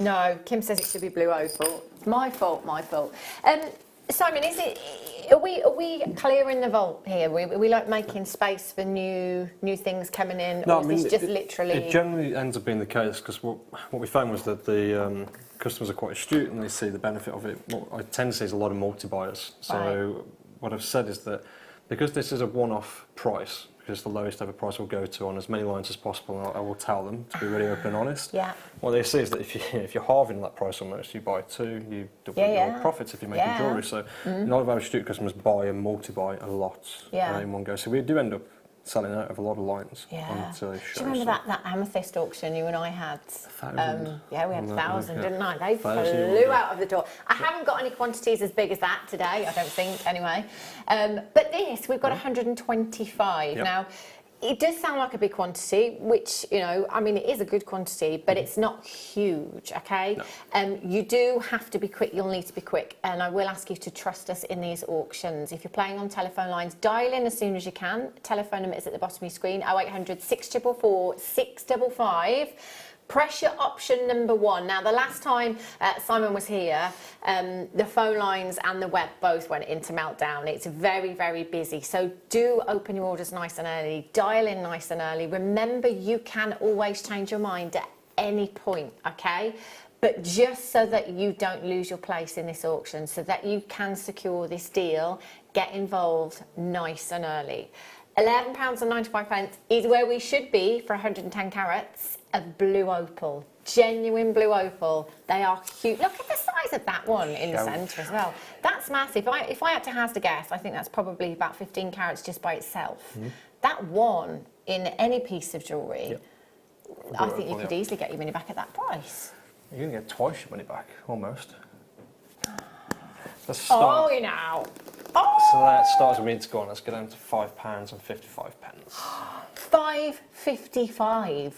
No, Kim says it should be blue opal. My fault, my fault. Simon, are we clearing the vault here? Are we like making space for new things coming in, No, or is this just literally? It generally ends up being the case because what we found was that the customers are quite astute and they see the benefit of it. What I tend to see is a lot of multi-buyers. So what I've said is that because this is a one-off price, because the lowest ever price will go to on as many lines as possible, and I will tell them to be really open and honest. Yeah. What they see is that if you're halving that price almost, you buy two, you double your profits if you're making jewellery. So a lot of our astute customers buy and multi-buy a lot in one go. So we do end up selling out of a lot of lines onto those shows. Do you remember that amethyst auction you and I had? 1,000. Yeah, we had 1,000, didn't I? They flew out of the door. I haven't got any quantities as big as that today, I don't think, anyway. But this, we've got 125. Yep. Now, it does sound like a big quantity, which, you know, I mean, it is a good quantity, but it's not huge, okay? No. You do have to be quick. You'll need to be quick. And I will ask you to trust us in these auctions. If you're playing on telephone lines, dial in as soon as you can. Telephone number is at the bottom of your screen, 0800 644 655. Press your option number 1. Now, the last time Simon was here, the phone lines and the web both went into meltdown. It's very, very busy. So do open your orders nice and early. Dial in nice and early. Remember, you can always change your mind at any point, okay? But just so that you don't lose your place in this auction, so that you can secure this deal, get involved nice and early. £11.95 is where we should be for 110 carats of blue opal, genuine blue opal. They are huge. Look at the size of that one in the centre as well. That's massive. If I had to hazard a guess, I think that's probably about 15 carats just by itself. That one in any piece of jewellery, I think you could easily get your money back at that price. You're going to get twice your money back, almost. Oh, you know. Oh. So that starts with me to go on. Let's go down to £5.55. £5.55.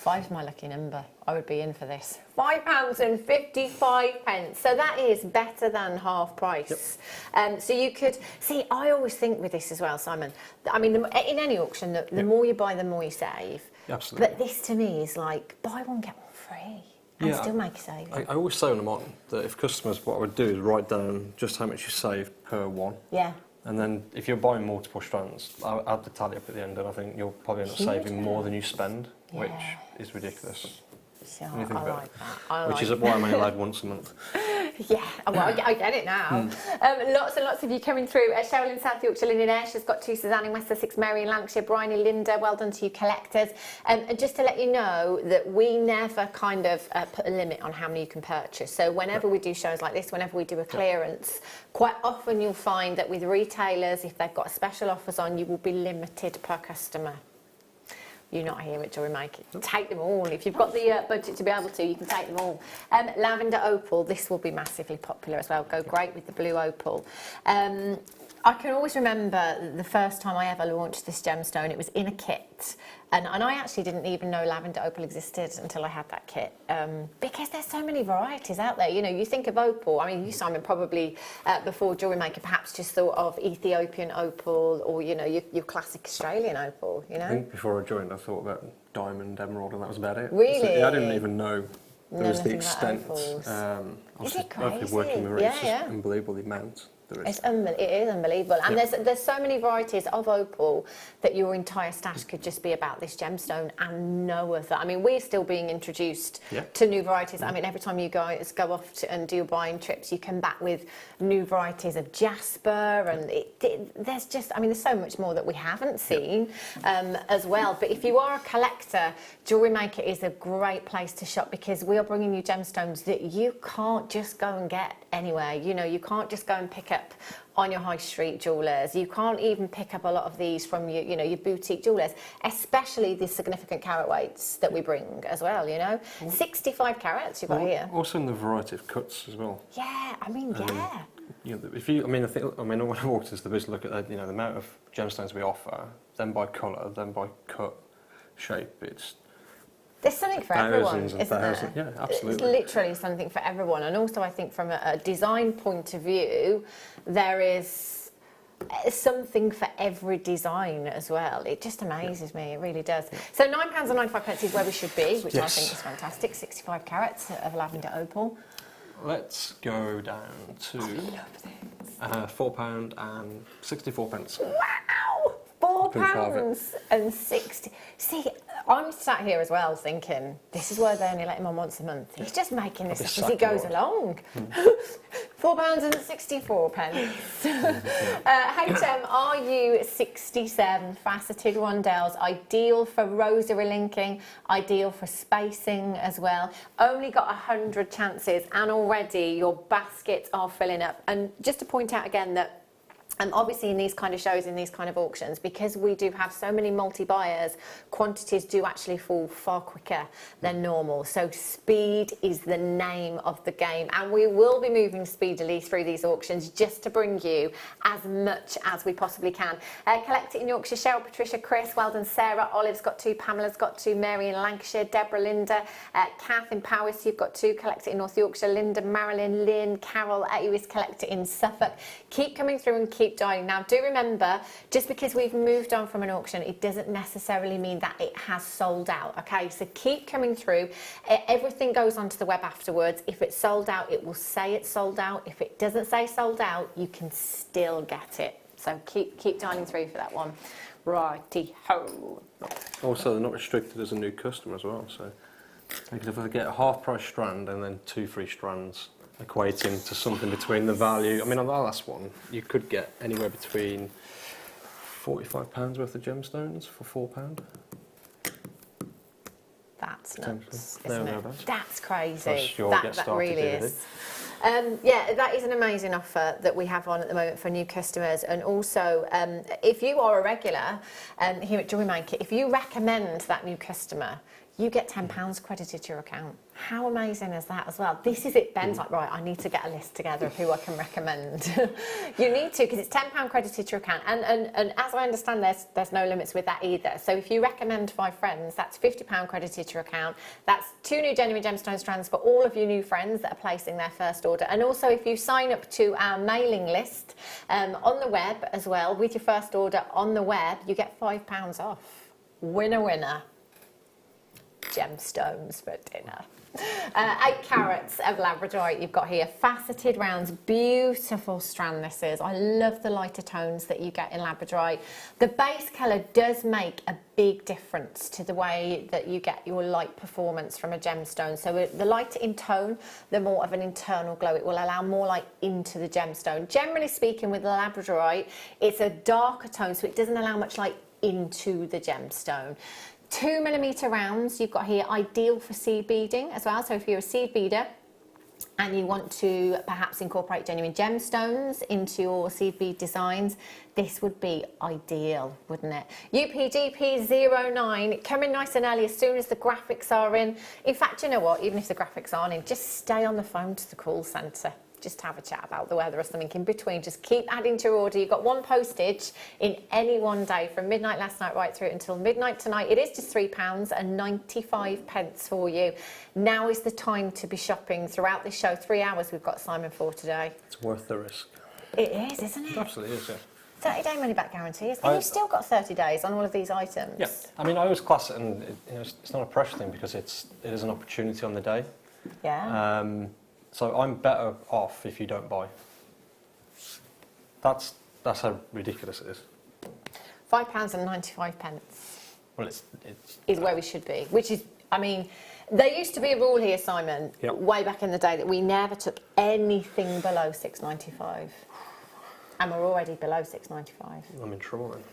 5's my lucky number. I would be in for this. £5.55. So that is better than half price. Yep. So you could see. I always think with this as well, Simon. I mean, in any auction, the more you buy, the more you save. Absolutely. But this to me is like buy one get one free. And still make a saving. I always say on them on that if customers, what I would do is write down just how much you save per one. Yeah. And then if you're buying multiple strands, I'll add the tally up at the end, and I think you'll probably end up saving more than you spend, which is ridiculous. Yeah, I like that. Which is why I'm only allowed once a month. Yeah, well, I get it now. Lots and lots of you coming through. Cheryl in South Yorkshire, Lynn in Ayrshire, got 2, Suzanne in West Sussex, Mary in Lancashire, Brian in Linda, well done to you collectors. And just to let you know that we never kind of put a limit on how many you can purchase. So whenever we do shows like this, whenever we do a clearance, quite often you'll find that with retailers, if they've got special offers on, you will be limited per customer. You're not here at Jewellery Maker. Take them all. If you've got the budget to be able to, you can take them all. Lavender opal, this will be massively popular as well. Go great with the blue opal. I can always remember the first time I ever launched this gemstone. It was in a kit. And I actually didn't even know lavender opal existed until I had that kit. Because there's so many varieties out there. You know, you think of opal. I mean, you, Simon, probably before Jewellery Maker perhaps just thought of Ethiopian opal or, you know, your classic Australian opal, you know? I think before I joined, I thought about diamond, emerald, and that was about it. Really? So, yeah, I didn't even know there was the extent. Is it crazy? Working with it's just unbelievable the amount. It is unbelievable, and there's so many varieties of opal that your entire stash could just be about this gemstone and no other. I mean, we're still being introduced to new varieties. I mean, every time you guys go off and do your buying trips, you come back with new varieties of jasper, and there's just, I mean, there's so much more that we haven't seen as well. But if you are a collector, Jewellery Maker is a great place to shop because we are bringing you gemstones that you can't just go and get anywhere. You know, you can't just go and pick up on your high street jewellers. You can't even pick up a lot of these from your, you know, your boutique jewellers, especially the significant carat weights that we bring as well, you know. 65 carats you've got here. Also in the variety of cuts as well. Yeah, I mean, You know, if you, I mean, when I walked into the business, look at you know, the amount of gemstones we offer, then by colour, then by cut, shape, there's something for everyone, isn't there? Yeah, absolutely. It's literally something for everyone. And also I think from a design point of view, there is something for every design as well. It just amazes me, it really does. So £9.95 is where we should be, which I think is fantastic. 65 carats of lavender opal. Let's go down to £4.64. Wow! £4.60. See, I'm sat here as well thinking, this is why they only let him on once a month. He's just making this up as he goes along. £4.64. HM faceted rondelles, ideal for rosary linking, ideal for spacing as well. Only got 100 chances and already your baskets are filling up. And just to point out again that obviously in these kind of shows, in these kind of auctions, because we do have so many multi-buyers, quantities do actually fall far quicker than normal. So speed is the name of the game. And we will be moving speedily through these auctions just to bring you as much as we possibly can. Collect it in Yorkshire, Cheryl, Patricia, Chris, well done, Sarah, Olive's got 2, Pamela's got 2, Mary in Lancashire, Deborah, Linda, Kath in Powys, you've got 2, collect it in North Yorkshire, Linda, Marilyn, Lynn, Carol, Ewis, collect it in Suffolk. Keep coming through and keep dialing. Now do remember, just because we've moved on from an auction, it doesn't necessarily mean that it has sold out, okay? So keep coming through. Everything goes onto the web afterwards. If it's sold out, it will say it's sold out. If it doesn't say sold out, you can still get it. So keep dialing through for that one. Righty-ho. Also, they're not restricted as a new customer as well, so you can either get a half price strand and then 2 free strands, equating to something between the value. I mean, on the last one, you could get anywhere between £45 worth of gemstones for £4. That's nuts, isn't it? That's That's crazy. that really is. Yeah, that is an amazing offer that we have on at the moment for new customers. And also, if you are a regular here at Jewellery Maker, if you recommend that new customer, you get £10 credited to your account. How amazing is that as well? This is it. Ben's like, right, I need to get a list together of who I can recommend. You need to, because it's £10 credited to your account. And as I understand, there's no limits with that either. So if you recommend 5 friends, that's £50 credited to your account. That's 2 new genuine gemstone strands for all of your new friends that are placing their first order. And also, if you sign up to our mailing list on the web as well, with your first order on the web, you get £5 off. Winner, winner. Gemstones for dinner. 8 carats of labradorite you've got here, faceted rounds, beautiful strand this is. I love the lighter tones that you get in labradorite. The base colour does make a big difference to the way that you get your light performance from a gemstone. So the lighter in tone, the more of an internal glow. It will allow more light into the gemstone. Generally speaking, with the labradorite, it's a darker tone, so it doesn't allow much light into the gemstone. 2mm rounds you've got here, ideal for seed beading as well. So if you're a seed beader and you want to perhaps incorporate genuine gemstones into your seed bead designs, this would be ideal, wouldn't it? UPGP09, come in nice and early as soon as the graphics are in. In fact, you know what, even if the graphics aren't in, just stay on the phone to the call centre. Just have a chat about the weather or something in between. Just keep adding to your order. You've got 1 postage in any one day from midnight last night right through until midnight tonight. It is just £3.95 for you. Now is the time to be shopping throughout this show. 3 hours we've got Simon for today. It's worth the risk. It is, isn't it? It absolutely is, yeah. 30-day money-back guarantee. And you've still got 30 days on all of these items. Yeah, I mean, I always class it, and it's not a pressure thing because it is an opportunity on the day. Yeah. So I'm better off if you don't buy. That's how ridiculous it is. £5.95. Well, it's is where we should be, which is, I mean, there used to be a rule here, Simon, way back in the day, that we never took anything below £6.95, and we're already below £6.95. I'm in trouble then.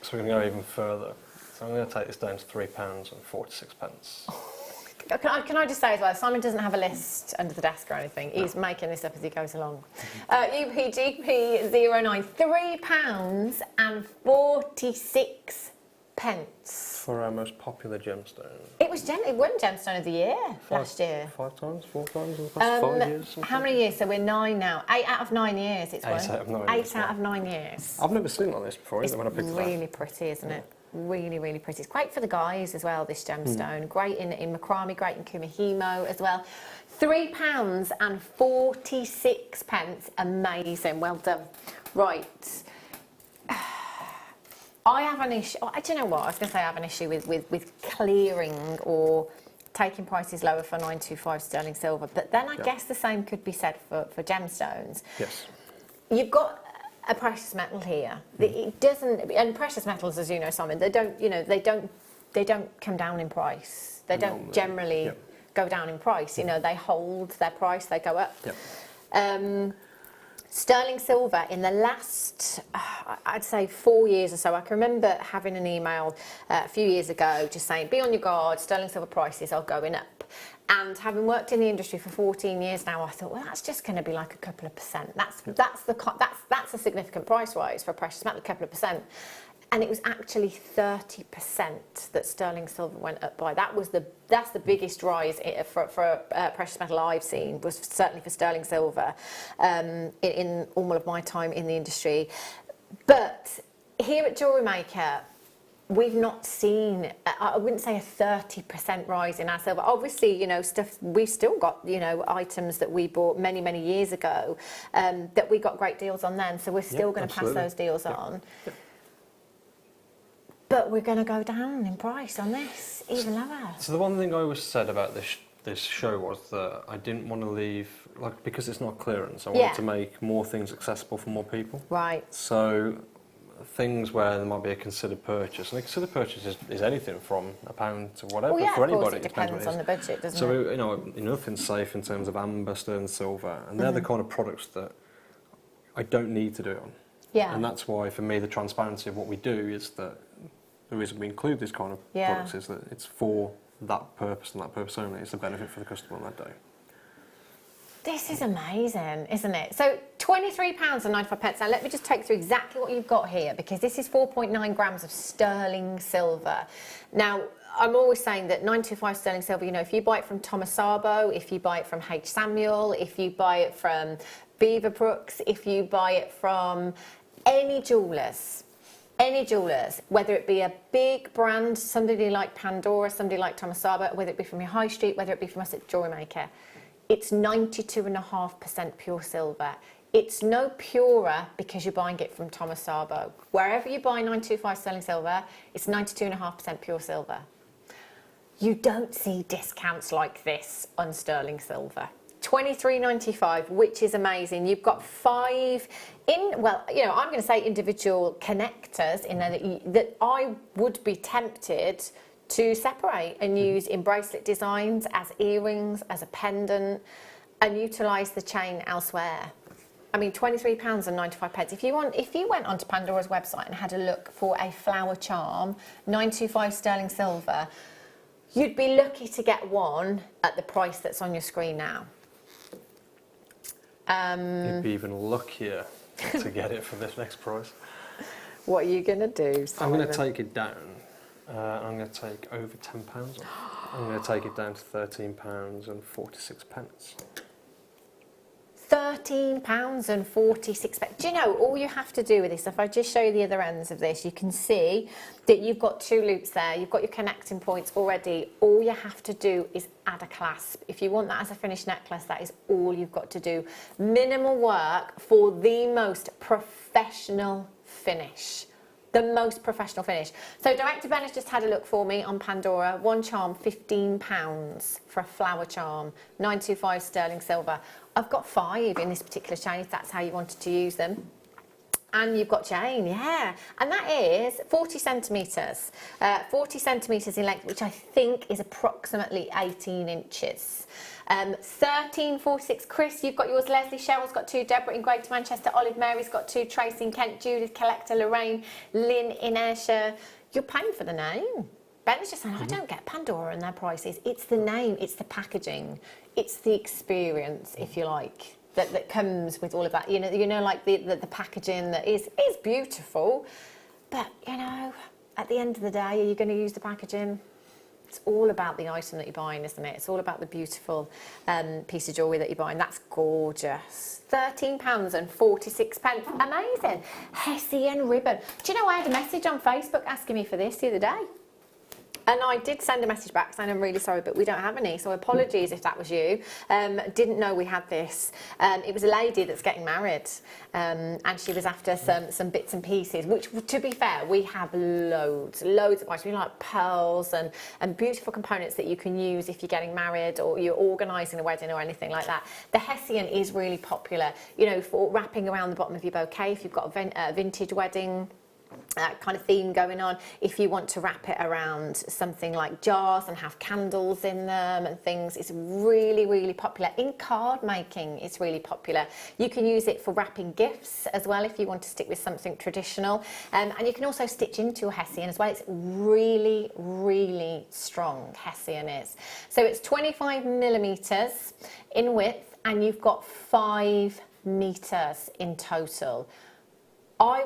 So we're going to go even further. So I'm going to take this down to £3.46. Can I just say as well, Simon doesn't have a list under the desk or anything. He's making this up as he goes along. UPGP09, £3.46. For our most popular gemstone. It won Gemstone of the Year last year. 4 times in the past 5 years. How many years? So we're 9 now. 8 out of 9 years it's won. 8 out of 9 8 out of 9 years. I've never seen it like this before either when I picked it up. It's really pretty, isn't it? Really, really pretty. It's great for the guys as well, this gemstone. Great in macrame, great in kumihimo as well. £3.46. Amazing. Well done. Right. I have an issue. Do you know what? I was going to say I have an issue with clearing or taking prices lower for 925 sterling silver. But then I guess the same could be said for gemstones. Yes. You've got a precious metal here. It doesn't, and precious metals, as you know, Simon, they don't come down in price. They don't generally go down in price. You know, they hold their price, they go up. Yep. Sterling silver in the last, I'd say 4 years or so, I can remember having an email a few years ago just saying, be on your guard, sterling silver prices are going up. And having worked in the industry for 14 years now, I thought, well, that's just going to be like a couple of percent. That's a significant price rise for precious metal, a couple of percent. And it was actually 30% that sterling silver went up by. That's the biggest rise for precious metal I've seen, was certainly for sterling silver in all of my time in the industry. But here at Jewellery Maker, we've not seen, I wouldn't say a 30% rise in our silver. Obviously, you know, stuff, we've still got, you know, items that we bought many, many years ago that we got great deals on then. So we're still going to pass those deals on. Yep. But we're going to go down in price on this, even lower. So the one thing I always said about this show was that I didn't want to leave, like, because it's not clearance, I wanted to make more things accessible for more people. Right. So things where there might be a considered purchase, and a considered purchase is anything from £1 to whatever for anybody. Of course, it depends on the budget, doesn't it? So, you know, nothing's safe in terms of amber, sterling silver, and they're the kind of products that I don't need to do it on. Yeah. And that's why, for me, the transparency of what we do is that the reason we include this kind of products is that it's for that purpose and that purpose only. It's a benefit for the customer on that day. This is amazing, isn't it? So £23.95. Now let me just take through exactly what you've got here, because this is 4.9 grams of sterling silver. Now, I'm always saying that 925 sterling silver, you know, if you buy it from Thomas Sabo, if you buy it from H. Samuel, if you buy it from Beaverbrook's, if you buy it from any jewellers, whether it be a big brand, somebody like Pandora, somebody like Thomas Sabo, whether it be from your high street, whether it be from us at Jewellery Maker, it's 92.5% pure silver. It's no purer because you're buying it from Thomas Sabo. Wherever you buy 925 sterling silver, it's 92.5% pure silver. You don't see discounts like this on sterling silver. $23.95, which is amazing. You've got 5 well, you know, I'm going to say individual connectors in there that I would be tempted to separate and use in bracelet designs, as earrings, as a pendant, and utilise the chain elsewhere. I mean, £23.95. If you went onto Pandora's website and had a look for a flower charm, 925 sterling silver, you'd be lucky to get one at the price that's on your screen now. You'd be even luckier to get it for this next price. What are you going to do, Simon? I'm going to take it down. I'm going to take over £10 off. I'm going to take it down to £13.46. £13.46. Do you know, all you have to do with this, if I just show you the other ends of this, you can see that you've got 2 loops there, you've got your connecting points already. All you have to do is add a clasp. If you want that as a finished necklace, that is all you've got to do. Minimal work for the most professional finish. The most professional finish. So Director Ben has just had a look for me on Pandora. One charm, £15 for a flower charm, 925 sterling silver. I've got 5 in this particular chain, if that's how you wanted to use them. And you've got chain, yeah. And that is 40 centimetres. 40 centimetres in length, which I think is approximately 18 inches. 13.46. Chris, you've got yours. Leslie, Cheryl's got 2. Deborah in Greater Manchester. Olive Mary's got 2. Tracy in Kent. Judith, Collector, Lorraine, Lynn in Ayrshire. You're paying for the name. Ben's just saying, I don't get Pandora and their prices. It's the name, it's the packaging, it's the experience, if you like, that comes with all of that. You know, like the packaging that is beautiful, but you know, at the end of the day, are you going to use the packaging? It's all about the item that you're buying, isn't it? It's all about the beautiful piece of jewellery that you're buying. That's gorgeous. £13.46. Amazing. Hessian ribbon. Do you know, I had a message on Facebook asking me for this the other day. And I did send a message back saying I'm really sorry, but we don't have any. So apologies if that was you. Didn't know we had this. It was a lady that's getting married, and she was after some bits and pieces. Which, to be fair, we have loads of items. We like pearls and beautiful components that you can use if you're getting married or you're organising a wedding or anything like that. The hessian is really popular, you know, for wrapping around the bottom of your bouquet if you've got a vintage wedding. Kind of theme going on. If you want to wrap it around something like jars and have candles in them and things, it's really, really popular. In card making, it's really popular. You can use it for wrapping gifts as well if you want to stick with something traditional. And you can also stitch into a hessian as well. It's really, really strong, hessian is. So it's 25 millimeters in width and you've got 5 meters in total. I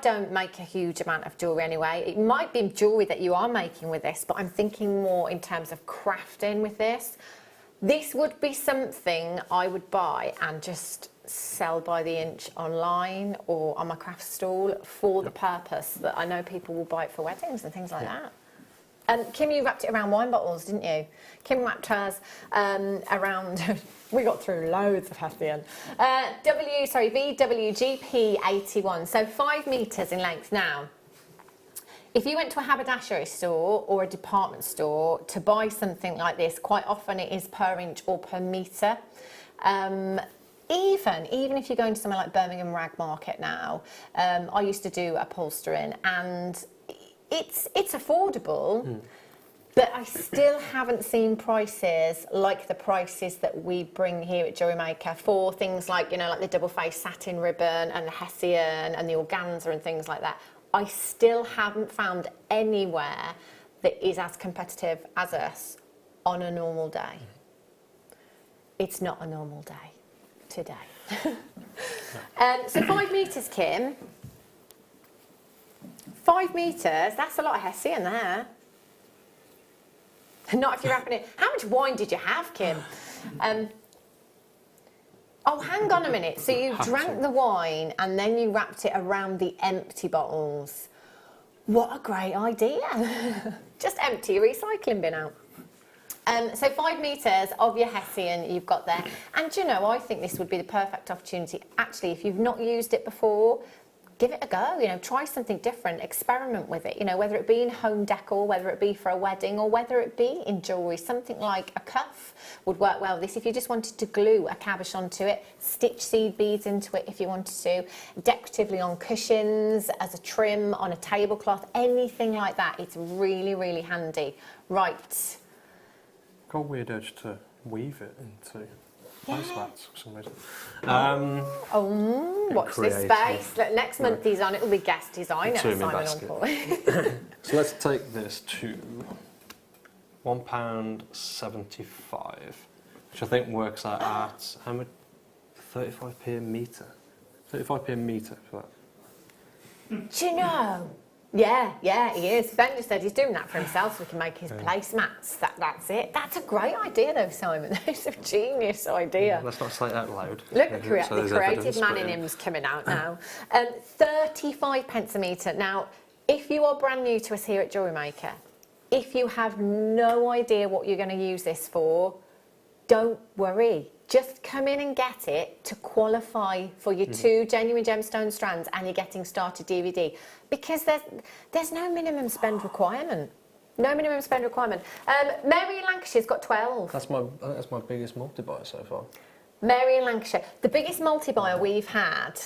don't make a huge amount of jewellery anyway. It might be jewellery that you are making with this, but I'm thinking more in terms of crafting with this. This would be something I would buy and just sell by the inch online or on my craft stall for the purpose that I know people will buy it for weddings and things like that. Kim, you wrapped it around wine bottles, didn't you? Kim wrapped hers around... We got through loads of hessian. VWGP81, so 5 meters in length. Now, if you went to a haberdashery store or a department store to buy something like this, quite often it is per inch or per meter. Even if you're going to somewhere like Birmingham Rag Market now, I used to do upholstering, and it's affordable. But I still haven't seen prices like the prices that we bring here at Jewellery Maker for things like, you know, like the double face satin ribbon and the hessian and the organza and things like that. I still haven't found anywhere that is as competitive as us on a normal day. It's not a normal day today. So 5 meters, Kim. 5 meters, that's a lot of hessian there. Not if you're wrapping it. How much wine did you have, Kim? Oh, hang on a minute. So you drank the wine and then you wrapped it around the empty bottles. What a great idea. Just empty your recycling bin out. So 5 meters of your hessian you've got there. And you know, I think this would be the perfect opportunity. Actually, if you've not used it before, give it a go, you know, try something different, experiment with it, you know, whether it be in home decor, whether it be for a wedding, or whether it be in jewellery. Something like a cuff would work well with this. If you just wanted to glue a caboche onto it, stitch seed beads into it if you wanted to, decoratively on cushions, as a trim, on a tablecloth, anything like that. It's really, really handy. Right. Got a weird urge to weave it into placemats for some reason. Watch this space. Look, next month he's on, it'll be guest designer Simon Uncle. So let's take this to £1.75, which I think works out at how much? 35p a metre. 35p a metre for that. Do you know? Yeah, he is. Ben just said he's doing that for himself so he can make his placemats. That's it. That's a great idea though, Simon. That's a genius idea. Let's not say it out loud. Look, the creative man in him's coming out now. 35 pence a metre. Now, if you are brand new to us here at Jewellery Maker, if you have no idea what you're going to use this for, don't worry. Just come in and get it to qualify for your 2 genuine gemstone strands and your Getting Started DVD, because there's no minimum spend requirement. No minimum spend requirement. Mary in Lancashire's got 12. I think that's my biggest multi-buy so far. Mary in Lancashire. The biggest multi-buyer we've had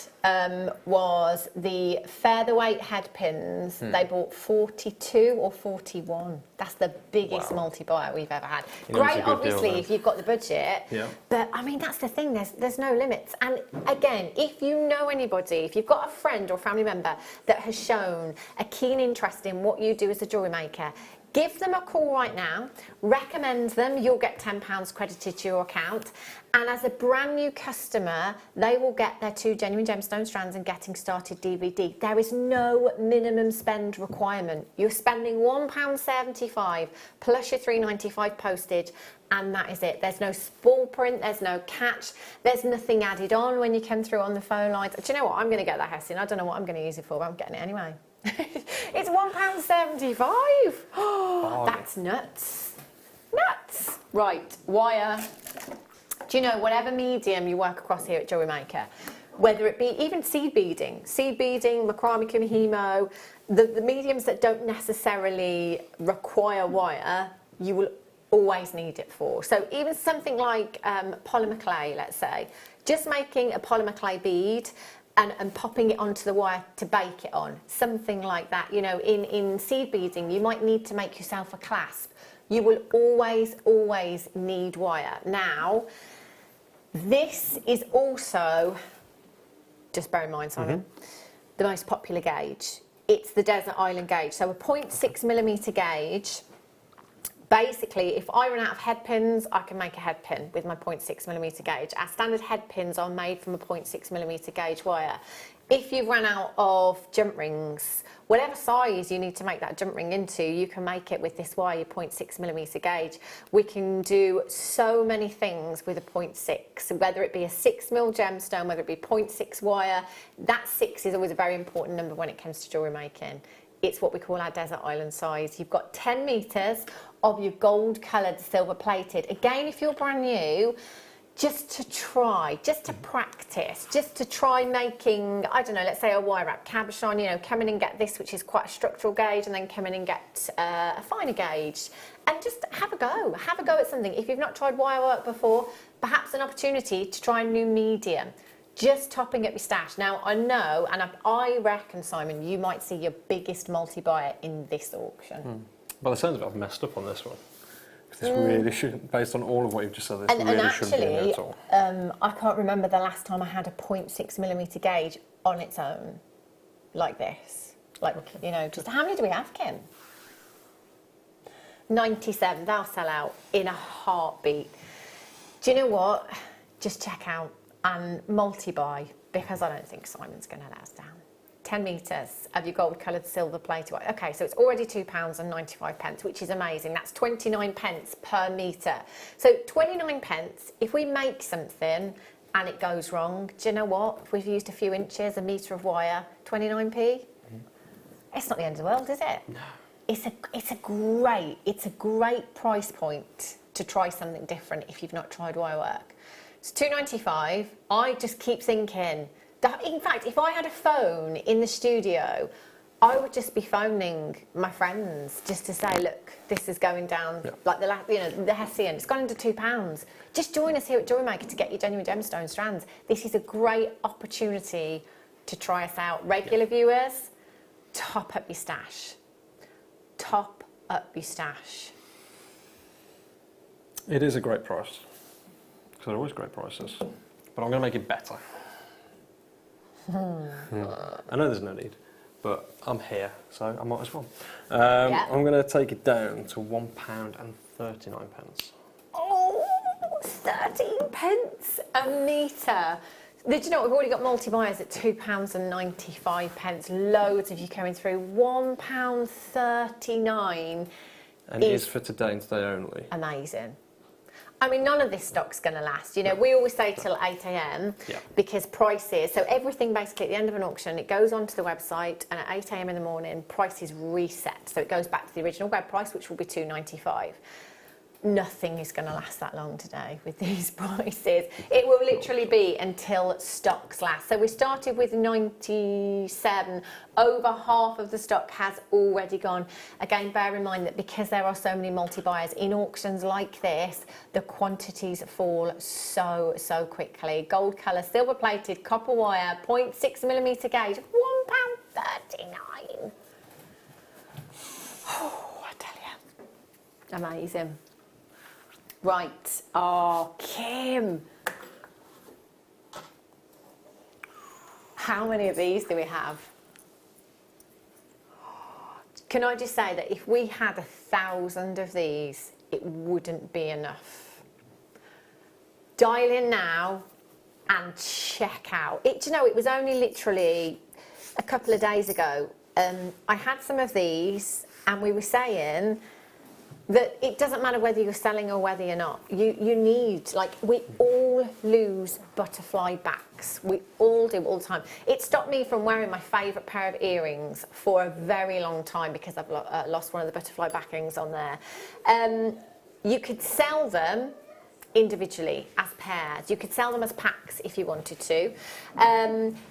was the featherweight head pins. They bought 42 or 41. That's the biggest multi-buyer we've ever had. Great, obviously, if you've got the budget. Yeah. But, I mean, that's the thing. There's no limits. And, again, if you know anybody, if you've got a friend or family member that has shown a keen interest in what you do as a jewellery maker, give them a call right now, recommend them, you'll get £10 credited to your account, and as a brand new customer, they will get their 2 genuine gemstone strands and Getting Started DVD. There is no minimum spend requirement. You're spending £1.75 plus your £3.95 postage, and that is it. There's no small print, there's no catch, there's nothing added on when you come through on the phone lines. Do you know what? I'm going to get that hessian. I don't know what I'm going to use it for, but I'm getting it anyway. It's £1.75. Oh, that's nuts. Nuts. Right, wire. Do you know, whatever medium you work across here at Jewellery Maker, whether it be even seed beading, macrame, hemo, the mediums that don't necessarily require wire, you will always need it for. So even something like polymer clay, let's say, just making a polymer clay bead and popping it onto the wire to bake it on, something like that. You know, in seed beading, you might need to make yourself a clasp. You will always, always need wire. Now, this is also, just bear in mind, Simon, the most popular gauge. It's the Desert Island gauge. So a 0.6mm gauge. Basically, if I run out of head pins, I can make a head pin with my 0.6mm gauge. Our standard head pins are made from a 0.6mm gauge wire. If you've run out of jump rings, whatever size you need to make that jump ring into, you can make it with this wire, 0.6mm gauge. We can do so many things with a 0.6, whether it be a 6mm gemstone, whether it be 0.6 wire. That 6 is always a very important number when it comes to jewellery making. It's what we call our Desert Island size. You've got 10 metres of your gold coloured silver plated. Again, if you're brand new, just to try, just to practice, just to try making, I don't know, let's say a wire wrap cabochon, you know, come in and get this, which is quite a structural gauge, and then come in and get a finer gauge, and just have a go at something. If you've not tried wire work before, perhaps an opportunity to try a new medium, just topping up your stash. Now, I know, and I reckon, Simon, you might see your biggest multi-buyer in this auction. Well, it sounds a bit messed up on this one. This really shouldn't, based on all of what you've just said, this really shouldn't be in there at all. I can't remember the last time I had a 0.6mm gauge on its own, like this. Like, you know, just how many do we have, Kim? 97, they'll sell out in a heartbeat. Do you know what? Just check out and multi-buy, because I don't think Simon's going to let us down. 10 metres of your gold coloured silver plated wire. Okay, so it's already £2.95, which is amazing. That's 29 pence per metre. So 29 pence, if we make something and it goes wrong, do you know what? If we've used a few inches, a metre of wire, 29p, it's not the end of the world, is it? No. It's a great price point to try something different if you've not tried wire work. It's £2.95. I just keep thinking, in fact, if I had a phone in the studio, I would just be phoning my friends just to say, look, this is going down, like the Hessian, it's gone under £2. Just join us here at Jewellery Maker to get your genuine gemstone strands. This is a great opportunity to try us out. Regular viewers, top up your stash. Top up your stash. It is a great price, because they're always great prices, but I'm going to make it better. I know there's no need, but I'm here, so I might as well. I'm going to take it down to £1.39. Oh, 13 pence a metre. Did you know we've already got multi-buyers at £2.95? Loads of you coming through. £1.39. And it is for today and today only. Amazing. I mean, none of this stock's going to last. You know, we always say till 8 a.m. because prices, so everything basically at the end of an auction, it goes onto the website, and at 8 a.m. in the morning, price is reset. So it goes back to the original web price, which will be £2.95. Nothing is going to last that long today with these prices. It will literally be until stocks last. So we started with 97. Over half of the stock has already gone. Again, bear in mind that because there are so many multi-buyers in auctions like this, the quantities fall so quickly. Gold colour, silver plated, copper wire, 0.6mm gauge, £1.39. Oh, I tell you. Amazing. Right, Kim. How many of these do we have? Can I just say that if we had 1,000 of these, it wouldn't be enough. Dial in now and check out. Do you know, it was only literally a couple of days ago. I had some of these and we were saying, that it doesn't matter whether you're selling or whether you're not. You need, like, we all lose butterfly backs. We all do all the time. It stopped me from wearing my favourite pair of earrings for a very long time because I've lost one of the butterfly backings on there. You could sell them individually as pairs. You could sell them as packs if you wanted to.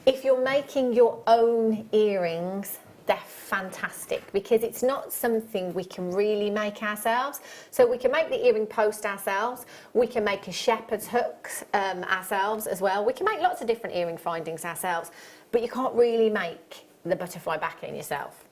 If you're making your own earrings, they're fantastic because it's not something we can really make ourselves. So we can make the earring post ourselves, we can make a shepherd's hooks ourselves as well. We can make lots of different earring findings ourselves, but you can't really make the butterfly backing yourself.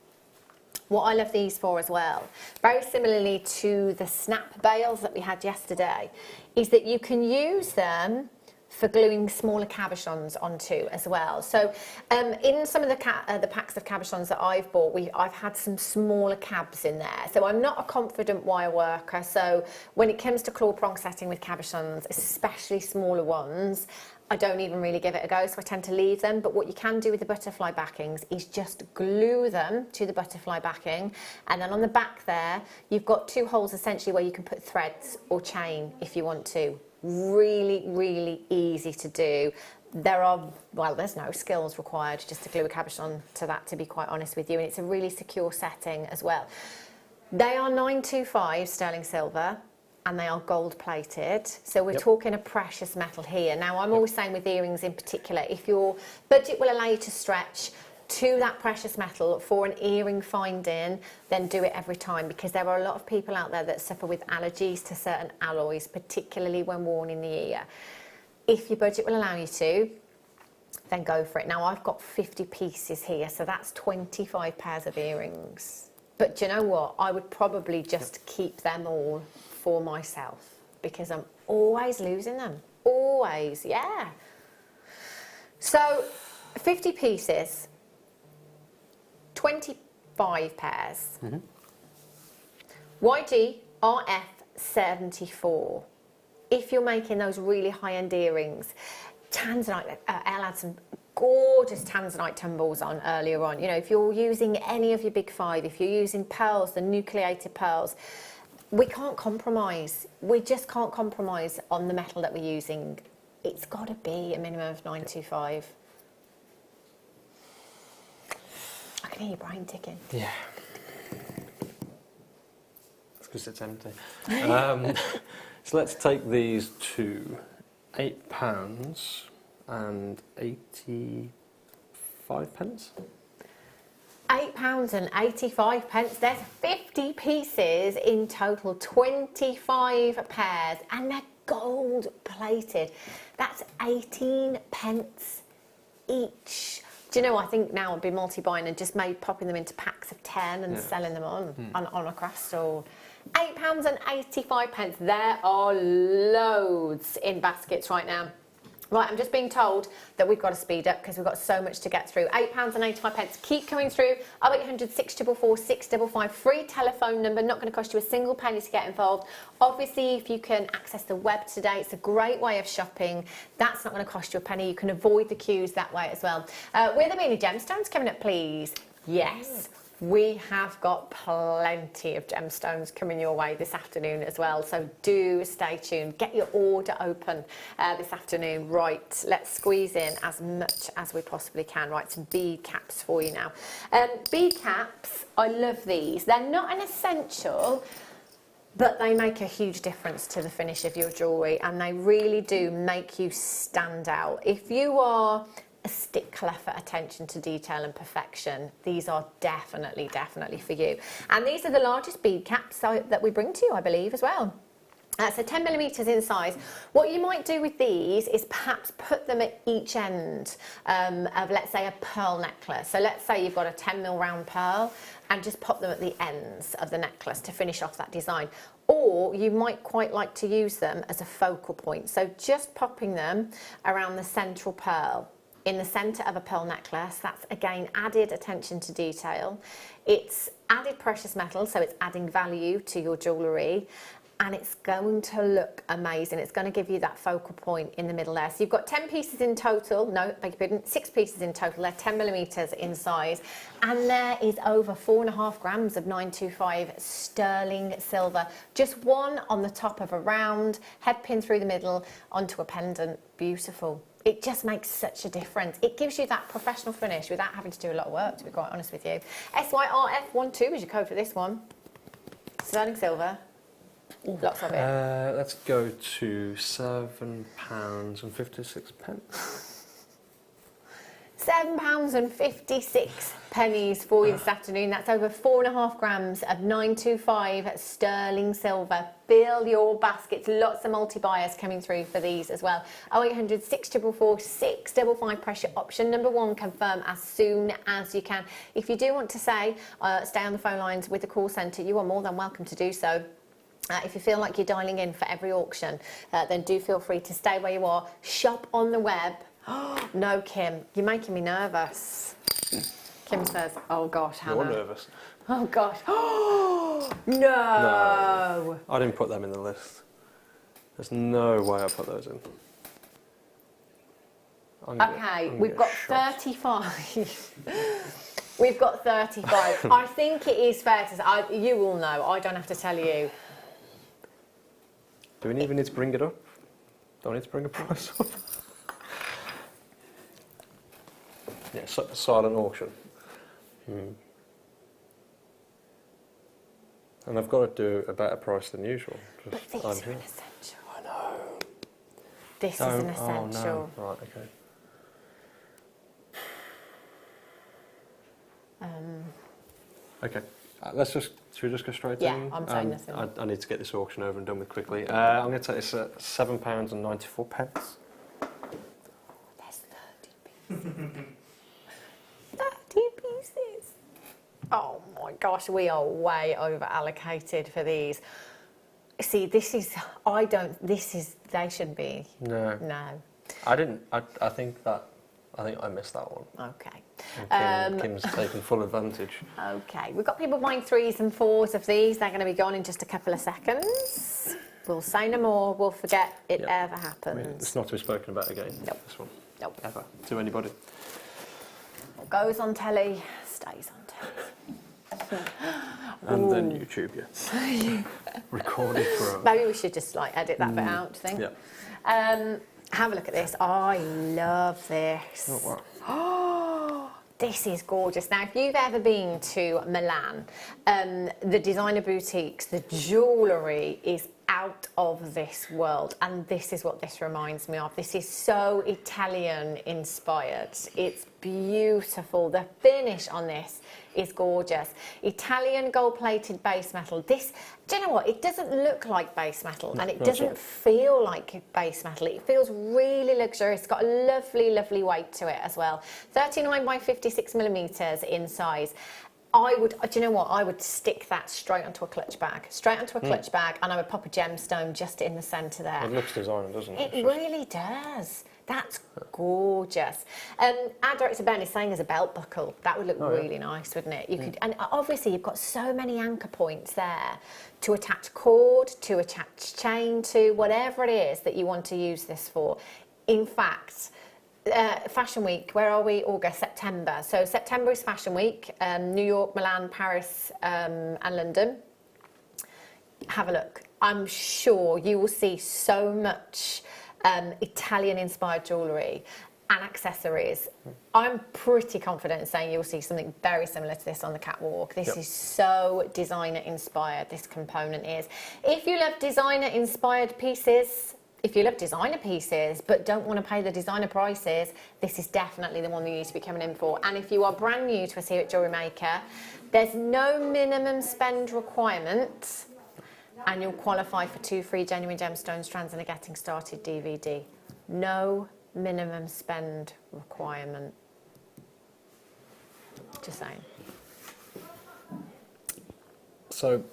What I love these for as well, very similarly to the snap bails that we had yesterday, is that you can use them for gluing smaller cabochons onto as well. So in some of the packs of cabochons that I've bought, I've had some smaller cabs in there. So I'm not a confident wire worker. So when it comes to claw prong setting with cabochons, especially smaller ones, I don't even really give it a go, so I tend to leave them. But what you can do with the butterfly backings is just glue them to the butterfly backing, and then on the back there, you've got 2 holes essentially where you can put threads or chain if you want to. Really, really easy to do. There's no skills required just to glue a cabochon to that, to be quite honest with you, and it's a really secure setting as well. They are 925 sterling silver, and they are gold plated, so we're talking a precious metal here. Now, I'm always saying with earrings in particular, if your budget will allow you to stretch to that precious metal for an earring finding, then do it every time, because there are a lot of people out there that suffer with allergies to certain alloys, particularly when worn in the ear. If your budget will allow you to, then go for it. Now, I've got 50 pieces here, so that's 25 pairs of earrings. But do you know what? I would probably just keep them all for myself, because I'm always losing them. Always, yeah. So 50 pieces, 25 pairs. YG RF 74. If you're making those really high-end earrings, tanzanite, Elle had some gorgeous tanzanite tumbles on earlier on. You know, if you're using any of your big 5, if you're using pearls, the nucleated pearls, we can't compromise. We just can't compromise on the metal that we're using. It's got to be a minimum of 925. I can hear your brain ticking. Yeah. It's because it's empty. So let's take these to £8 and 85 pence. £8 and 85 pence. There's 50 pieces in total, 25 pairs, and they're gold plated. That's 18 pence each. Do you know, I think now I'd be multi-buying and just popping them into packs of 10 and selling them on a craft stall. £8 and 85 pence. There are loads in baskets right now. Right, I'm just being told that we've got to speed up because we've got so much to get through. £8 and 85 pence. Keep coming through. 0800 644 655. Free telephone number. Not going to cost you a single penny to get involved. Obviously, if you can access the web today, it's a great way of shopping. That's not going to cost you a penny. You can avoid the queues that way as well. Were there any gemstones coming up, please? Yes. We have got plenty of gemstones coming your way this afternoon as well, so do stay tuned. Get your order open this afternoon. Right, let's squeeze in as much as we possibly can. Right, some bead caps for you now. Bead caps, I love these. They're not an essential, but they make a huge difference to the finish of your jewellery, and they really do make you stand out. If you are a stickler for attention to detail and perfection, these are definitely for you. And these are the largest bead caps that we bring to you, I believe, as well. So 10 millimetres in size. What you might do with these is perhaps put them at each end of, let's say, a pearl necklace. So let's say you've got a 10 mil round pearl, and just pop them at the ends of the necklace to finish off that design. Or you might quite like to use them as a focal point. So just popping them around the central pearl. In the centre of a pearl necklace, that's again added attention to detail. It's added precious metal, so it's adding value to your jewellery. and it's going to look amazing. It's going to give you that focal point in the middle there. So you've got 10 pieces in total, no, beg your pardon, 6 pieces in total. They're 10mm in size, and there is over 4.5 grams of 925 sterling silver. Just one on the top of a round, head pin through the middle onto a pendant. Beautiful. It just makes such a difference. It gives you that professional finish without having to do a lot of work, to be quite honest with you. SYRF12 is your code for this one. Sterling silver. Lots of it. Let's go to £7.56. £7.56 for you this afternoon. That's over 4.5 grams of 925 sterling silver. Fill your baskets. Lots of multi-buyers coming through for these as well. 0800 644 655 pressure option number 1. Confirm as soon as you can. If you do want to say, stay on the phone lines with the call centre, you are more than welcome to do so. If you feel like you're dialing in for every auction, then do feel free to stay where you are. Shop on the web. No, Kim, you're making me nervous. Kim says, oh gosh, Hannah. You're nervous. Oh gosh. No. No. I didn't put them in the list. There's no way I put those in. Okay, we've got 35. We've got 35. I think it is fair to say, you all know, I don't have to tell you. Do we even need to bring it up? Don't need to bring a price up? Yeah, silent auction. And I've got to do a better price than usual. But these are an essential. I know. This is an essential. Oh, no. Right, okay. Okay, should we just go straight in? Yeah, I'm saying nothing. I need to get this auction over and done with quickly. I'm going to take this at £7.94. There's 30 pieces. 30 pieces. Oh my gosh, we are way over allocated for these. See, they should be. No. No. I didn't, I think I missed that one. Okay. And Kim's taken full advantage. Okay, we've got people buying 3s and 4s of these. They're going to be gone in just a couple of seconds. We'll say no more. We'll forget it ever happens. I mean, it's not to be spoken about again. Nope. This one. Nope. Ever. To anybody. What goes on telly stays on telly. And then YouTube, yeah. Recorded forever. Maybe we should just edit that bit out, do you think? Yeah. Have a look at this. I love this. Oh, wow. Oh, this is gorgeous. Now, if you've ever been to Milan, the designer boutiques, the jewellery is out of this world, and this is what this reminds me of. This is so Italian inspired. It's beautiful. The finish on this is gorgeous. Italian gold-plated base metal. This, do you know what? It doesn't look like base metal, and it doesn't feel like base metal. It feels really luxurious. It's got a lovely, lovely weight to it as well. 39 by 56 millimeters in size. Do you know what? I would stick that straight onto a clutch bag. Straight onto a clutch bag, and I would pop a gemstone just in the centre there. It looks designer, doesn't it? It really does. That's gorgeous. Our director Ben is saying as a belt buckle, that would look really nice, wouldn't it? You could, and obviously you've got so many anchor points there to attach cord, to attach chain to, whatever it is that you want to use this for. In fact, Fashion Week, where are we? August, September. So September is Fashion Week, New York, Milan, Paris and London. Have a look. I'm sure you will see so much Italian-inspired jewellery and accessories. I'm pretty confident in saying you'll see something very similar to this on the catwalk. This is so designer-inspired, this component is. If you love designer-inspired pieces, but don't want to pay the designer prices, this is definitely the one that you need to be coming in for. And if you are brand new to us here at Jewellery Maker, there's no minimum spend requirement, and you'll qualify for 2 free genuine gemstone strands and a getting started DVD. No minimum spend requirement. Just saying. So,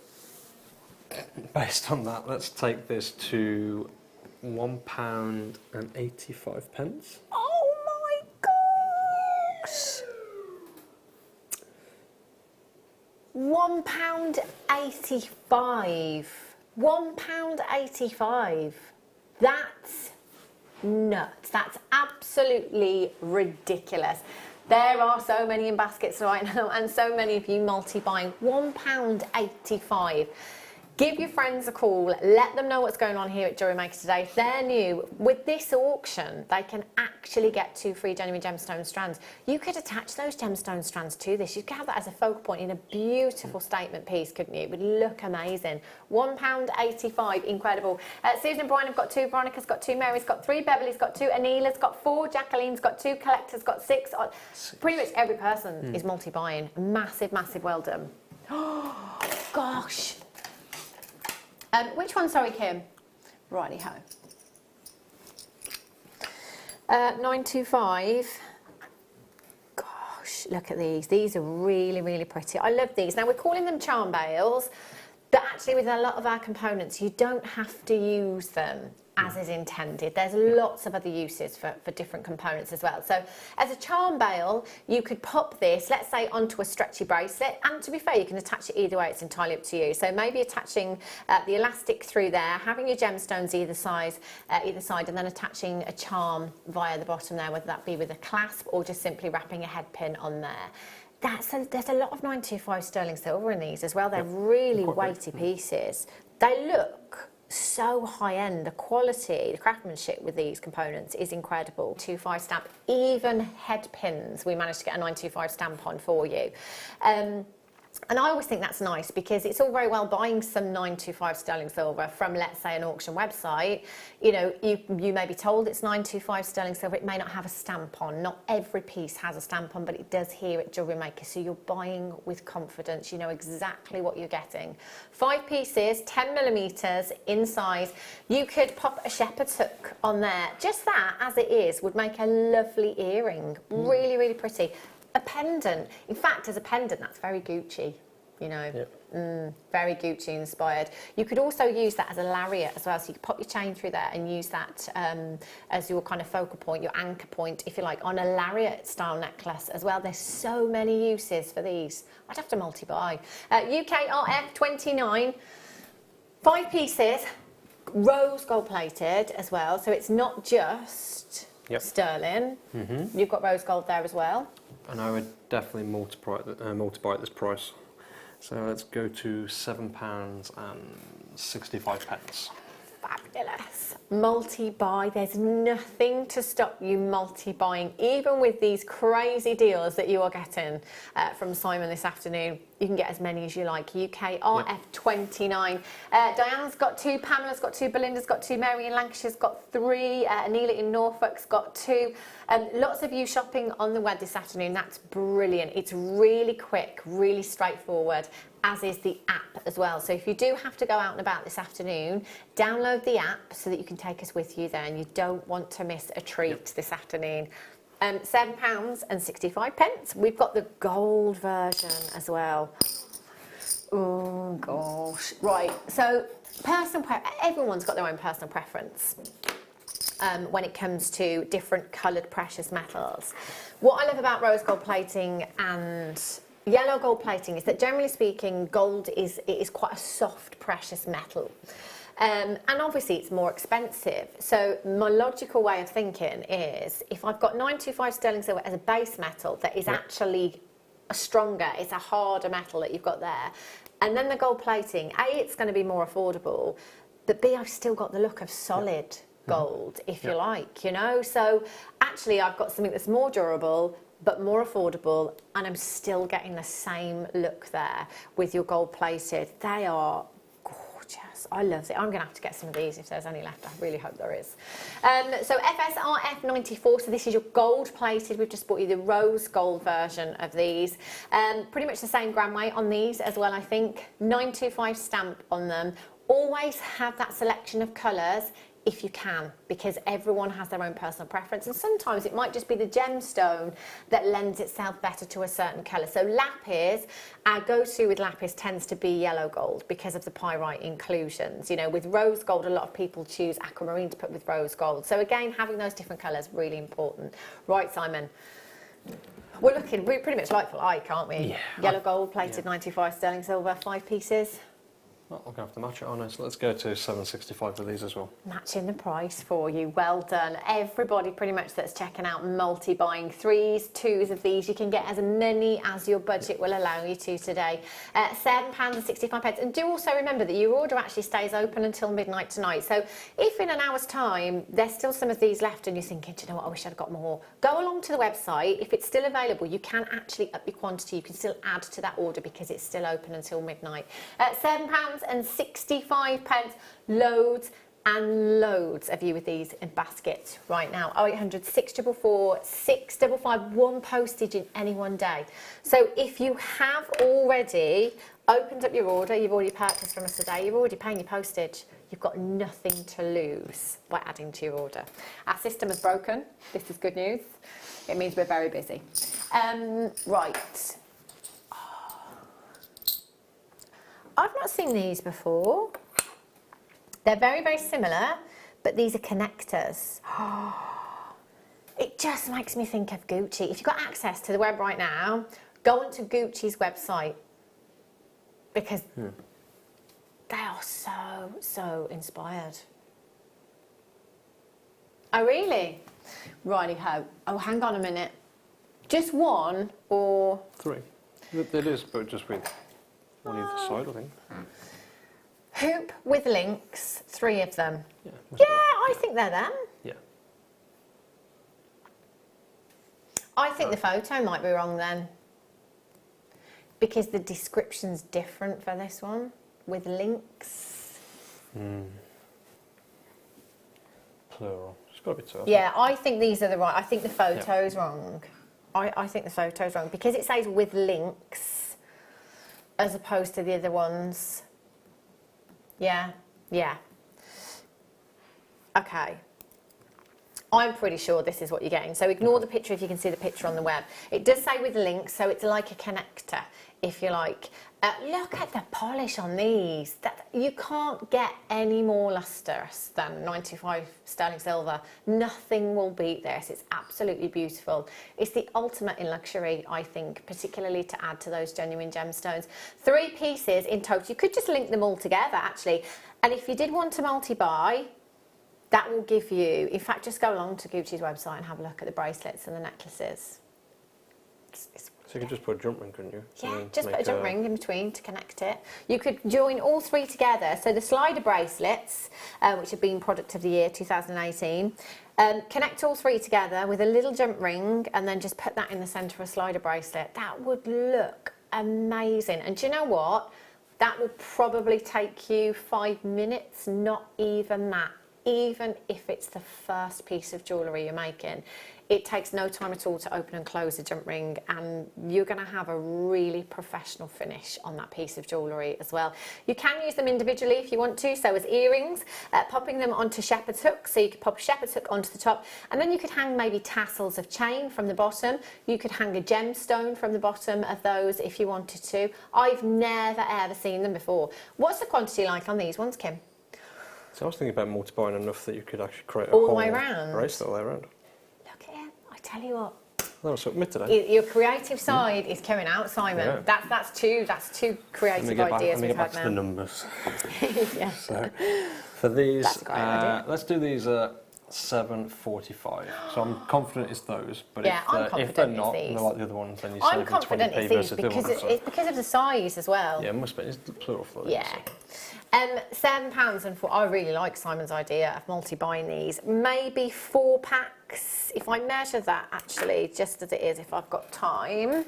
based on that, let's take this to £1.85. Oh my gosh! £1.85. £1.85. That's nuts. That's absolutely ridiculous. There are so many in baskets right now, and so many of you multi-buying. £1.85. Give your friends a call, let them know what's going on here at Jewellery Maker today. If they're new, with this auction, they can actually get 2 free genuine gemstone strands. You could attach those gemstone strands to this. You could have that as a focal point in a beautiful statement piece, couldn't you? It would look amazing. £1.85, incredible. Susan and Brian have got 2, Veronica's got 2, Mary's got 3, Beverly's got 2, Anila's got 4, Jacqueline's got 2, Collector's got 6. Pretty much every person is multi-buying. Massive, massive well done. Oh, gosh. Which one, sorry, Kim? Righty-ho. 925. Gosh, look at these. These are really, really pretty. I love these. Now, we're calling them charm bales, but actually with a lot of our components, you don't have to use them as is intended. There's lots of other uses for different components as well. So as a charm bale, you could pop this, let's say, onto a stretchy bracelet, and to be fair, you can attach it either way. It's entirely up to you. So maybe attaching the elastic through there, having your gemstones either side, and then attaching a charm via the bottom there, whether that be with a clasp or just simply wrapping a head pin on there. There's a lot of 925 sterling silver in these as well. They're really weighty pieces. They look so high-end. The quality, the craftsmanship with these components is incredible. 25 stamp, even head pins we managed to get a 925 stamp on for you. And I always think that's nice, because it's all very well buying some 925 sterling silver from, let's say, an auction website. You know, you may be told it's 925 sterling silver. It may not have a stamp on. Not every piece has a stamp on, but it does here at Jewellery Maker. So you're buying with confidence. You know exactly what you're getting. 5 pieces, 10mm in size. You could pop a shepherd's hook on there. Just that, as it is, would make a lovely earring. Really, really pretty. A pendant. In fact, as a pendant, that's very Gucci, you know. Yep. Very Gucci inspired. You could also use that as a lariat as well, so you could pop your chain through there and use that as your kind of focal point, your anchor point, if you like, on a lariat style necklace as well. There's so many uses for these. I'd have to multi-buy. UK RF 29, 5 pieces, rose gold plated as well, so it's not just sterling. You've got rose gold there as well. And I would definitely multiply at this price. So let's go to £7.65. Fabulous. Multi-buy. There's nothing to stop you multi-buying, even with these crazy deals that you are getting from Simon this afternoon. You can get as many as you like. UK RF 29. Diana's got 2, Pamela's got 2, Belinda's got 2, Mary in Lancashire's got 3, Anila in Norfolk's got 2. Lots of you shopping on the web this afternoon. That's brilliant. It's really quick, really straightforward, as is the app as well. So if you do have to go out and about this afternoon, download the app so that you can take us with you there, and you don't want to miss a treat this afternoon. £7.65. We've got the gold version as well. Oh gosh. Right, so everyone's got their own personal preference when it comes to different coloured precious metals. What I love about rose gold plating and yellow gold plating is that, generally speaking, gold is quite a soft precious metal. And obviously it's more expensive. So my logical way of thinking is, if I've got 925 sterling silver as a base metal that is actually stronger, it's a harder metal that you've got there, and then the gold plating, A, it's going to be more affordable, but B, I've still got the look of solid gold, if you like, you know. So actually I've got something that's more durable but more affordable, and I'm still getting the same look there with your gold plated. They are gorgeous. I love it. I'm going to have to get some of these if there's any left. I really hope there is. So FSRF 94, so this is your gold plated. We've just bought you the rose gold version of these. Pretty much the same gram weight on these as well, I think. 925 stamp on them. Always have that selection of colours if you can, because everyone has their own personal preference, and sometimes it might just be the gemstone that lends itself better to a certain colour. So lapis, our go-to with lapis tends to be yellow gold because of the pyrite inclusions. You know, with rose gold, a lot of people choose aquamarine to put with rose gold. So again, having those different colours, really important. Right, Simon, we're pretty much like for like, aren't we? Yeah. Yellow gold plated 95 sterling silver, 5 pieces. Well, I'm going to have to match it, aren't I? So let's go to $7.65 for these as well. Matching the price for you. Well done. Everybody pretty much that's checking out multi-buying 3s, 2s of these. You can get as many as your budget will allow you to today. £7.65. And do also remember that your order actually stays open until midnight tonight. So if in an hour's time there's still some of these left and you're thinking, do you know what, I wish I'd got more, go along to the website. If it's still available, you can actually up your quantity. You can still add to that order because it's still open until midnight. £7.65. Loads and loads of you with these in baskets right now. 0800 644 655, one postage in any one day. So if you have already opened up your order, you've already purchased from us today, you're already paying your postage, you've got nothing to lose by adding to your order. Our system is broken. This is good news. It means we're very busy. Right. I've not seen these before. They're very, very similar, but these are connectors. It just makes me think of Gucci. If you've got access to the web right now, go onto Gucci's website because they are so, so inspired. Oh, really? Righty-ho. Oh, hang on a minute. Just one or... 3. It is, but just with one either side, I think. Hoop with links, 3 of them. Yeah, I think they're them. Yeah. I think the photo might be wrong then. Because the description's different for this one, with links. Plural. It's got to be 2. Yeah, I think these are the right. I think the photo's wrong. I think the photo's wrong because it says with links as opposed to the other ones. Yeah. Okay. I'm pretty sure this is what you're getting. So ignore the picture if you can see the picture on the web. It does say with links, so it's like a connector, if you like. Look at the polish on these. You can't get any more lustrous than 95 sterling silver. Nothing will beat this. It's absolutely beautiful. It's the ultimate in luxury, I think, particularly to add to those genuine gemstones. 3 pieces in total. You could just link them all together, actually. And if you did want to multi-buy, that will give you, in fact, just go along to Gucci's website and have a look at the bracelets and the necklaces. So you could just put a jump ring, couldn't you? Yeah, just put a jump ring in between to connect it. You could join all 3 together. So the slider bracelets, which have been product of the year 2018, connect all 3 together with a little jump ring and then just put that in the centre of a slider bracelet. That would look amazing. And do you know what? That will probably take you 5 minutes, not even that. Even if it's the first piece of jewellery you're making, it takes no time at all to open and close a jump ring, and you're going to have a really professional finish on that piece of jewellery as well. You can use them individually if you want to, so as earrings, popping them onto shepherd's hooks, so you could pop a shepherd's hook onto the top, and then you could hang maybe tassels of chain from the bottom. You could hang a gemstone from the bottom of those if you wanted to. I've never ever seen them before. What's the quantity like on these ones, Kim? So I was thinking about multiplying enough that you could actually create a all the whole way around. bracelet all the way around. Look at him. I tell you what. That was something today. Your creative side is coming out, Simon. Yeah. That's two creative ideas we've had now. Let me get back to the numbers. Yeah. So for these, That's a great idea. let's do these at $7.45. So I'm confident it's those, but Yeah, if they're not, and they're like the other ones, then you I'm save confident 20p it's these versus the because other one, so- it's because of the size as well. Yeah, it must be. It's the plural for these. Yeah. So. £7 and 4. I really like Simon's idea of multi-buying these. Maybe 4 packs. If I measure that, actually, just as it is, if I've got time. Is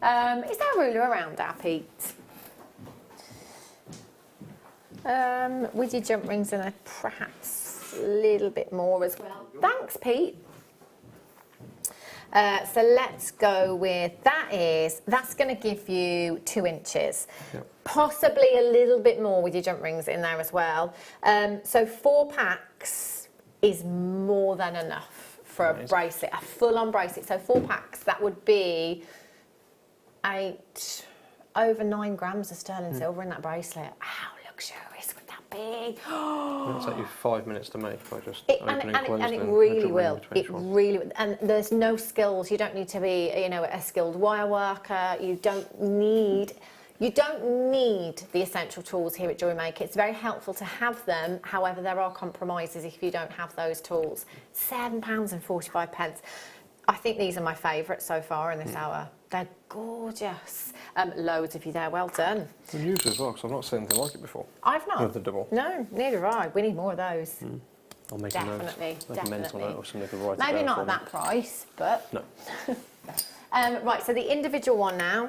there a ruler around our Pete? With your jump rings and perhaps a little bit more as well. Thanks, Pete. So let's go with that's going to give you 2 inches. Yep. Possibly a little bit more with your jump rings in there as well. So 4 packs is more than enough for a bracelet, a full-on bracelet. So 4 packs, that would be over 9 grams of sterling silver in that bracelet. How luxurious would that be? It'll take you 5 minutes to make by just And opening and closing. it really will. It really will. And there's no skills. You don't need to be, a skilled wire worker. You don't need. You don't need the essential tools here at Jewellery Maker. It's very helpful to have them. However, there are compromises if you don't have those tools. £7.45. I think these are my favourite so far in this hour. They're gorgeous. Loads of you there, well done. They're used as well, because I've not seen anything like it before. I've not. With the double. No, neither have I. We need more of those. I'll make Definitely, a note. Make a mental note or something to write it Maybe down not for at me. that price, but... No. Right, so the individual one now.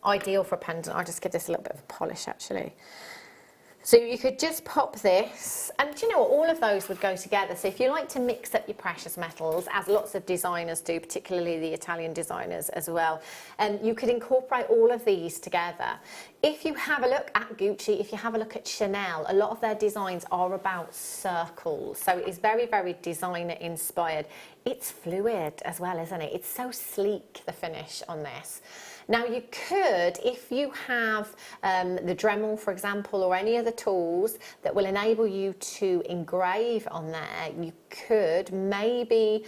Ideal for a pendant. I'll just give this a little bit of a polish, actually. So you could just pop this, and do you know what, all of those would go together. So if you like to mix up your precious metals, as lots of designers do, particularly the Italian designers as well, you could incorporate all of these together. If you have a look at Gucci, if you have a look at Chanel, a lot of their designs are about circles. So it's very, very designer inspired. It's fluid as well, isn't it? It's so sleek, the finish on this. Now you could, if you have the Dremel, for example, or any other tools that will enable you to engrave on there, you could maybe,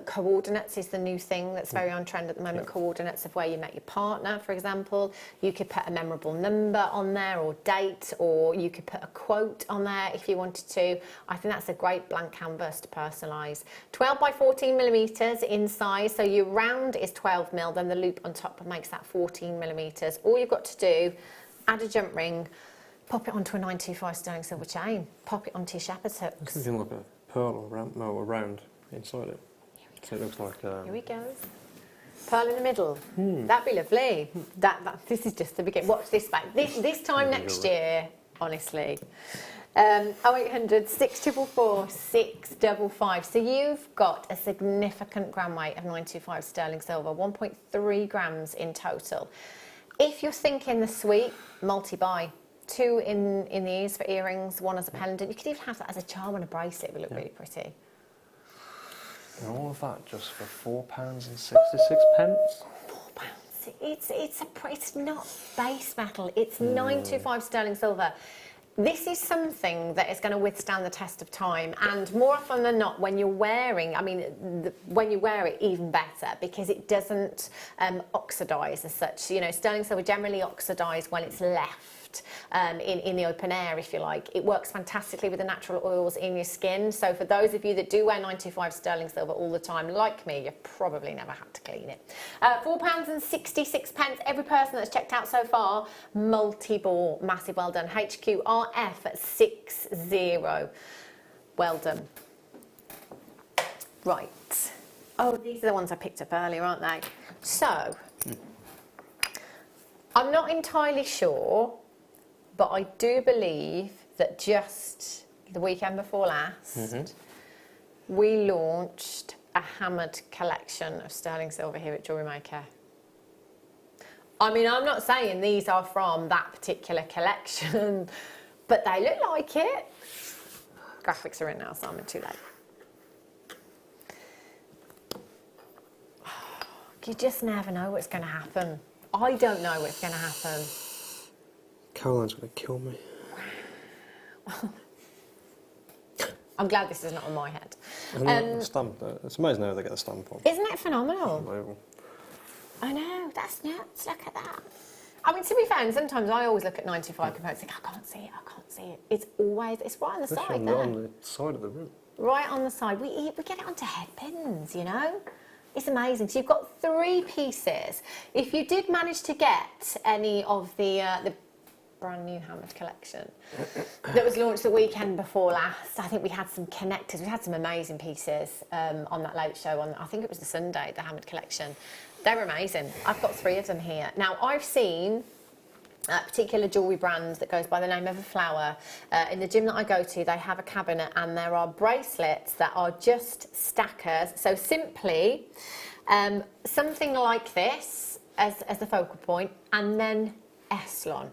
coordinates is the new thing that's very on trend at the moment, coordinates of where you met your partner, for example. You could put a memorable number on there or date, or you could put a quote on there if you wanted to. I think that's a great blank canvas to personalise. 12 by 14 millimetres in size, so your round is 12 mil, then the loop on top makes that 14 millimetres. All you've got to do, add a jump ring, pop it onto a 925 sterling silver chain, pop it onto your shepherd's hooks. It's something like a pearl or round inside it. So it looks like... Here we go. Pearl in the middle. That'd be lovely. This is just the beginning. Watch this back. This time next year, honestly. 0800 644 655. So you've got a significant gram weight of 925 sterling silver, 1.3 grams in total. If you're thinking the suite, multi-buy. 2 in the ears for earrings, 1 as a pendant. You could even have that as a charm and a bracelet. It would look really pretty. And all of that just for £4.66. £4. It's not base metal. It's 925 sterling silver. This is something that is going to withstand the test of time, and more often than not, when you're wearing, when you wear it, even better, because it doesn't oxidise as such. You know, sterling silver generally oxidise when it's left in the open air, if you like. It works fantastically with the natural oils in your skin. So for those of you that do wear 95 sterling silver all the time, like me, you've probably never had to clean it. £4.66. Every person that's checked out so far, multi-bore, massive well done. HQRF 60. Well done. Right. Oh, these are the ones I picked up earlier, aren't they? So, I'm not entirely sure, but I do believe that just the weekend before last, we launched a hammered collection of sterling silver here at Jewellery Maker. I mean, I'm not saying these are from that particular collection, but they look like it. Graphics are in now, so I'm too late. You just never know what's going to happen. I don't know what's going to happen. Caroline's going to kill me. I'm glad this is not on my head. The stamp, it's amazing how they get the stamp on. Isn't it phenomenal? Unbelievable. I know, that's nuts. Look at that. I mean, to be fair, and sometimes I always look at 95 components and think, I can't see it, I can't see it. It's right on the side there. On the side of the room. Right on the side. We get it onto headpins, you know? It's amazing. So you've got 3 pieces. If you did manage to get any of the brand new hammered collection that was launched the weekend before last, I think we had some connectors. We had some amazing pieces on that late show on, I think it was the Sunday, the hammered collection. They're amazing. I've got 3 of them here. Now, I've seen a particular jewellery brand that goes by the name of a flower. In the gym that I go to, they have a cabinet and there are bracelets that are just stackers. So simply something like this as the focal point, and then Eslon.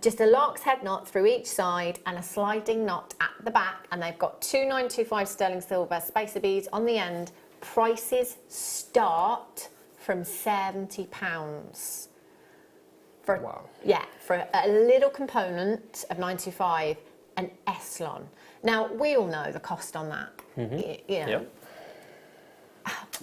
Just a lark's head knot through each side and a sliding knot at the back, and they've got 2,925 sterling silver spacer beads on the end. Prices start from £70 for for a little component of 925, an Eslon. Now we all know the cost on that. You know,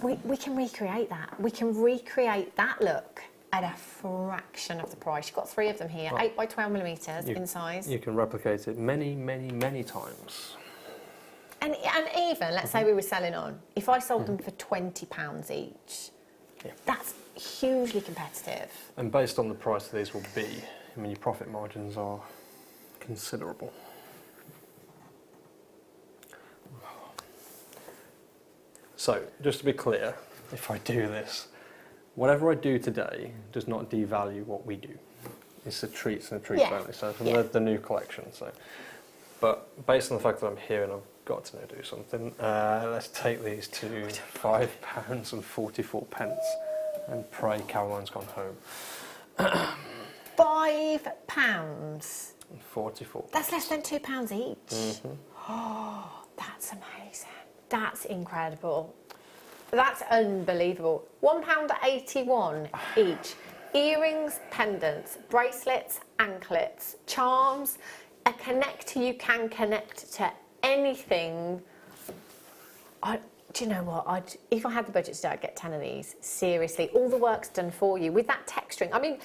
we can recreate that. We can recreate that look at a fraction of the price. You've got 3 of them here, 8 by 12 millimetres in size. You can replicate it many, many, many times. And even, let's say we were selling on, if I sold them for £20 each, that's hugely competitive. And based on the price these will be, I mean, your profit margins are considerable. So, just to be clear, if I do this, whatever I do today does not devalue what we do. It's the treats and the treats only, so from the new collection. So, but based on the fact that I'm here and I've got to do something, let's take these to £5.44 and pray Caroline's gone home. £5.44. That's less than £2 each. Oh, that's amazing. That's incredible. That's unbelievable. £1.81 each. Earrings, pendants, bracelets, anklets, charms, a connector you can connect to anything. Do you know what? If I had the budget today, I'd get 10 of these. Seriously, all the work's done for you with that texturing. I mean,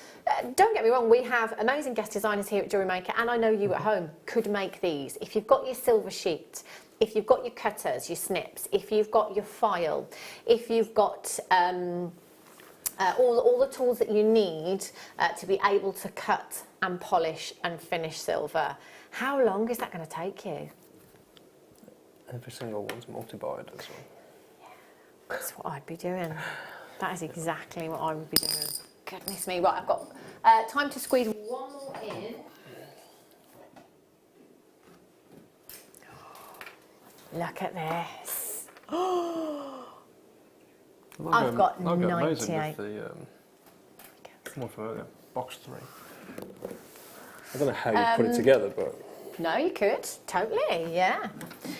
don't get me wrong, we have amazing guest designers here at Jewellery Maker, and I know you at home could make these. If you've got your silver sheet, if you've got your cutters, your snips, if you've got your file, if you've got all the tools that you need to be able to cut and polish and finish silver, how long is that going to take you? Every single one's multi-buyed as well. That's what I'd be doing. That is exactly what I would be doing. Goodness me. Right, I've got time to squeeze one more in. Look at this. I've got 98. One for box 3. I don't know how you put it together, but... No, you could. Totally, yeah.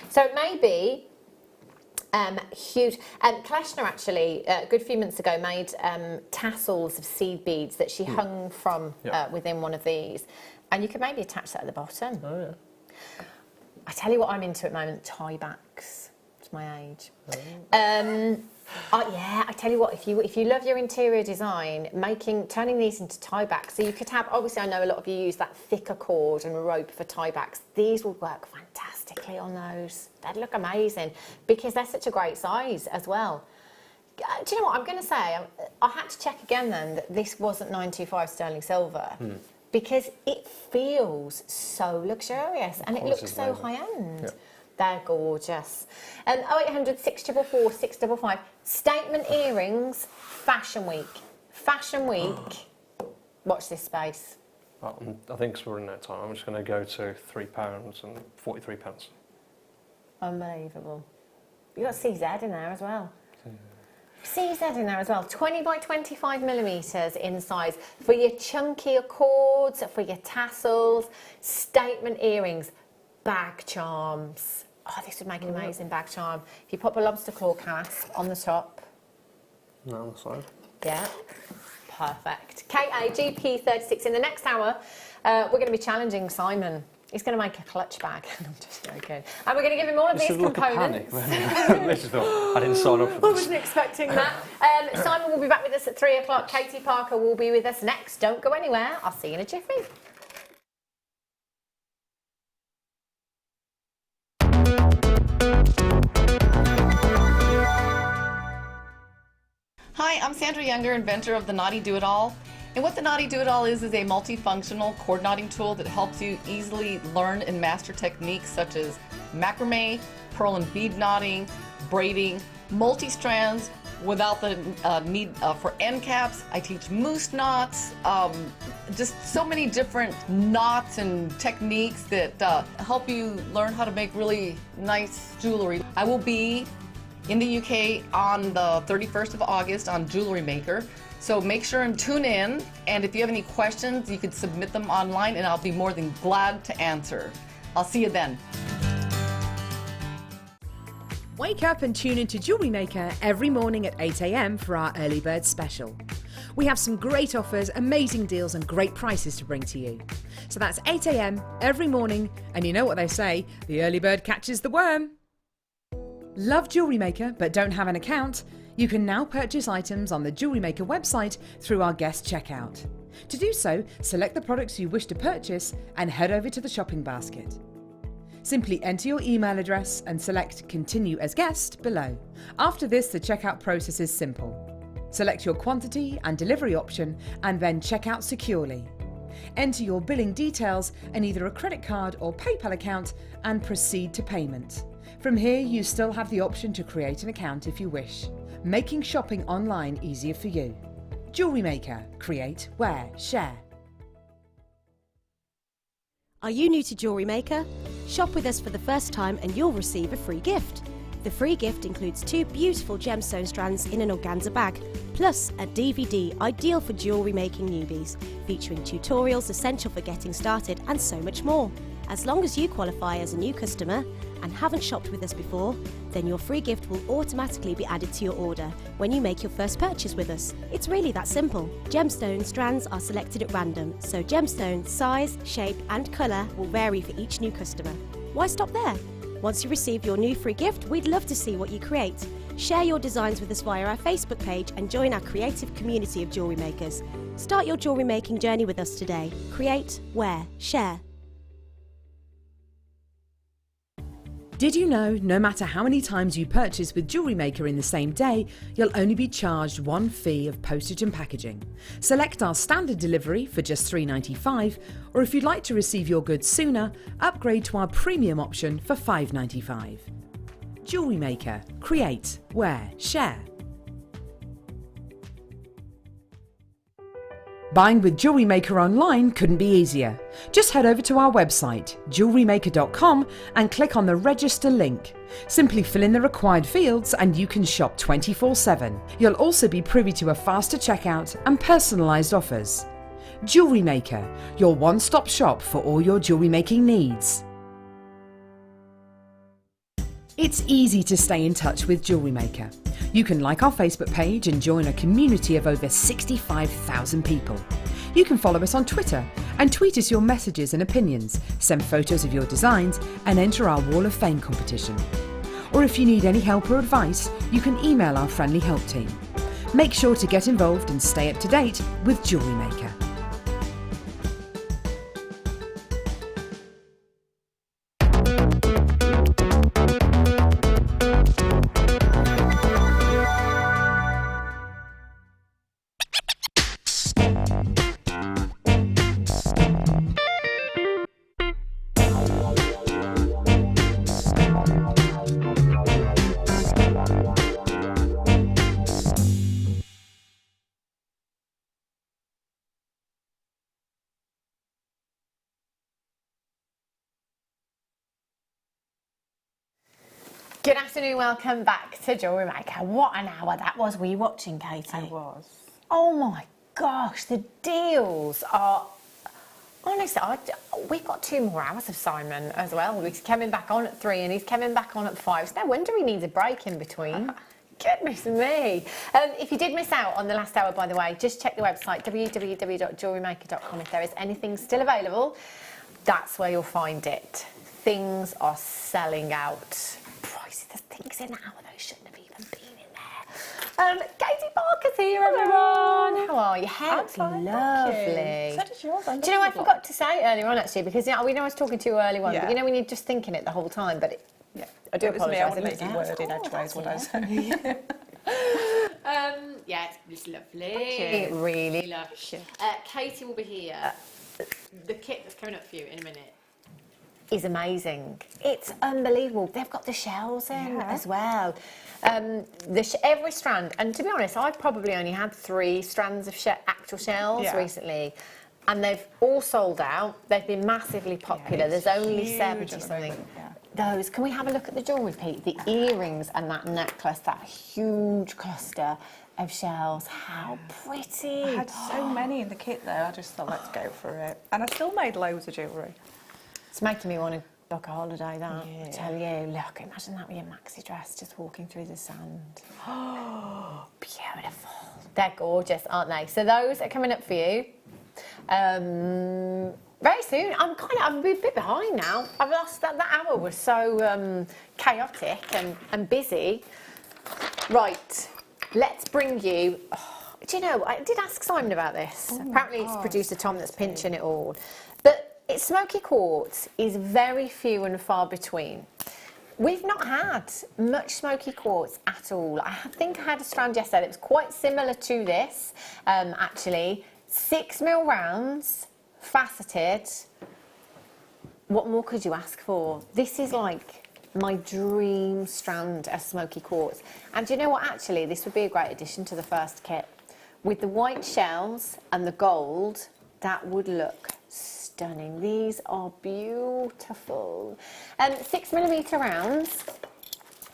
So it may be huge. Kleshner actually, a good few months ago, made tassels of seed beads that she hung from within one of these. And you could maybe attach that at the bottom. Oh, yeah. I tell you what I'm into at the moment, tie backs. It's my age. I tell you what, if you love your interior design, turning these into tie backs. So you could have, obviously I know a lot of you use that thicker cord and rope for tie backs. These will work fantastically on those. They'd look amazing because they're such a great size as well. Do you know what I'm going to say? I had to check again then that this wasn't 925 sterling silver. Because it feels so luxurious and it looks so high-end. Yep. They're gorgeous. 0800 644 655. Statement earrings, Fashion Week. Fashion Week. Watch this space. I think we're in that time. I'm just going to go to £3.43. Unbelievable. You've got CZ in there as well. CZ in there as well, 20 by 25 millimetres in size for your chunkier cords, for your tassels, statement earrings, bag charms. Oh, this would make an amazing bag charm. If you pop a lobster claw clasp on the top. No, on the side. Yeah, perfect. KAGP36. In the next hour, we're going to be challenging Simon. He's going to make a clutch bag. I'm just joking. And we're going to give him all of these components. I didn't sign up for this. I wasn't expecting that. Simon will be back with us at 3 o'clock. Katie Parker will be with us next. Don't go anywhere. I'll see you in a jiffy. Hi, I'm Sandra Younger, inventor of the Knotty Do-It-All. And what the Knotty Do-It-All is a multifunctional cord knotting tool that helps you easily learn and master techniques such as macrame, pearl and bead knotting, braiding, multi-strands without the need for end caps. I teach moose knots, just so many different knots and techniques that help you learn how to make really nice jewelry. I will be in the UK on the 31st of August on Jewellery Maker. So make sure and tune in, and if you have any questions, you can submit them online and I'll be more than glad to answer. I'll see you then. Wake up and tune into Jewellery Maker every morning at 8 a.m. for our early bird special. We have some great offers, amazing deals and great prices to bring to you. So that's 8 a.m. every morning, and you know what they say, the early bird catches the worm. Love Jewellery Maker but don't have an account? You can now purchase items on the Jewellery Maker website through our guest checkout. To do so, select the products you wish to purchase and head over to the shopping basket. Simply enter your email address and select Continue as Guest below. After this, the checkout process is simple. Select your quantity and delivery option and then check out securely. Enter your billing details and either a credit card or PayPal account and proceed to payment. From here, you still have the option to create an account if you wish, making shopping online easier for you. Jewellery Maker. Create, wear, share. Are you new to Jewellery Maker? Shop with us for the first time and you'll receive a free gift. The free gift includes 2 beautiful gemstone strands in an organza bag, plus a DVD ideal for jewellery making newbies, featuring tutorials essential for getting started and so much more. As long as you qualify as a new customer and haven't shopped with us before, then your free gift will automatically be added to your order when you make your first purchase with us. It's really that simple. Gemstone strands are selected at random, so gemstone size, shape and colour will vary for each new customer. Why stop there? Once you receive your new free gift, we'd love to see what you create. Share your designs with us via our Facebook page and join our creative community of jewellery makers. Start your jewellery making journey with us today. Create, wear, share. Did you know no matter how many times you purchase with Jewellery Maker in the same day, you'll only be charged one fee of postage and packaging? Select our standard delivery for just $3.95, or if you'd like to receive your goods sooner, upgrade to our premium option for $5.95. Jewellery Maker. Create, wear, share. Buying with Jewellery Maker online couldn't be easier. Just head over to our website, JewelleryMaker.com, and click on the register link. Simply fill in the required fields and you can shop 24/7. You'll also be privy to a faster checkout and personalised offers. Jewellery Maker, your one-stop shop for all your jewellery making needs. It's easy to stay in touch with Jewellery Maker. You can like our Facebook page and join a community of over 65,000 people. You can follow us on Twitter and tweet us your messages and opinions, send photos of your designs and enter our Wall of Fame competition. Or if you need any help or advice, you can email our friendly help team. Make sure to get involved and stay up to date with Jewellery Maker. Good afternoon, welcome back to Jewellery Maker. What an hour that was. Were you watching, Katie? I was. Oh my gosh, the deals are... Honestly, we've got 2 more hours of Simon as well. He's coming back on at 3 and he's coming back on at 5. So no wonder he needs a break in between. Goodness me. If you did miss out on the last hour, by the way, just check the website, www.jewellerymaker.com. If there is anything still available, that's where you'll find it. Things are selling out. There's things in now those shouldn't have even been in there. Katie Barker's here, everyone. How are you? Hair looks lovely. So does yours. Do you know, I forgot to say earlier on actually, because we know I was talking to you earlier on, but you know when you're just thinking it the whole time, but I do apologise. I wasn't making word in edgeways, what I say. Yeah, it's lovely. It really lush. Katie will be here. The kit that's coming up for you in a minute is amazing. It's unbelievable. They've got the shells in as well. Every strand, and to be honest, I've probably only had 3 strands of actual shells recently, and they've all sold out. They've been massively popular. There's only 70 something. Those, can we have a look at the jewellery, Pete? The earrings and that necklace, that huge cluster of shells. How pretty. I had so many in the kit though, I just thought, let's go for it. And I still made loads of jewellery. It's making me want to book a holiday, that. I tell you, look, imagine that with your maxi dress just walking through the sand. Oh, beautiful. They're gorgeous, aren't they? So those are coming up for you very soon. I'm a bit behind now. I've lost that hour was so chaotic and busy. Right, let's bring you... do you know, I did ask Simon about this. Apparently it's producer Tom that's pinching it all. But smoky quartz is very few and far between. We've not had much smoky quartz at all. I think I had a strand yesterday that was quite similar to this, actually. 6mm rounds, faceted. What more could you ask for? This is like my dream strand of smoky quartz. And do you know what, actually, this would be a great addition to the first kit. With the white shells and the gold, that would look stunning. These are beautiful. 6mm rounds.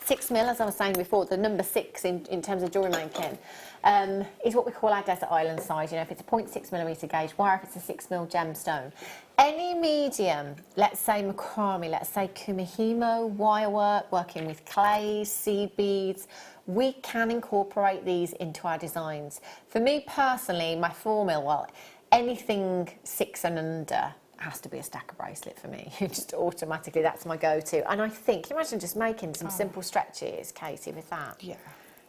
6mm, as I was saying before, the number 6 in terms of jewellery making, is what we call our desert island size. You know, if it's a 0.6mm gauge wire, if it's a 6mm gemstone. Any medium, let's say macrame, let's say kumihimo, wire work, working with clays, seed beads, we can incorporate these into our designs. For me personally, my 4mm, well, anything 6 and under has to be a stacker bracelet for me. Just automatically, that's my go-to. And I think, can you imagine just making some simple stretches, Katie, with that? Yeah.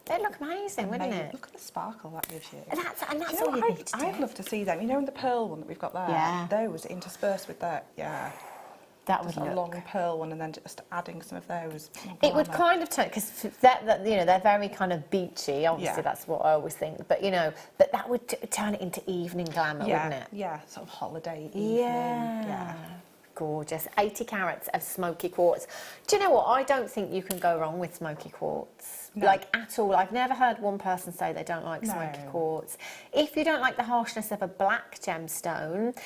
They'd look amazing, wouldn't it? Look at the sparkle that gives you. And that's Do you know all you what need to do. I'd love to see them. You know, in the pearl one that we've got there? Yeah. Those interspersed with that, yeah. That would Just a look... long pearl one and then just adding some of those. It would kind of turn, because that you know, they're very kind of beachy, obviously, Yeah. that's what I always think, but you know, but that would turn it into evening glamour, yeah, wouldn't it? Yeah, sort of holiday evening. Yeah. Gorgeous. 80 carats of smoky quartz. Do you know what? I don't think you can go wrong with smoky quartz. No. Like, at all. I've never heard one person say they don't like smoky No. quartz. If you don't like the harshness of a black gemstone,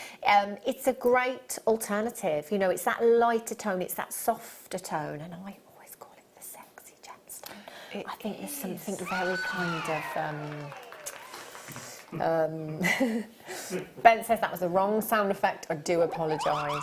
it's a great alternative. You know, it's that lighter tone, it's that softer tone, and I always call it the sexy gemstone. I think there's something very kind of... Ben says that was the wrong sound effect. I do apologise.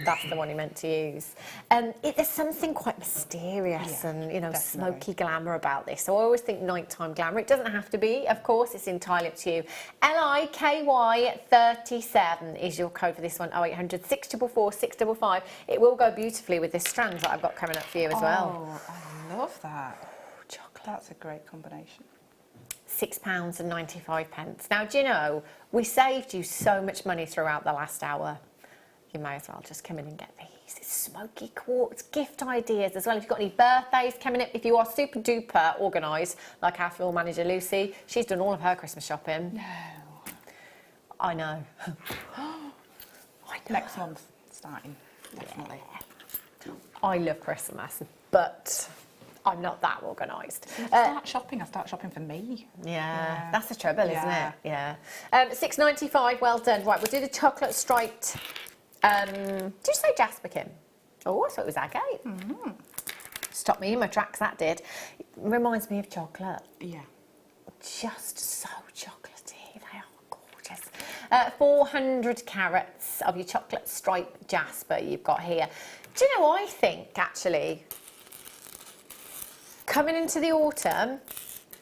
That's the one he meant to use. There's something quite mysterious and, you know, smoky glamour about this. So I always think nighttime glamour. It doesn't have to be, of course. It's entirely up to you. LIKY 37 is your code for this one. 0800 644 655. It will go beautifully with this strand that I've got coming up for you as well. Oh, I love that. Chocolate. That's a great combination. £6.95. Now, do you know, we saved you so much money throughout the last hour. You may as well just come in and get these. It's smoky quartz gift ideas as well. If you've got any birthdays coming up, if you are super duper organised, like our floor manager Lucy, she's done all of her Christmas shopping. No. I know. Next month, starting, definitely. I love Christmas, but I'm not that organised. I start shopping for me. Yeah, that's the trouble, isn't Yeah. it? Yeah. £6.95, well done. Right, we'll do the chocolate striped. Did you say Jasper, Kim? Oh, I thought it was agate. Stopped me in my tracks, that did. It reminds me of chocolate. Yeah. Just so chocolatey. They are gorgeous. 400 carats of your chocolate striped Jasper you've got here. Do you know, I think, actually, coming into the autumn,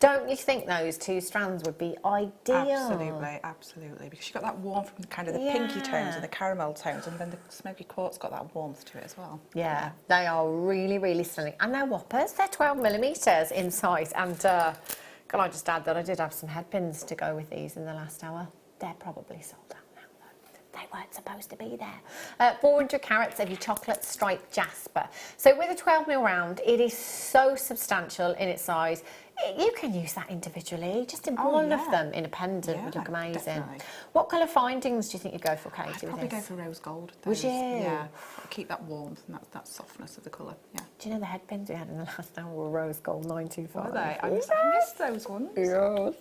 don't you think those two strands would be ideal? Absolutely, absolutely. Because you've got that warmth from kind of the pinky tones and the caramel tones, and then the smoky quartz got that warmth to it as well. Yeah, they are really, really stunning. And they're whoppers. They're 12mm in size. And can I just add that I did have some head pins to go with these in the last hour. They're probably sold out now, though. They weren't supposed to be there. 400 carats of your chocolate striped Jasper. So with a 12mm round, it is so substantial in its size. You can use that individually, just in one of them independent would look amazing. Definitely. What colour findings do you think you'd go for, Katie? I'd probably go for rose gold. Would those. you? Yeah. Keep that warmth and that softness of the colour. Yeah. Do you know the head pins we had in the last hour were rose gold 925? Were they? I missed those ones. Yes.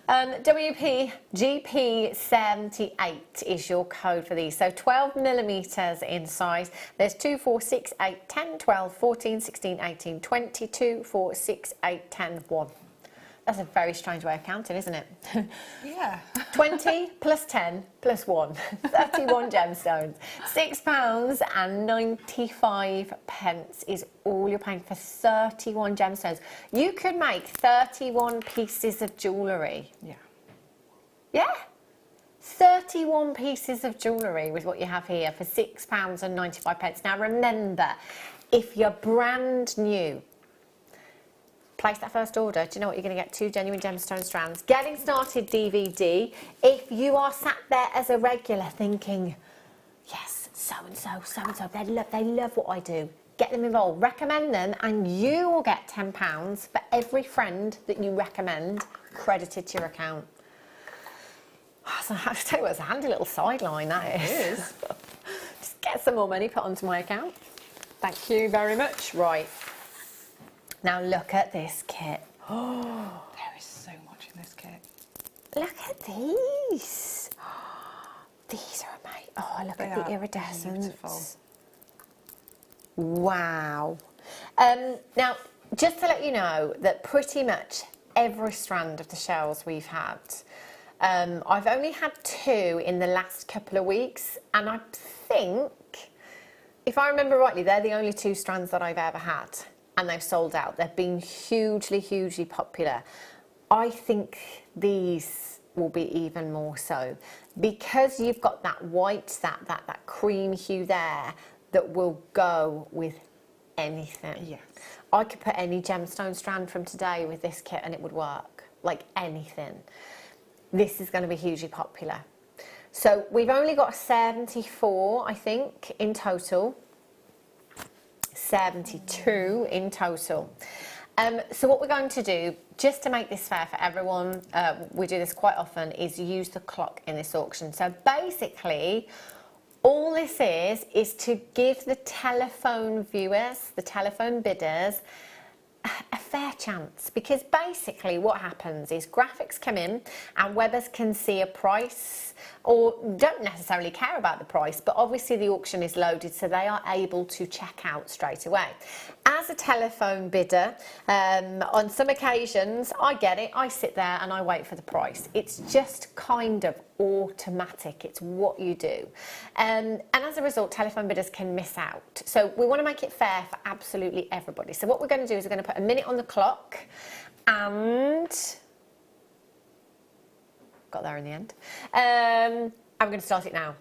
WPGP 78 is your code for these. So 12mm in size. There's 2, 4, 6, 8, 10, 12, 14, 16, 18, 22, 4, 6, 8, 10, 1. That's a very strange way of counting, isn't it? Yeah. 20 plus 10 plus 1. 31 gemstones. £6.95 is all you're paying for 31 gemstones. You could make 31 pieces of jewellery. Yeah. Yeah. 31 pieces of jewellery with what you have here for £6.95. Now remember, if you're brand new, place that first order. Do you know what? You're going to get 2 genuine gemstone strands. Getting Started DVD. If you are sat there as a regular thinking, yes, so-and-so, they love what I do, get them involved, recommend them, and you will get £10 for every friend that you recommend credited to your account. So I have to tell you what, it's a handy little sideline, that is. Just get some more money put onto my account. Thank you very much. Right. Now look at this kit. Oh, there is so much in this kit. Look at these. These are amazing. Oh, look at the iridescence. Beautiful. Wow. Now, just to let you know that pretty much every strand of the shells we've had, I've only had 2 in the last couple of weeks, and I think, if I remember rightly, they're the only 2 strands that I've ever had, and they've sold out. They've been hugely, hugely popular. I think these will be even more so, because you've got that white, that cream hue there that will go with anything. Yes. I could put any gemstone strand from today with this kit and it would work, like anything. This is going to be hugely popular. So we've only got 74, I think, in total. 72 in total. So what we're going to do, just to make this fair for everyone, we do this quite often, is use the clock in this auction. So basically, all this is to give the telephone viewers, the telephone bidders, a fair chance, because basically what happens is graphics come in and Webbers can see a price, or don't necessarily care about the price, but obviously the auction is loaded, so they are able to check out straight away. As a telephone bidder, on some occasions I get it, I sit there and I wait for the price. It's just kind of automatic, it's what you do, and as a result telephone bidders can miss out. So we want to make it fair for absolutely everybody. So what we're going to do is we're going to put a minute on the clock, and got there in the end, and we're going to start it now.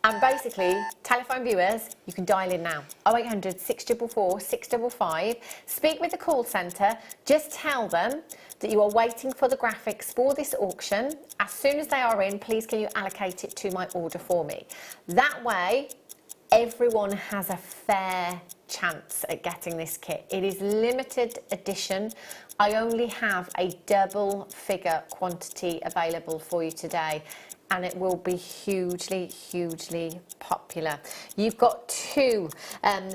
And basically, telephone viewers, you can dial in now. 0800 644 655. Speak with the call centre. Just tell them that you are waiting for the graphics for this auction. As soon as they are in, please can you allocate it to my order for me. That way, everyone has a fair chance at getting this kit. It is limited edition. I only have a double figure quantity available for you today, and it will be hugely, hugely popular. You've got 2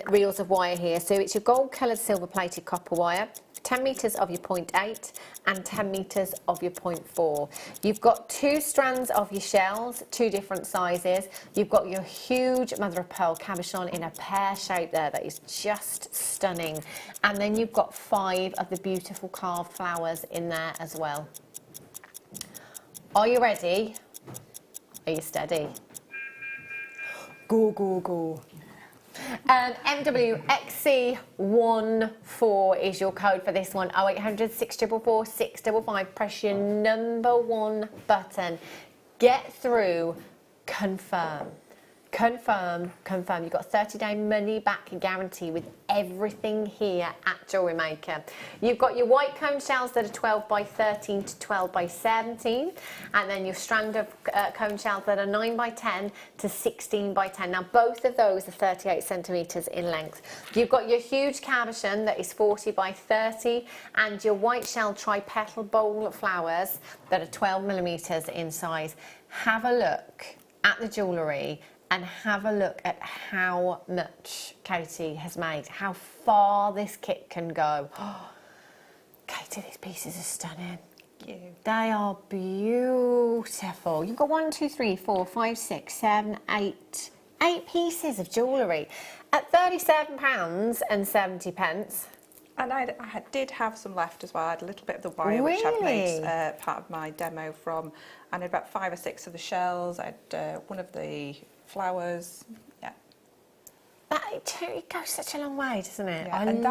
reels of wire here. So it's your gold coloured silver plated copper wire, 10 metres of your 0.8 and 10 metres of your 0.4. You've got 2 strands of your shells, 2 different sizes. You've got your huge mother of pearl cabochon in a pear shape there that is just stunning. And then you've got 5 of the beautiful carved flowers in there as well. Are you ready? Are you steady? Go, go, go. MWXC14 is your code for this one. 0800 644 655. Press your number 1 button. Get through. Confirm. Confirm, confirm. You've got a 30-day money-back guarantee with everything here at Jewellery Maker. You've got your white cone shells that are 12 by 13 to 12 by 17, and then your strand of cone shells that are 9 by 10 to 16 by 10. Now, both of those are 38 centimetres in length. You've got your huge cabochon that is 40 by 30, and your white shell tri-petal bowl flowers that are 12 millimetres in size. Have a look at the jewellery and have a look at how much Katie has made, how far this kit can go. Oh, Katie, these pieces are stunning. Thank you. They are beautiful. You've got 1, 2, 3, 4, 5, 6, 7, 8 pieces of jewellery at £37.70. And I did have some left as well. I had a little bit of the wire, which I've made part of my demo from. And I had about 5 or 6 of the shells. I had 1 of the flowers. Yeah. It goes such a long way, doesn't it? Yeah. And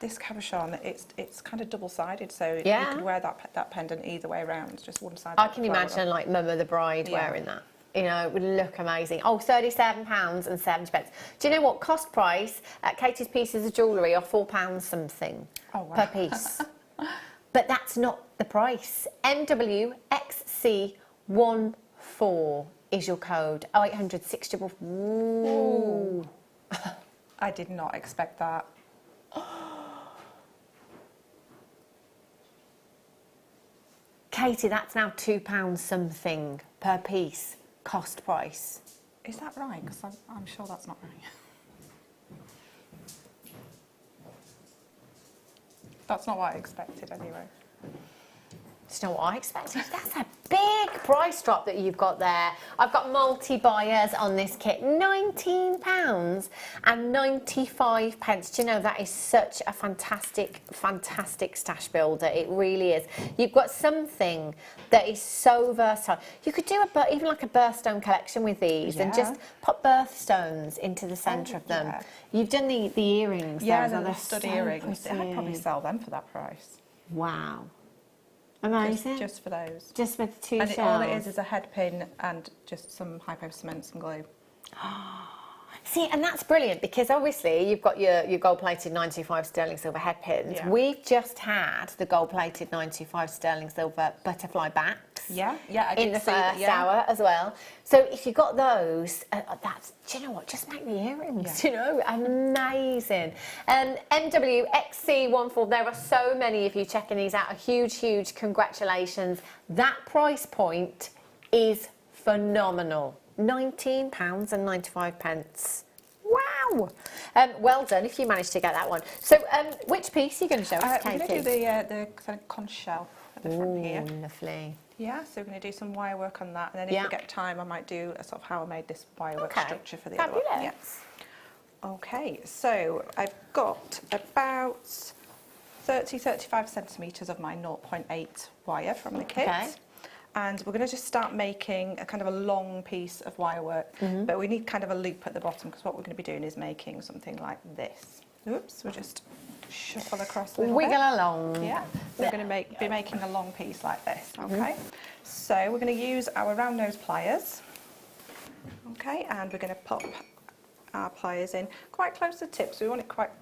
this cabochon, it's kind of double-sided, so you can wear that pendant either way around. It's just one side. I can imagine like Mum of the Bride wearing that. You know, it would look amazing. Oh, £37.70. Do you know what? Cost price at Katie's Pieces of Jewellery are £4 something per piece. But that's not the price. MWXC14 is your code. 0800 644. Ooh. I did not expect that. Katie, that's now £2 something per piece, cost price. Is that right? Because I'm sure that's not right. That's not what I expected anyway. It's not what I expected. That's a big price drop that you've got there. I've got multi-buyers on this kit, £19.95. Do you know, that is such a fantastic, fantastic stash builder. It really is. You've got something that is so versatile. You could do even like a birthstone collection with these and just pop birthstones into the centre of them. Yeah. You've done the earrings. Yeah, there, the stud earrings. I'd probably sell them for that price. Wow. Amazing. Just for those. Just with the two shells. And all it is a head pin and just some hypo cement, some glue. See, and that's brilliant because obviously you've got your gold-plated 925 sterling silver head pins. Yeah. We've just had the gold-plated 925 sterling silver butterfly backs. Yeah, I did in the see that, first hour as well. So if you got those, that's, do you know what? Just make the earrings. You know, amazing. MWXC14. There are so many of you checking these out. A huge congratulations. That price point is phenomenal. £19.95. Wow! Well done if you managed to get that one. So, which piece are you going to show us, Katie? We're going to do the kind of conch shell at the front here. Lovely. Yeah, so we're going to do some wire work on that, and then if we get time, I might do a sort of how I made this wire work structure for the other one. Fabulous. Yeah. Okay, so I've got about 30-35 centimetres of my 0.8 wire from the kit. Okay. And we're going to just start making a kind of a long piece of wire work, but we need kind of a loop at the bottom because what we're going to be doing is making something like this. Oops, we'll just shuffle across a little Wiggle bit. along. Yeah, so we're going to be making a long piece like this, okay? So we're going to use our round nose pliers, okay, and we're going to pop our pliers in quite close to the tip, so we want it quite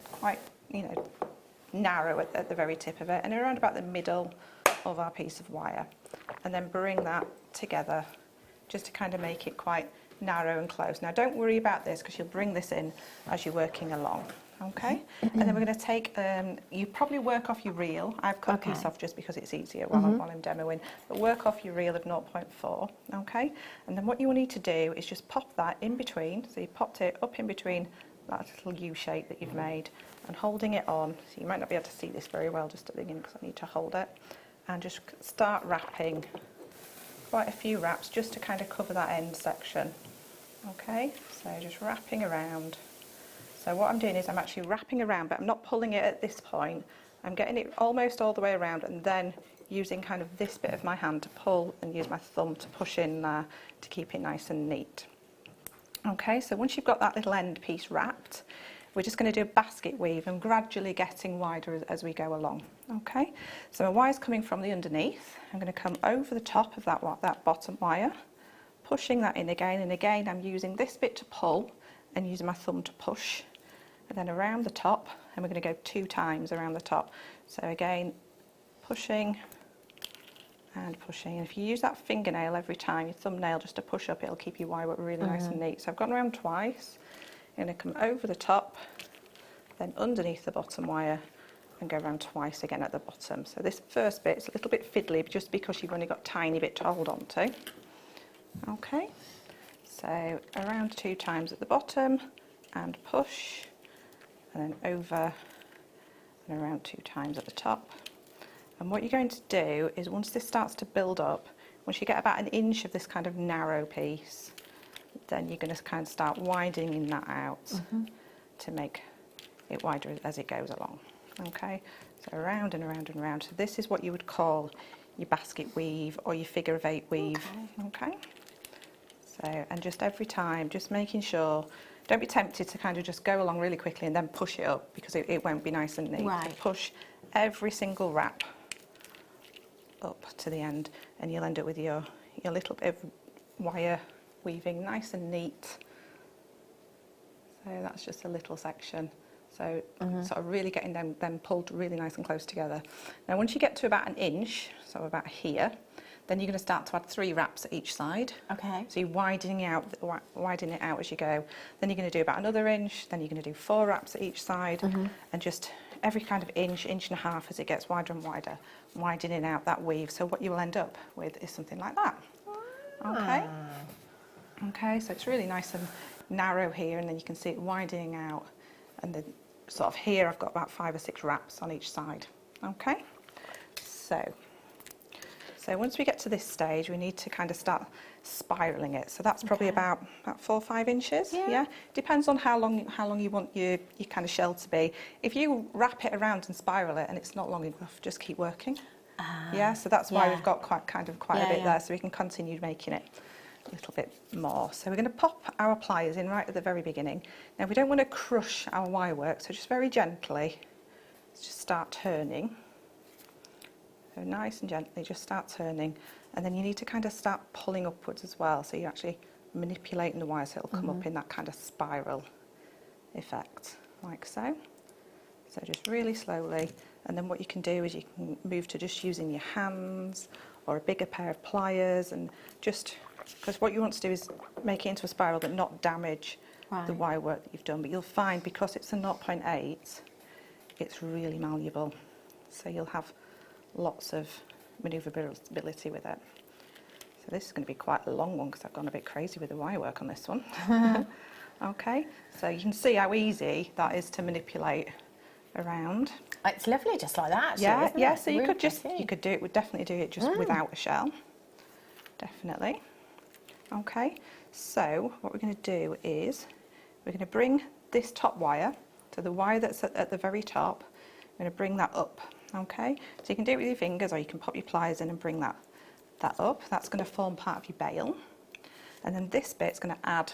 you know, narrow at the very tip of it, and around about the middle of our piece of wire, and then bring that together just to kind of make it quite narrow and close. Now don't worry about this because you'll bring this in as you're working along, okay? And then we're going to take, you probably work off your reel. I've cut a piece off just because it's easier while I'm demoing, but work off your reel of 0.4, okay? And then what you will need to do is just pop that in between, so you popped it up in between that little U shape that you've made and holding it on, so you might not be able to see this very well just at the beginning because I need to hold it, and just start wrapping quite a few wraps just to kind of cover that end section. Okay, so just wrapping around. So what I'm doing is I'm actually wrapping around, but I'm not pulling it at this point. I'm getting it almost all the way around and then using kind of this bit of my hand to pull and use my thumb to push in there to keep it nice and neat. Okay, so once you've got that little end piece wrapped, we're just going to do a basket weave and gradually getting wider as we go along. Okay, so my wire's coming from the underneath. I'm going to come over the top of that bottom wire, pushing that in again, and again I'm using this bit to pull and using my thumb to push, and then around the top, and we're going to go 2 times around the top. So again, pushing and pushing, and if you use that fingernail every time, your thumbnail just to push up, it'll keep your wire work really nice and neat. So I've gone around twice. I'm going to come over the top, then underneath the bottom wire, and go around twice again at the bottom. So this first bit's a little bit fiddly just because you've only got a tiny bit to hold on to. Okay, so around 2 times at the bottom and push, and then over and around 2 times at the top. And what you're going to do is once this starts to build up, once you get about 1 inch of this kind of narrow piece, then you're going to kind of start widening that out to make it wider as it goes along. Okay, so around and around and around. So this is what you would call your basket weave or your figure of 8 weave. Okay. So, and just every time, just making sure, don't be tempted to kind of just go along really quickly and then push it up because it won't be nice and neat. Right. So push every single wrap up to the end and you'll end up with your little bit of wire weaving nice and neat. So that's just a little section. So sort of really getting them pulled really nice and close together. Now once you get to about 1 inch, so about here, then you're going to start to add 3 wraps at each side. Okay. So you're widening it out as you go. Then you're going to do about another inch, then you're going to do 4 wraps at each side, and just every kind of inch, inch and a half as it gets wider and wider, widening out that weave. So what you will end up with is something like that. Okay. Okay, so it's really nice and narrow here, and then you can see it widening out, and then sort of here I've got about 5 or 6 wraps on each side. Okay, so once we get to this stage, we need to kind of start spiraling it. So that's probably about 4 or 5 inches. Yeah. Depends on how long you want your kind of shell to be. If you wrap it around and spiral it and it's not long enough, just keep working. Yeah. So that's why we've got quite a bit there, so we can continue making it a little bit more. So we're going to pop our pliers in right at the very beginning. Now we don't want to crush our wire work, so just very gently, just start turning. So nice and gently, just start turning, and then you need to kind of start pulling upwards as well, so you're actually manipulating the wire so it'll come up in that kind of spiral effect, like so. So just really slowly, and then what you can do is you can move to just using your hands or a bigger pair of pliers, and just, because what you want to do is make it into a spiral but not damage the wire work that you've done. But you'll find, because it's a 0.8, it's really malleable, so you'll have lots of manoeuvrability with it. So this is going to be quite a long one because I've gone a bit crazy with the wire work on this one. Okay, so you can see how easy that is to manipulate around. It's lovely just like that, actually, Yeah, isn't yeah, it? so you Really could just, pretty. you could do it, would definitely do it just without a shell. Definitely. Okay, so what we're going to do is we're going to bring this top wire, so the wire that's at the very top, we're going to bring that up. Okay, so you can do it with your fingers, or you can pop your pliers in and bring that up. That's going to form part of your bail, and then this bit's going to add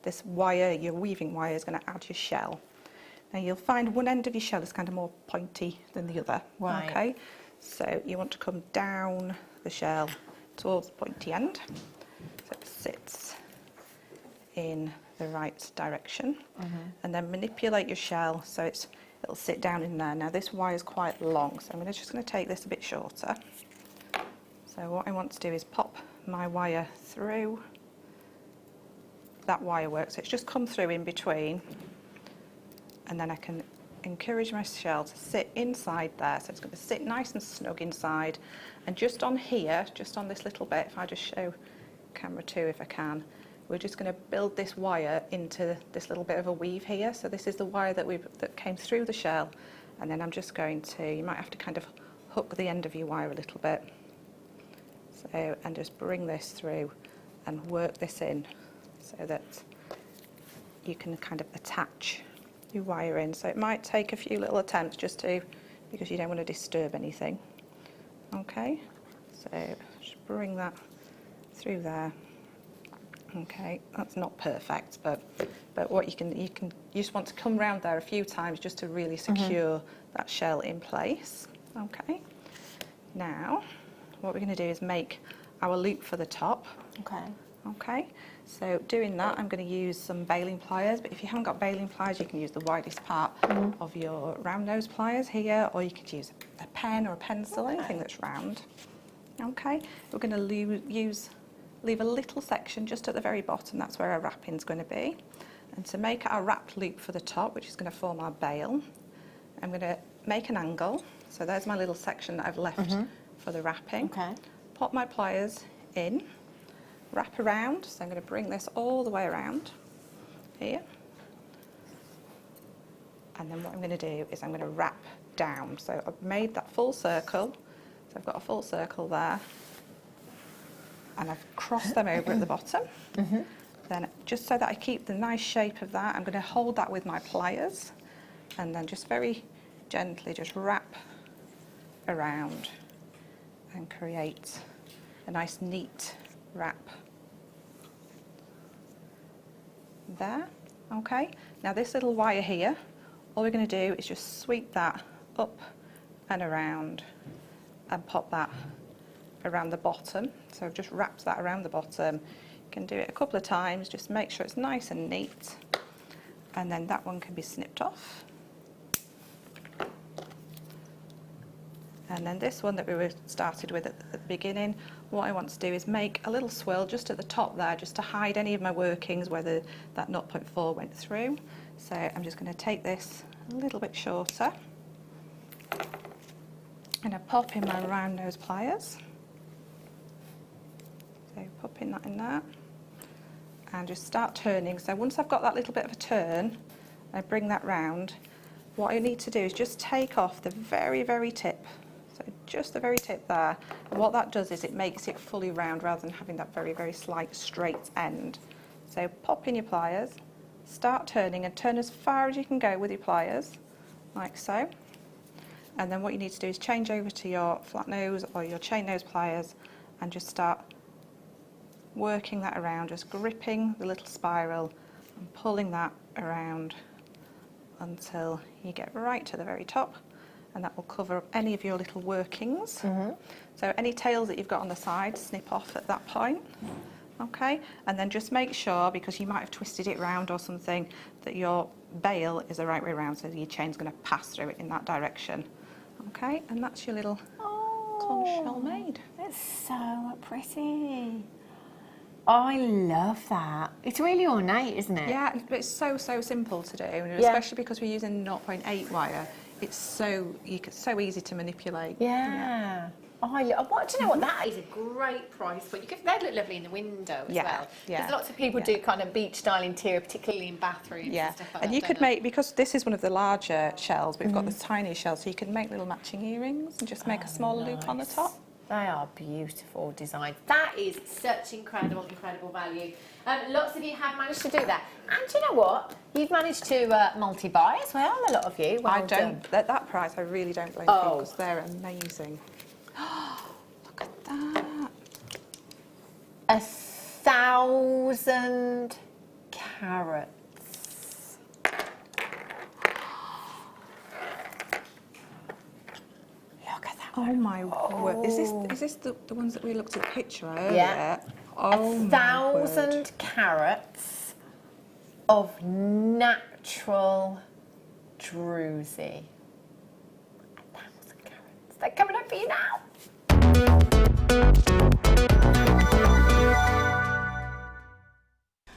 this wire. Your weaving wire is going to add your shell. Now you'll find one end of your shell is kind of more pointy than the other. Right. Okay, so you want to come down the shell towards the pointy end, so it sits in the right direction, and then manipulate your shell so it'll sit down in there. Now this wire is quite long, so I'm just going to take this a bit shorter. So what I want to do is pop my wire through that wire work, so it's just come through in between, and then I can encourage my shell to sit inside there, so it's going to sit nice and snug inside. And just on here, just on this little bit, if I just show camera 2 if I can, we're just going to build this wire into this little bit of a weave here. So this is the wire that came through the shell, and then I'm just going to, you might have to kind of hook the end of your wire a little bit, so, and just bring this through and work this in so that you can kind of attach your wire in. So it might take a few little attempts because you don't want to disturb anything. Okay, so just bring that through there. Okay, that's not perfect, but what you just want to come round there a few times just to really secure that shell in place. Okay, now what we're going to do is make our loop for the top. Okay, so doing that, I'm going to use some baling pliers, but if you haven't got baling pliers, you can use the widest part of your round nose pliers here, or you could use a pen or a pencil, anything that's round. Okay, we're going to leave a little section just at the very bottom, that's where our wrapping's going to be. And to make our wrapped loop for the top, which is going to form our bail, I'm going to make an angle. So there's my little section that I've left for the wrapping. Okay. Pop my pliers in, wrap around, so I'm going to bring this all the way around here. And then what I'm going to do is I'm going to wrap down. So I've made that full circle, so I've got a full circle there, and I've crossed them over at the bottom. Then just so that I keep the nice shape of that, I'm going to hold that with my pliers, and then just very gently just wrap around and create a nice neat wrap there. Okay, now this little wire here, all we're going to do is just sweep that up and around and pop that around the bottom. So I've just wrapped that around the bottom, can do it a couple of times, just make sure it's nice and neat. And then that one can be snipped off. And then this one that we were started with at the beginning, what I want to do is make a little swirl just at the top there, just to hide any of my workings, whether that 0.4 went through. So I'm just going to take this a little bit shorter. And I pop in my round nose pliers. So popping that in there. And just start turning. So once I've got that little bit of a turn, I bring that round. What I need to do is just take off the very, very tip. So just the very tip there. And what that does is it makes it fully round rather than having that very, very slight straight end. So pop in your pliers, start turning and turn as far as you can go with your pliers, like so. And then what you need to do is change over to your flat nose or your chain nose pliers and just start working that around, just gripping the little spiral and pulling that around until you get right to the very top, and that will cover up any of your little workings. So any tails that you've got on the side, snip off at that point. Okay, and then just make sure, because you might have twisted it round or something, that your bail is the right way around, so your chain's going to pass through it in that direction. Okay, and that's your little conch shell made. It's so pretty. I love that. It's really ornate, isn't it? Yeah, but it's so simple to do, and especially because we're using 0.8 wire. It's so easy to manipulate. Yeah. Oh, do you know what? That is a great price point. They look lovely in the window as well. Yeah. Because lots of people do kind of beach style interior, particularly in bathrooms and stuff like that. And you could make, because this is one of the larger shells, we've got the tinier shells, so you can make little matching earrings and just make a small loop on the top. They are beautiful designs. That is such incredible value. Lots of you have managed to do that. And do you know what? You've managed to multi-buy as well, a lot of you. Well done. At that price, I really don't blame you, because they're amazing. Look at that. 1,000 carats. Look at that. Oh my word. Is this the ones that we looked at the picture earlier? Yeah. Oh, 1,000 carats of natural druzy. 1,000 carats. They're coming up for you now.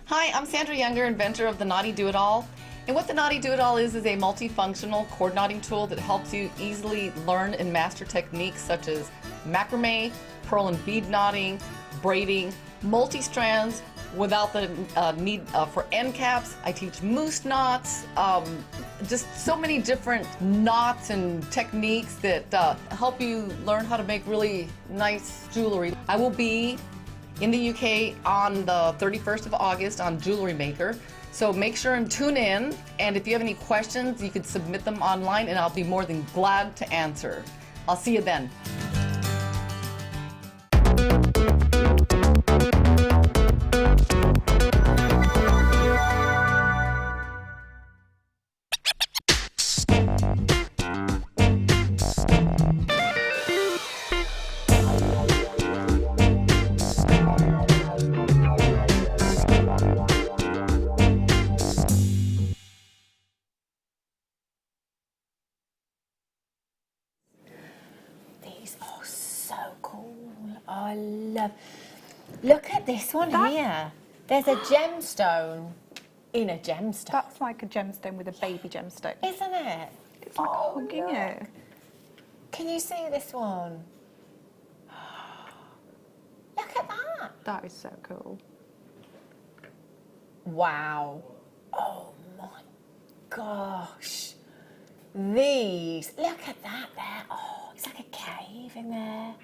Hi, I'm Sandra Younger, inventor of the Knotty Do-It-All. And what the Knotty Do-It-All is a multifunctional cord knotting tool that helps you easily learn and master techniques such as macrame, pearl and bead knotting, braiding, multi-strands without the need for end caps. I teach moose knots, just so many different knots and techniques that help you learn how to make really nice jewelry. I will be in the UK on the 31st of August on Jewellery Maker. So make sure and tune in, and if you have any questions, you could submit them online and I'll be more than glad to answer. I'll see you then. I love. Look at this one here. There's a gemstone in a gemstone. That's like a gemstone with a baby gemstone. Isn't it? It's like hugging it. Can you see this one? Look at that. That is so cool. Wow. Oh my gosh. These. Look at that there. Oh, it's like a cave in there.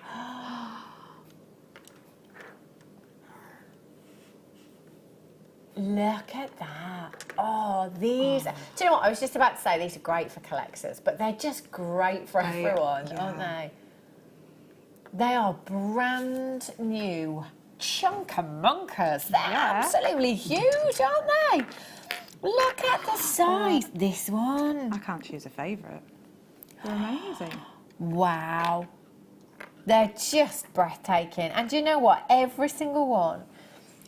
Look at that. Oh, these. Do you know what? I was just about to say these are great for collectors, but they're just great for everyone, aren't they? They are brand new chunkamunkers. They're absolutely huge, aren't they? Look at the size. This one. I can't choose a favourite. They're amazing. Wow. They're just breathtaking. And do you know what? Every single one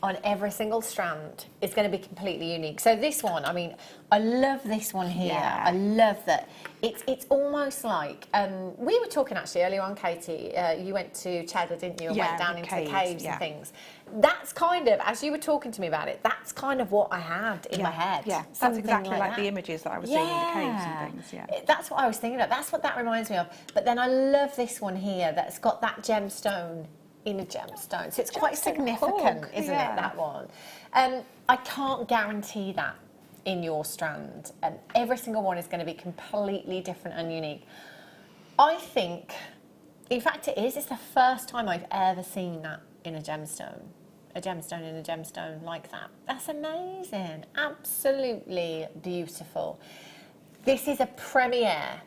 on every single strand is going to be completely unique. So this one, I mean, I love this one here. Yeah. I love that. It's almost like, we were talking actually earlier on, Katie, you went to Cheddar, didn't you? And Yeah, went down the into caves, the caves yeah. and things. That's kind of, as you were talking to me about it, that's kind of what I had in my head. Yeah, that's Something exactly like that. the images that I was seeing in the caves and things. Yeah. That's what I was thinking of. That's what that reminds me of. But then I love this one here that's got that gemstone in a gemstone. So it's quite Gemstone significant, hug, isn't yeah. it, that one? I can't guarantee that in your strand. Every single one is going to be completely different and unique. I think, in fact it is, it's the first time I've ever seen that in a gemstone. A gemstone in a gemstone like that. That's amazing. Absolutely beautiful. This is a premiere.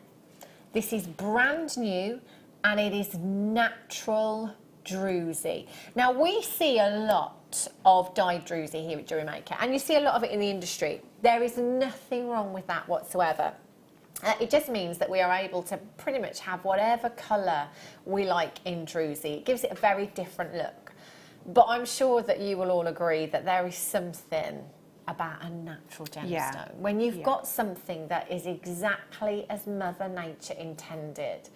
This is brand new and it is natural druzy. Now we see a lot of dyed druzy here at Jewellery Maker and you see a lot of it in the industry. There is nothing wrong with that whatsoever. It just means that we are able to pretty much have whatever colour we like in druzy. It gives it a very different look. But I'm sure that you will all agree that there is something about a natural gemstone. Yeah. When you've got something that is exactly as Mother Nature intended.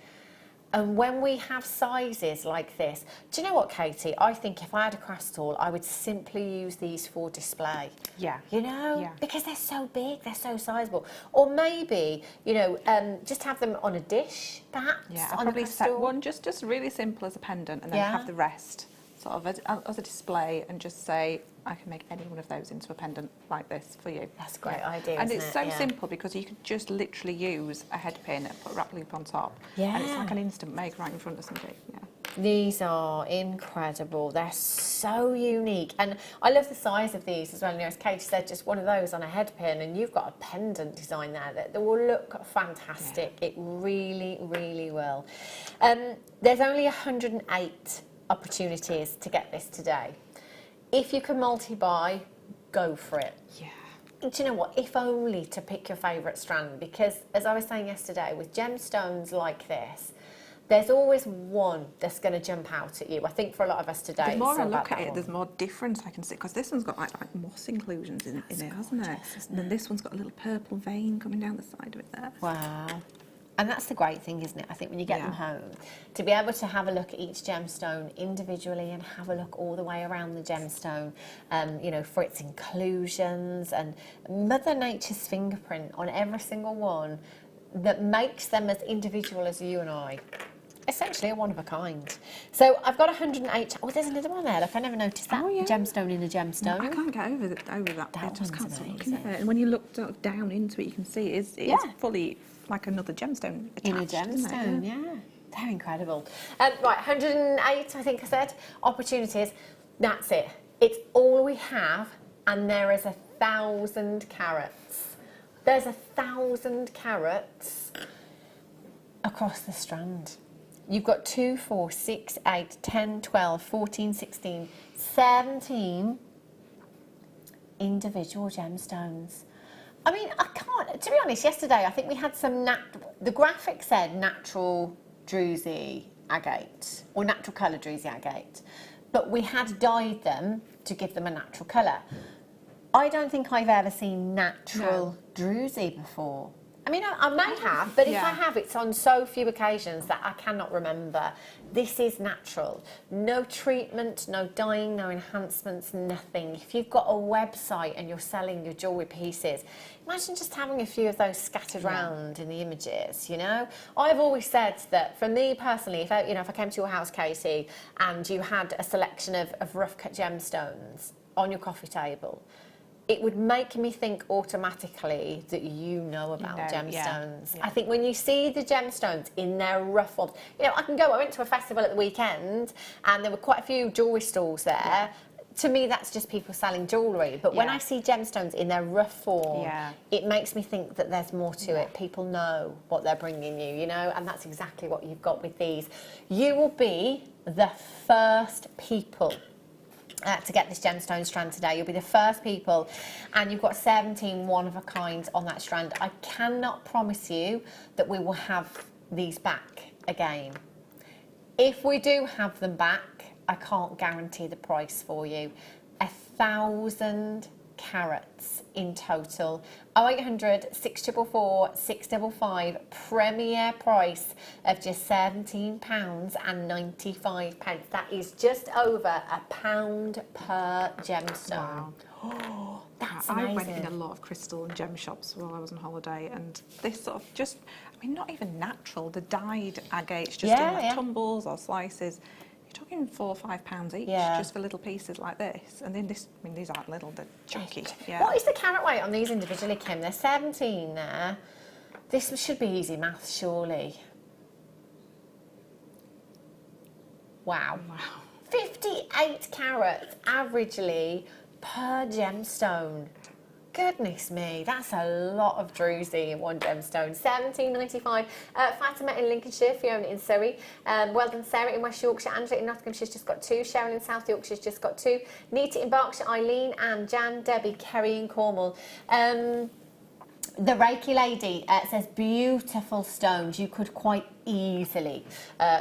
And when we have sizes like this, do you know what, Katie? I think if I had a craft stall, I would simply use these for display. Yeah. You know? Yeah. Because they're so big, they're so sizable. Or maybe, you know, just have them on a dish, perhaps, Yeah, on I'll a probably craft set stall. one just really simple as a pendant and then Yeah. have the rest sort of as a display and just say, I can make any one of those into a pendant like this for you. That's a great idea, And isn't it's it? so Yeah. simple because you could just literally use a head pin and put a wrap loop on top. Yeah. And it's like an instant make right in front of somebody. Yeah. These are incredible. They're so unique. And I love the size of these as well. You know, as Katie said, just one of those on a head pin and you've got a pendant design there that will look fantastic. Yeah. It really, really will. There's only 108 opportunities to get this today. If you can multi-buy, go for it. Yeah. Do you know what? If only to pick your favourite strand, because as I was saying yesterday, with gemstones like this, there's always one that's going to jump out at you. I think for a lot of us today, The more it's I all look about at that it, one. there's more difference I can see because this one's got like moss inclusions in it, hasn't it? And then this one's got a little purple vein coming down the side of it there. Wow. And that's the great thing, isn't it? I think when you get them home, to be able to have a look at each gemstone individually and have a look all the way around the gemstone, you know, for its inclusions and Mother Nature's fingerprint on every single one that makes them as individual as you and I. Essentially a one of a kind. So I've got 108. Oh, there's another one there. Look, I never noticed that. Oh, yeah. Gemstone in a gemstone. I can't get over that. I just one's can't stop looking at amazing. it. And when you look down into it, you can see it's fully like another gemstone attached. In a gemstone, yeah. They're incredible. Right, 108, I think I said, opportunities. That's it. It's all we have, and there is 1,000 carats. There's 1,000 carats across the strand. You've got 2, 4, 6, 8, 10, 12, 14, 16, 17 individual gemstones. I mean, I can't, to be honest, yesterday I think we had some, the graphic said natural druzy agate, or natural colour druzy agate, but we had dyed them to give them a natural colour. I don't think I've ever seen natural druzy before. I mean, I may have, but if I have, it's on so few occasions that I cannot remember. This is natural. No treatment, no dyeing, no enhancements, nothing. If you've got a website and you're selling your jewellery pieces, imagine just having a few of those scattered around in the images, you know? I've always said that for me personally, if I came to your house, Katie, and you had a selection of rough cut gemstones on your coffee table, it would make me think automatically that you know about gemstones. I think when you see the gemstones in their rough forms, you know, I went to a festival at the weekend and there were quite a few jewellery stalls there. To me, that's just people selling jewellery. But when I see gemstones in their rough form, it makes me think that there's more to it. People know what they're bringing you, you know, and that's exactly what you've got with these. You will be the first people to get this gemstone strand today. You'll be the first people, and you've got 17 one-of-a-kinds on that strand. I cannot promise you that we will have these back again. If we do have them back, I can't guarantee the price for you. 1,000 carats in total. 0800 644 655, premier price of just £17.95. That is just over £1 per gemstone. Wow. That's I amazing. went in a lot of crystal and gem shops while I was on holiday, and this sort of just, I mean, not even natural, the dyed agates just in like tumbles or slices. You're talking £4 or £5 each just for little pieces like this. And then this, I mean, these aren't little, they're chunky. Yeah. What is the carat weight on these individually, Kim? They're 17 there. This should be easy maths, surely. Wow. 58 carats averagely per gemstone. Goodness me, that's a lot of druzy in one gemstone. £17.95. Fatima in Lincolnshire, Fiona in Surrey. Well done, Sarah in West Yorkshire. Angela in Nottinghamshire's just got 2. Cheryl in South Yorkshire's just got 2. Nita in Berkshire. Eileen and Jan, Debbie, Kerry in Cornwall. The Reiki lady says beautiful stones. You could quite easily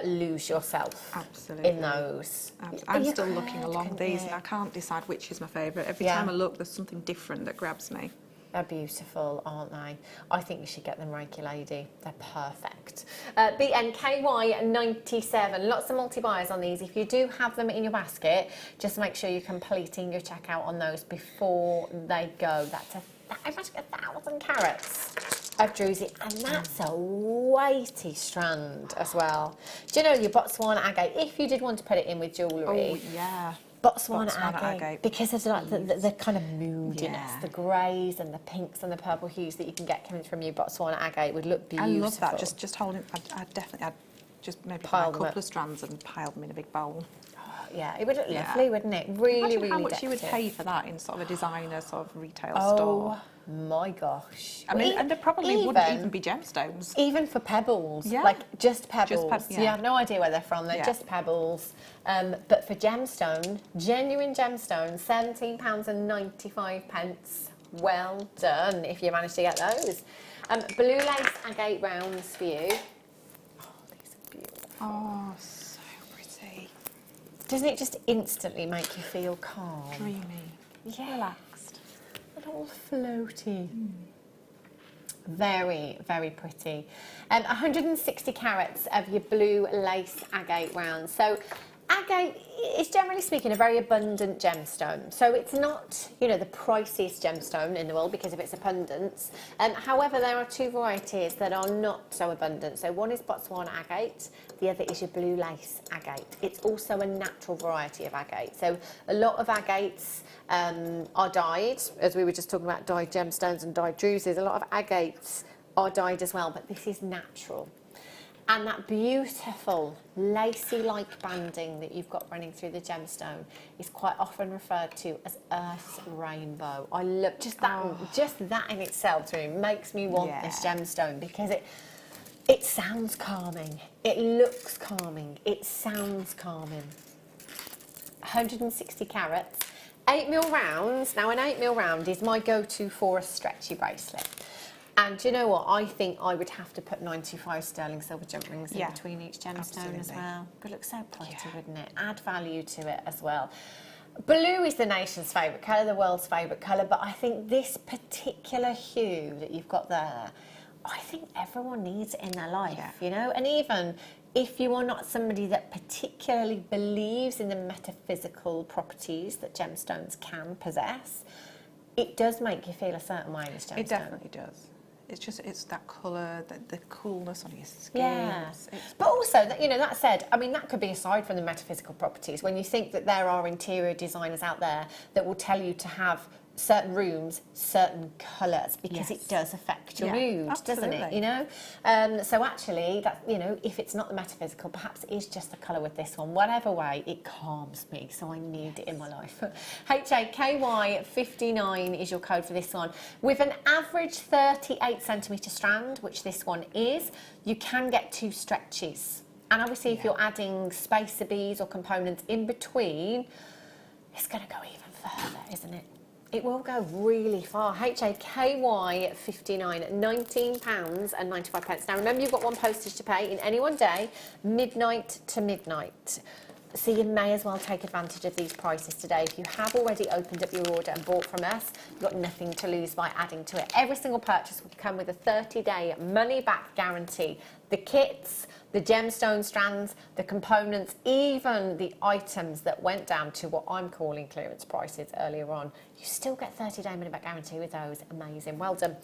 lose yourself in those. I'm still looking along these and I can't decide which is my favourite. Every time I look, there's something different that grabs me. They're beautiful, aren't they? I think you should get them, Reiki lady. They're perfect. BNKY97. Lots of multi-buyers on these. If you do have them in your basket, just make sure you're completing your checkout on those before they go. That's 1,000 carats of druzy, and that's a weighty strand as well. Do you know your Botswana agate, if you did want to put it in with jewellery? Oh, yeah. Botswana agate, because of like the kind of moodiness, the greys and the pinks and the purple hues that you can get coming from your Botswana agate would look beautiful. I love that. Just holding. I'd just maybe buy a couple of strands and pile them in a big bowl. Yeah, it would look lovely, wouldn't it? Really, really how much decorative. you would pay for that in sort of a designer sort of retail store. My gosh. I mean, and there probably wouldn't even be gemstones. Even for pebbles, like just pebbles. Yeah. You have no idea where they're from, they're just pebbles. But for gemstone, genuine gemstone, £17.95. Well done if you manage to get those. Blue lace agate rounds for you. Oh, these are beautiful. Oh, so pretty. Doesn't it just instantly make you feel calm? Dreamy. Yeah. Relaxed. And all floaty. Very, very pretty. 160 carats of your blue lace agate rounds. So agate is, generally speaking, a very abundant gemstone. So it's not, you know, the priciest gemstone in the world because of its abundance. However, there are 2 varieties that are not so abundant. So one is Botswana agate, the other is your blue lace agate. It's also a natural variety of agate. So a lot of agates are dyed, as we were just talking about dyed gemstones and dyed druses. A lot of agates are dyed as well, but this is natural. And that beautiful lacy-like banding that you've got running through the gemstone is quite often referred to as Earth's rainbow. I love just that in itself through makes me want this gemstone, because it sounds calming, it looks calming, it sounds calming. 160 carats, 8mm rounds. Now an 8mm round is my go-to for a stretchy bracelet. And do you know what? I think I would have to put 95 sterling silver jump rings in between each gemstone as well. It would look so pretty, wouldn't it? Add value to it as well. Blue is the nation's favourite colour, the world's favourite colour, but I think this particular hue that you've got there, I think everyone needs it in their life, you know? And even if you are not somebody that particularly believes in the metaphysical properties that gemstones can possess, it does make you feel a certain way in this gemstone. It definitely does. It's that colour, the coolness on your skin. Yeah. But also, you know, that said, I mean, that could be aside from the metaphysical properties. When you think that there are interior designers out there that will tell you to have certain rooms, certain colours, because it does affect your mood, doesn't it? You know, so actually, that, you know, if it's not the metaphysical, perhaps it is just the colour with this one. Whatever way, it calms me, so I need it in my life. HAKY59 is your code for this one. With an average 38cm strand, which this one is, you can get 2 stretches. And obviously, if you're adding spacer beads or components in between, it's going to go even further, isn't it? It will go really far. HAKY59, £19.95. Now remember, you've got 1 postage to pay in any one day, midnight to midnight. So you may as well take advantage of these prices today. If you have already opened up your order and bought from us, you've got nothing to lose by adding to it. Every single purchase would come with a 30-day money-back guarantee. The kits, the gemstone strands, the components, even the items that went down to what I'm calling clearance prices earlier on, you still get 30-day money-back guarantee with those. Amazing. Well done.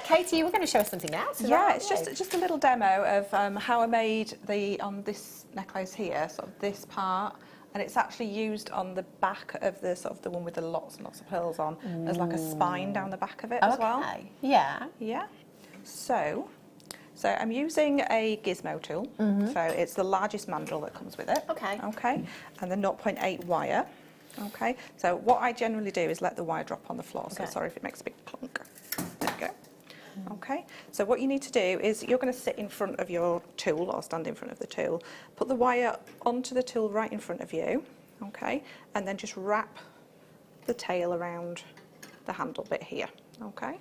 Katie, you were going to show us something else. Yeah, it's just a little demo of how I made on this necklace here, sort of this part, and it's actually used on the back of the sort of the one with the lots and lots of pearls on. There's like a spine down the back of it as well. Yeah. Yeah. So I'm using a gizmo tool. So it's the largest mandrel that comes with it. Okay. Okay. And the 0.8 wire. Okay. So what I generally do is let the wire drop on the floor. So sorry if it makes a big clunk. There you go. Okay, so what you need to do is you're going to sit in front of your tool or stand in front of the tool, put the wire onto the tool right in front of you, okay, and then just wrap the tail around the handle bit here, okay.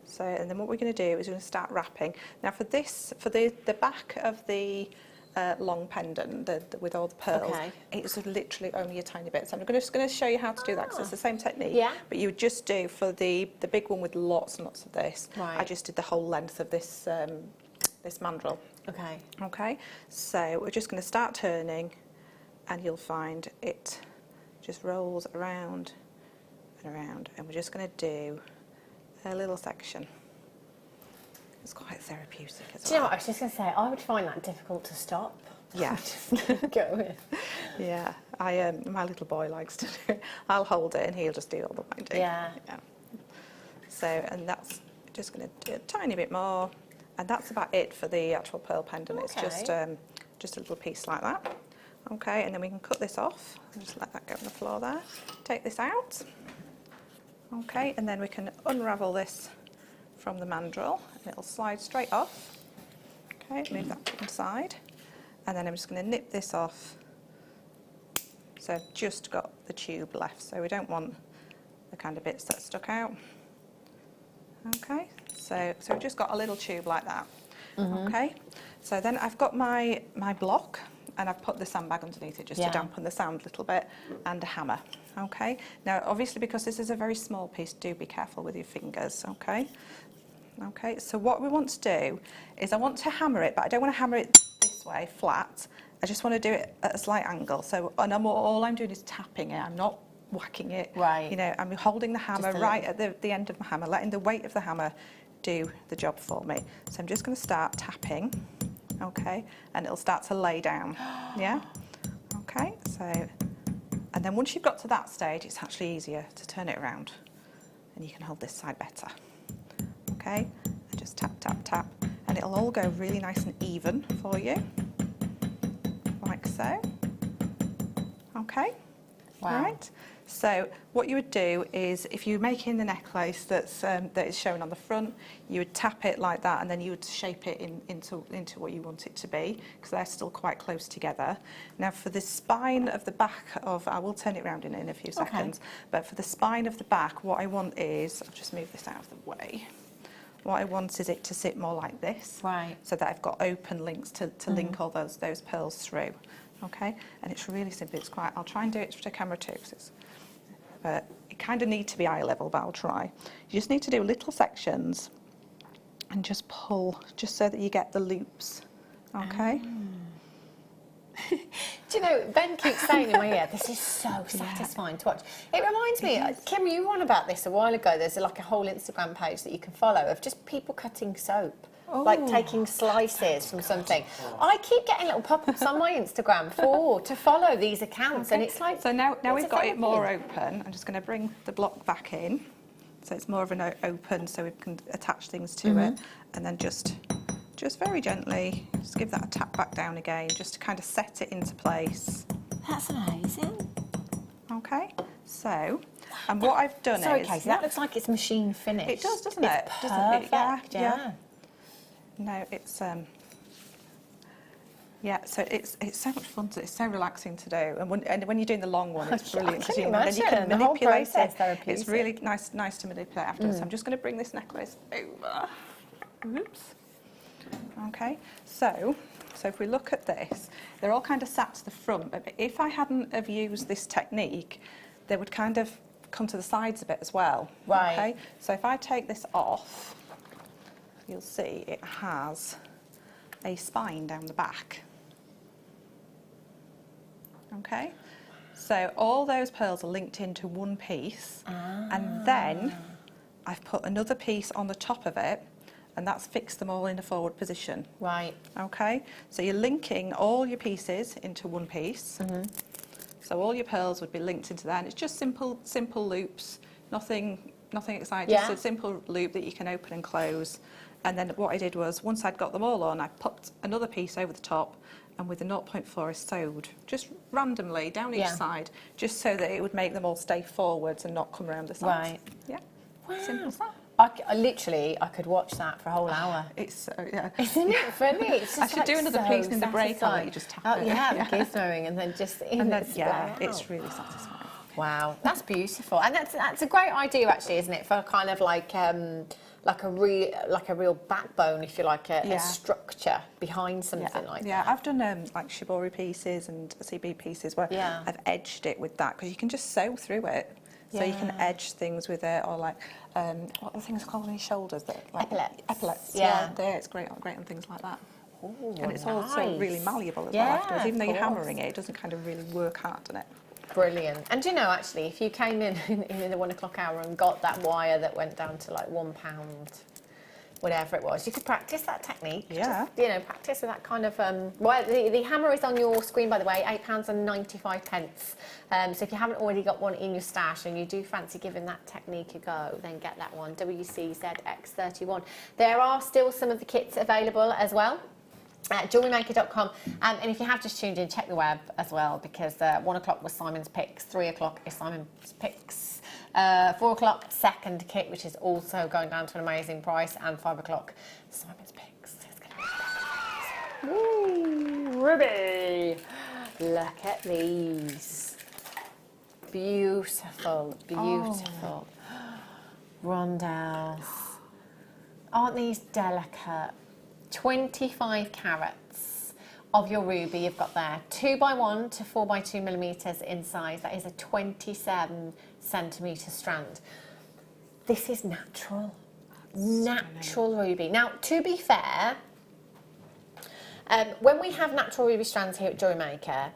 So, and then what we're going to do is we're going to start wrapping. Now for this, for the back of the long pendant with all the pearls, it's literally only a tiny bit. So I'm just going to show you how to do that because it's the same technique. Yeah. But you would just do for the big one with lots and lots of this. Right. I just did the whole length of this this mandrel. Okay. Okay. So we're just going to start turning, and you'll find it just rolls around and around, and we're just going to do a little section. It's quite therapeutic as well. Do you know what I was just going to say? I would find that difficult to stop. Yeah. Go with. Yeah. My little boy likes to do it. I'll hold it and he'll just do all the winding. Yeah. So, and that's just going to do a tiny bit more, and that's about it for the actual pearl pendant. It's just a little piece like that. Okay, and then we can cut this off. I'll just let that go on the floor there. Take this out. Okay, and then we can unravel this from the mandrel, and it'll slide straight off. Okay, move that to one side, and then I'm just going to nip this off. So I've just got the tube left, so we don't want the kind of bits that stuck out. Okay, so we've just got a little tube like that. Okay, so then I've got my block, and I've put the sandbag underneath it just to dampen the sound a little bit, and a hammer. Okay, now obviously because this is a very small piece, do be careful with your fingers. Okay. Okay, so what we want to do is I want to hammer it, but I don't want to hammer it this way, flat. I just want to do it at a slight angle. So, and all I'm doing is tapping it. I'm not whacking it. Right. You know, I'm holding the hammer right at the end of my hammer, letting the weight of the hammer do the job for me. So I'm just going to start tapping, okay, and it'll start to lay down. Yeah? Okay, so, and then once you've got to that stage, it's actually easier to turn it around, and you can hold this side better. Okay, and just tap, tap, tap, and it'll all go really nice and even for you, like so. Okay, wow. All right. So what you would do is, if you're making the necklace that is shown on the front, you would tap it like that, and then you would shape it into what you want it to be, because they're still quite close together. Now for the spine of the back of, I will turn it around in a few seconds, but for the spine of the back, what I want is, I'll just move this out of the way. What I want is it to sit more like this, right? So that I've got open links to link all those pearls through. Okay, and it's really simple. It's quite. I'll try and do it to camera too, but it kind of need to be eye level, but I'll try. You just need to do little sections and just pull, just so that you get the loops. Okay. Do you know, Ben keeps saying in my ear, this is so satisfying to watch. It reminds me, Kim, you were on about this a while ago. There's like a whole Instagram page that you can follow of just people cutting soap. Like taking slices from something. I keep getting little pop-ups on my Instagram to follow these accounts, and it's like... So now we've got it more open, I'm just going to bring the block back in, so it's more of an open, so we can attach things to it, and then just very gently, just give that a tap back down again, just to kind of set it into place. That's amazing. Okay, so, and what I've done Sorry, is... Katie, that looks like it's machine finished. It does, doesn't it? Perfect, yeah. No, it's so it's so much fun. It's so relaxing to do, and when you're doing the long one, it's brilliant. I can And then you can the whole manipulate process it. therapeutic. It's really nice to manipulate afterwards. So I'm just going to bring this necklace over. Oops. Okay, so So if we look at this, they're all kind of sat to the front, but if I hadn't have used this technique, they would kind of come to the sides a bit as well. Right. Okay? So if I take this off, you'll see it has a spine down the back. Okay? So all those pearls are linked into one piece, and then I've put another piece on the top of it, and that's fixed them all in a forward position. Right. Okay, so you're linking all your pieces into one piece. So all your pearls would be linked into that, and it's just simple loops, nothing exciting, Yeah. just a simple loop that you can open and close. And then what I did was, once I'd got them all on, I put another piece over the top, and with the 0.4 I sewed just randomly down each Yeah. side, just so that it would make them all stay forwards and not come around the sides. Right. Yeah. Wow. Simple as that. I could watch that for a whole hour. It's so, yeah. Isn't it funny? It's just I should do another piece in the break. I'll let you just tap it. Yeah, the gizmoing and then just And then, display yeah, out. it's really satisfying. Wow, that's beautiful, and that's a great idea actually, isn't it? For kind of like a real backbone, if you like, a Yeah. structure behind something like Yeah, that. I've done like shibori pieces and CB pieces where Yeah. I've edged it with that, because you can just sew through it. So you can Yeah. edge things with it, or like what are the things called on your shoulders? That like Epaulets. Epaulets. Yeah. There, it's great on things like that. Ooh, And it's also really nice. malleable as Yeah, well afterwards. Even though you're of course. hammering it, it doesn't kind of really work hard on it. Brilliant. And do you know, actually, if you came in the 1 o'clock hour and got that wire that went down to like £1, whatever it was, you could practice that technique. Yeah. Just, practice with that kind of well, the hammer is on your screen, by the way, £8.95. So if you haven't already got one in your stash and you do fancy giving that technique a go, then get that one, WCZX31. There are still some of the kits available as well at JewelleryMaker.com, and if you have just tuned in, check the web as well, because 1 o'clock was Simon's Picks, 3 o'clock is Simon's Picks, 4 o'clock second kit, which is also going down to an amazing price, and 5 o'clock Simon's Picks. It's going to be Woo, Ruby! Look at these. Beautiful, beautiful. Rondelles. Aren't these delicate? 25 carats of your ruby you've got there. 2x1 to 4x2 millimeters in size. That is a 27 centimetre strand. This is natural. Natural ruby. Now, to be fair, when we have natural ruby strands here at Jewellery Maker,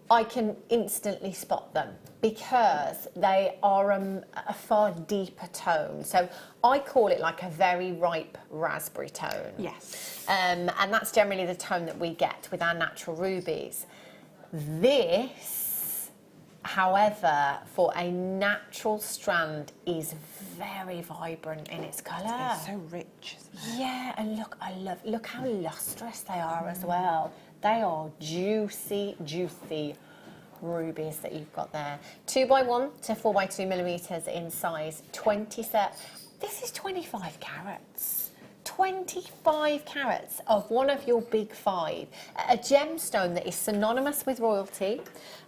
I can instantly spot them because they are a far deeper tone. So I call it like a very ripe raspberry tone. Yes. And that's generally the tone that we get with our natural rubies. This, however, for a natural strand is very vibrant in its colour. It's so rich, isn't it? Yeah, and look how lustrous they are as well. They are juicy, juicy rubies that you've got there. 2x1 to 4x2 millimeters in size. 27. This is 25 carats. 25 carats of one of your big five. A gemstone that is synonymous with royalty,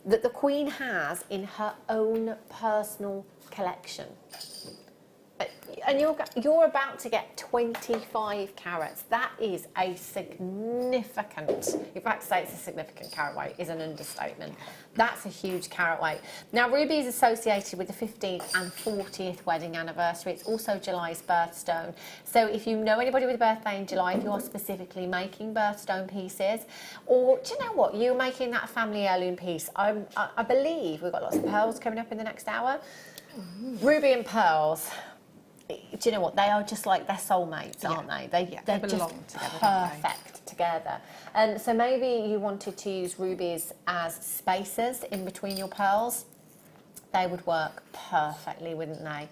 that the Queen has in her own personal collection. And you're about to get 25 carats. That is a significant, in fact, to say it's a significant carat weight is an understatement. That's a huge carat weight. Now, ruby is associated with the 15th and 40th wedding anniversary. It's also July's birthstone. So if you know anybody with a birthday in July, if you are specifically making birthstone pieces, or do you know what, you're making that family heirloom piece, I believe we've got lots of pearls coming up in the next hour. Ruby and pearls. Do you know what? They are just like, they're soulmates, aren't they? They're belong just together, don't they? perfect together. And so maybe you wanted to use rubies as spacers in between your pearls. They would work perfectly, wouldn't they?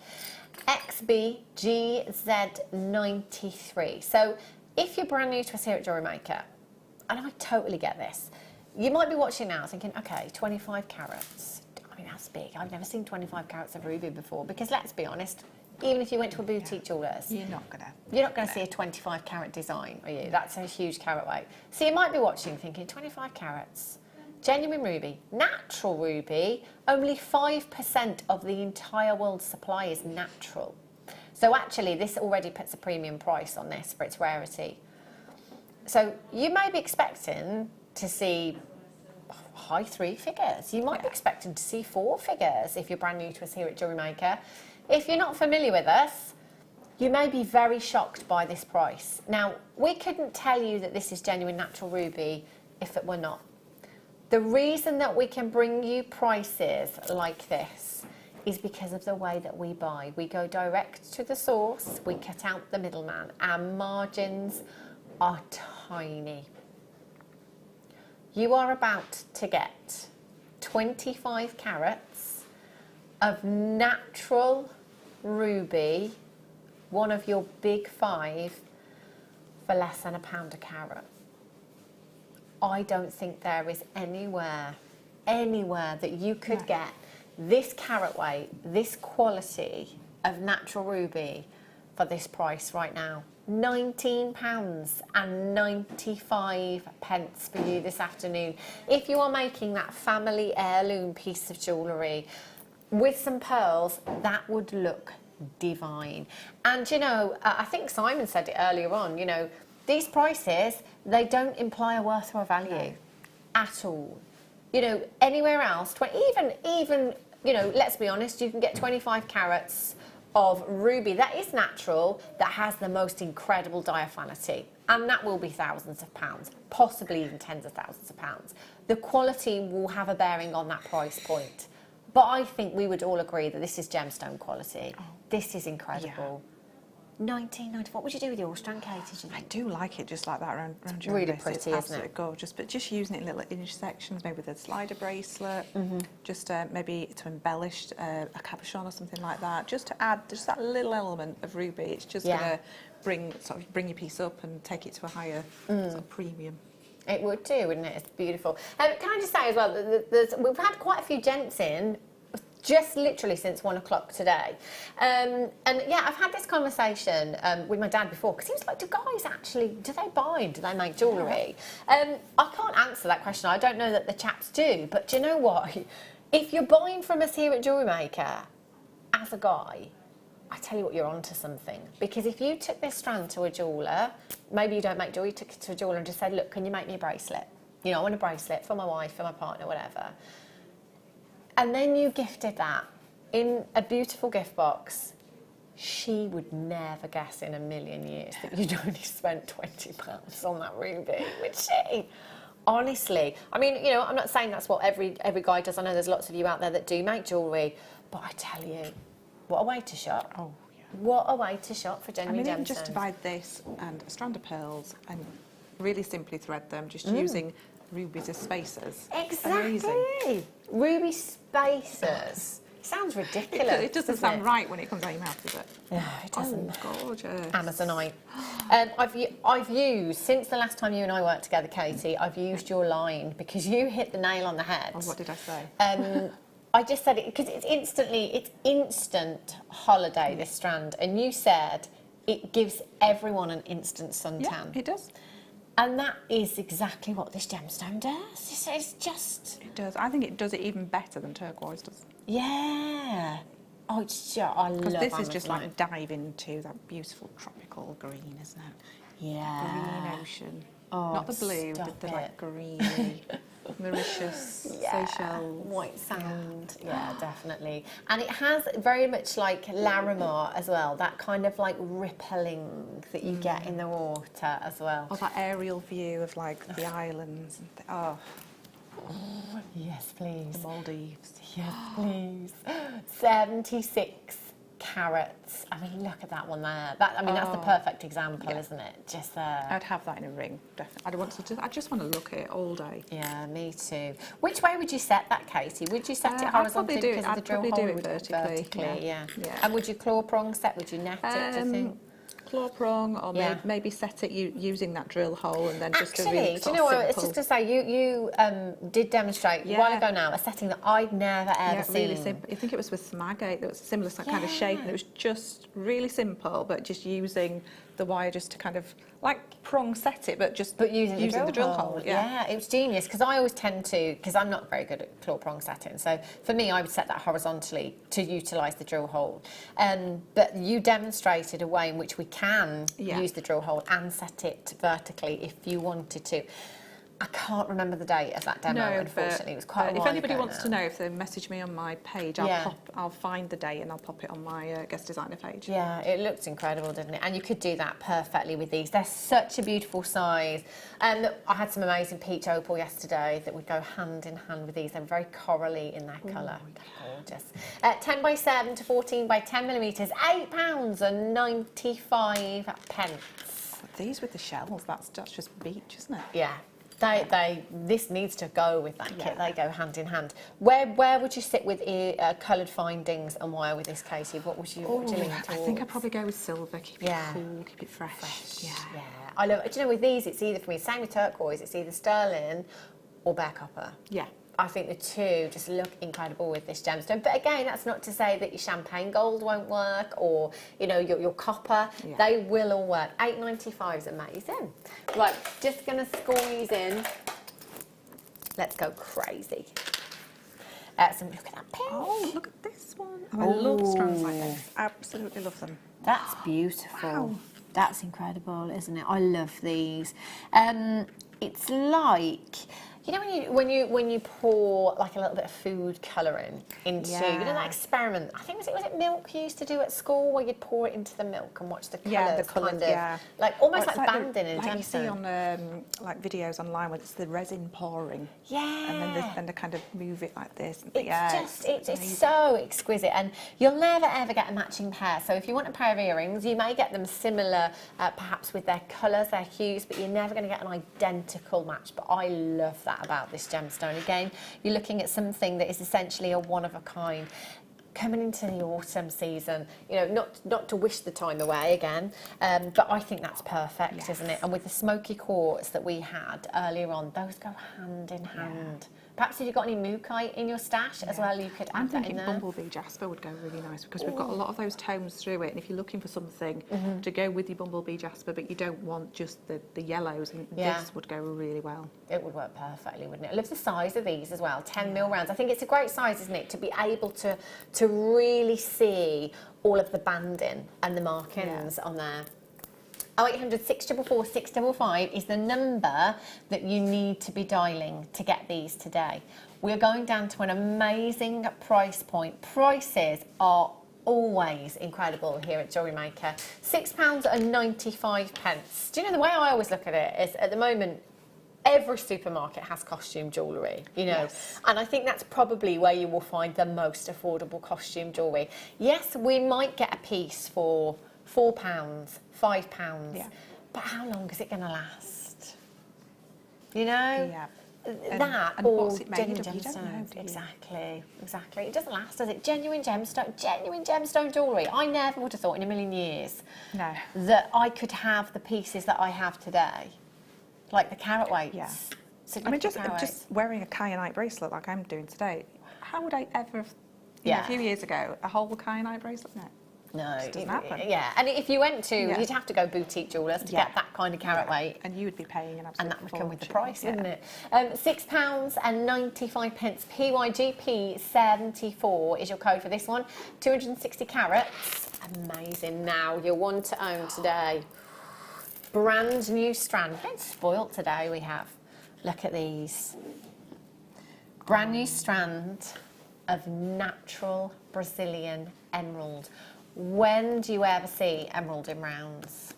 XBGZ93. So if you're brand new to us here at Jewellery Maker, and I totally get this, you might be watching now thinking, okay, 25 carats. I mean, that's big. I've never seen 25 carats of ruby before, because let's be honest, even if you went to a boutique jeweller's, You're not going to see a 25 carat design, are you? That's a huge carat weight. So you might be watching thinking, 25 carats, genuine ruby, natural ruby, only 5% of the entire world's supply is natural. So actually, this already puts a premium price on this for its rarity. So you may be expecting to see high 3 figures. You might be expecting to see 4 figures if you're brand new to us here at Jewellery Maker. If you're not familiar with us, you may be very shocked by this price. Now, we couldn't tell you that this is genuine natural ruby if it were not. The reason that we can bring you prices like this is because of the way that we buy. We go direct to the source, we cut out the middleman. Our margins are tiny. You are about to get 25 carats of natural ruby, one of your big 5, for less than £1 a carat. I don't think there is anywhere that you could get this carat weight, this quality of natural ruby for this price right now. £19.95 for you this afternoon. If you are making that family heirloom piece of jewellery with some pearls, that would look divine. And you know, I think Simon said it earlier on, you know, these prices, they don't imply a worth or a value at all. You know, anywhere else, even, you know, let's be honest, you can get 25 carats of ruby that is natural, that has the most incredible diaphanity, and that will be thousands of pounds, possibly even tens of thousands of pounds. The quality will have a bearing on that price point, but I think we would all agree that this is gemstone quality. This is incredible. £19.94. What would you do with your strand, Katie? I do like it just like that around your really wrist. pretty, it's isn't absolutely it? gorgeous. But just using it in little intersections, maybe with a slider bracelet, just maybe to embellish a cabochon or something like that, just to add just that little element of ruby. It's just going to bring your piece up and take it to a higher sort of premium. It would do, wouldn't it? It's beautiful. Can I just say as well that we've had quite a few gents in just literally since 1 o'clock today. And yeah, I've had this conversation with my dad before, because he was like, do guys actually, do they buy and do they make jewellery? I can't answer that question. I don't know that the chaps do, but do you know what? If you're buying from us here at Jewellery Maker, as a guy, I tell you what, you're onto something. Because if you took this strand to a jeweller, maybe you don't make jewellery, you took it to a jeweller and just said, look, can you make me a bracelet? You know, I want a bracelet for my wife, for my partner, whatever. And then you gifted that in a beautiful gift box, she would never guess in a million years that you'd only spent £20 on that ruby, would she? Honestly. I mean, you know, I'm not saying that's what every guy does. I know there's lots of you out there that do make jewellery, but I tell you, what a way to shop. Oh, yeah. What a way to shop for genuine gemstones. Even just to buy this and a strand of pearls and really simply thread them, just using rubies as spacers. Exactly. Amazing. Ruby spacers. Sounds ridiculous. It doesn't sound right when it comes out of your mouth, does it? No, it doesn't. Oh, gorgeous. Amazonite. I've used, since the last time you and I worked together, Katie, I've used your line because you hit the nail on the head. Oh, what did I say? I just said it because it's instant holiday, this strand. And you said it gives everyone an instant suntan. Yeah, it does. And that is exactly what this gemstone does. It's just... It does. I think it does it even better than turquoise does. Yeah. Oh, it's just... I love Because this is Amazonite. just like dive into that beautiful tropical green, isn't it? Yeah. Green ocean. Oh, not the blue, but the like greeny, Mauritius, Seychelles. White sand. Yeah, definitely. And it has very much like Larimar as well, that kind of like rippling that you get in the water as well. Oh, that aerial view of like the islands. And Yes, please. the Maldives. Yes, please. 76 carats. I mean, look at that one there. That's the perfect example, isn't it? Just there. I'd have that in a ring, definitely. I just want to look at it all day. Yeah, me too. Which way would you set that, Katie? Would you set it horizontally because of the drill hole? I'd probably do it vertically. Yeah. And would you claw prong set? Would you net it, do you think? Claw prong, or maybe set it using that drill hole and then just a really Actually, do you know what? It's just to say, you did demonstrate a while ago now a setting that I'd never ever seen. Really simple. I think it was with some agate. There was a similar kind of shape, and it was just really simple, but just using the wire just to kind of like prong set it, but using the drill hole. Yeah, it was genius, because I always tend to, because I'm not very good at claw prong setting, so for me I would set that horizontally to utilise the drill hole. But you demonstrated a way in which we can use the drill hole and set it vertically if you wanted to. I can't remember the date of that demo, unfortunately. It was quite a while If anybody ago wants to know, if they message me on my page, I'll find the date and I'll pop it on my guest designer page. Yeah, it looked incredible, didn't it? And you could do that perfectly with these. They're such a beautiful size. And I had some amazing peach opal yesterday that would go hand in hand with these. They're very corally in their colour. Gorgeous. 10 by 7 to 14 by 10 millimetres, £8.95. These with the shells, that's just beach, isn't it? Yeah. This needs to go with that kit. They go hand in hand. Where would you sit with coloured findings and wire with this, Katie? What would you lean towards? I think I'd probably go with silver. Keep it cool, keep it fresh. Yeah. I love it. Do you know, with these, it's either, for me, same with turquoise, it's either sterling or bare copper. Yeah. I think the two just look incredible with this gemstone. But again, that's not to say that your champagne gold won't work, or, you know, your copper. Yeah. They will all work. £8.95 is amazing. Right, just going to squeeze in. Let's go crazy. So look at that pink. Oh, look at this one. Oh, I love strands like this. Absolutely love them. That's beautiful. Wow. That's incredible, isn't it? I love these. It's like, you know, when you pour like a little bit of food colouring into, you know, that experiment. I think was it milk you used to do at school, where you'd pour it into the milk and watch the colours, kind of, like almost like banding in a gemstone. Like you see on like videos online where it's the resin pouring. Yeah. And then they kind of move it like this. It's so exquisite, and you'll never ever get a matching pair. So if you want a pair of earrings, you may get them similar, perhaps with their colours, their hues, but you're never going to get an identical match. But I love that about this gemstone. Again, you're looking at something that is essentially a one of a kind. Coming into the autumn season, you know, not to wish the time away again, but I think that's perfect, isn't it? And with the smoky quartz that we had earlier on, those go hand in hand. Perhaps if you've got any mookaite in your stash as well, you could add that in there. I'm thinking bumblebee jasper would go really nice, because we've got a lot of those tones through it, and if you're looking for something to go with your bumblebee jasper, but you don't want just the yellows, and this would go really well. It would work perfectly, wouldn't it? I love the size of these as well, 10mm rounds. I think it's a great size, isn't it, to be able to really see all of the banding and the markings on there. 0800 644 655 is the number that you need to be dialing to get these today. We're going down to an amazing price point. Prices are always incredible here at Jewellery Maker. £6.95. Do you know, the way I always look at it is, at the moment, every supermarket has costume jewellery, you know, and I think that's probably where you will find the most affordable costume jewellery. Yes, we might get a piece for £4, £5, but how long is it going to last? You know? That and or what's it made of? genuine You don't know, gemstones. do you? Exactly. It doesn't last, does it? Genuine gemstone jewellery. I never would have thought in a million years that I could have the pieces that I have today, like the carat weights. Yeah. I mean, just wearing a kyanite bracelet like I'm doing today. How would I ever have, you know, a few years ago, a whole kyanite bracelet? No, it doesn't happen. Yeah, and if you went to, you'd have to go boutique jewellers to get that kind of carat weight. And you would be paying an absolute and that would come with the fortune. price, wouldn't it? £6.95. PYGP 74 is your code for this one. 260 carats. Amazing. Now, your one to own today. Brand new strand. We're getting spoilt today, we have. Look at these. Brand new strand of natural Brazilian emerald. When do you ever see emerald in rounds?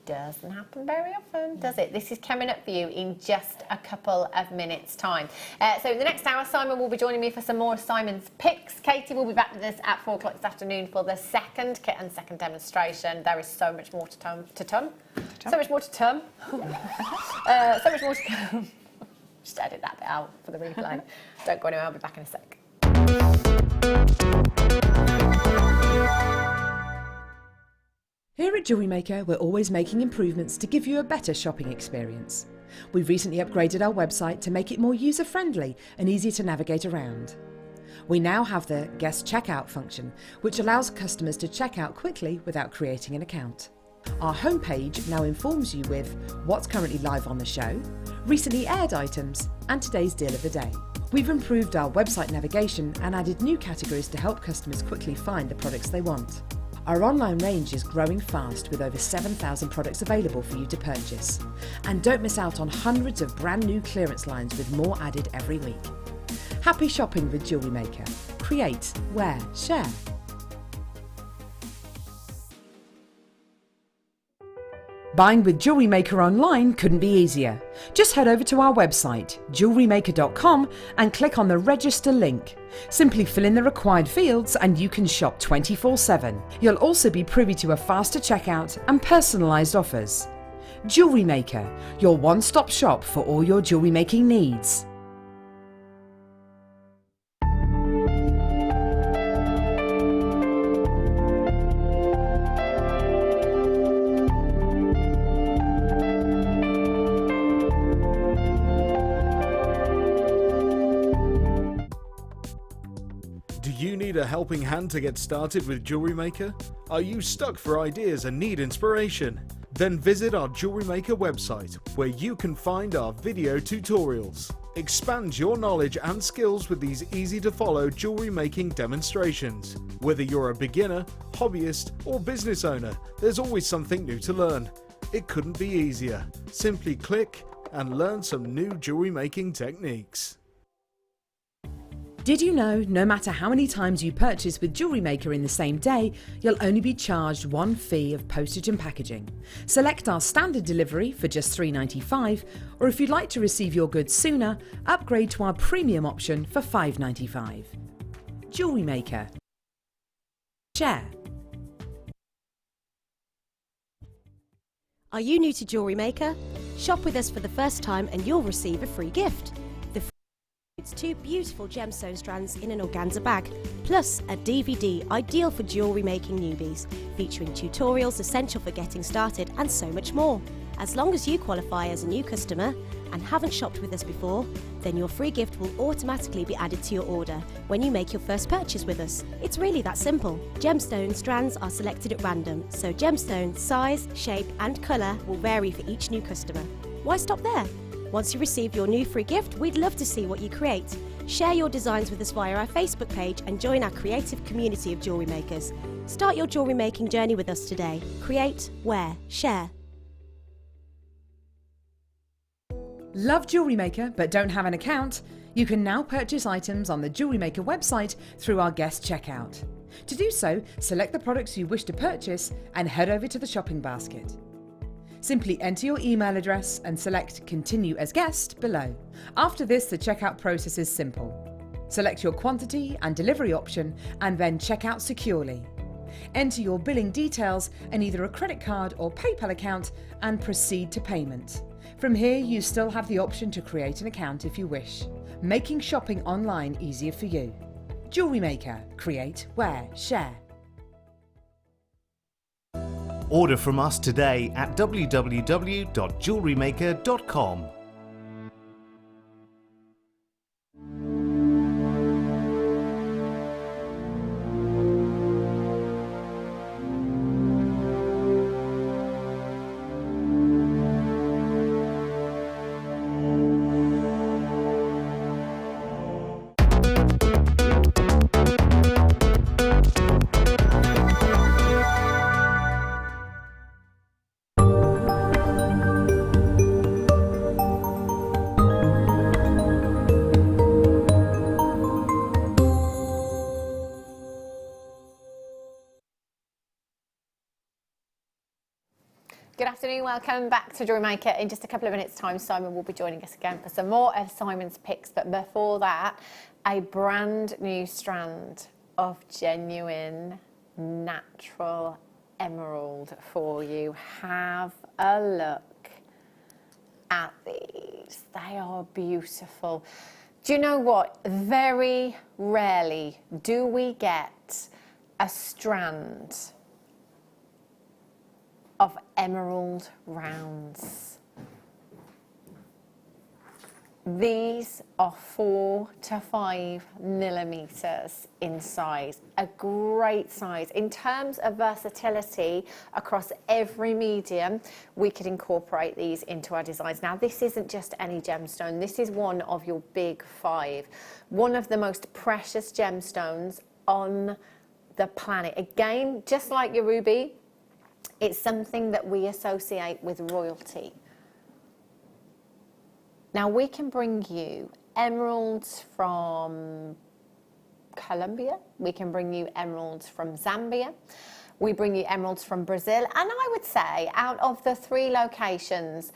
Doesn't happen very often, does it? This is coming up for you in just a couple of minutes' time. So in the next hour, Simon will be joining me for some more of Simon's picks. Katie will be back with us at 4 o'clock this afternoon for the second kit and second demonstration. There is so much more to come. So much more to come. So much more to come. Just edit that bit out for the replay. Don't go anywhere, I'll be back in a sec. Here at Jewellery Maker, we're always making improvements to give you a better shopping experience. We've recently upgraded our website to make it more user-friendly and easier to navigate around. We now have the guest checkout function, which allows customers to check out quickly without creating an account. Our homepage now informs you with what's currently live on the show, recently aired items, and today's deal of the day. We've improved our website navigation and added new categories to help customers quickly find the products they want. Our online range is growing fast with over 7,000 products available for you to purchase. And don't miss out on hundreds of brand new clearance lines with more added every week. Happy shopping with Jewellery Maker. Create, wear, share. Buying with Jewellery Maker online couldn't be easier. Just head over to our website, JewelleryMaker.com, and click on the register link. Simply fill in the required fields and you can shop 24/7. You'll also be privy to a faster checkout and personalised offers. Jewellery Maker, your one-stop shop for all your jewellery making needs. Do you need a helping hand to get started with Jewellery Maker? Are you stuck for ideas and need inspiration? Then visit our Jewellery Maker website, where you can find our video tutorials. Expand your knowledge and skills with these easy-to-follow jewellery making demonstrations. Whether you're a beginner, hobbyist, or business owner, there's always something new to learn. It couldn't be easier. Simply click and learn some new jewellery making techniques. Did you know no matter how many times you purchase with Jewellery Maker in the same day, you'll only be charged one fee of postage and packaging? Select our standard delivery for just $3.95, or if you'd like to receive your goods sooner, upgrade to our premium option for $5.95. Jewellery Maker. Share. Are you new to Jewellery Maker? Shop with us for the first time and you'll receive a free gift. It's 2 beautiful gemstone strands in an organza bag, plus a DVD ideal for jewellery making newbies, featuring tutorials essential for getting started and so much more. As long as you qualify as a new customer and haven't shopped with us before, then your free gift will automatically be added to your order when you make your first purchase with us. It's really that simple. Gemstone strands are selected at random, so gemstone size, shape and colour will vary for each new customer. Why stop there? Once you receive your new free gift, we'd love to see what you create. Share your designs with us via our Facebook page and join our creative community of jewellery makers. Start your jewellery making journey with us today. Create, wear, share. Love Jewellery Maker but don't have an account? You can now purchase items on the Jewellery Maker website through our guest checkout. To do so, select the products you wish to purchase and head over to the shopping basket. Simply enter your email address and select Continue as Guest below. After this, the checkout process is simple. Select your quantity and delivery option and then check out securely. Enter your billing details and either a credit card or PayPal account and proceed to payment. From here, you still have the option to create an account if you wish, making shopping online easier for you. Jewellery Maker. Create, wear, share. Order from us today at www.jewellerymaker.com. Good afternoon, welcome back to Jewellery Maker. In just a couple of minutes' time, Simon will be joining us again for some more of Simon's picks. But before that, a brand new strand of genuine, natural emerald for you. Have a look at these. They are beautiful. Do you know what? Very rarely do we get a strand of emerald rounds. These are 4 to 5 millimeters in size, a great size. In terms of versatility across every medium, we could incorporate these into our designs. Now, this isn't just any gemstone, this is one of your big 5, one of the most precious gemstones on the planet. Again, just like your ruby, it's something that we associate with royalty. Now, we can bring you emeralds from Colombia, we can bring you emeralds from Zambia, we bring you emeralds from Brazil, and I would say out of the 3 locations,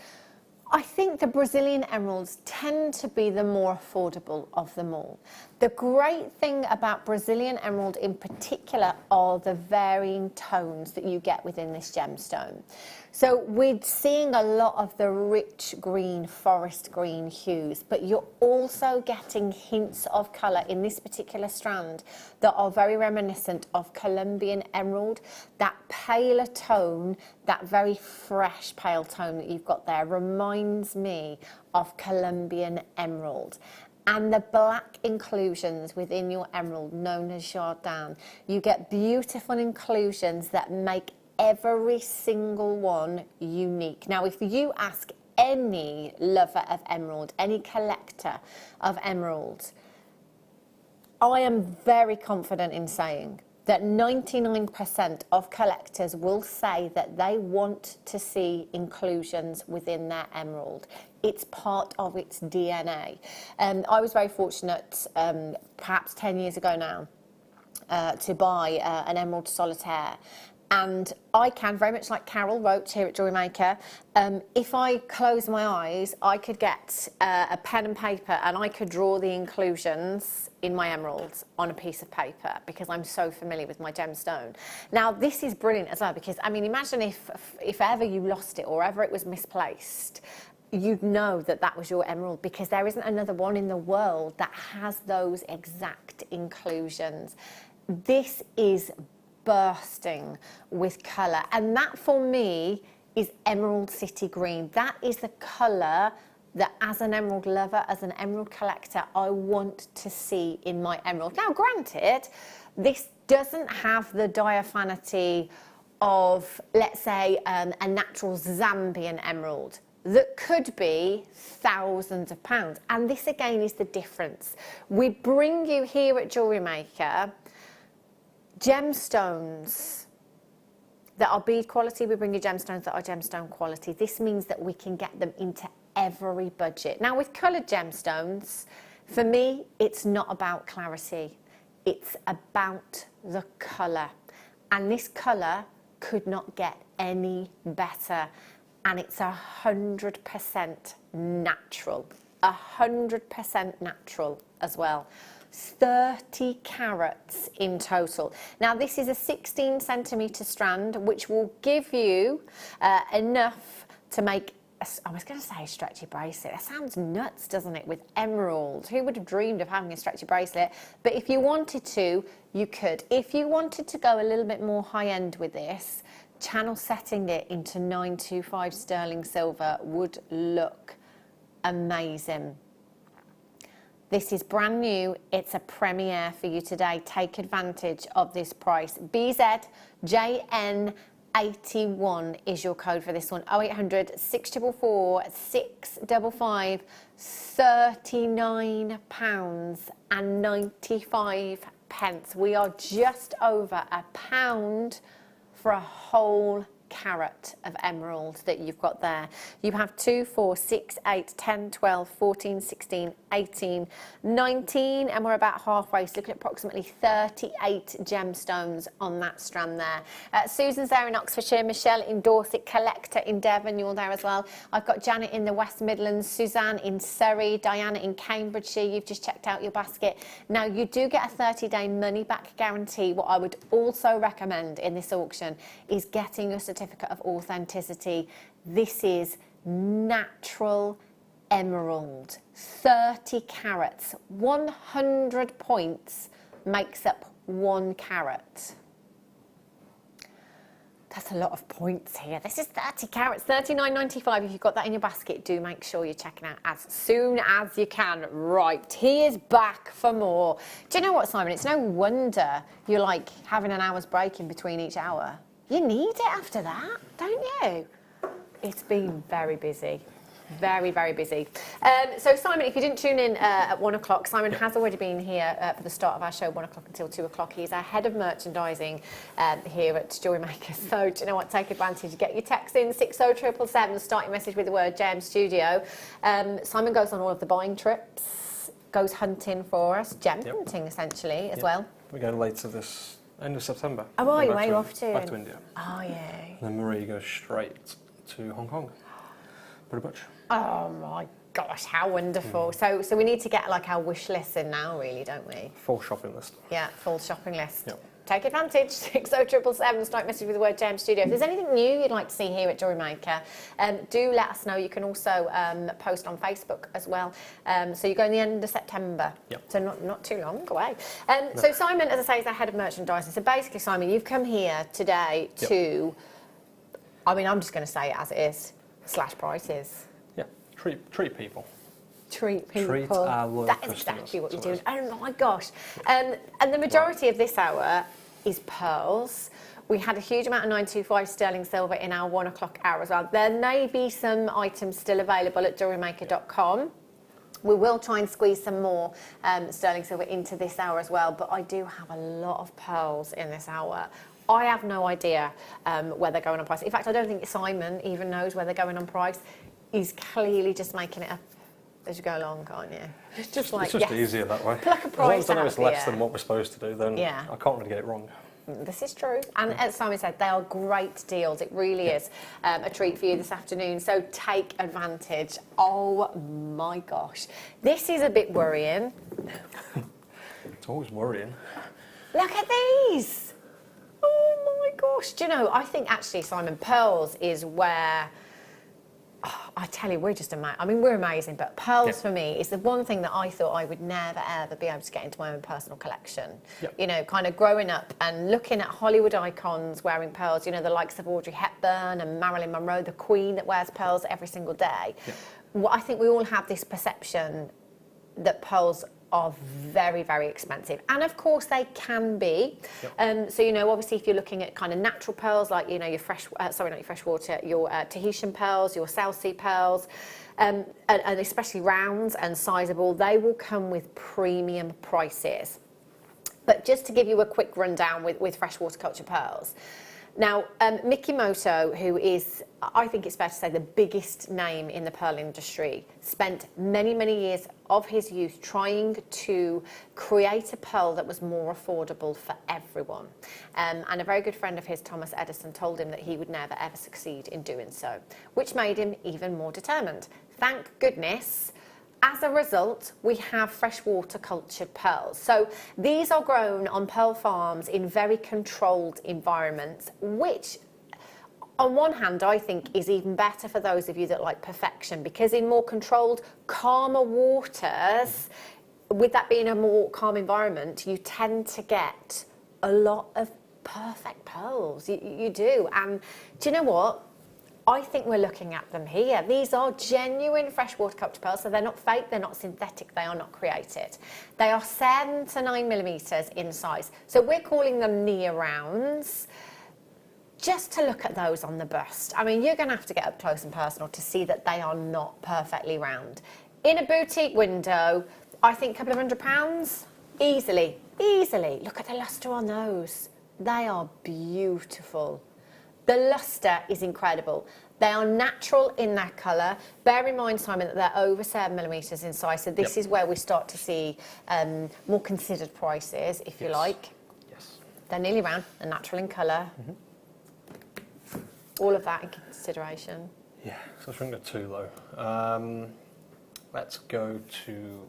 I think the Brazilian emeralds tend to be the more affordable of them all. The great thing about Brazilian emerald in particular are the varying tones that you get within this gemstone. So we're seeing a lot of the rich green, forest green hues, but you're also getting hints of colour in this particular strand that are very reminiscent of Colombian emerald. That paler tone, that very fresh pale tone that you've got there reminds me of Colombian emerald. And the black inclusions within your emerald, known as jardin, you get beautiful inclusions that make every single one unique. Now, if you ask any lover of emerald, any collector of emeralds, I am very confident in saying that 99% of collectors will say that they want to see inclusions within their emerald. It's part of its DNA. I was very fortunate, perhaps 10 years ago now, to buy an emerald solitaire. And I can, very much like Carol wrote here at Jewellery Maker, if I close my eyes, I could get a pen and paper and I could draw the inclusions in my emeralds on a piece of paper because I'm so familiar with my gemstone. Now, this is brilliant as well because, I mean, imagine if ever you lost it or ever it was misplaced, you'd know that that was your emerald because there isn't another one in the world that has those exact inclusions. This is bursting with colour, and that for me is Emerald City Green. That is the colour that as an emerald lover, as an emerald collector, I want to see in my emerald. Now, granted, this doesn't have the diaphanity of, let's say, a natural Zambian emerald that could be thousands of pounds. And this again is the difference. We bring you here at Jewellery Maker gemstones that are bead quality. We bring you gemstones that are gemstone quality. This means that we can get them into every budget. Now, with coloured gemstones, for me, it's not about clarity. It's about the colour. And this colour could not get any better. And it's 100% natural. 100% natural as well. 30 carats in total. Now, this is a 16 centimetre strand, which will give you enough to make, I was going to say a stretchy bracelet. That sounds nuts, doesn't it, with emerald? Who would have dreamed of having a stretchy bracelet? But if you wanted to, you could. If you wanted to go a little bit more high-end with this, channel setting it into 925 sterling silver would look amazing. This is brand new. It's a premiere for you today. Take advantage of this price. BZJN81 is your code for this one. 0800 644 655. £39.95. We are just over £1 for a whole carat of emerald that you've got there. You have 2, 4, 6, 8, 10, 12, 14, 16, 18, 19, and we're about halfway, so looking at approximately 38 gemstones on that strand there. Susan's there in Oxfordshire, Michelle in Dorset, Collector in Devon, you're there as well. I've got Janet in the West Midlands, Suzanne in Surrey, Diana in Cambridgeshire. You've just checked out your basket. Now, you do get a 30-day money-back guarantee. What I would also recommend in this auction is getting your certificate of authenticity. This is natural emerald, 30 carats, 100 points makes up 1 carat. That's a lot of points here. This is 30 carats, $39.95. If you've got that in your basket, do make sure you're checking out as soon as you can. Right, he is back for more. Do you know what, Simon? It's no wonder you like having an hour's break in between each hour. You need it after that, don't you? It's been very busy. Very, very busy. So, Simon, if you didn't tune in at 1 o'clock, Simon has already been here for the start of our show, 1 o'clock until 2 o'clock. He's our head of merchandising here at Jewellery Maker. So, do you know what? Take advantage. Get your text in 60777. Start your message with the word JM Studio. Simon goes on all of the buying trips, goes hunting for us, gem hunting essentially as well. We're going later this end of September. Oh, are you? Where are you off to? Back to India. Oh, yeah. And then Marie goes straight to Hong Kong. Pretty much. Oh my gosh, how wonderful. So we need to get like our wish list in now, really, don't we? Full shopping list. Yeah, full shopping list. Yep. Take advantage, 60777, start message with the word JM Studio. If there's anything new you'd like to see here at Jewellery Maker, do let us know. You can also post on Facebook as well. So you're going the end of September. Yep. So not too long away. So Simon, as I say, is our head of merchandising. So basically, Simon, you've come here today to, I mean, I'm just going to say it as it is, slash prices. Yeah, treat people. Treat people. Treat our loyal That is customers. exactly what you're doing. Oh my gosh. And the majority of this hour is pearls. We had a huge amount of 925 sterling silver in our 1 o'clock hour as well. There may be some items still available at jewellerymaker.com. We will try and squeeze some more sterling silver into this hour as well, but I do have a lot of pearls in this hour. I have no idea where they're going on price. In fact, I don't think Simon even knows where they're going on price. He's clearly just making it up as you go along, can't you? It's just like, it's just easier that way. Pluck a price as long as I know out it's of less the than what we're supposed to do, then I can't really get it wrong. This is true. And as Simon said, they are great deals. It really is a treat for you this afternoon. So take advantage. Oh my gosh. This is a bit worrying. It's always worrying. Look at these. Oh my gosh. Do you know, I think actually, Simon, pearls is where, I tell you, we're just amazing. I mean, we're amazing, but pearls for me is the one thing that I thought I would never, ever be able to get into my own personal collection. You know, kind of growing up and looking at Hollywood icons wearing pearls, you know, the likes of Audrey Hepburn and Marilyn Monroe, the Queen that wears pearls every single day. Well, I think we all have this perception that pearls are very, very expensive. And of course they can be. So, you know, obviously if you're looking at kind of natural pearls, like, you know, your your Tahitian pearls, your South Sea pearls, and especially rounds and sizable, they will come with premium prices. But just to give you a quick rundown with freshwater culture pearls. Now, Mikimoto, who is, I think it's fair to say, the biggest name in the pearl industry, spent many, many years of his youth trying to create a pearl that was more affordable for everyone. And a very good friend of his, Thomas Edison, told him that he would never, ever succeed in doing so, which made him even more determined. Thank goodness. As a result, we have freshwater cultured pearls. So these are grown on pearl farms in very controlled environments, which on one hand I think is even better for those of you that like perfection, because in more controlled, calmer waters, with that being a more calm environment, you tend to get a lot of perfect pearls. You do. And do you know what? I think we're looking at them here. These are genuine freshwater culture pearls, so they're not fake, they're not synthetic, they are not created. They are 7 to 9 millimetres in size. So we're calling them near rounds. Just to look at those on the bust. I mean, you're going to have to get up close and personal to see that they are not perfectly round. In a boutique window, I think a couple of £100, easily, easily. Look at the lustre on those. They are beautiful. The lustre is incredible. They are natural in their colour. Bear in mind, Simon, that they're over 7 millimetres in size, so this is where we start to see more considered prices, if you like. They're nearly round, they're natural in colour. All of that in consideration. Yeah, so I shouldn't go too low. Let's go to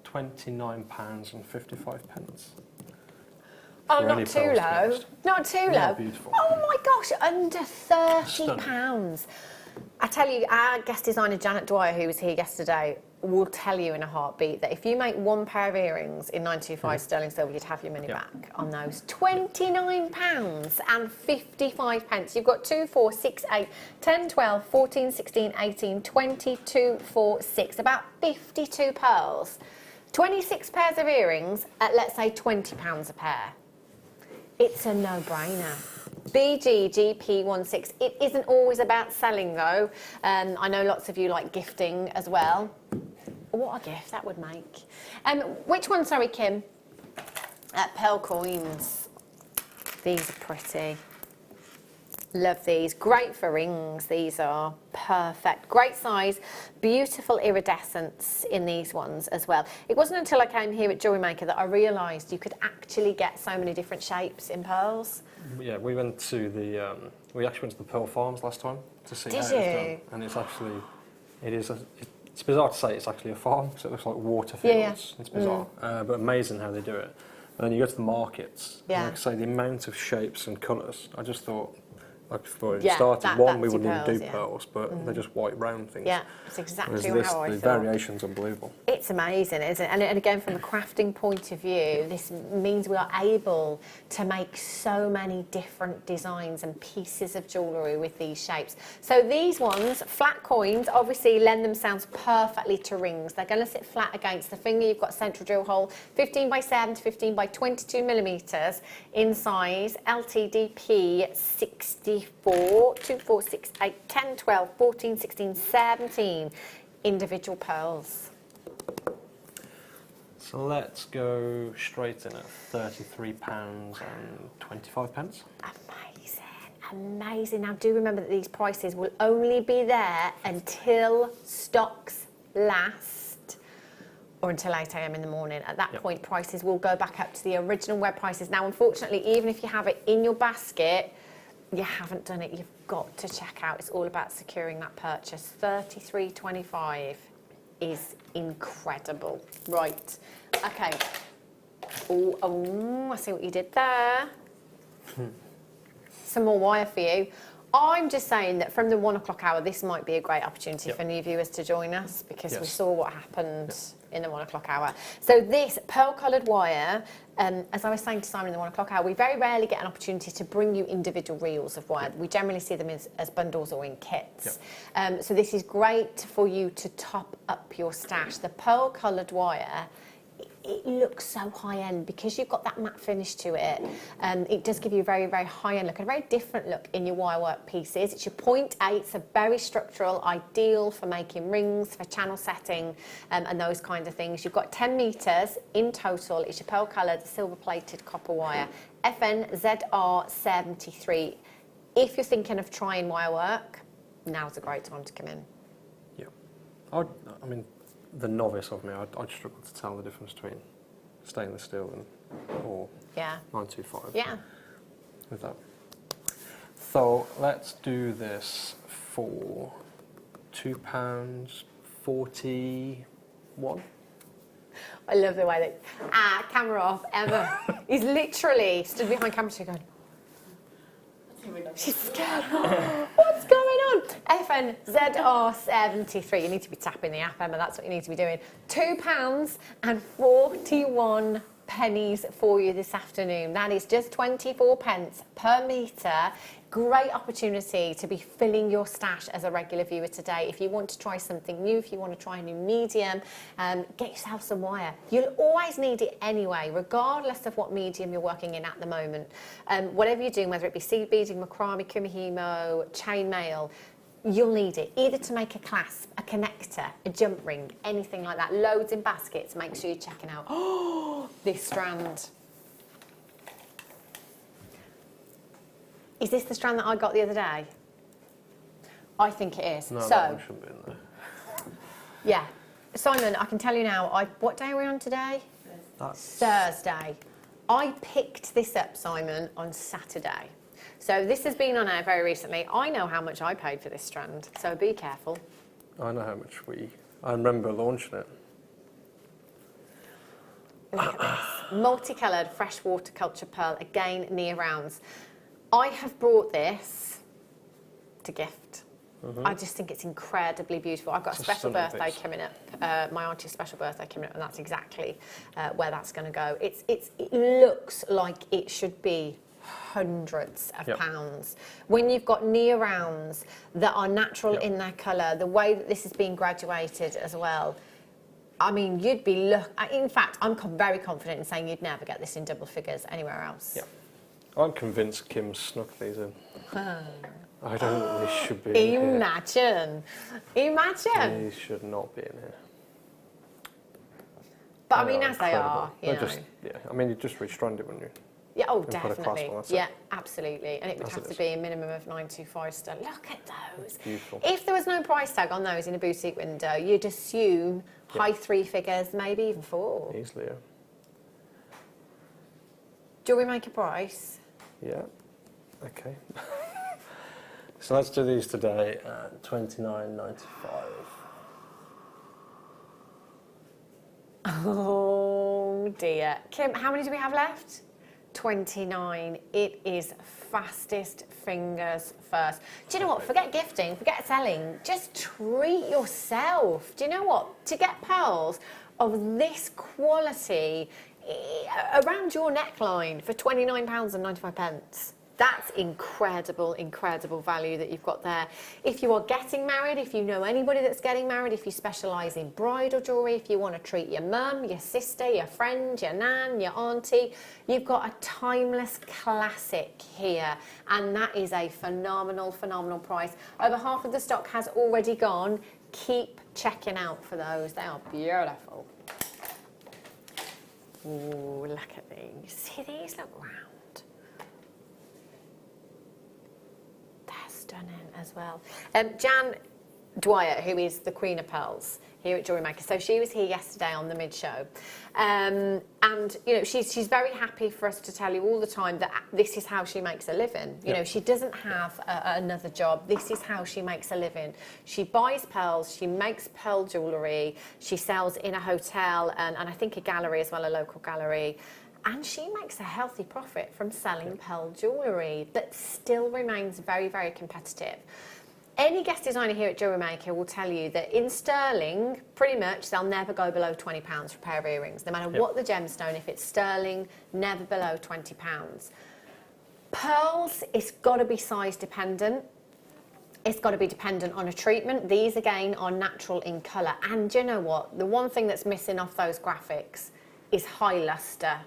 £29.55. Oh, not too low. Not too low. Beautiful. Oh my gosh, under £30. I tell you, our guest designer Janet Dwyer, who was here yesterday, will tell you in a heartbeat that if you make one pair of earrings in 925 sterling silver, you'd have your money back on those. £29.55. You've got 2, 4, 6, 8, 10, 12, 14, 16, 18, 22, 4, 6. About 52 pearls. 26 pairs of earrings at, let's say, £20 a pair. It's a no-brainer. BGGP16. It isn't always about selling, though. I know lots of you like gifting as well. What a gift that would make. Which one, sorry, Kim? Pearl coins. These are pretty. Love these. Great for rings, these are. Perfect. Great size. Beautiful iridescence in these ones as well. It wasn't until I came here at Jewellery Maker that I realised you could actually get so many different shapes in pearls. Yeah, we went to the we actually went to the pearl farms last time to see how it's you? done, and it's actually it's bizarre to say it's actually a farm, so it looks like water fields. It's bizarre, but amazing how they do it. And then you go to the markets, and like I say, the amount of shapes and colours. I just thought, like before it started, we wouldn't even do pearls, but they're just white round things. Yeah, it's exactly how I The thought. variation's unbelievable. It's amazing, isn't it? And again, from a crafting point of view, this means we are able to make so many different designs and pieces of jewellery with these shapes. So these ones, flat coins, obviously lend themselves perfectly to rings. They're going to sit flat against the finger. You've got a central drill hole, 15 by 7 to 15 by 22 millimetres in size, LTDP 64, 2, 4, 6, 8, 10, 12, 14, 16, 17 individual pearls. So let's go straight in at £33.25. Amazing, amazing. Now do remember that these prices will only be there until stocks last, or until 8 AM in the morning. At that point, prices will go back up to the original web prices. Now, unfortunately, even if you have it in your basket, you haven't done it, you've got to check out. It's all about securing that purchase. $33.25 is incredible. Right, okay. Oh, I see what you did there. Some more wire for you. I'm just saying that from the 1 o'clock hour, this might be a great opportunity for new viewers to join us, because we saw what happened in the 1 o'clock hour. So this pearl-coloured wire, as I was saying to Simon in the 1 o'clock hour, we very rarely get an opportunity to bring you individual reels of wire. We generally see them as bundles or in kits. So this is great for you to top up your stash. The pearl-coloured wire, it looks so high-end because you've got that matte finish to it. It does give you a very, very high-end look, and a very different look in your wire work pieces. It's your 0.8, so very structural, ideal for making rings, for channel setting, and those kind of things. You've got 10 metres in total. It's your pearl-coloured, silver-plated copper wire. FNZR73. If you're thinking of trying wire work, now's a great time to come in. Yeah. I mean, the novice of me, I'd struggle to tell the difference between stainless steel or 925 with that. So let's do this for £2.41. I love the way that camera off. Emma is literally stood behind camera going, she's scared. What's going on? FNZR73. You need to be tapping the app, Emma. That's what you need to be doing. £2.41 for you this afternoon. That is just 24 pence per metre. Great opportunity to be filling your stash as a regular viewer today. If you want to try something new, if you want to try a new medium, get yourself some wire. You'll always need it anyway, regardless of what medium you're working in at the moment. Whatever you're doing, whether it be seed beading, macrame, kumihimo, chainmail, you'll need it either to make a clasp, a connector, a jump ring, anything like that. Loads in baskets. Make sure you're checking out this strand. Is this the strand that I got the other day? I think it is. No, so that one shouldn't be in there. yeah, Simon, I can tell you now. What day are we on today? Thursday. I picked this up, Simon, on Saturday. So this has been on air very recently. I know how much I paid for this strand, so be careful. I know how much I remember launching it. Look at this. Multicoloured freshwater culture pearl, again near rounds. I have brought this to gift. I just think it's incredibly beautiful. I've got a special birthday coming up, my auntie's special birthday coming up, and that's exactly where that's going to go. It looks like it should be hundreds of pounds. When you've got near rounds that are natural in their colour, the way that this is being graduated as well, I mean, you'd be in fact, I'm very confident in saying you'd never get this in double figures anywhere else. Yeah. I'm convinced Kim snuck these in. I don't think they should be in Imagine. Imagine. These should not be in here. But I mean, as they are, you know. Just, I mean, you just restrand it, wouldn't you? Yeah, oh, And put a clasp definitely. on, that's Yeah, it. absolutely. And it would As have it to is. be a minimum of 925 sterling. Look at those. Beautiful. If there was no price tag on those in a boutique window, you'd assume high three figures, maybe even four. Easily, yeah. Jewellery Maker price? Yeah. Okay. So let's do these today at $29.95. Oh dear. Kim, how many do we have left? 29. It is fastest fingers first. Do you know what? Forget gifting, forget selling. Just treat yourself. Do you know what? To get pearls of this quality around your neckline for £29.95. That's incredible, incredible value that you've got there. If you are getting married, if you know anybody that's getting married, if you specialise in bridal jewellery, if you want to treat your mum, your sister, your friend, your nan, your auntie, you've got a timeless classic here. And that is a phenomenal, phenomenal price. Over half of the stock has already gone. Keep checking out for those. They are beautiful. Ooh, look at these. See these? Look round. Stunning as well. Jan Dwyer, who is the Queen of Pearls here at Jewellery Maker, so she was here yesterday on the mid-show, and you know she's very happy for us to tell you all the time that this is how she makes a living. You know, she doesn't have another job. This is how she makes a living. She buys pearls, she makes pearl jewellery, she sells in a hotel and I think a gallery as well, a local gallery. And she makes a healthy profit from selling pearl jewellery that still remains very, very competitive. Any guest designer here at Jewellery Maker will tell you that in sterling, pretty much they'll never go below £20 for a pair of earrings. No matter what the gemstone, if it's sterling, never below £20. Pearls, it's got to be size dependent. It's got to be dependent on a treatment. These, again, are natural in colour. And you know what? The one thing that's missing off those graphics is high lustre.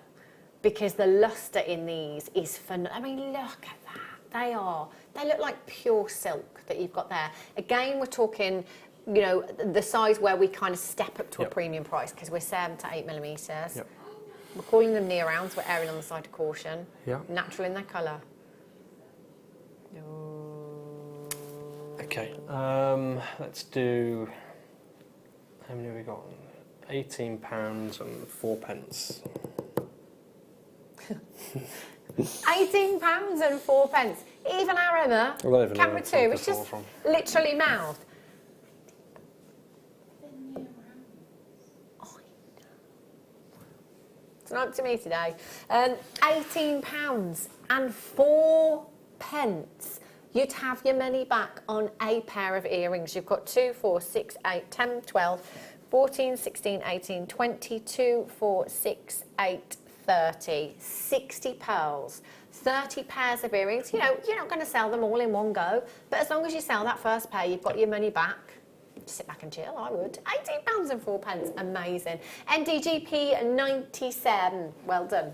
Because the lustre in these is phenomenal. I mean, look at that. They look like pure silk that you've got there. Again, we're talking, you know, the size where we kind of step up to a premium price because we're 7 to 8 millimetres. We're calling them near rounds. We're erring on the side of caution. Natural in their colour. Okay, let's do, how many have we got? £18 and 4 pence. £18 and 4 pence. Even our Emma, camera 2, it's just literally mouthed. It's not up to me today. £18 and 4 pence. You'd have your money back on a pair of earrings. You've got 2, 4, 6, 8, 10, 12, 14, 16, 18, 22, 4, 6, 8, 30, 60 pearls, 30 pairs of earrings. You know, you're not going to sell them all in one go, but as long as you sell that first pair, you've got your money back. Sit back and chill, I would. £18 and 4 pence, amazing. NDGP 97, well done.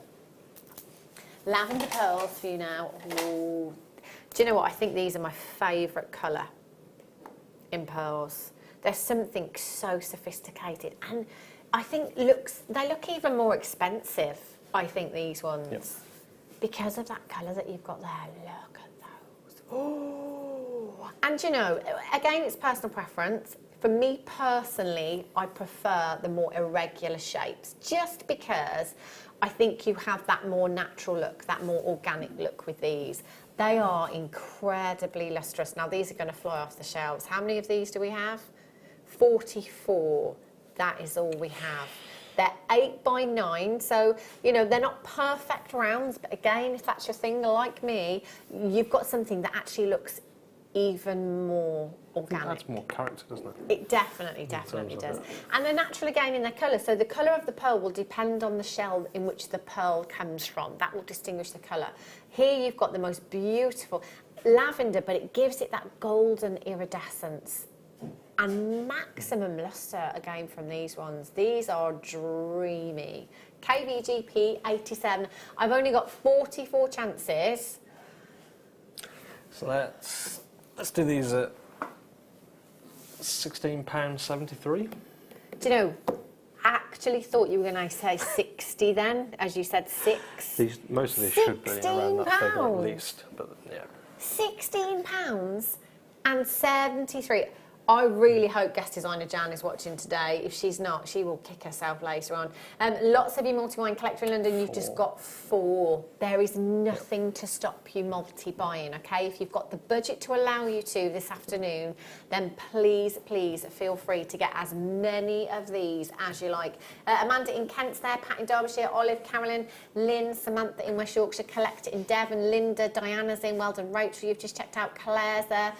Lavender pearls for you now. Ooh. Do you know what? I think these are my favourite colour in pearls. There's something so sophisticated, and I think they look even more expensive. I think these ones, because of that colour that you've got there. Look at those. Oh, and you know, again, it's personal preference. For me personally, I prefer the more irregular shapes, just because I think you have that more natural look, that more organic look with these. They are incredibly lustrous. Now, these are going to fly off the shelves. How many of these do we have? 44. That is all we have. They're 8 by 9, so, you know, they're not perfect rounds, but again, if that's your thing, like me, you've got something that actually looks even more It adds organic. more character, doesn't it? It definitely terms of does. it. And they're natural again in their colour. So the colour of the pearl will depend on the shell in which the pearl comes from. That will distinguish the colour. Here you've got the most beautiful lavender, but it gives it that golden iridescence. And maximum lustre again from these ones. These are dreamy. KVGP 87. I've only got 44 chances. So let's do these at £16.73. Do you know, I actually thought you were going to say 60 then, as you said 6. Most of these should be around that figure at £16. least, but yeah. £16 and 73. I really hope guest designer Jan is watching today. If she's not, she will kick herself later on. Lots of you multi-wine collector in London, you've just got 4. There is nothing to stop you multi-buying, okay? If you've got the budget to allow you to this afternoon, then please, please feel free to get as many of these as you like. Amanda in Kent's there, Pat in Derbyshire, Olive, Carolyn, Lynn, Samantha in West Yorkshire, Collector in Devon, Linda, Diana's in, well done Rachel, you've just checked out, Claire's there,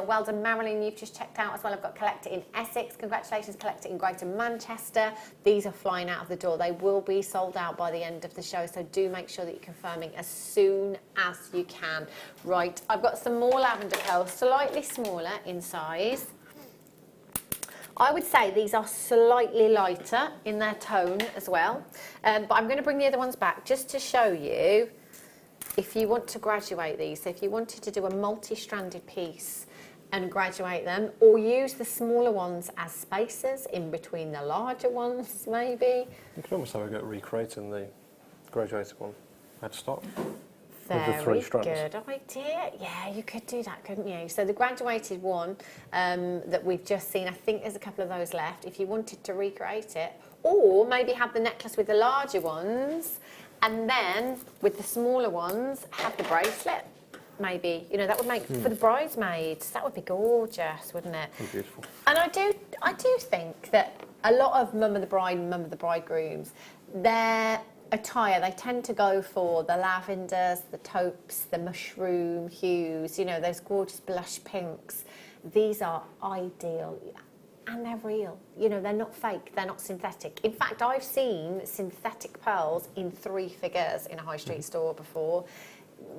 well done Marilyn, you've just checked out as well. I've got Collector in Essex, congratulations Collector in Greater Manchester. These are flying out of the door. They will be sold out by the end of the show, so do make sure that you're confirming as soon as you can. Right, I've got some more lavender pearls, slightly smaller in size. I would say these are slightly lighter in their tone as well, but I'm going to bring the other ones back just to show you if you want to graduate these. So if you wanted to do a multi-stranded piece and graduate them, or use the smaller ones as spacers in between the larger ones, maybe. You could almost have a go at recreating the graduated one headstock. Very strands. good idea. Yeah, you could do that, couldn't you? So the graduated one that we've just seen, I think there's a couple of those left. If you wanted to recreate it, or maybe have the necklace with the larger ones, and then with the smaller ones, have the bracelet. Maybe, you know, that would make for the bridesmaids. That would be gorgeous, wouldn't it? Beautiful. And I do think that a lot of mum of the bride and mum of the bridegrooms, their attire, they tend to go for the lavenders, the taupes, the mushroom hues, you know, those gorgeous blush pinks. These are ideal. And they're real. You know, they're not fake, they're not synthetic. In fact, I've seen synthetic pearls in 3 figures in a high street store before.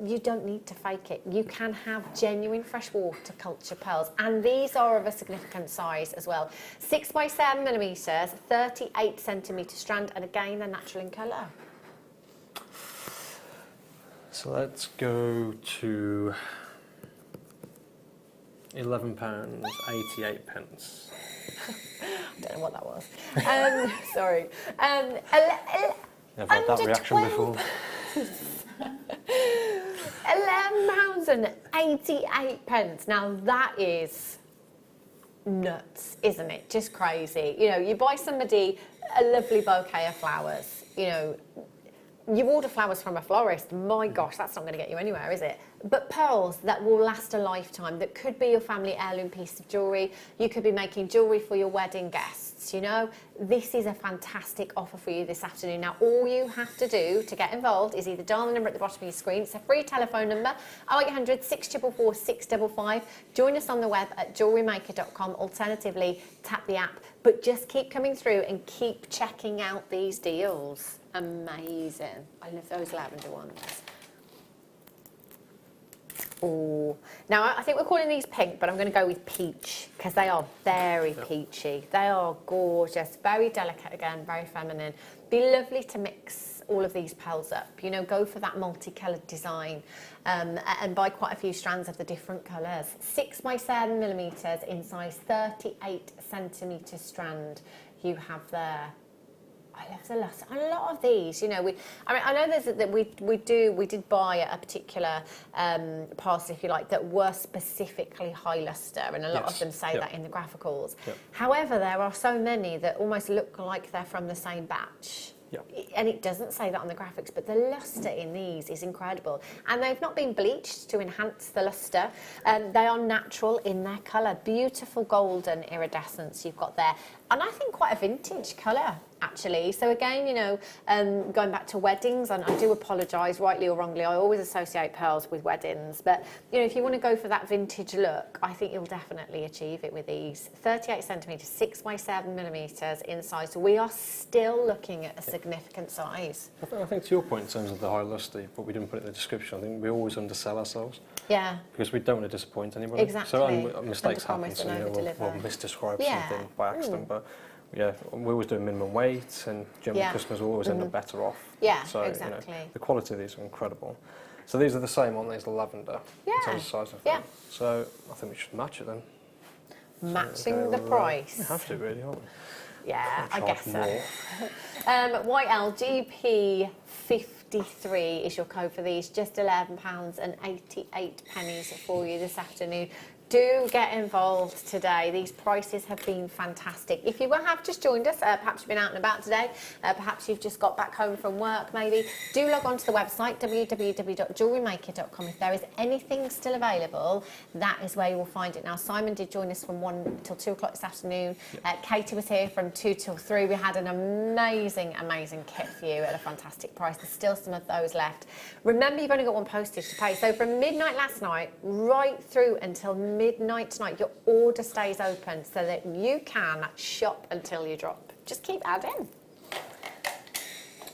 You don't need to fake it. You can have genuine freshwater culture pearls, and these are of a significant size as well. 6 by 7 millimeters, 38 centimetre strand, and again they're natural in colour. So let's go to £11.88. I don't know what that was. Sorry. Never had that reaction before. £11.88. Now that is nuts, isn't it? Just crazy. You know, you buy somebody a lovely bouquet of flowers, you know, you order flowers from a florist, my gosh, that's not going to get you anywhere, is it? But pearls that will last a lifetime, that could be your family heirloom piece of jewellery. You could be making jewellery for your wedding guests, you know. This is a fantastic offer for you this afternoon. Now, all you have to do to get involved is either dial the number at the bottom of your screen. It's a free telephone number, 0800 644 655. Join us on the web at JewelleryMaker.com. Alternatively, tap the app. But just keep coming through and keep checking out these deals. Amazing. I love those lavender ones. Oh, now I think we're calling these pink, but I'm going to go with peach because they are very peachy. They are gorgeous, very delicate again, very feminine. Be lovely to mix all of these pearls up. You know, go for that multicoloured design and buy quite a few strands of the different colours. 6 by 7 millimeters in size 38 centimetre strand you have there. I love the luster. And a lot of these, you know, I know there's that we did buy a particular parcel, if you like, that were specifically high luster, and a lot of them say that in the graphicals. However, there are so many that almost look like they're from the same batch. And it doesn't say that on the graphics, but the luster in these is incredible. And they've not been bleached to enhance the luster. They are natural in their colour. Beautiful golden iridescence you've got there. And I think quite a vintage colour, actually. So again, you know, going back to weddings, and I do apologise, rightly or wrongly, I always associate pearls with weddings, but you know, if you want to go for that vintage look, I think you'll definitely achieve it with these. 38 centimetres, 6 by 7 millimetres in size. So we are still looking at a significant size. I think to your point in terms of the high lustre, but we didn't put it in the description, I think we always undersell ourselves. Yeah. Because we don't want to disappoint anybody. Exactly. So mistakes happen, Underpromise so and we'll overdeliver. misdescribe Yeah. something by accident, but yeah, we always do a minimum weight, and generally customers will always end up better off. Yeah, so, exactly. You know, the quality of these are incredible. So these are the same on these lavender in terms of size of them. So I think we should match it then. Matching the price. We have to really, aren't we? Yeah, I guess so. More. YLGP 53 is your code for these. Just £11.88 for you this afternoon. Do get involved today. These prices have been fantastic. If you have just joined us, perhaps you've been out and about today, perhaps you've just got back home from work maybe, do log on to the website, www.jewellerymaker.com. If there is anything still available, that is where you will find it. Now, Simon did join us from 1 till 2 o'clock this afternoon. Katie was here from 2 till 3. We had an amazing, amazing kit for you at a fantastic price. There's still some of those left. Remember, you've only got one postage to pay. So from midnight last night right through until midnight tonight, your order stays open so that you can shop until you drop. Just keep adding.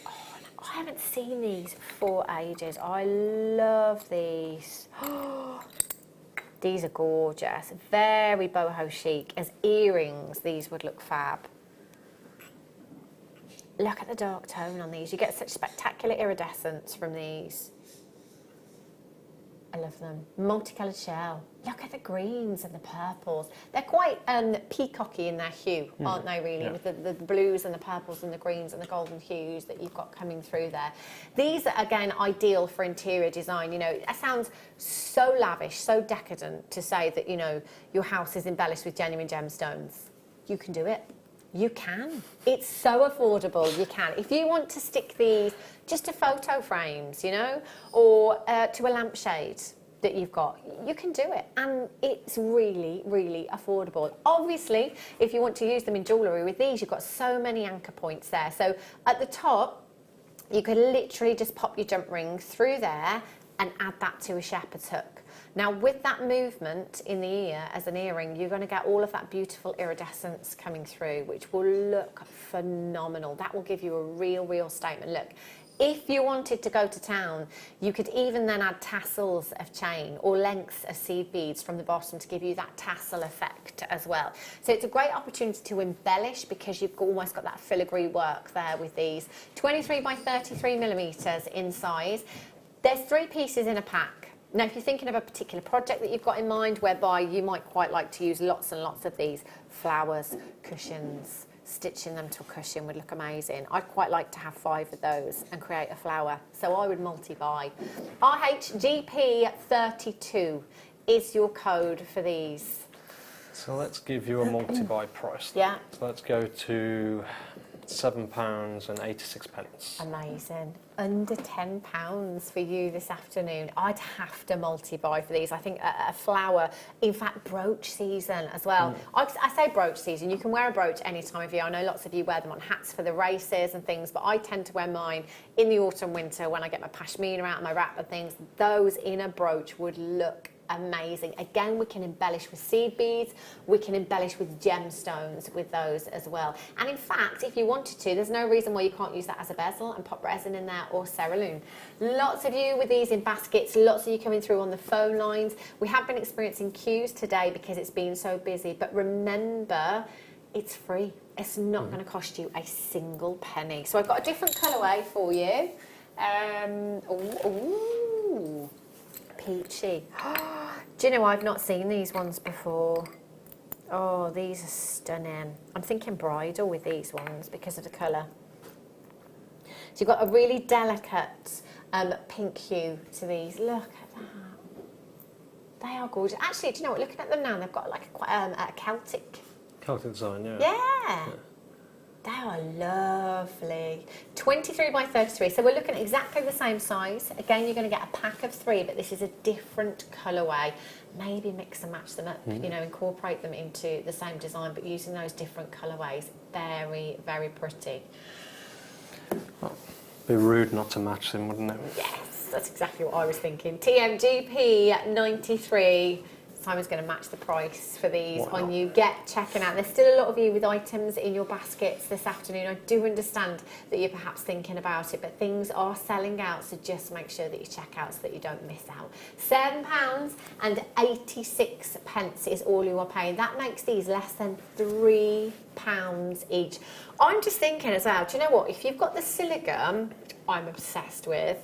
Oh, I haven't seen these for ages. I love these. These are gorgeous. Very boho chic. As earrings, these would look fab. Look at the dark tone on these. You get such spectacular iridescence from these. I love them. Multicoloured shell. Look at the greens and the purples. They're quite peacocky in their hue, aren't they, really? With the blues and the purples and the greens and the golden hues that you've got coming through there. These are, again, ideal for interior design. You know, it sounds so lavish, so decadent to say that, you know, your house is embellished with genuine gemstones. You can do it. You can. It's so affordable, you can. If you want to stick these just to photo frames, you know, or to a lampshade that you've got, you can do it. And it's really, really affordable. Obviously, if you want to use them in jewellery with these, you've got so many anchor points there. So at the top, you could literally just pop your jump ring through there and add that to a shepherd's hook. Now, with that movement in the ear as an earring, you're going to get all of that beautiful iridescence coming through, which will look phenomenal. That will give you a real statement look. If you wanted to go to town, you could even then add tassels of chain or lengths of seed beads from the bottom to give you that tassel effect as well. So it's a great opportunity to embellish because you've almost got that filigree work there with these. 23 by 33 millimetres in size. There's 3 pieces in a pack. Now, if you're thinking of a particular project that you've got in mind whereby you might quite like to use lots and lots of these flowers, cushions, stitching them to a cushion would look amazing. I'd quite like to have 5 of those and create a flower, so I would multi-buy. RHGP32 is your code for these. So let's give you a multi-buy price. Yeah. So let's go to £7.86. Amazing. Under £10 for you this afternoon. I'd have to multi-buy for these. I think a flower, in fact, brooch season as well. I say brooch season. You can wear a brooch any time of year. I know lots of you wear them on hats for the races and things, but I tend to wear mine in the autumn, winter when I get my pashmina out and my wrap and things. Those in a brooch would look amazing. Again, we can embellish with seed beads, we can embellish with gemstones with those as well. And in fact, if you wanted to, there's no reason why you can't use that as a bezel and pop resin in there or cerulean. Lots of you with these in baskets, lots of you coming through on the phone lines. We have been experiencing queues today because it's been so busy, but remember, it's free. It's not going to cost you a single penny. So I've got a different colourway for you. Ooh. Peachy. Do you know, I've not seen these ones before. Oh, these are stunning. I'm thinking bridal with these ones because of the colour. So you've got a really delicate pink hue to these. Look at that. They are gorgeous. Actually, do you know what? Looking at them now, they've got like quite a Celtic design, yeah. Yeah. They are lovely. 23 by 33. So we're looking at exactly the same size. Again, you're going to get a pack of 3, but this is a different colourway. Maybe mix and match them up, you know, incorporate them into the same design, but using those different colourways. very, very pretty. Be rude not to match them, wouldn't it? Yes, that's exactly what I was thinking. TMGP 93. Simon's going to match the price for these on you. Get checking out. There's still a lot of you with items in your baskets this afternoon. I do understand that you're perhaps thinking about it, but things are selling out, so just make sure that you check out so that you don't miss out. £7.86 is all you are paying. That makes these less than £3 each. I'm just thinking as well, do you know what? If you've got the silicone, I'm obsessed with,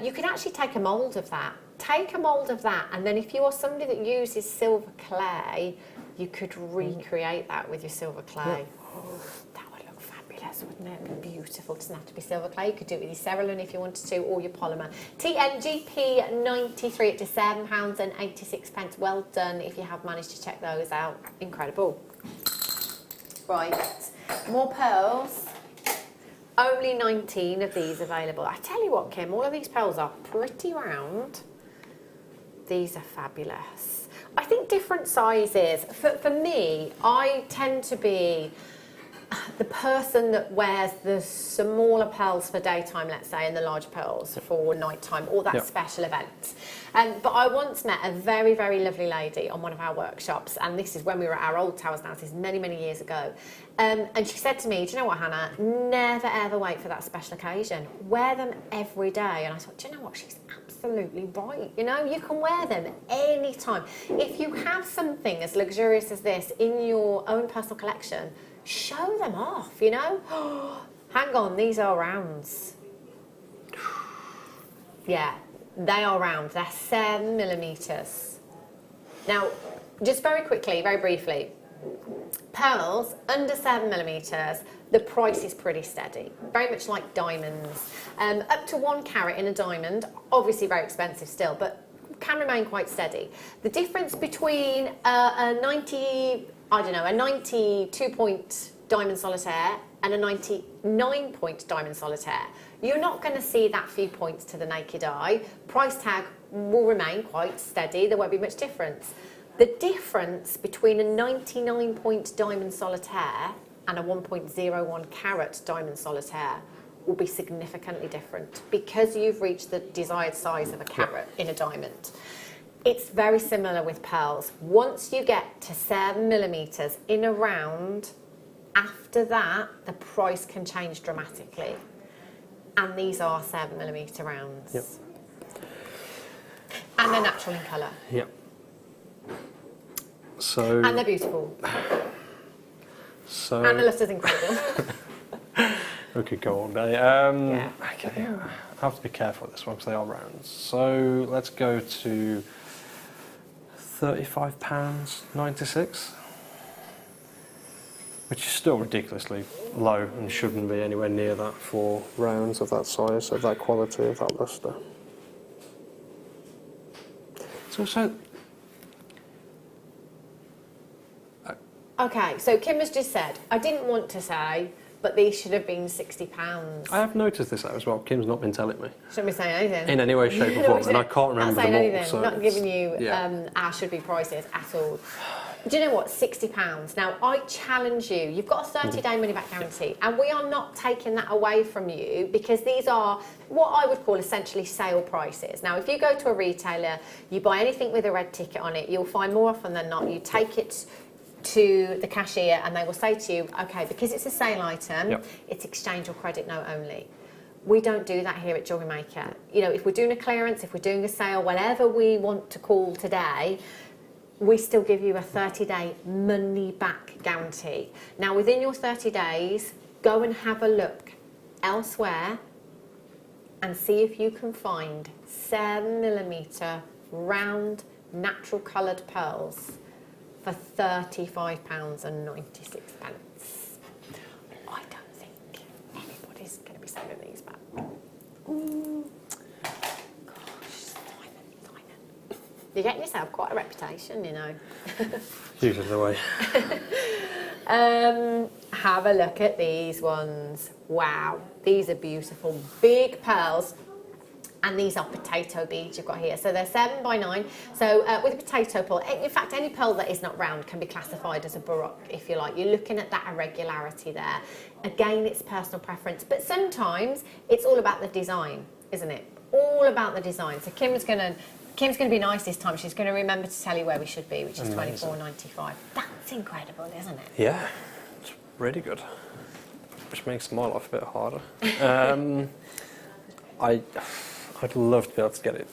you can actually take a mould of that. Take a mould of that, and then if you're somebody that uses silver clay, you could recreate that with your silver clay. Oh, that would look fabulous, wouldn't it? It'd be beautiful. It doesn't have to be silver clay. You could do it with your Cerulin if you wanted to, or your polymer. TNGP 93 to £7.86. Well done if you have managed to check those out. Incredible. Right, more pearls. Only 19 of these available. I tell you what, Kim, all of these pearls are pretty round. These are fabulous. I think different sizes. For me, I tend to be the person that wears the smaller pearls for daytime, let's say, and the large pearls for nighttime or that special event. But I once met a very, very lovely lady on one of our workshops, and this is when we were at our old Towers now, this is many, many years ago. And she said to me, do you know what, Hannah, never ever wait for that special occasion. Wear them every day. And I thought, do you know what, she's absolutely right. You know, you can wear them any time. If you have something as luxurious as this in your own personal collection, show them off, you know. Hang on, these are rounds. Yeah, they are round. They're 7mm. Now, just very quickly, very briefly, pearls under 7mm, the price is pretty steady, very much like diamonds. Up to 1 carat in a diamond, obviously very expensive still, but can remain quite steady. The difference between a 92-point diamond solitaire and a 99-point diamond solitaire, you're not going to see that few points to the naked eye. Price tag will remain quite steady, there won't be much difference. The difference between a 99-point diamond solitaire and a 1.01 carat diamond solitaire will be significantly different because you've reached the desired size of a carat in a diamond. It's very similar with pearls. Once you get to 7mm in a round, after that, the price can change dramatically. And these are 7mm rounds. Yep. And they're natural in colour. Yep. So. And they're beautiful. So. And the luster's incredible. We could go all day. Yeah. Okay, I have to be careful with this one because they are rounds. So let's go to £35.96, which is still ridiculously low and shouldn't be anywhere near that for rounds of that size, of that quality, of that luster. It's also. Okay, so Kim has just said, I didn't want to say, but these should have been £60. I have noticed this as well. Kim's not been telling me. Shouldn't be saying anything. In any way, shape or form, and I can't remember not saying them all. anything. So not giving you yeah. our should be prices at all. Do you know what? £60. Now, I challenge you. You've got a 30-day money-back guarantee, and we are not taking that away from you because these are what I would call essentially sale prices. Now, if you go to a retailer, you buy anything with a red ticket on it, you'll find more often than not, you take it to the cashier and they will say to you, okay, because it's a sale item, it's exchange or credit note only. We don't do that here at Jewellery Maker. You know, if we're doing a clearance, if we're doing a sale, whatever we want to call today, we still give you a 30-day money-back guarantee. Now, within your 30 days, go and have a look elsewhere and see if you can find 7mm round, natural coloured pearls for £35.96. I don't think anybody's going to be selling these back. Ooh. Gosh, Simon. You're getting yourself quite a reputation, you know. Usually the way. Have a look at these ones. Wow, these are beautiful. Big pearls. and these are potato beads you've got here. So they're 7 by 9. So with a potato pearl, in fact, any pearl that is not round can be classified as a baroque, if you like. You're looking at that irregularity there. Again, it's personal preference, but sometimes it's all about the design, isn't it? All about the design. So Kim's going to be nice this time. She's going to remember to tell you where we should be, which is $24.95. That's incredible, isn't it? Yeah, it's really good. Which makes my life a bit harder. I'd love to be able to get it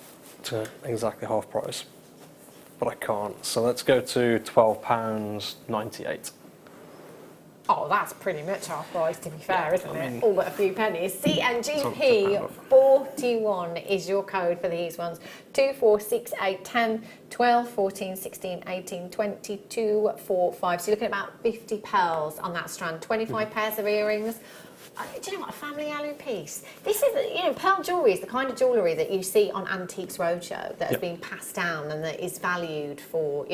to exactly half price, but I can't. So let's go to £12.98. Oh, that's pretty much half price, to be fair, isn't it? All but a few pennies. CNGP 41 is your code for these ones. 2, 4, 6, 8, 10, 12, 14, 16, 18, 22, 4, 5. So you're looking at about 50 pearls on that strand. 25 pairs of earrings. Do you know what, a family heirloom piece? This is, pearl jewellery is the kind of jewellery that you see on Antiques Roadshow that has been passed down and that is valued for,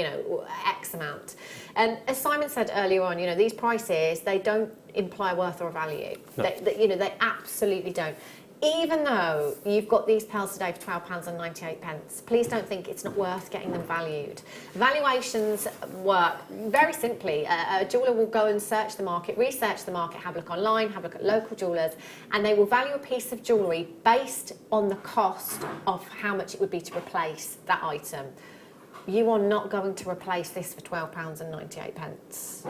X amount. As Simon said earlier on, these prices, they don't imply worth or value. No. They absolutely don't. Even though you've got these pearls today for £12.98, please don't think it's not worth getting them valued. Valuations work very simply. A jeweller will go and search the market, research the market, have a look online, have a look at local jewellers, and they will value a piece of jewellery based on the cost of how much it would be to replace that item. You are not going to replace this for £12.98.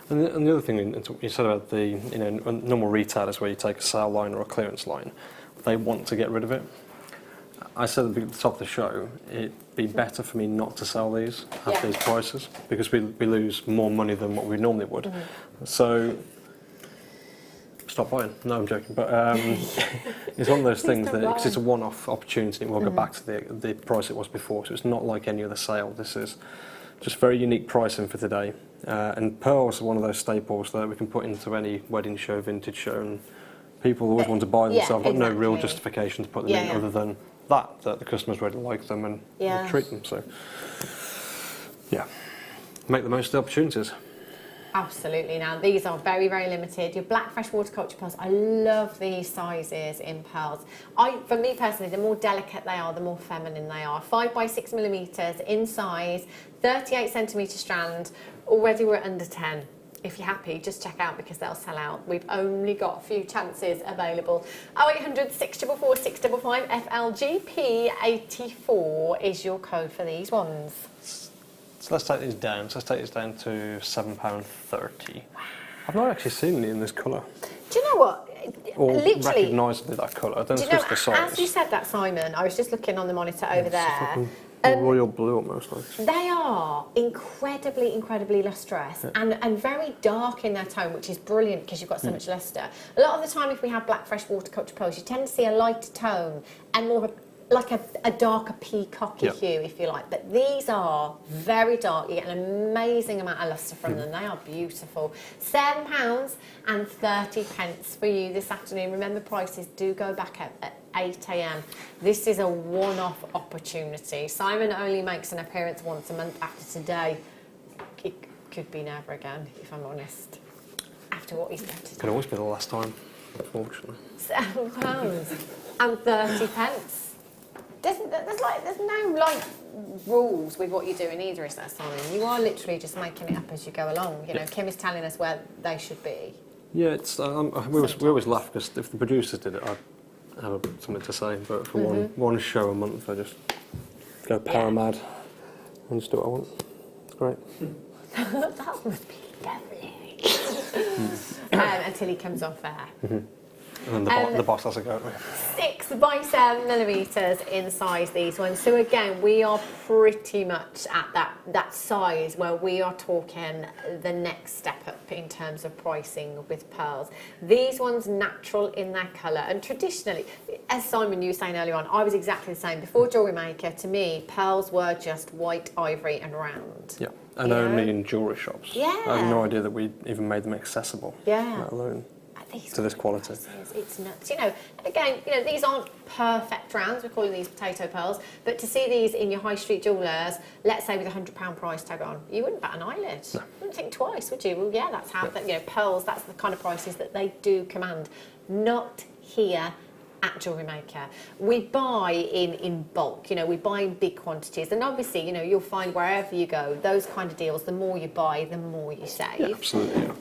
And the other thing you said about the normal retailers where you take a sale line or a clearance line, they want to get rid of it. I said at the top of the show, it'd be better for me not to sell these at these prices because we lose more money than what we normally would. So stop buying. No, I'm joking. But it's one of those things that because it's a one-off opportunity, it will go back to the price it was before. So it's not like any other sale. This is just very unique pricing for today. And pearls are one of those staples that we can put into any wedding show, vintage show, and people always want to buy them. So I've got no real justification to put them in other than that the customers really like them and will treat them. So, make the most of the opportunities. Absolutely. Now, these are very, very limited. Your black fresh water culture pearls, I love these sizes in pearls. For me personally, the more delicate they are, the more feminine they are. 5 by 6 millimetres in size, 38 centimetre strand. Already we're under 10. If you're happy, just check out because they'll sell out. We've only got a few chances available. 0800 644 655 FLGP 84 is your code for these ones. So let's take these down. So let's take these down to £7.30. I've not actually seen any in this colour. Do you know what? Or literally recognisably that colour. I don't know if it's the size. As you said that, Simon, I was just looking on the monitor over there. Royal blue almost like. They are incredibly, incredibly lustrous and very dark in their tone, which is brilliant because you've got so much lustre. A lot of the time if we have black fresh water culture pearls, you tend to see a lighter tone and more of a darker peacocky hue, if you like. But these are very dark. You get an amazing amount of lustre from them. They are beautiful. £7.30 for you this afternoon. Remember, prices do go back up at 8 a.m. This is a one-off opportunity. Simon only makes an appearance once a month. After today, it could be never again, if I'm honest. After what he's done today. Can always be the last time, unfortunately. £7.30. There's no rules with what you're doing either, is there, Simon? You are literally just making it up as you go along. Kim is telling us where they should be. Yeah, it's we always laugh because if the producers did it, I'd have something to say. But for one show a month, I just go paramad and just do what I want. It's great. That must be lovely. Until he comes off air. And then the boss has a go at me. 6 by 7 millimetres in size, these ones. So again, we are pretty much at that size where we are talking the next step up in terms of pricing with pearls. These ones natural in their colour, and traditionally, as Simon, you were saying earlier on, I was exactly the same. Before Jewellery Maker, to me, pearls were just white, ivory and round. Yeah, and only in jewellery shops. Yeah. I had no idea that we even made them accessible. Yeah. Let alone to this quality. It's nuts. And again, these aren't perfect rounds. We're calling these potato pearls. But to see these in your high street jewellers, let's say with a £100 price tag on, you wouldn't bat an eyelid. No. You wouldn't think twice, would you? Well, yeah, that's how pearls. That's the kind of prices that they do command. Not here at Jewellery Maker. We buy in bulk, you know, we buy in big quantities, and obviously, you know, you'll find wherever you go, those kind of deals, the more you buy, the more you save. Yeah, absolutely, yeah.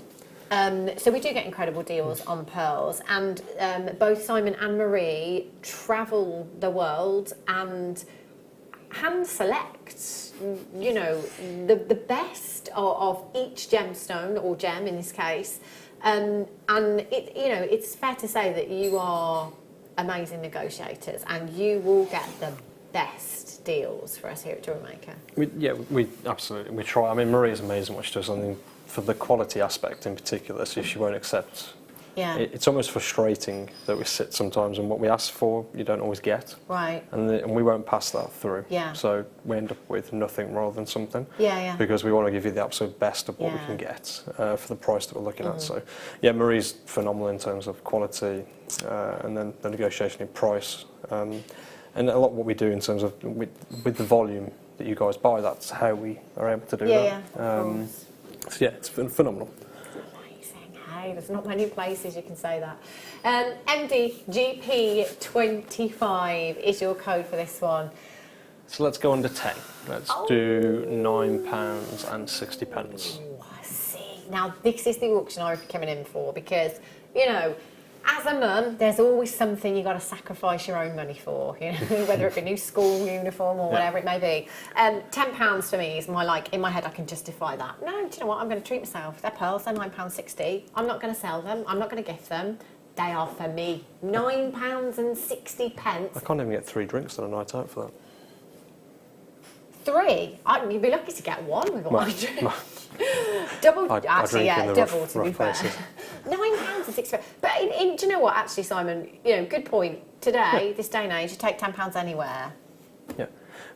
So we do get incredible deals on pearls, and both Simon and Marie travel the world and hand select, you know, the best of each gemstone, or gem in this case, and it, you know, it's fair to say that you are amazing negotiators, and you will get the best deals for us here at Jewellery Maker. We absolutely, we try. I mean, Marie is amazing what she does. I mean, for the quality aspect in particular, so she won't accept. Yeah. It's almost frustrating that we sit sometimes and what we ask for, you don't always get. Right. And we won't pass that through. Yeah. So we end up with nothing rather than something. Yeah, yeah. Because we want to give you the absolute best of what we can get for the price that we're looking at. So, yeah, Marie's phenomenal in terms of quality and then the negotiation in price. And a lot of what we do in terms of with the volume that you guys buy, that's how we are able to do that. Yeah, of course. So yeah, it's been phenomenal. Amazing. Hey, there's not many places you can say that. MDGP25 is your code for this one. So let's go under 10. Let's do £9.60. Oh, I see. Now, this is the auction I was coming in for, because, you know, as a mum, there's always something you've got to sacrifice your own money for, you know, whether it be a new school uniform or whatever it may be. £10 for me is my, like, in my head I can justify that. No, do you know what, I'm going to treat myself. They're pearls, they're £9.60. I'm not going to sell them, I'm not going to gift them. They are for me. £9.60. I can't even get 3 drinks on a night out for that. 3? You'd be lucky to get one with what I drink. Double, actually, yeah, double to be fair. £9.60. But do you know what, actually, Simon, you know, good point. Today, this day and age, you take £10 anywhere. Yeah,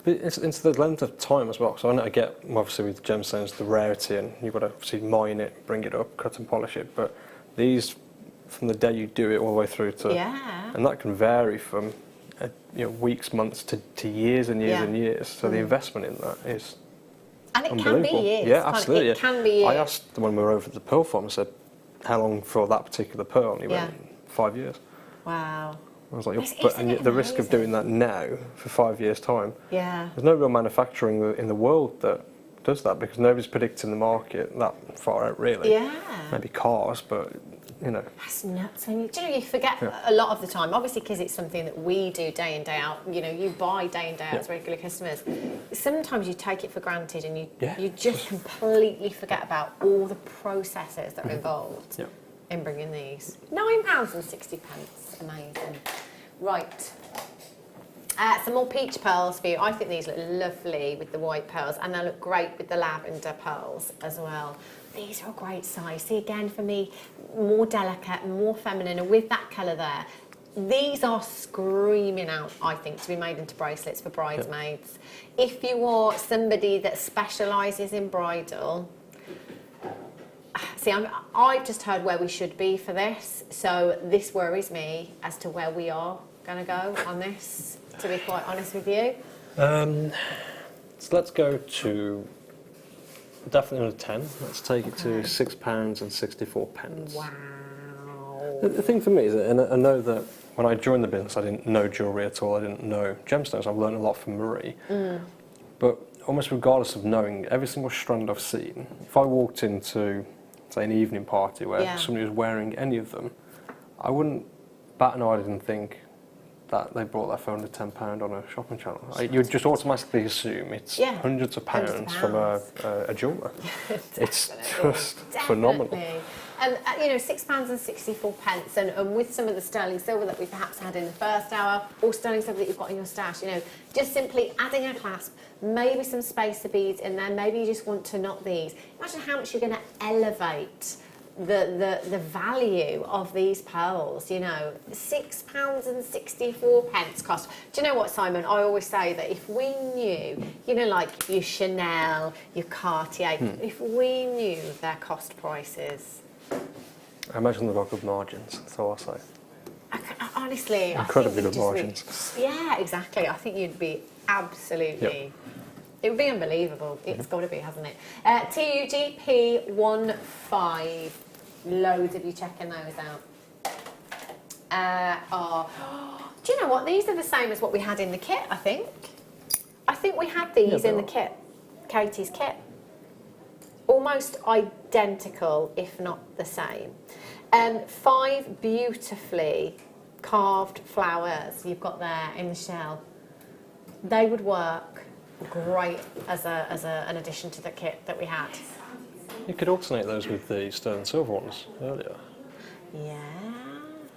but it's the length of time as well. So I know I get, obviously, with gemstones, the rarity, and you've got to obviously mine it, bring it up, cut and polish it. But these, from the day you do it all the way through to, and that can vary from weeks, months to years and years and years. So the investment in that is unbelievable. Can be years. Yeah, absolutely. It can be years. I asked when we were over at the pearl farm, I said, how long for that particular pearl? And he went, 5 years. Wow. I was like, and the risk of doing that now for 5 years' time. Yeah. There's no real manufacturing in the world that does that, because nobody's predicting the market that far out, really. Yeah. Maybe cars, but you know. That's nuts. Do you know, you forget a lot of the time, obviously, because it's something that we do day in, day out. You know, you buy day in, day out as regular customers. Sometimes you take it for granted, and you just completely forget about all the processes that are involved in bringing these. £9.60. Amazing. Right. Some more peach pearls for you. I think these look lovely with the white pearls, and they look great with the lavender pearls as well. These are a great size. See, again, for me, more delicate, more feminine, and with that colour there, these are screaming out, I think, to be made into bracelets for bridesmaids. If you are somebody that specialises in bridal, see, I've just heard where we should be for this, so this worries me as to where we are going to go on this, to be quite honest with you. So let's go to definitely under 10. Let's take it to £6.64. Wow. The thing for me is that, and I know that when I joined the business, I didn't know jewellery at all. I didn't know gemstones. I've learned a lot from Marie. But almost regardless of knowing every single strand I've seen, if I walked into, say, an evening party where somebody was wearing any of them, I wouldn't bat an eyelid and think that they bought that for under £10 on a shopping channel. You'd just automatically assume it's hundreds of pounds from a jeweller. It's just phenomenal. And you know, £6.64, and with some of the sterling silver that we perhaps had in the first hour, or sterling silver that you've got in your stash, you know, just simply adding a clasp, maybe some spacer beads in there, maybe you just want to knot these. Imagine how much you're going to elevate the value of these pearls, you know. £6.64 cost. Do you know what, Simon? I always say that if we knew, you know, like your Chanel, your Cartier, if we knew their cost prices. I imagine they've got good margins, that's all I say. Honestly, incredibly good margins. Yeah, exactly. I think you'd be absolutely. It would be unbelievable. It's got to be, hasn't it? TUGP15. Loads of you checking those out. are... Do you know what? These are the same as what we had in the kit, I think. I think we had these in the kit, Katie's kit. Almost identical, if not the same. 5 beautifully carved flowers you've got there in the shell. They would work great as an addition to the kit that we had. You could alternate those with the sterling silver ones earlier. Yeah.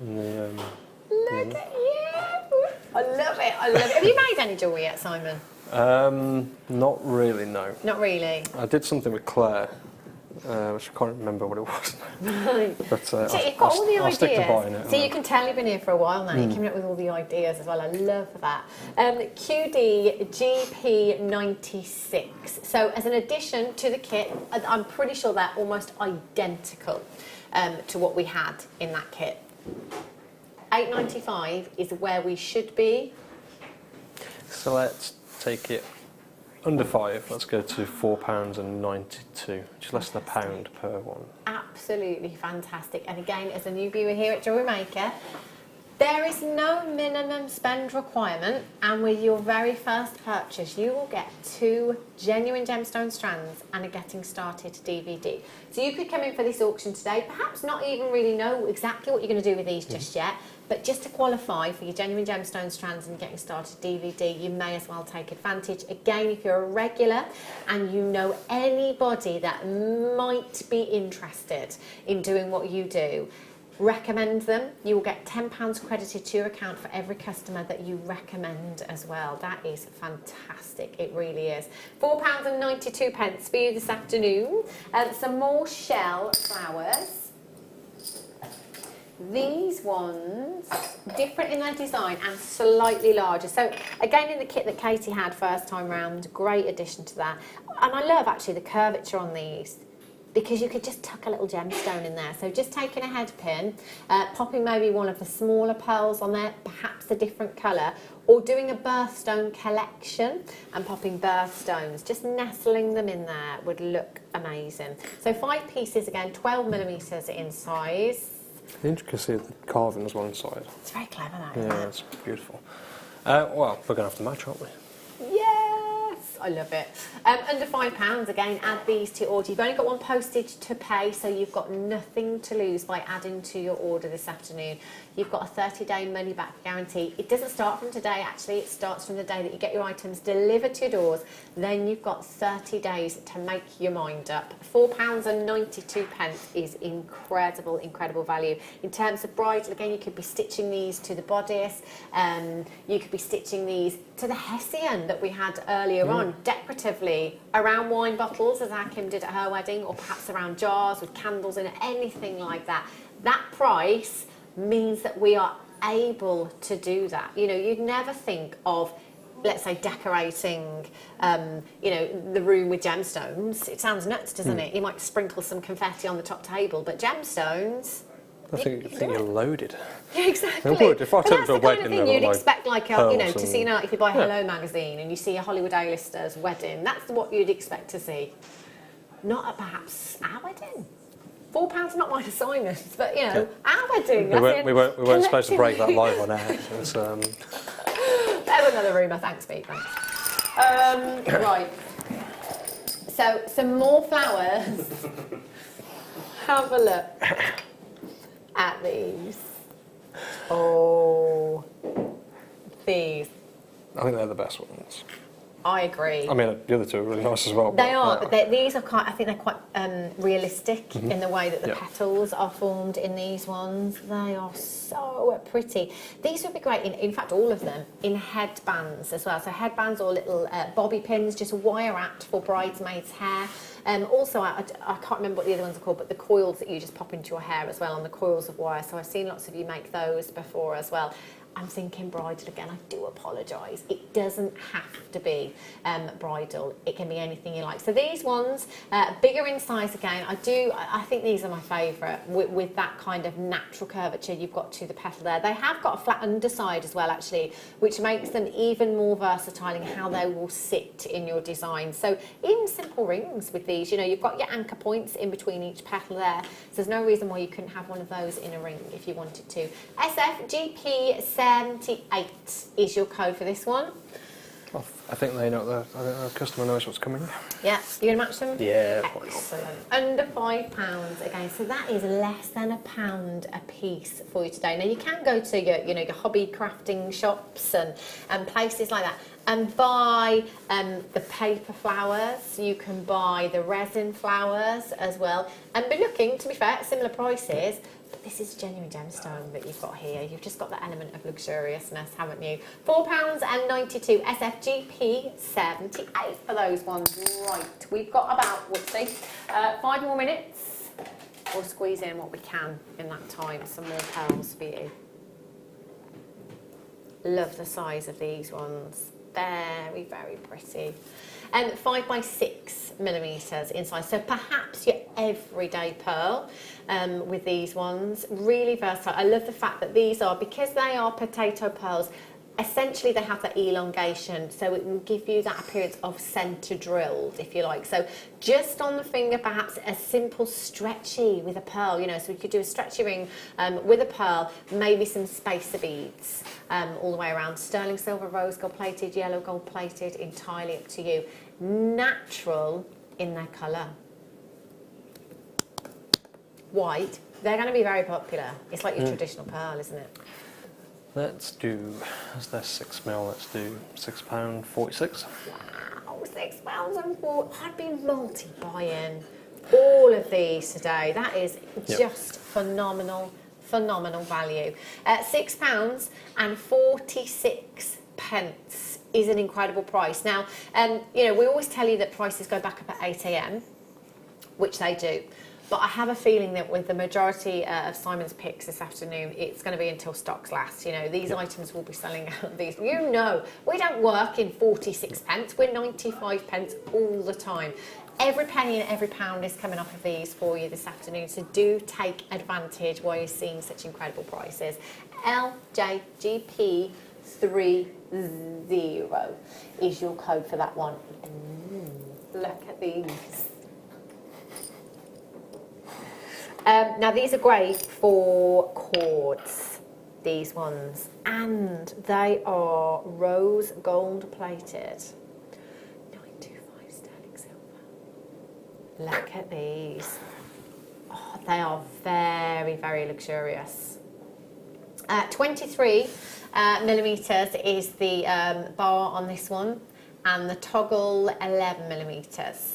And the, Look at you! I love it, I love it. Have you made any jewellery yet, Simon? not really, no. Not really. I did something with Claire, which I can't remember what it was. Right. But So you've got all the I'll ideas. stick to buying it. So you can tell you've been here for a while now. You're coming up with all the ideas as well. I love that. QD GP96. So as an addition to the kit, I'm pretty sure they're almost identical to what we had in that kit. £8.95 is where we should be. So let's take it under 5. Let's go to £4.92, which is less than £1 per one. Absolutely fantastic. And again, as a new viewer here at Jewellery Maker, there is no minimum spend requirement, and with your very first purchase you will get 2 genuine gemstone strands and a getting started DVD. So you could come in for this auction today, perhaps not even really know exactly what you're going to do with these just yet, but just to qualify for your genuine gemstone strands and getting started DVD, you may as well take advantage. Again, if you're a regular and you know anybody that might be interested in doing what you do, recommend them. You will get £10 credited to your account for every customer that you recommend as well. That is fantastic, it really is. £4.92 for you this afternoon. Some more shell flowers. These ones, different in their design and slightly larger. So again, in the kit that Katie had first time round, great addition to that. And I love actually the curvature on these, because you could just tuck a little gemstone in there. So just taking a head pin, popping maybe one of the smaller pearls on there, perhaps a different colour, or doing a birthstone collection and popping birthstones, just nestling them in there would look amazing. So 5 pieces again, 12mm in size. The intricacy of the carving as well inside. It's very clever, that, isn't Yeah, it? it's beautiful. Well, we're going to have to match, aren't we? Yes, I love it. Under £5, again, add these to your order. You've only got one postage to pay, so you've got nothing to lose by adding to your order this afternoon. You've got a 30-day money-back guarantee. It doesn't start from today, actually. It starts from the day that you get your items delivered to your doors. Then you've got 30 days to make your mind up. £4.92 is incredible, incredible value. In terms of bridal, again, you could be stitching these to the bodice. You could be stitching these to the hessian that we had earlier on, decoratively, around wine bottles, as our Kim did at her wedding, or perhaps around jars with candles in it, anything like that. That price means that we are able to do that. You know, you'd never think of, let's say, decorating, you know, the room with gemstones. It sounds nuts, doesn't it? You might sprinkle some confetti on the top table, but gemstones... I think you're loaded. Yeah, exactly. I would. If I But took that's to a the kind wedding, of there thing were you'd like expect, like, you know, pearls to see, you and- know, if you buy Hello magazine and you see a Hollywood A-lister's wedding, that's what you'd expect to see. Not at perhaps our wedding. £4 not mine assignments, but, you know, our wedding. We weren't supposed to break that live on air. It's, There's another rumour, thanks, Pete, thanks. Right, so some more flowers. Have a look at these. Oh, these. I think they're the best ones. I agree. I mean, the other two are really nice as well. They are, but these are quite, I think they're quite realistic in the way that the Yeah. petals are formed in these ones. They are so pretty. These would be great, in fact, all of them, in headbands as well. So headbands or little bobby pins, just wire wrapped for bridesmaids' hair. Also, I can't remember what the other ones are called, but the coils that you just pop into your hair as well, on the coils of wire. So I've seen lots of you make those before as well. I'm thinking bridal again, I do apologise. It doesn't have to be bridal, it can be anything you like. So these ones, bigger in size again, I think these are my favourite, with that kind of natural curvature you've got to the petal there. They have got a flat underside as well, actually, which makes them even more versatile in how they will sit in your design. So even simple rings with these. You know, you've got your anchor points in between each petal there, so there's no reason why you couldn't have one of those in a ring if you wanted to. SFGP78 is your code for this one. Well, I think they know. I think the customer knows what's coming. Yeah, you're gonna match them? Yeah. Excellent. Under £5 again, so that is less than £1 a piece for you today. Now you can go to your, you know, your hobby crafting shops and places like that and buy the paper flowers. You can buy the resin flowers as well, and be looking, to be fair, at similar prices. But this is genuine gemstone that you've got here. You've just got that element of luxuriousness, haven't you? £4.92, SFGP 78 for those ones. Right, we've got about, we'll see, 5 more minutes. We'll squeeze in what we can in that time. Some more pearls for you. Love the size of these ones. Very, very pretty. 5x6mm in size, so perhaps your everyday pearl with these ones. Really versatile. I love the fact that these are, because they are potato pearls, essentially they have that elongation, so it will give you that appearance of centre drilled, if you like. So just on the finger, perhaps a simple stretchy with a pearl, you know, so we could do a stretchy ring with a pearl, maybe some spacer beads all the way around. Sterling silver, rose gold plated, yellow gold plated, entirely up to you. Natural in their colour. White, they're going to be very popular. It's like your traditional pearl, isn't it? Let's do, as they're 6mm, let's do £6.46. Wow, £6.04. I'd be multi-buying all of these today. That is just phenomenal, phenomenal value. £6.46 is an incredible price. Now, you know, we always tell you that prices go back up at 8 AM, which they do. But I have a feeling that with the majority of Simon's picks this afternoon, it's going to be until stocks last. You know, these items will be selling out. These, you know, we don't work in 46p. We're 95p all the time. Every penny and every pound is coming off of these for you this afternoon. So do take advantage while you're seeing such incredible prices. LJGP30 is your code for that one. Look at these. Now these are great for cords, these ones, and they are rose gold plated. 925 sterling silver. Look at these. Oh, they are very, very luxurious. 23mm is the bar on this one, and the toggle 11mm.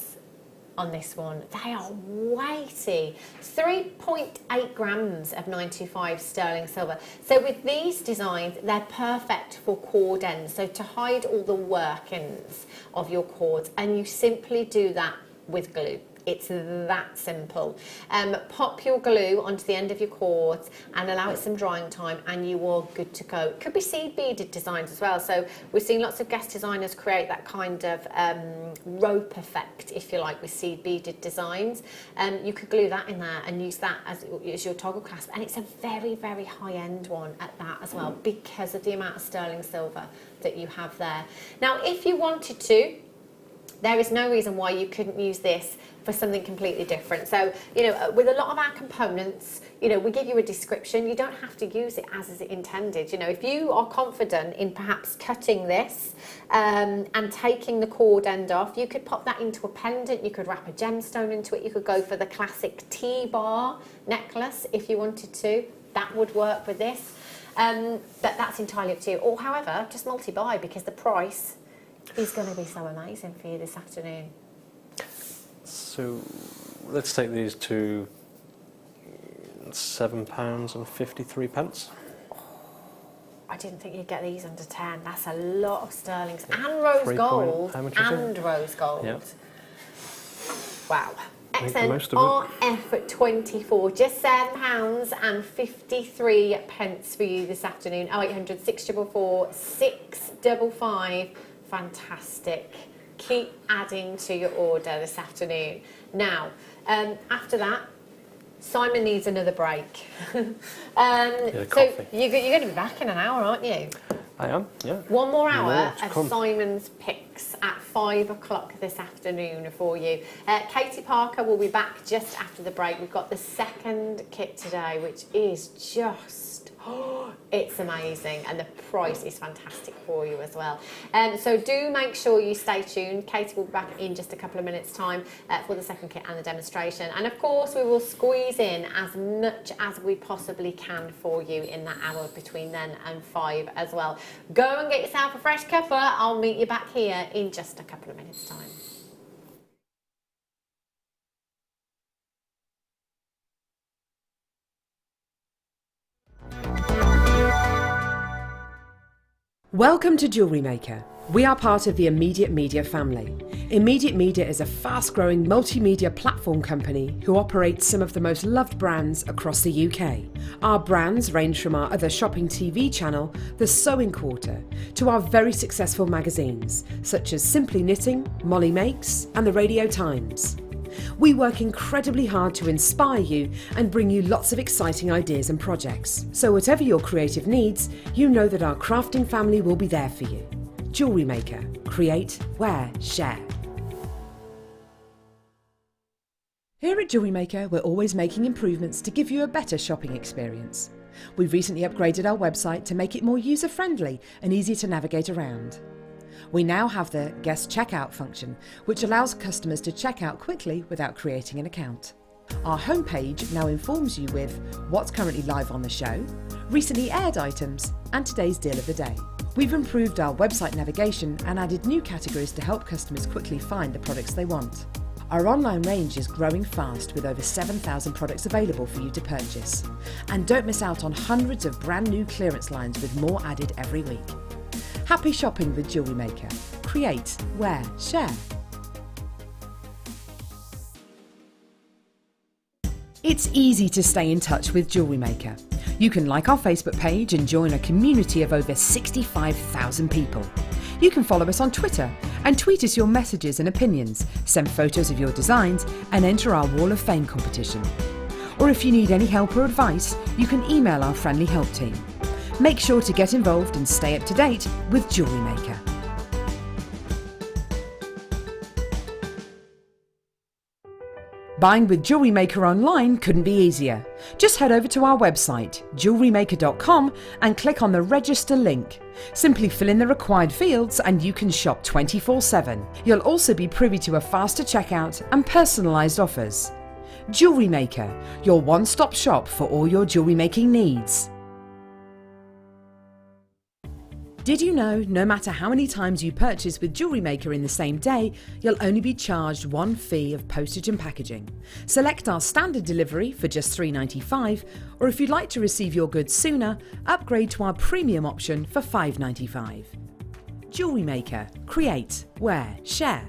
On this one, they are weighty. 3.8 grams of 925 sterling silver. So with these designs, they're perfect for cord ends. So to hide all the workings of your cords, and you simply do that with glue. It's that simple. Pop your glue onto the end of your cords and allow it some drying time, and you are good to go. It could be seed beaded designs as well. So we've seen lots of guest designers create that kind of rope effect, if you like, with seed beaded designs. You could glue that in there and use that as your toggle clasp, and it's a very, very high-end one at that as well, because of the amount of sterling silver that you have there. Now, if you wanted to, there is no reason why you couldn't use this for something completely different. So, you know, with a lot of our components, you know, we give you a description. You don't have to use it as is intended. You know, if you are confident in perhaps cutting this and taking the cord end off, you could pop that into a pendant. You could wrap a gemstone into it. You could go for the classic T-bar necklace if you wanted to. That would work with this. But that's entirely up to you. Or, however, just multi-buy, because the price is going to be so amazing for you this afternoon. So let's take these to £7.53. I didn't think you'd get these under 10. That's a lot of sterling and rose gold. And rose gold. Yep. Wow. Excellent. RF at 24, just £7.53 for you this afternoon. 0800 644 655. Fantastic. Keep adding to your order this afternoon. Now, after that, Simon needs another break. So you're going to be back in an hour, aren't you? I am, yeah. One more More hour to of come. Simon's Picks at 5 o'clock this afternoon for you. Katie Parker will be back just after the break. We've got the second kit today, which is just, it's amazing, and the price is fantastic for you as well. So do make sure you stay tuned. Katie will be back in just a couple of minutes' time for the second kit and the demonstration. And of course, we will squeeze in as much as we possibly can for you in that hour between then and 5 as well. Go and get yourself a fresh cuppa. I'll meet you back here in just a couple of minutes' time. Welcome to Jewellery Maker. We are part of the Immediate Media family. Immediate Media is a fast-growing multimedia platform company who operates some of the most loved brands across the UK. Our brands range from our other shopping TV channel, The Sewing Quarter, to our very successful magazines, such as Simply Knitting, Molly Makes, and the Radio Times. We work incredibly hard to inspire you and bring you lots of exciting ideas and projects. So whatever your creative needs, you know that our crafting family will be there for you. Jewellery Maker. Create, wear, share. Here at Jewellery Maker, we're always making improvements to give you a better shopping experience. We've recently upgraded our website to make it more user-friendly and easy to navigate around. We now have the guest checkout function, which allows customers to check out quickly without creating an account. Our homepage now informs you with what's currently live on the show, recently aired items, and today's deal of the day. We've improved our website navigation and added new categories to help customers quickly find the products they want. Our online range is growing fast with over 7,000 products available for you to purchase. And don't miss out on hundreds of brand new clearance lines with more added every week. Happy shopping with Jewellery Maker. Create, wear, share. It's easy to stay in touch with Jewellery Maker. You can like our Facebook page and join a community of over 65,000 people. You can follow us on Twitter and tweet us your messages and opinions, send photos of your designs and enter our Wall of Fame competition. Or if you need any help or advice, you can email our friendly help team. Make sure to get involved and stay up to date with Jewellery Maker. Buying with Jewellery Maker online couldn't be easier. Just head over to our website, JewelleryMaker.com, and click on the register link. Simply fill in the required fields and you can shop 24/7. You'll also be privy to a faster checkout and personalised offers. Jewellery Maker, your one-stop shop for all your jewellery making needs. Did you know no matter how many times you purchase with Jewellery Maker in the same day, you'll only be charged one fee of postage and packaging? Select our standard delivery for just $3.95, or if you'd like to receive your goods sooner, upgrade to our premium option for $5.95. Jewellery Maker. Create, wear, share.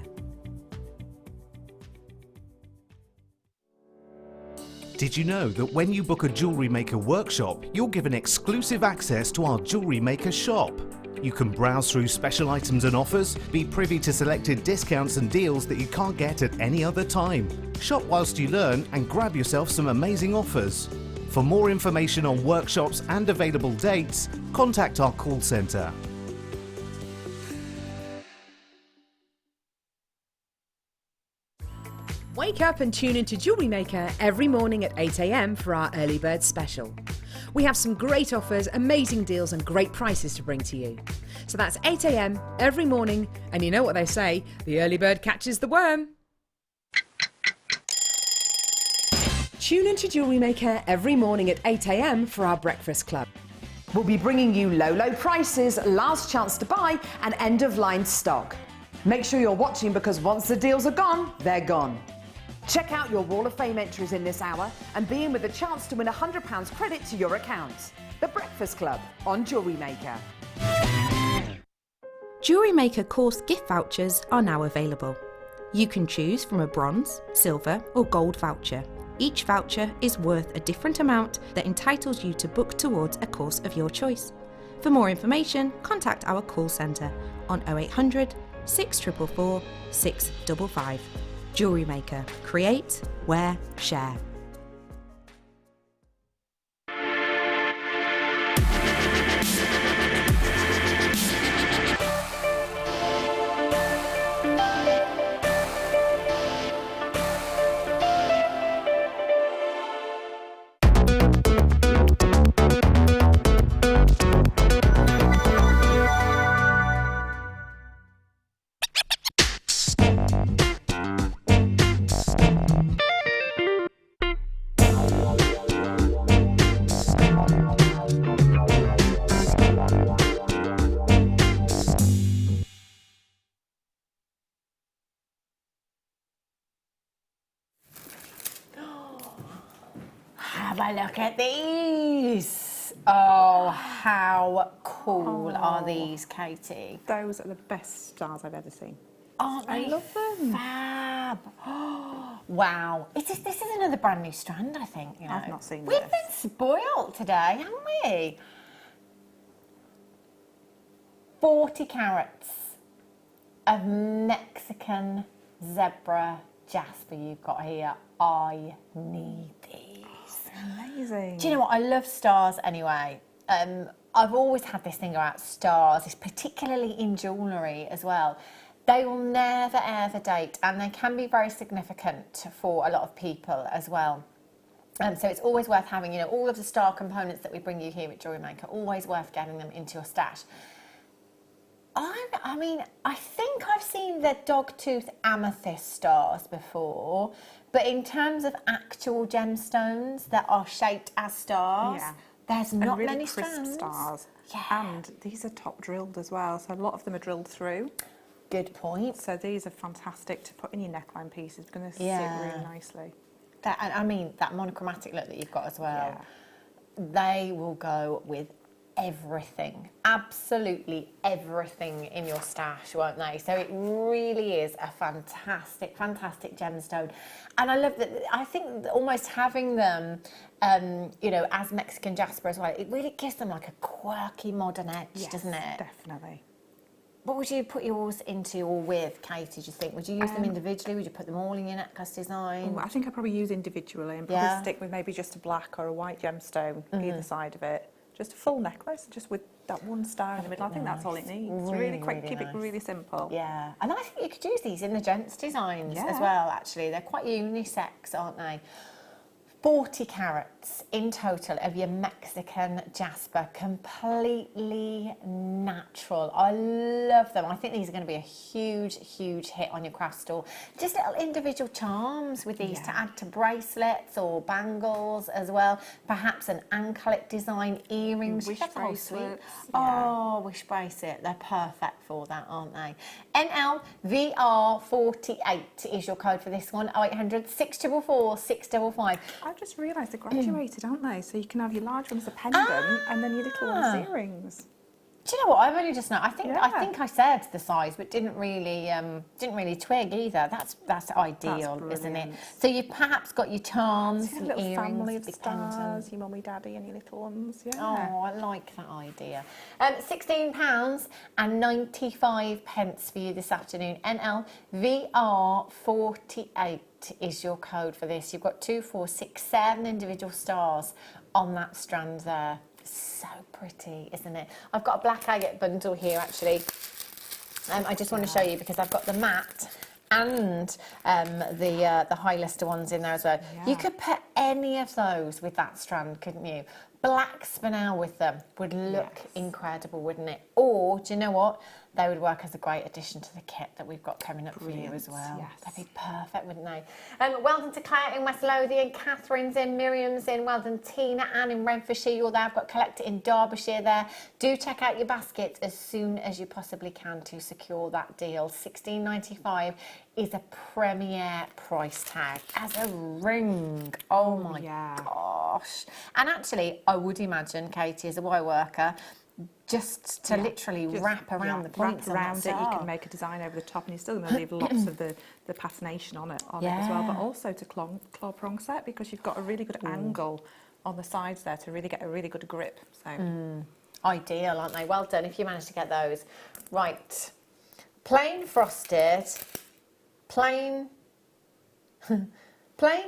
Did you know that when you book a Jewellery Maker workshop, you're given exclusive access to our Jewellery Maker shop? You can browse through special items and offers, be privy to selected discounts and deals that you can't get at any other time. Shop whilst you learn and grab yourself some amazing offers. For more information on workshops and available dates, contact our call centre. Wake up and tune into Jewellery Maker every morning at 8 a.m. for our early bird special. We have some great offers, amazing deals and great prices to bring to you. So that's 8 a.m. every morning, and you know what they say, the early bird catches the worm. Tune into Jewellery Maker every morning at 8 a.m. for our breakfast club. We'll be bringing you low prices, last chance to buy and end of line stock. Make sure you're watching because once the deals are gone, they're gone. Check out your Wall of Fame entries in this hour and be in with a chance to win £100 credit to your account. The Breakfast Club on Jewellery Maker. Jewellery Maker course gift vouchers are now available. You can choose from a bronze, silver or gold voucher. Each voucher is worth a different amount that entitles you to book towards a course of your choice. For more information, contact our call centre on 0800 644 655. Jewellery Maker. Create, wear, share. look at these. Oh, how cool are these, Katie? Those are the best stars I've ever seen. Aren't they? I love them. Fab. Wow. This is another brand new strand, I think. You know. I've not seen We've this. been spoiled today, haven't we? 40 carats of Mexican zebra jasper you've got here. I need these. Amazing. Do you know what? I love stars anyway. I've always had this thing about stars, it's particularly in jewellery as well. They will never ever date, and they can be very significant for a lot of people as well. So it's always worth having, you know, all of the star components that we bring you here at Jewellery Maker, always worth getting them into your stash. I mean, I think I've seen the dogtooth amethyst stars before, but in terms of actual gemstones that are shaped as stars, there's not really many crisp strands. stars. Yeah. And these are top drilled as well, so a lot of them are drilled through. Good point. So these are fantastic to put in your neckline pieces. It's going to sit really nicely. And I mean, that monochromatic look that you've got as well, they will go with everything, absolutely everything in your stash, won't they? So it really is a fantastic, fantastic gemstone. And I love that. I think almost having them, you know, as Mexican jasper as well, it really gives them like a quirky modern edge, doesn't it? Definitely. What would you put yours into or with, Katie, do you think? Would you use them individually? Would you put them all in your necklace design? I think I'd probably use individually and probably stick with maybe just a black or a white gemstone either side of it. Just a full necklace, just with that one star in the middle. I think that's all it needs. Really quick, keep it really simple. Yeah, and I think you could use these in the gents' designs as well, actually. They're quite unisex, aren't they? 40 carats in total of your Mexican jasper, completely natural. I love them. I think these are going to be a huge, huge hit on your craft store. Just little individual charms with these to add to bracelets or bangles as well. Perhaps an anklet design, earrings. Wish That's all sweet. bracelets. Oh, wish bracelet. They're perfect for that, aren't they? NLVR48 is your code for this one. 0800 644 655. I've just realised they're graduated, aren't they? So you can have your large one as a pendant and then your little one as earrings. Do you know what? I've only just know. I think I said the size, but didn't really twig either. That's ideal, isn't it? So you've perhaps got your charms, Your your little earrings, family of big stars, pendant. your mummy, daddy, and your little ones. Yeah. Oh, I like that idea. £16.95 for you this afternoon. NLVR48 is your code for this. You've got 2, 4, 6, 7 individual stars on that strand there. So pretty, isn't it? I've got a black agate bundle here, actually. I just want to show you because I've got the matte and the high luster ones in there as well. You could put any of those with that strand, couldn't you? Black spinel with them would look incredible, wouldn't it? Or, do you know what? They would work as a great addition to the kit that we've got coming up for you as well. Yes. They'd be perfect, wouldn't they? Well done to Claire in West Lothian, Catherine's in, Miriam's in, well done Tina, Anne in Renfrewshire, you're there. I've got Collector in Derbyshire there. Do check out your basket as soon as you possibly can to secure that deal. $16.95 is a premier price tag as a ring. Oh my gosh. And actually, I would imagine, Katie, as a wire worker, just to literally wrap around the points wrap around on it, that you star. can make a design over the top, and you're still going to leave lots of the patination on it as well, but also to claw prong set, because you've got a really good angle on the sides there to really get a really good grip. So Ideal, aren't they? Well done if you managed to get those. Right. Plain frosted, plain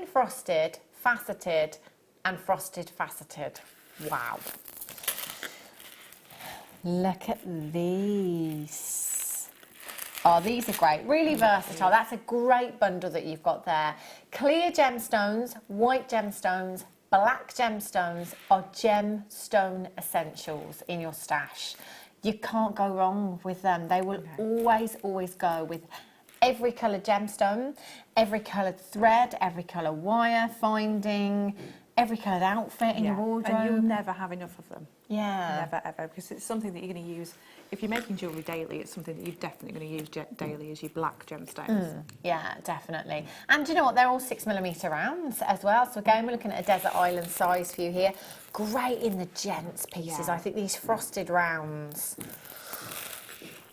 frosted, faceted, and frosted faceted. Wow. Look at these. Oh, these are great. Really versatile. That's a great bundle that you've got there. Clear gemstones, white gemstones, black gemstones are gemstone essentials in your stash. You can't go wrong with them. They will always go with every coloured gemstone, every coloured thread, every colour wire finding. every coloured outfit in your wardrobe. And you'll never have enough of them. Yeah. Never, ever, because it's something that you're going to use. If you're making jewellery daily, it's something that you're definitely going to use daily as your black gemstones. Yeah, definitely. And do you know what? They're all 6mm rounds as well. So again, we're looking at a desert island size for you here. Great in the gents pieces. Yeah. I think these frosted rounds,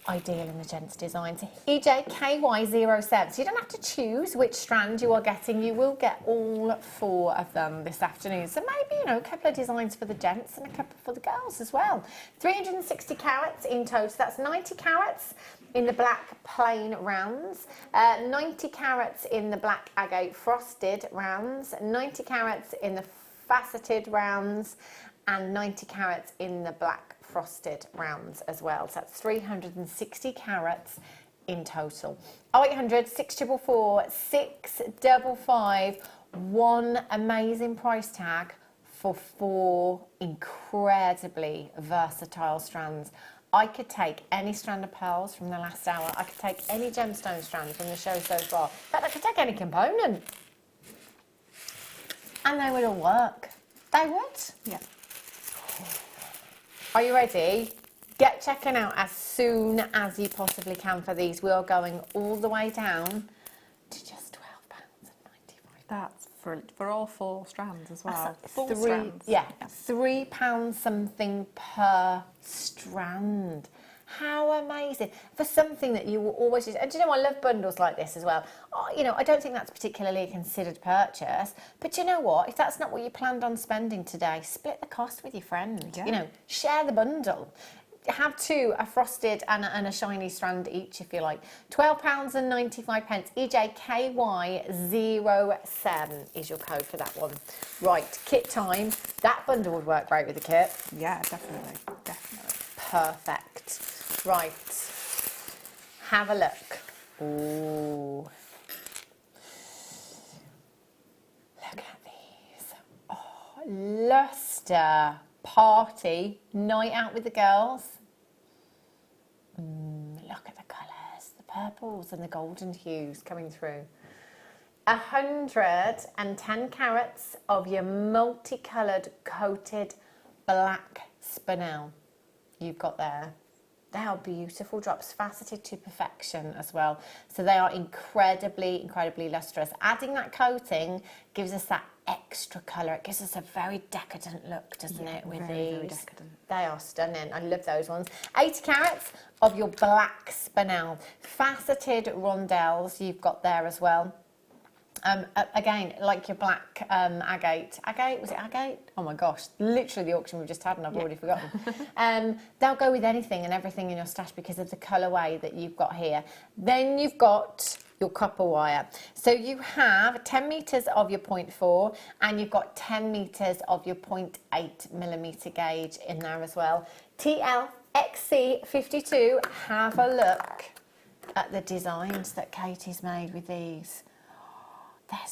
ideal in the gents designs. EJKY07. So you don't have to choose which strand you are getting. You will get all 4 of them this afternoon. So maybe, you know, a couple of designs for the gents and a couple for the girls as well. 360 carats in total. That's 90 carats in the black plain rounds, 90 carats in the black agate frosted rounds, 90 carats in the faceted rounds, and 90 carats in the black frosted rounds as well. So that's 360 carats in total. 0800 644 655. One amazing price tag for 4 incredibly versatile strands. I could take any strand of pearls from the last hour. I could take any gemstone strand from the show so far. In fact, I could take any component. And they would all work. They would. Yeah. Are you ready? Get checking out as soon as you possibly can for these. We are going all the way down to just £12.95. That's for all 4 strands as well. That's Full strands. Yeah, £3 something per strand. How amazing. For something that you will always use. And do you know, I love bundles like this as well. Oh, you know, I don't think that's particularly a considered purchase. But you know what? If that's not what you planned on spending today, split the cost with your friend. Yeah. You know, share the bundle. Have 2, a frosted and a shiny strand each, if you like. £12.95. EJKY07 is your code for that one. Right, kit time. That bundle would work great with the kit. Yeah, definitely. Definitely. Perfect. Right. Have a look. Ooh. Look at these. Oh, luster party night out with the girls. Look at the colours, the purples and the golden hues coming through. 110 carats of your multicoloured coated black spinel you've got there. They are beautiful drops, faceted to perfection as well. So they are incredibly, incredibly lustrous. Adding that coating gives us that extra colour. It gives us a very decadent look, doesn't it, with these? Very decadent. They are stunning. I love those ones. 80 carats of your black spinel. Faceted rondelles you've got there as well. Again, like your black agate. Agate? Was it agate? Oh my gosh, literally the auction we've just had and I've already forgotten. They'll go with anything and everything in your stash because of the colourway that you've got here. Then you've got your copper wire. So you have 10 metres of your 0.4 and you've got 10 metres of your 0.8mm gauge in there as well. TLXC52, have a look at the designs that Katie's made with these.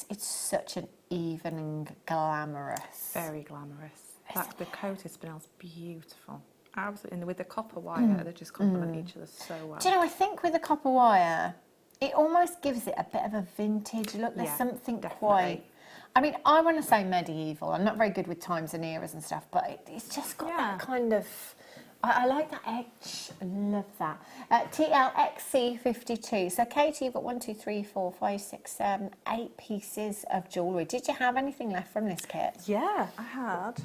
It's such an evening glamorous. Very glamorous. The coated spinel's beautiful. Absolutely. And with the copper wire, they just complement each other so well. Do you know, I think with the copper wire, it almost gives it a bit of a vintage look. There's something quite... I mean, I want to say medieval. I'm not very good with times and eras and stuff, but it's just got that kind of... I like that edge. I love that. TLXC52. So, Katie, you've got 1, 2, 3, 4, 5, 6, 7, 8 pieces of jewellery. Did you have anything left from this kit? Yeah, I had.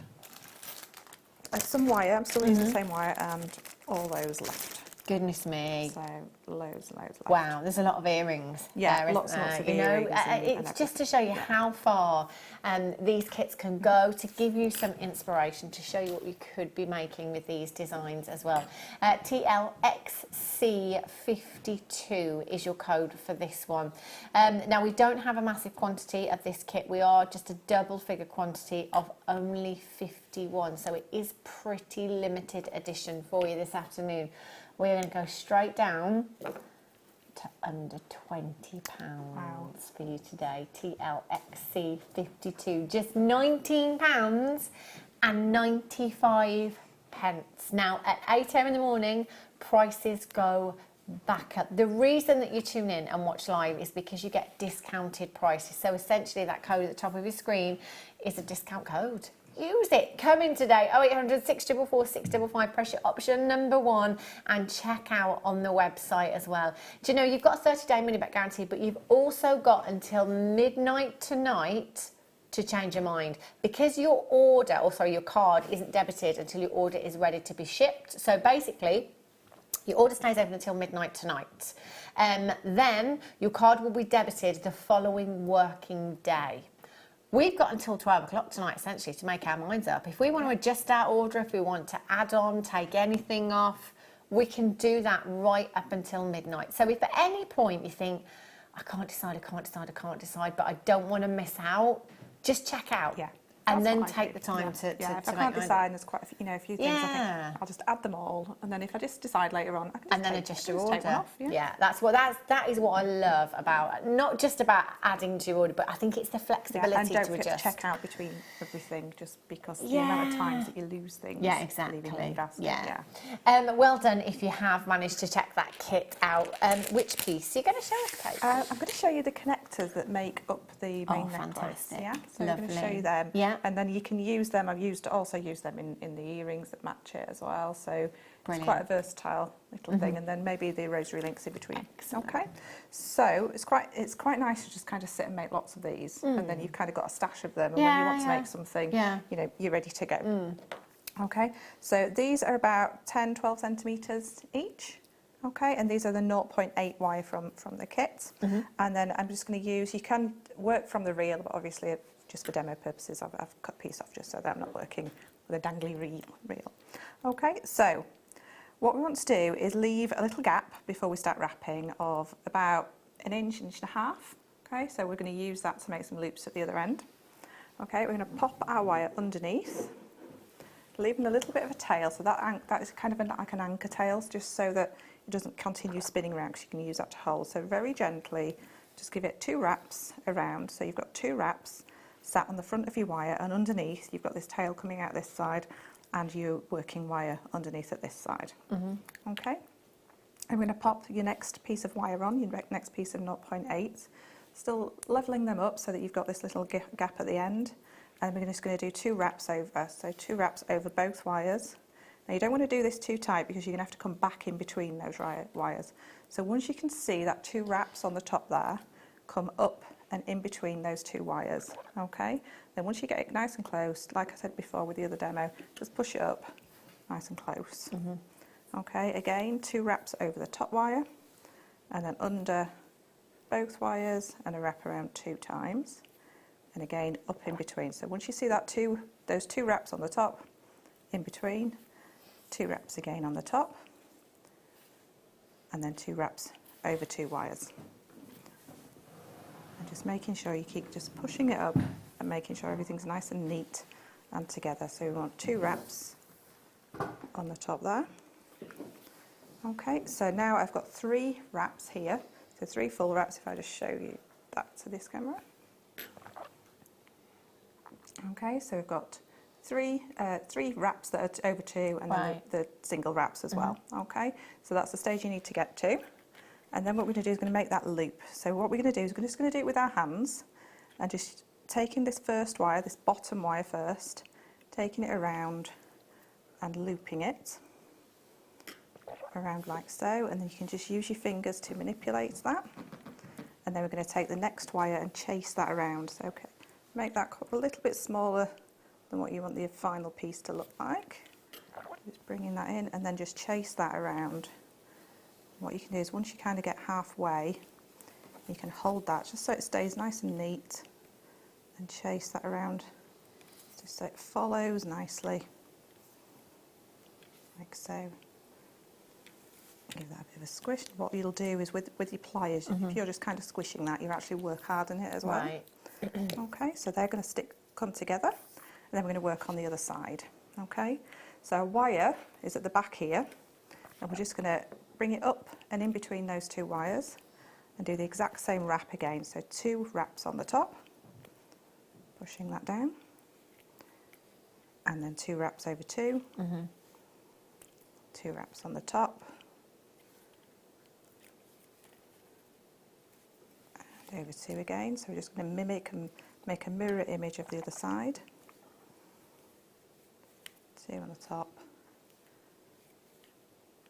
Some wire. I'm still using the same wire and all those left. Goodness me. So, loads and loads left. Wow, there's a lot of earrings. Yeah, there, lots and lots of you earrings. It's just to show you how far these kits can go, to give you some inspiration, to show you what you could be making with these designs as well. TLXC52 is your code for this one. Now, we don't have a massive quantity of this kit. We are just a double figure quantity of only 51. So it is pretty limited edition for you this afternoon. We're going to go straight down to under £20 for you today. TLXC52, just £19.95. Now, at 8 a.m. in the morning, prices go back up. The reason that you tune in and watch live is because you get discounted prices. So essentially that code at the top of your screen is a discount code. Use it. Come in today, 0800 644 655, press your option number 1 and check out on the website as well. Do you know, you've got a 30-day money-back guarantee, but you've also got until midnight tonight to change your mind, because your order, or sorry, your card isn't debited until your order is ready to be shipped. So basically, your order stays open until midnight tonight. Then your card will be debited the following working day. We've got until 12 o'clock tonight, essentially, to make our minds up. If we want to adjust our order, if we want to add on, take anything off, we can do that right up until midnight. So if at any point you think, I can't decide, but I don't want to miss out, just check out. Yeah. And then That's what I take do. the time to if I make can't my decide, and there's quite a few, a few things, I Yeah. think I'll just add them all, and then if I just decide later on, I can just and then take, adjust I can your just take one order. off, Yeah, that is what I love about, not just about adding to your order, but I think it's the flexibility and don't to forget adjust. to check out between everything, just because the amount of times that you lose things. Yeah, exactly. Leaving in the basket. Yeah. Well done if you have managed to check that kit out. Which piece are you going to show us, Kate? I'm going to show you the connectors that make up the main necklace. Fantastic. Yeah, so I'm going to show Lovely. you them. Yeah. And then you can use them. I've also used them in the earrings that match it as well. So Brilliant. it's quite a versatile little thing. And then maybe the rosary links in between. Excellent. Okay. So it's quite nice to just kind of sit and make lots of these, and then you've kind of got a stash of them. And when you want to make something, you're ready to go. Okay. So these are about 10-12 centimeters each. Okay, and these are the 0.8 wire from the kit. And then I'm just going to use, you can work from the reel, but obviously just for demo purposes, I've cut a piece off just so that I'm not working with a dangly reel. Okay, so what we want to do is leave a little gap before we start wrapping of about an inch and a half. Okay, so we're going to use that to make some loops at the other end. Okay, we're going to pop our wire underneath, leaving a little bit of a tail, so that is kind of like an anchor tail, just so that it doesn't continue spinning around, because you can use that to hold. So very gently, just give it 2 wraps around. So you've got 2 wraps sat on the front of your wire, and underneath you've got this tail coming out this side and your working wire underneath at this side. Okay, I'm going to pop your next piece of wire on, your next piece of 0.8, still levelling them up so that you've got this little gap at the end. And we're just going to do 2 wraps over, so 2 wraps over both wires. Now you don't want to do this too tight, because you're going to have to come back in between those wires. So once you can see that 2 wraps on the top there, come up and in between those 2 wires. Okay, then once you get it nice and close, like I said before with the other demo, just push it up nice and close. Okay, again 2 wraps over the top wire, and then under both wires, and a wrap around 2 times, and again up in between. So once you see that those 2 wraps on the top, in between, 2 wraps again on the top, and then 2 wraps over 2 wires. And just making sure you keep just pushing it up and making sure everything's nice and neat and together. So we want 2 wraps on the top there. Okay, so now I've got 3 wraps here. So 3 full wraps, if I just show you that to this camera. Okay, so we've got 3 wraps that are over 2, and then the single wraps as well. Okay, so that's the stage you need to get to. And then what we're going to do is going to make that loop. So what we're going to do is we're just going to do it with our hands, and just taking this first wire, this bottom wire first, taking it around and looping it around like so, and then you can just use your fingers to manipulate that. And then we're going to take the next wire and chase that around. So okay, make that a little bit smaller than what you want the final piece to look like. Just bringing that in, and then just chase that around. What you can do is once you kind of get halfway, you can hold that just so it stays nice and neat, and chase that around just so it follows nicely, like so. Give that a bit of a squish. What you'll do is with your pliers, if you're just kind of squishing that, you actually work hard in it as well. Okay, so they're going to come together, and then we're going to work on the other side. Okay, so our wire is at the back here, and we're just going to bring it up and in between those 2 wires, and do the exact same wrap again. So 2 wraps on the top, pushing that down, and then 2 wraps over 2, 2 wraps on the top, over 2 again. So we're just going to mimic and make a mirror image of the other side. 2 on the top.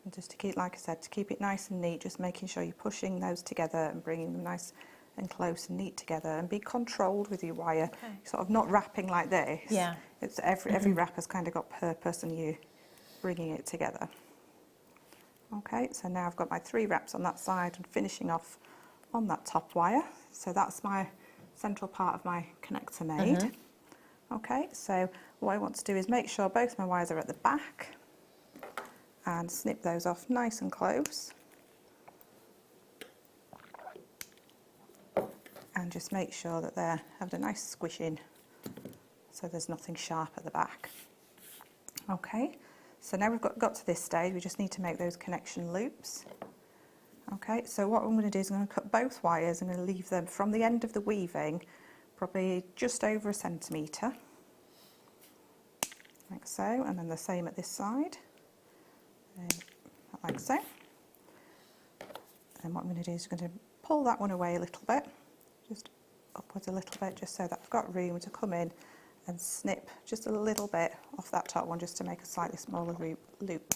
And just to keep, like I said, to keep it nice and neat, just making sure you're pushing those together and bringing them nice and close and neat together, and be controlled with your wire. Okay. Sort of not wrapping like this. Yeah. It's every wrap has kind of got purpose, and you bringing it together. Okay, so now I've got my 3 wraps on that side and finishing off on that top wire. So that's my central part of my connector made. Okay, so what I want to do is make sure both my wires are at the back and snip those off nice and close. And just make sure that they're having a nice squish in, so there's nothing sharp at the back. Okay, so now we've got to this stage, we just need to make those connection loops. Okay, so what I'm going to do is I'm going to cut both wires. I'm going to leave them from the end of the weaving probably just over 1 centimetre, like so, and then the same at this side, like so. And what I'm going to do is I'm going to pull that one away a little bit, just upwards a little bit, just so that I've got room to come in and snip just a little bit off that top one, just to make a slightly smaller loop.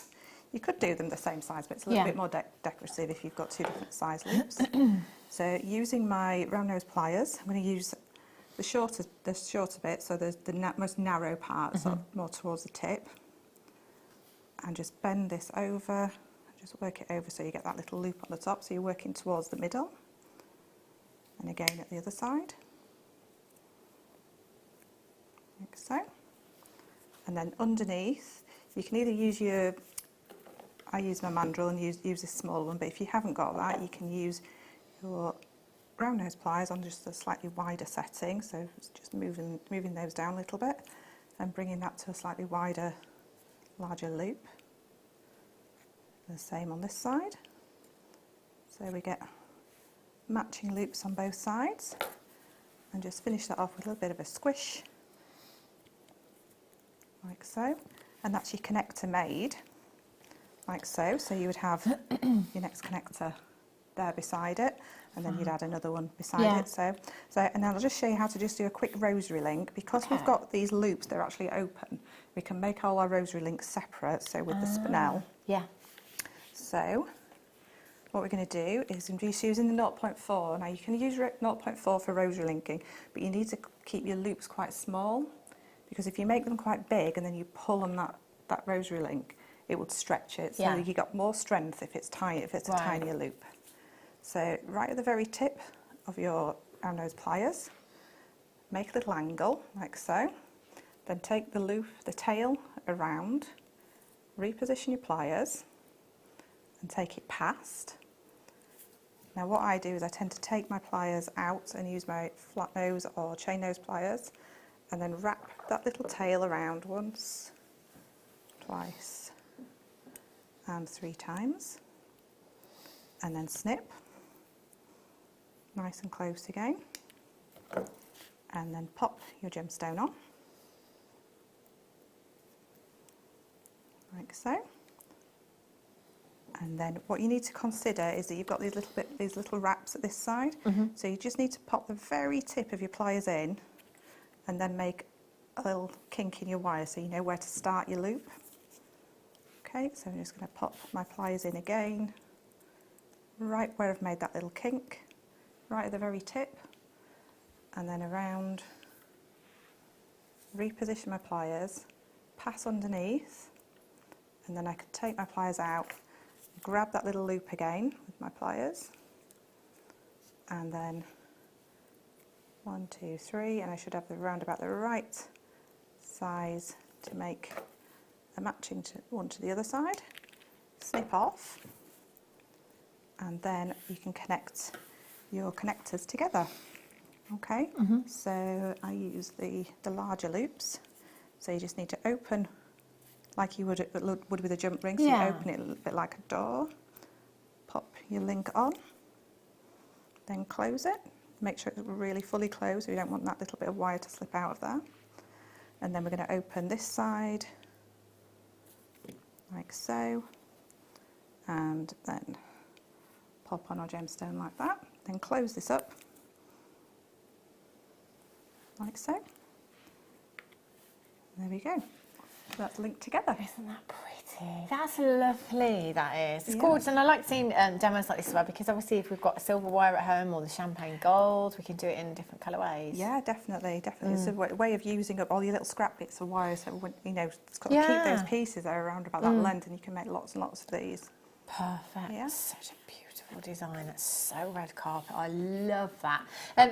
You could do them the same size, but it's a little bit more decorative if you've got 2 different size loops. So using my round nose pliers, I'm going to use the shorter bit, so there's the most narrow part, sort of more towards the tip, and just bend this over, just work it over so you get that little loop on the top, so you're working towards the middle, and again at the other side, like so. And then underneath, you can either use I use my mandrel and use this small one, but if you haven't got that, you can use your round nose pliers on just a slightly wider setting, so just moving those down a little bit and bringing that to a slightly wider, larger loop. The same on this side, so we get matching loops on both sides, and just finish that off with a little bit of a squish, like so, and that's your connector made. Like so, so you would have your next connector there beside it, and then you'd add another one beside it. So, and I'll just show you how to just do a quick rosary link. Because we've got these loops, they're actually open. We can make all our rosary links separate, so with the spinel. Yeah. So, what we're going to do is I'm just using the 0.4. Now you can use 0.4 for rosary linking, but you need to keep your loops quite small, because if you make them quite big and then you pull on that rosary link, it would stretch it, so you got more strength if it's tiny, if it's a tinier loop. So right at the very tip of your round nose pliers, make a little angle like so, then take the loop, the tail around, reposition your pliers and take it past. Now what I do is I tend to take my pliers out and use my flat nose or chain nose pliers, and then wrap that little tail around once, twice and 3 times, and then snip nice and close again, and then pop your gemstone on like so. And then what you need to consider is that you've got these little wraps at this side, so you just need to pop the very tip of your pliers in and then make a little kink in your wire so you know where to start your loop. Okay, so I'm just going to pop my pliers in again, right where I've made that little kink, right at the very tip, and then around, reposition my pliers, pass underneath, and then I can take my pliers out, grab that little loop again with my pliers, and then 1, 2, 3, and I should have the round about the right size to make a matching one to the other side. Snip off, and then you can connect your connectors together. Okay, so I use the larger loops, so you just need to open like you would with a jump ring, so you open it a little bit like a door, pop your link on, then close it, make sure it's really fully closed, so you don't want that little bit of wire to slip out of there. And then we're going to open this side like so, and then pop on our gemstone like that, then close this up like so. There we go. So that's linked together. Isn't that pretty? That's lovely, that is. It's Yeah. gorgeous, and I like seeing demos like this as well, because obviously if we've got silver wire at home or the champagne gold, we can do it in different colourways. Yeah, definitely. It's a way of using up all your little scrap bits of wire, so when, you know, it's got to keep those pieces that are around about that length, and you can make lots and lots of these. Perfect. Yeah. Such a beautiful design. That's so red carpet. I love that.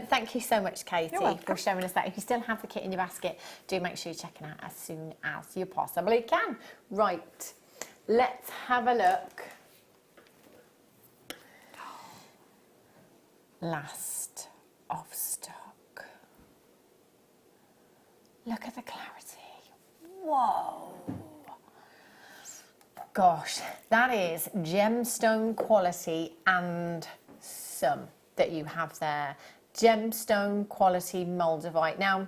Thank you so much, Katie, for showing us that. If you still have the kit in your basket, do make sure you check it out as soon as you possibly can. Right, let's have a look. Last of stock. Look at the clarity. Whoa. Gosh, that is gemstone quality and some that you have there. Gemstone quality moldavite. Now,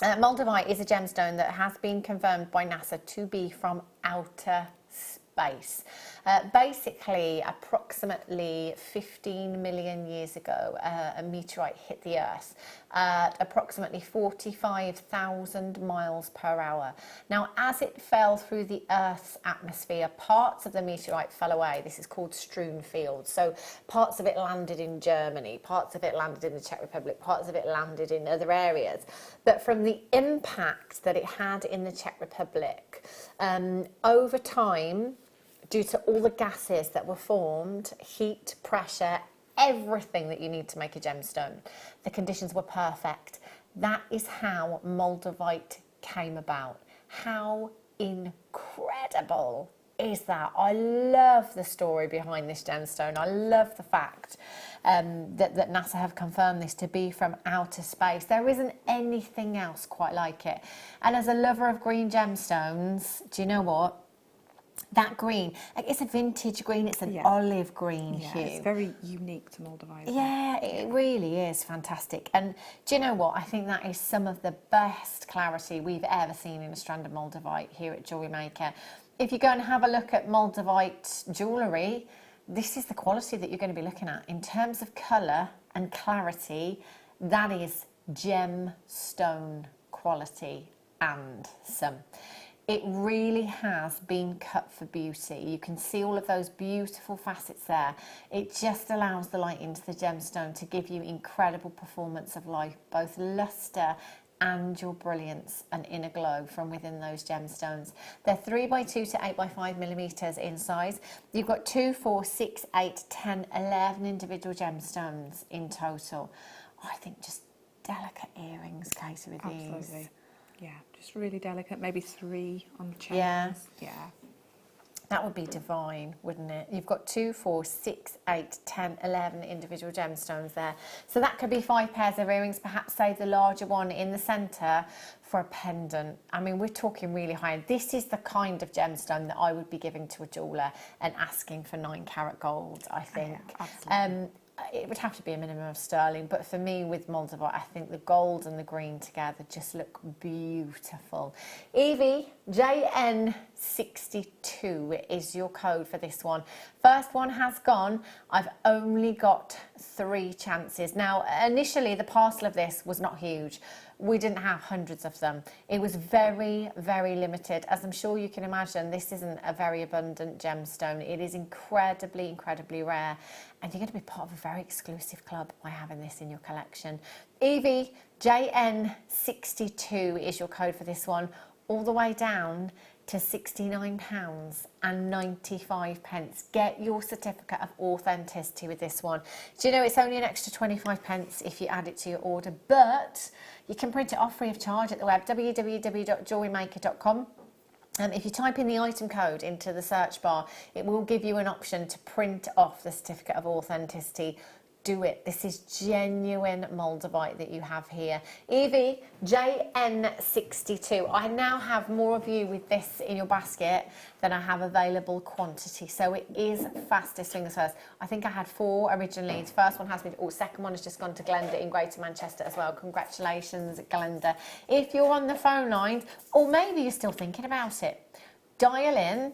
moldavite is a gemstone that has been confirmed by NASA to be from outer space. Basically, approximately 15 million years ago, a meteorite hit the Earth at approximately 45,000 miles per hour. Now, as it fell through the Earth's atmosphere, parts of the meteorite fell away. This is called strewn fields. So parts of it landed in Germany, parts of it landed in the Czech Republic, parts of it landed in other areas. But from the impact that it had in the Czech Republic, over time, due to all the gases that were formed, heat, pressure, everything that you need to make a gemstone, the conditions were perfect. That is how moldavite came about. How incredible is that? I love the story behind this gemstone. I love the fact that NASA have confirmed this to be from outer space. There isn't anything else quite like it. And as a lover of green gemstones, do you know what? That green, it's a vintage green, it's an olive green hue. It's very unique to moldavite. Yeah, it really is fantastic. And do you know what? I think that is some of the best clarity we've ever seen in a strand of moldavite here at Jewellery Maker. If you go and have a look at moldavite jewellery, this is the quality that you're going to be looking at. In terms of colour and clarity, that is gemstone quality and some. It really has been cut for beauty. You can see all of those beautiful facets there. It just allows the light into the gemstone to give you incredible performance of light, both lustre and your brilliance and inner glow from within those gemstones. They're 3x2 to 8x5 millimeters in size. You've got 2, 4, 6, 8, 10, 11 individual gemstones in total. Oh, I think just delicate earrings, Katie, with these. Absolutely. Yeah, just really delicate, maybe 3 on the chains. Yeah. That would be divine, wouldn't it? You've got 2, 4, 6, 8, 10, 11 individual gemstones there. So that could be 5 pairs of earrings, perhaps say the larger one in the centre for a pendant. I mean, we're talking really high. This is the kind of gemstone that I would be giving to a jeweller and asking for 9 carat gold, I think. Yeah, absolutely. It would have to be a minimum of sterling, but for me with moldavite, I think the gold and the green together just look beautiful. Evie, JN62 is your code for this one. First one has gone. I've only got 3 chances. Now, initially the parcel of this was not huge. We didn't have hundreds of them. It was very, very limited. As I'm sure you can imagine, this isn't a very abundant gemstone. It is incredibly, incredibly rare. And you're going to be part of a very exclusive club by having this in your collection. Evie, JN62 is your code for this one, all the way down to £69.95. Get your certificate of authenticity with this one. Do you know it's only an extra 25p if you add it to your order, but you can print it off free of charge at the web, www.jewellerymaker.com. If you type in the item code into the search bar, it will give you an option to print off the certificate of authenticity. Do it. This is genuine moldavite that you have here. Evie, JN62. I now have more of you with this in your basket than I have available quantity. So it is fastest fingers first. I think I had 4 originally. The first one has been, second one has just gone to Glenda in Greater Manchester as well. Congratulations, Glenda. If you're on the phone lines, or maybe you're still thinking about it, dial in,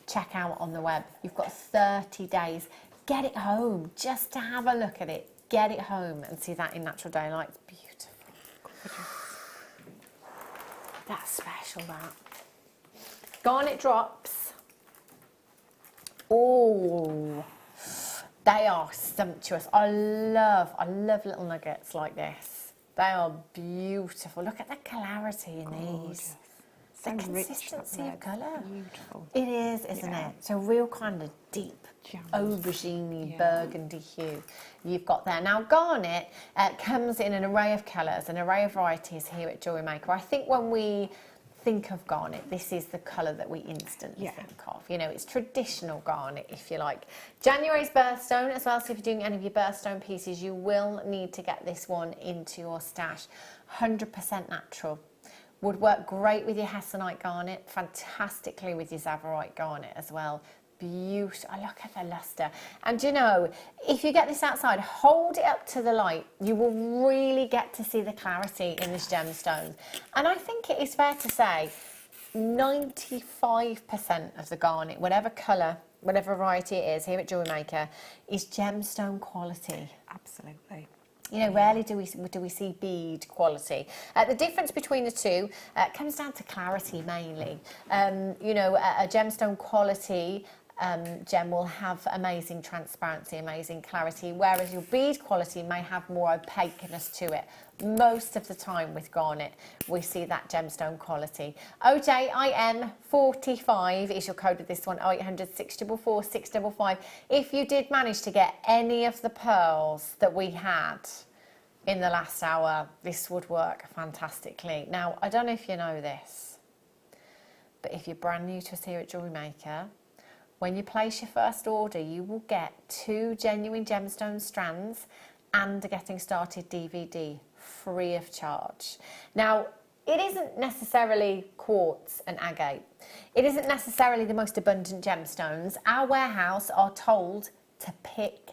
check out on the web. You've got 30 days. Get it home, just to have a look at it. Get it home and see that in natural daylight. It's beautiful. That's special, that. Garnet drops. Oh, they are sumptuous. I love little nuggets like this. They are beautiful. Look at the clarity in these. The consistency of colour. Beautiful. It is, isn't it? It's a real kind of deep aubergine burgundy hue you've got there. Now, garnet comes in an array of colours, an array of varieties here at Jewellery Maker. I think when we think of garnet, this is the colour that we instantly think of. You know, it's traditional garnet, if you like. January's birthstone as well, so if you're doing any of your birthstone pieces, you will need to get this one into your stash. 100% natural. Would work great with your hessonite garnet, fantastically with your tsavorite garnet as well. Beautiful. Look at the lustre. And you know, if you get this outside, hold it up to the light, you will really get to see the clarity in this gemstone. And I think it is fair to say 95% of the garnet, whatever colour, whatever variety it is here at Jewellery Maker, is gemstone quality. Absolutely. You know, rarely do we see bead quality. The difference between the two comes down to clarity mainly. You know, a gemstone quality gem will have amazing transparency, amazing clarity, whereas your bead quality may have more opaqueness to it. Most of the time with garnet, we see that gemstone quality. OJIM 45 is your code of this one, 0800 644 655. If you did manage to get any of the pearls that we had in the last hour, this would work fantastically. Now, I don't know if you know this, but if you're brand new to us here at Jewellery Maker, when you place your first order, you will get 2 genuine gemstone strands and a Getting Started DVD free of charge. Now, it isn't necessarily quartz and agate. It isn't necessarily the most abundant gemstones. Our warehouse are told to pick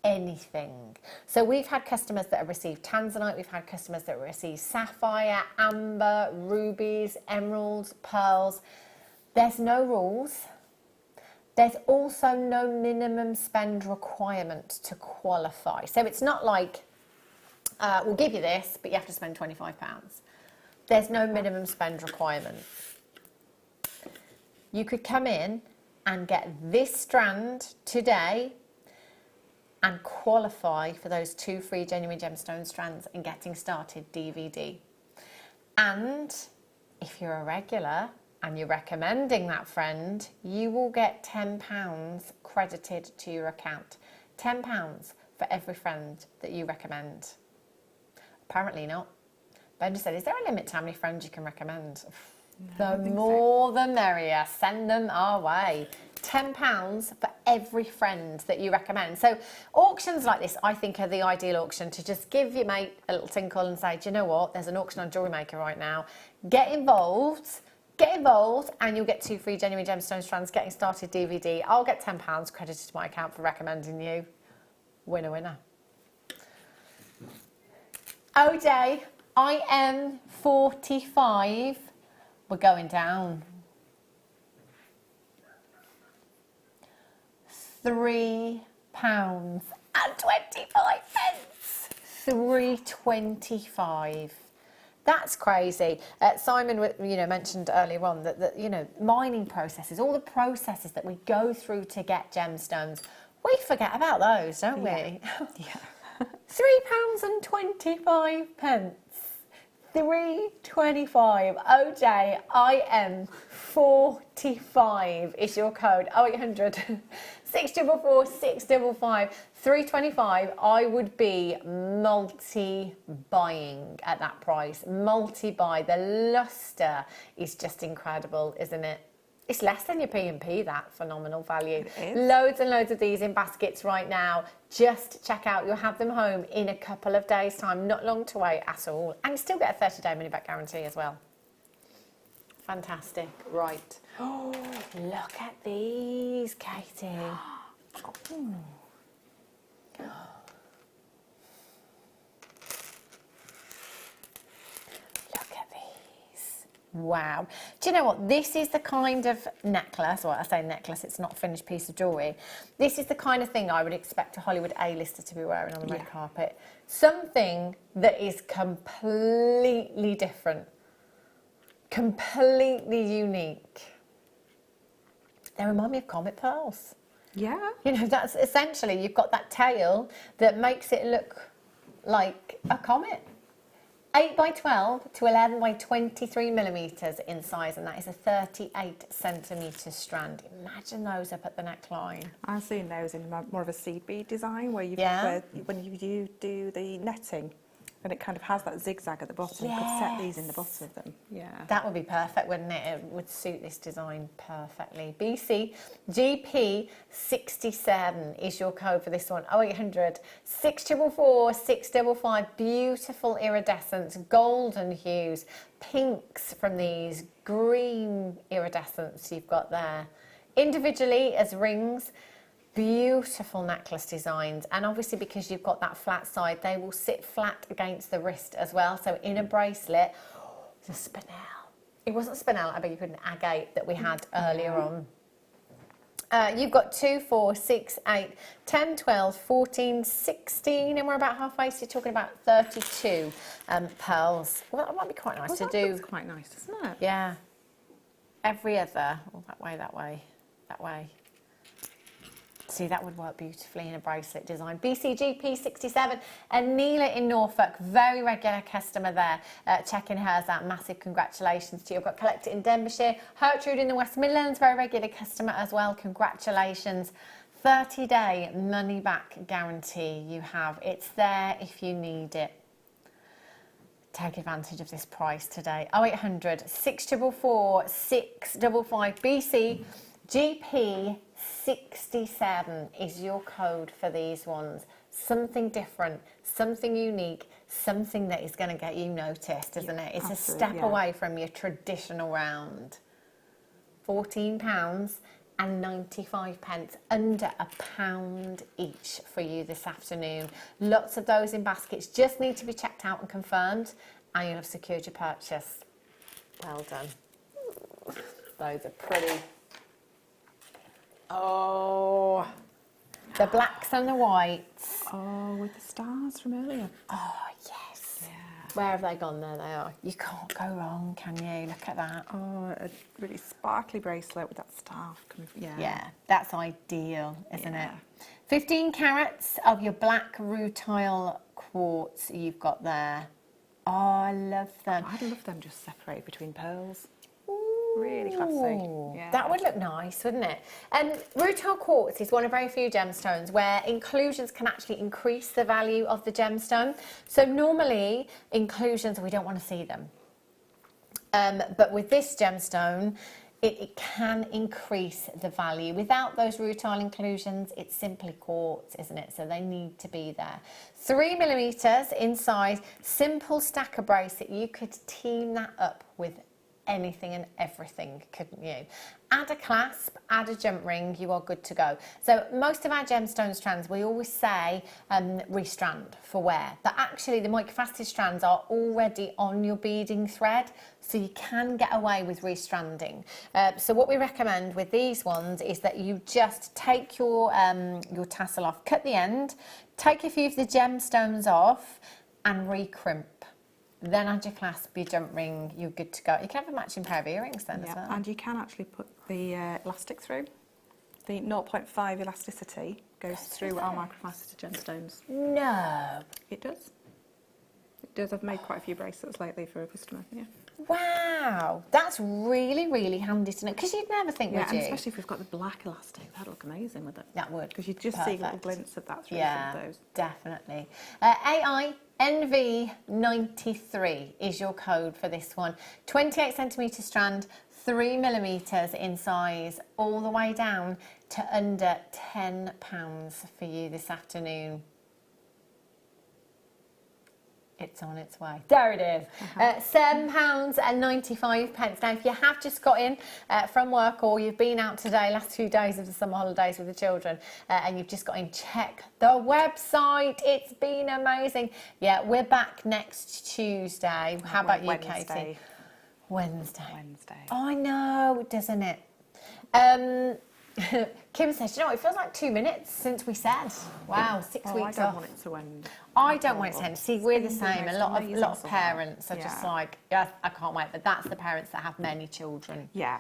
anything. So we've had customers that have received tanzanite, we've had customers that have received sapphire, amber, rubies, emeralds, pearls. There's no rules. There's also no minimum spend requirement to qualify. So it's not like, we'll give you this, but you have to spend £25. There's no minimum spend requirement. You could come in and get this strand today and qualify for those 2 free genuine gemstone strands and Getting Started DVD. And if you're a regular and you're recommending that friend, you will get £10 credited to your account. £10 for every friend that you recommend. Apparently not. Ben just said, is there a limit to how many friends you can recommend? No, the more the merrier. Send them our way. £10 for every friend that you recommend. So auctions like this, I think, are the ideal auction to just give your mate a little tinkle and say, do you know what? There's an auction on Jewellery Maker right now. Get involved, and you'll get 2 free genuine gemstone strands Getting Started DVD. I'll get £10 credited to my account for recommending you. Winner, winner. OJ, I am 45. We're going down. £3.25. £3.25. That's crazy. Simon, mentioned earlier on that mining processes, all the processes that we go through to get gemstones, we forget about those, don't we? Yeah. £3.25. £3.25. OJ, I am 45 is your code. 0800 644 655. £3.25. I would be multi-buying at that price. Multi-buy. The lustre is just incredible, isn't it? It's less than your P&P, that phenomenal value. Loads and loads of these in baskets right now. Just check out. You'll have them home in a couple of days' time. Not long to wait at all. And you still get a 30-day money-back guarantee as well. Fantastic. Right. Oh, look at these, Katie. Look at these. Wow. Do you know what? This is the kind of necklace, or I say necklace, it's not a finished piece of jewellery. This is the kind of thing I would expect a Hollywood A-lister to be wearing on the red carpet. Something that is completely different, completely unique. They remind me of comet pearls. Yeah. You know, that's essentially, you've got that tail that makes it look like a comet. 8 by 12 to 11 by 23 millimetres in size, and that is a 38 centimetre strand. Imagine those up at the neckline. I've seen those in more of a seed bead design where when you do the netting, and it kind of has that zigzag at the bottom. You could set these in the bottom of them. Yeah. That would be perfect, wouldn't it? It would suit this design perfectly. BC GP 67 is your code for this one. 0800 644 655. Beautiful iridescence, golden hues, pinks from these, green iridescence you've got there. Individually as rings. Beautiful necklace designs, and obviously because you've got that flat side, they will sit flat against the wrist as well. So in a bracelet, the spinel. It wasn't spinel, I beg your pardon, agate that we had earlier on. You've got 2, 4, 6, 8, 10, 12, 14, 16, and we're about halfway, so you're talking about 32 pearls. Well, that might be quite nice to do. That's quite nice, isn't it? Yeah. Every other, that way, that way, that way. See, that would work beautifully in a bracelet design. BCGP 67, and Neela in Norfolk, very regular customer there, checking hers out. Massive congratulations to you. I've got Collect It in Denbighshire, Hertrude in the West Midlands, very regular customer as well. Congratulations. 30-day money back guarantee you have. It's there if you need it. Take advantage of this price today. 0800 644 655 BC GP 67 is your code for these ones. Something different, something unique, something that is going to get you noticed, isn't it? It's a step away from your traditional round. £14 and 95 pence, under £1 each for you this afternoon. Lots of those in baskets, just need to be checked out and confirmed, and you'll have secured your purchase. Well done. Those are pretty. Oh, the blacks and the whites. Oh, with the stars from earlier. Oh, yes. Yeah. Where have they gone? There they are. You can't go wrong, can you? Look at that. Oh, a really sparkly bracelet with that staff coming from. Yeah, that's ideal, isn't it? 15 carats of your black rutile quartz you've got there. Oh, I love them. I'd love them just separated between pearls. Really classy. Yeah. That would look nice, wouldn't it? Rutile quartz is one of very few gemstones where inclusions can actually increase the value of the gemstone. So normally inclusions, we don't want to see them. But with this gemstone, it can increase the value. Without those rutile inclusions, it's simply quartz, isn't it? So they need to be there. 3 millimeters in size, simple stacker bracelet. You could team that up with anything and everything, couldn't you? Add a clasp, add a jump ring, you are good to go. So most of our gemstone strands, we always say restrand for wear, but actually the microfaceted strands are already on your beading thread, so you can get away with restranding. So what we recommend with these ones is that you just take your tassel off, cut the end, take a few of the gemstones off and recrimp. Then add your clasp, your jump ring, you're good to go. You can have a matching pair of earrings then as well. And you can actually put the elastic through. The 0.5 elasticity goes through our microfaceted gemstones. No. It does. It does. I've made quite a few bracelets lately for a customer. Yeah. Wow, that's really, really handy to know, because you'd never think, would you? And especially if we've got the black elastic, that'd look amazing with it. That would. Because you just see little glints of that through some of those. Definitely. AI NV93 is your code for this one. 28 centimetre strand, 3 millimetres in size, all the way down to under £10 for you this afternoon. It's on its way. There it is. £7.95. Now, if you have just got in from work, or you've been out today, last few days of the summer holidays with the children, and you've just got in, check the website. It's been amazing. Yeah, we're back next Tuesday. How about you, Wednesday. Katie? Wednesday. Wednesday. Oh, I know, doesn't it? Kim says, you know, it feels like 2 minutes since we said. Wow, 6 Oh, weeks I don't off. want it to end. I don't want it to end. See, we're the been the same. A most lot amazing of summer. parents are just Yeah. like, yeah, I can't wait. But that's the parents that have many children. Yeah.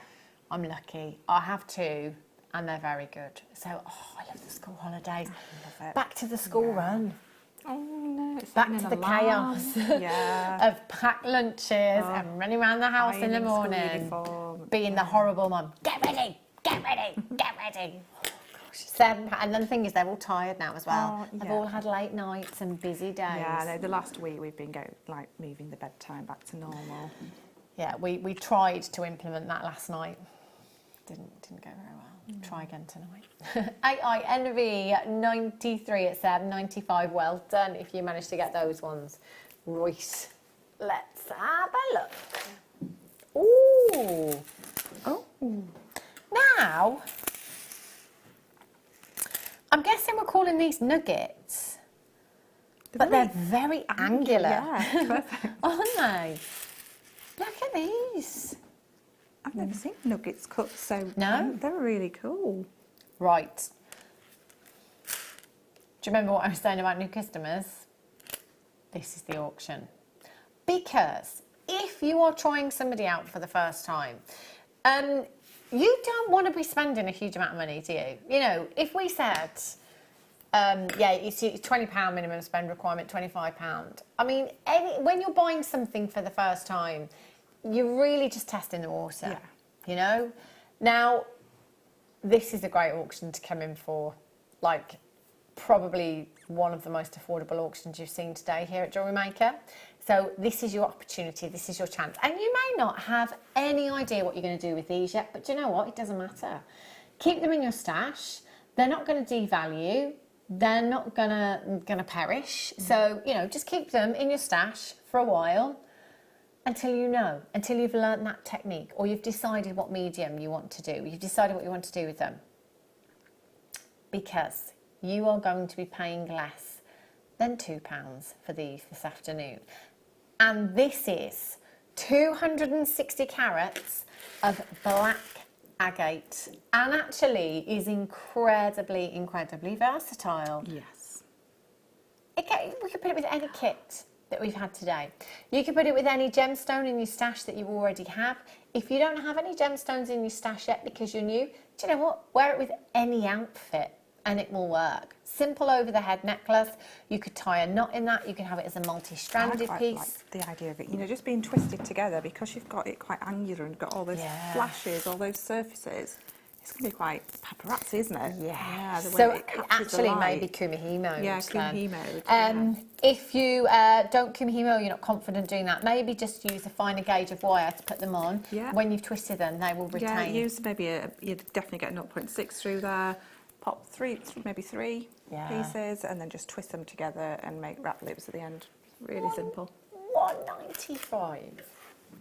I'm lucky. I have 2, and they're very good. So, I love the school holidays. love it. Back to the school run. Oh no, it's Back setting to an the alarm. chaos Yeah. of packed lunches and running around the house in the Ironing school morning, uniform. being the horrible mum. Get ready, get ready, get ready. Oh, gosh, 7 and then the thing is, they're all tired now as well. Oh, They've yeah. all had late nights and busy days. Yeah, no, the last week we've been moving the bedtime back to normal. Yeah, we tried to implement that last night. Didn't go very well. Try again tonight. AINV 93 at 795. Well done if you managed to get those ones. Right. Let's have a look. Ooh. Oh. Now, I'm guessing we're calling these nuggets. But they're very angular. Yeah, perfect. Aren't they? Look at these. I've never seen nuggets cut so. No? They're really cool. Right. Do you remember what I was saying about new customers? This is the auction. Because if you are trying somebody out for the first time, you don't want to be spending a huge amount of money, do you? You know, if we said, yeah, it's £20 minimum spend requirement, £25. I mean, when you're buying something for the first time, you're really just testing the water, you know? Now, this is a great auction to come in for, like, probably one of the most affordable auctions you've seen today here at Jewellery Maker. So this is your opportunity, this is your chance. And you may not have any idea what you're going to do with these yet, but do you know what? It doesn't matter. Keep them in your stash. They're not going to devalue. They're not gonna perish. So, you know, just keep them in your stash for a while. Until you've learned that technique, or you've decided what medium you want to do. You've decided what you want to do with them. Because you are going to be paying less than £2 for these this afternoon. And this is 260 carats of black agate. And actually is incredibly, incredibly versatile. Yes. Okay, we could put it with any kit that we've had today. You can put it with any gemstone in your stash that you already have. If you don't have any gemstones in your stash yet because you're new, do you know what? Wear it with any outfit and it will work. Simple over the head necklace. You could tie a knot in that. You can have it as a multi-stranded I piece. like the idea of it, you know, just being twisted together because you've got it quite angular and got all those flashes, all those surfaces. It's going to be quite paparazzi, isn't it? Yeah. The way So it captures actually the light. maybe Kumahi mode. Yeah, Kumahi mode. If you don't Kumahi mode, you're not confident doing that, maybe just use a finer gauge of wire to put them on. Yeah. When you've twisted them, they will retain. Yeah, use maybe you'd definitely get 0.6 through there. Pop maybe three pieces, and then just twist them together and wrap lips at the end. Really simple. £195.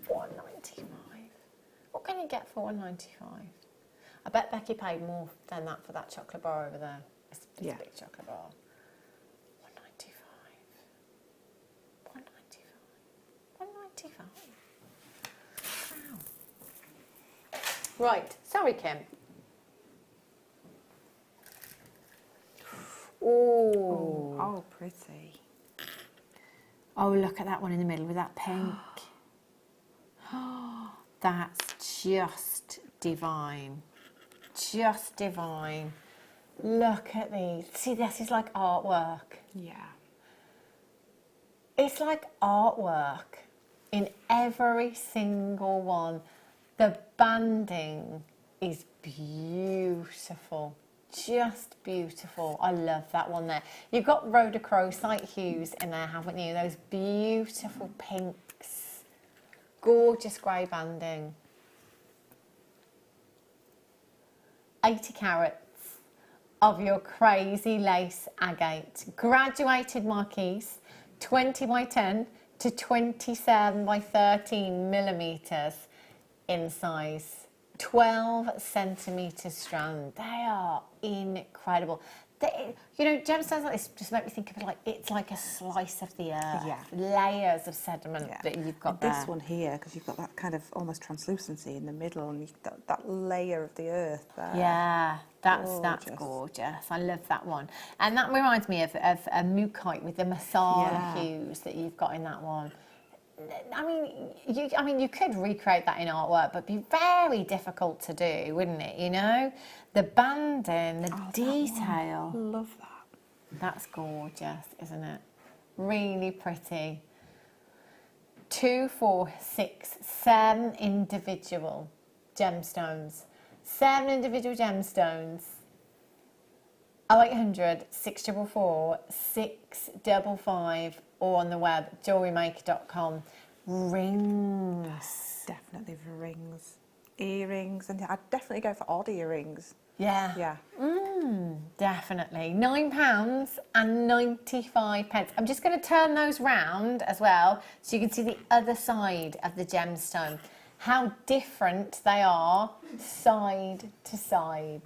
£195. What can you get for £195? I bet Becky paid more than that for that chocolate bar over there. It's a big chocolate bar. £195. Wow. Right. Sorry, Kim. Ooh. Oh, pretty. Oh, look at that one in the middle with that pink. That's just divine. Just divine. Look at these. See, this is like artwork. Yeah. It's like artwork in every single one. The banding is beautiful. Just beautiful. I love that one there. You've got rhodochrosite hues in there, haven't you? Those beautiful pinks. Gorgeous grey banding. 80 carats of your crazy lace agate. Graduated marquise, 20 by 10 to 27 by 13 millimetres in size. 12 centimetre strand. They are incredible. you know, gemstones like this just make me think of it like it's like a slice of the earth. Yeah. Layers of sediment that you've got there. This one here, because you've got that kind of almost translucency in the middle, and you've got that layer of the earth there. Yeah, that's gorgeous. I love that one. And that reminds me of a mookaite with the masala hues that you've got in that one. I mean, you could recreate that in artwork, but it'd be very difficult to do, wouldn't it? You know, the banding, the detail. Love that. That's gorgeous, isn't it? Really pretty. 2, 4, 6, 7 individual gemstones. 7 individual gemstones. 0800 644 655 or on the web, JewelleryMaker.com. Rings. Definitely for rings. Earrings, and I'd definitely go for odd earrings. Yeah. Yeah. Definitely. £9.95. I'm just going to turn those round as well so you can see the other side of the gemstone. How different they are side to side.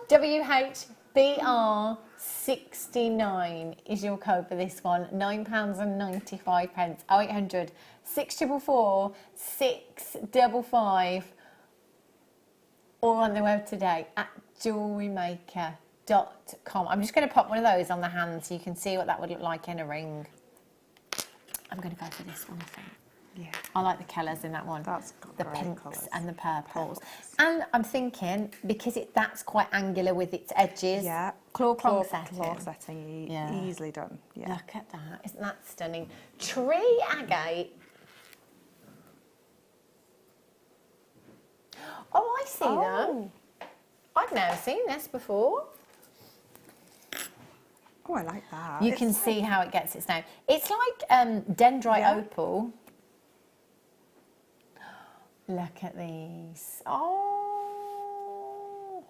WHBR 69 is your code for this one. £9.95. 0800 644 655 or on the web today at JewelleryMaker.com. I'm just going to pop one of those on the hand so you can see what that would look like in a ring. I'm going to go for this one, I think. Yeah. I like the colours in that one. That's got the great pinks colours. and the purples. And I'm thinking, because that's quite angular with its edges, claw setting. Easily done. Yeah. Look at that. Isn't that stunning? Tree agate. Oh, I see that. I've never seen this before. Oh, I like that. You can see how it gets its name. It's like dendrite opal. Look at these. Oh.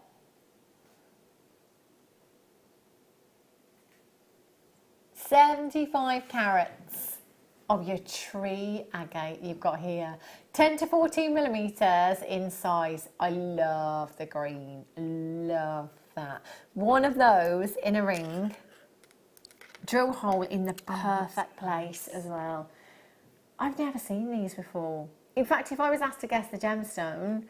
$75 carats of your tree agate you've got here. 10 to 14 millimetres in size. I love the green. Love that. One of those in a ring. Drill hole in the perfect place as well. I've never seen these before. In fact, if I was asked to guess the gemstone,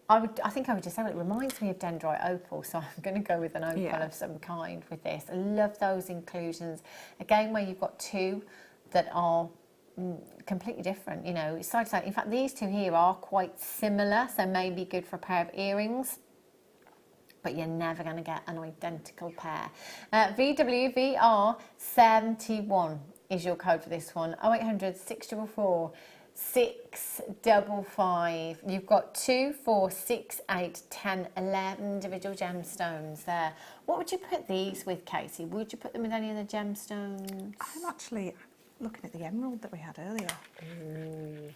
I think I would just say, well, it reminds me of dendrite opal, so I'm going to go with an opal of some kind with this. I love those inclusions. Again, where you've got two that are completely different, you know, side to side. In fact, these two here are quite similar, so maybe good for a pair of earrings, but you're never going to get an identical pair. VWVR 71 is your code for this one. 0800 644 655. You've got 2, 4, 6, 8, 10, 11 individual gemstones there. What would you put these with, Katie? Would you put them with any of the gemstones? I'm actually looking at the emerald that we had earlier.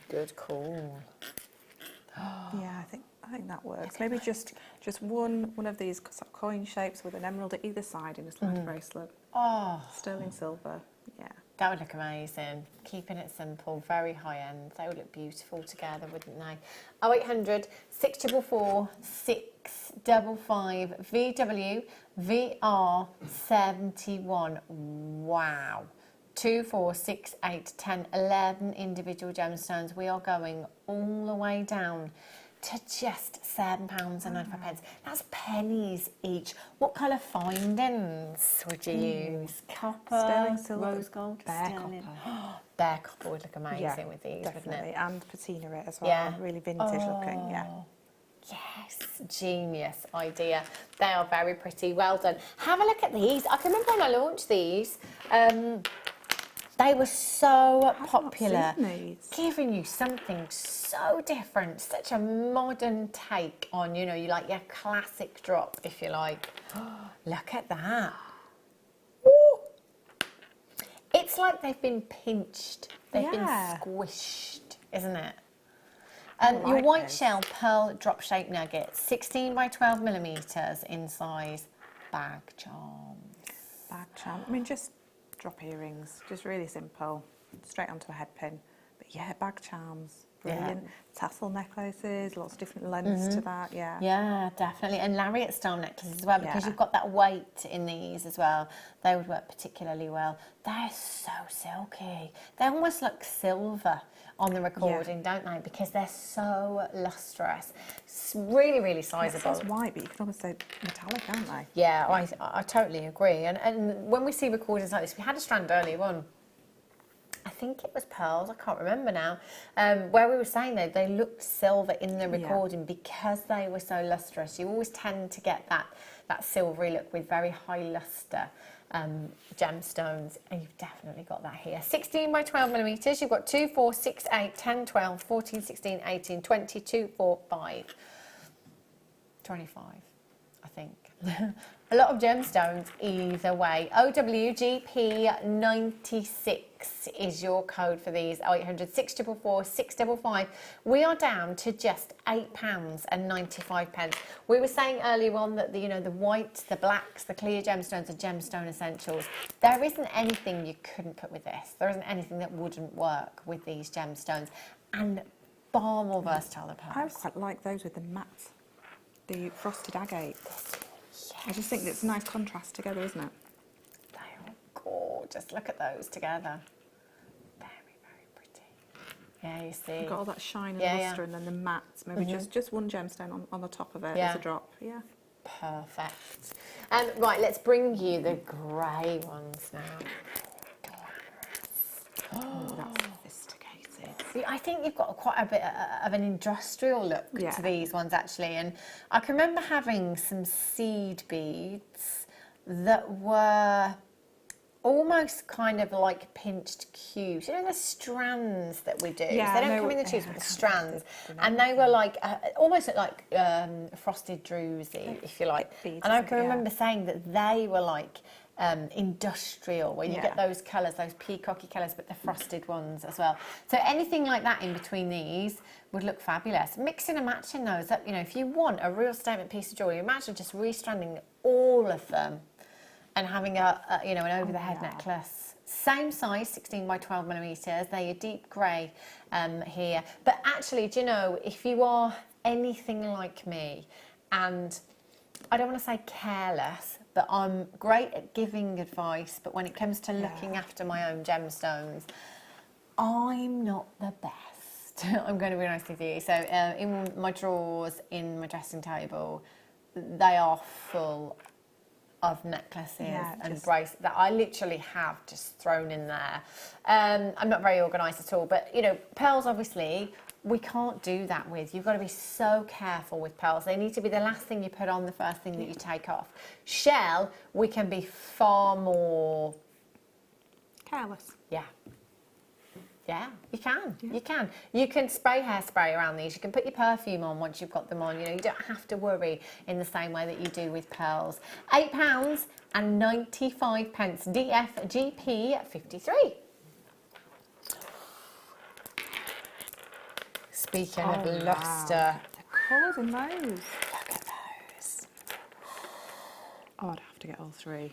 Good call. Yeah, I think that works. Maybe just one of these sort of coin shapes with an emerald at either side in a slider bracelet. Oh, sterling silver. Yeah. That would look amazing. Keeping it simple, very high end. They would look beautiful together, wouldn't they? 0800 644 655 VW VR 71. Wow. 2, 4, 6, 8, 10, 11 individual gemstones. We are going all the way down to just £7.95. That's pennies each. What colour findings would you use? Copper, sterling silver, rose gold, bare sterling. copper. Bare copper would look amazing with these, definitely. wouldn't it? And patina it as well. Yeah. Really vintage looking. Yeah. Yes, genius idea. They are very pretty. Well done. Have a look at these. I can remember when I launched these. They were so popular, giving you something so different, such a modern take on, you know, you like your classic drop, if you like. Look at that. Ooh. It's like they've been pinched, they've been squished, isn't it? Your white shell pearl drop shape nugget, 16 by 12 millimetres in size, bag charms. Bag charm. I mean, just drop earrings, just really simple, straight onto a head pin. But yeah, bag charms. brilliant. Tassel necklaces, lots of different lengths to that, yeah. Yeah, definitely. And lariat style necklaces as well, because Yeah. you've got that weight in these as well. They would work particularly well. They're so silky. They almost look silver on the recording, don't they? Because they're so lustrous. It's really, really It sizable. says white, but you can almost say metallic, can't they? Yeah, I totally agree. And when we see recordings like this, we had a strand earlier on. I think it was pearls, I can't remember now, where we were saying they looked silver in the recording because they were so lustrous. You always tend to get that silvery look with very high luster gemstones, and you've definitely got that here. 16 by 12 millimeters, you've got 2, 4, 6, 8, 10, 12, 14, 16, 18, 20, 2, 4, 5, 25, I think. A lot of gemstones either way. OWGP96 is your code for these. 0800 644 655. We are down to just £8.95. We were saying earlier on that the whites, the blacks, the clear gemstones are gemstone essentials. There isn't anything you couldn't put with this. There isn't anything that wouldn't work with these gemstones, and far more versatile than pearls. I quite like those with the matte, the frosted agate. I just think it's a nice contrast together, isn't it? They are gorgeous. Look at those together. Very, very pretty. Yeah, you see. You've got all that shine and lustre, and then the matte. Maybe just one gemstone on the top of it as a drop. Yeah. Perfect. Right, let's bring you the grey ones now. Oh, that's sophisticated. See, I think you've got quite a bit of an industrial look to these ones, actually. And I can remember having some seed beads that were almost kind of like pinched cubes. You know the strands that we do? Yeah, they don't come in the tubes, but the strands. And they were like, almost like frosted druzy, if you like. And I can remember saying that they were like industrial, where you get those colours, those peacocky colours, but the frosted ones as well. So anything like that in between these would look fabulous. Mixing and matching those, that, if you want a real statement piece of jewellery, imagine just restranding all of them and having an over-the-head necklace. Same size, 16 by 12 millimeters. They're your deep grey here. But actually, do you know, if you are anything like me, and I don't want to say careless, but I'm great at giving advice, but when it comes to looking after my own gemstones, I'm not the best. I'm going to be honest with you. So in my drawers, in my dressing table, they are full of necklaces and bracelets that I literally have just thrown in there. I'm not very organised at all, but pearls, obviously, we can't do that with. You've got to be so careful with pearls. They need to be the last thing you put on, the first thing that you take off. Shell, we can be far more careless. Yeah. Yeah, you can. Yeah. You can. You can spray hairspray around these. You can put your perfume on once you've got them on. You don't have to worry in the same way that you do with pearls. £8.95. DFGP 53. Speaking of luster. The colours in those. Look at those. Oh, I'd have to get all three.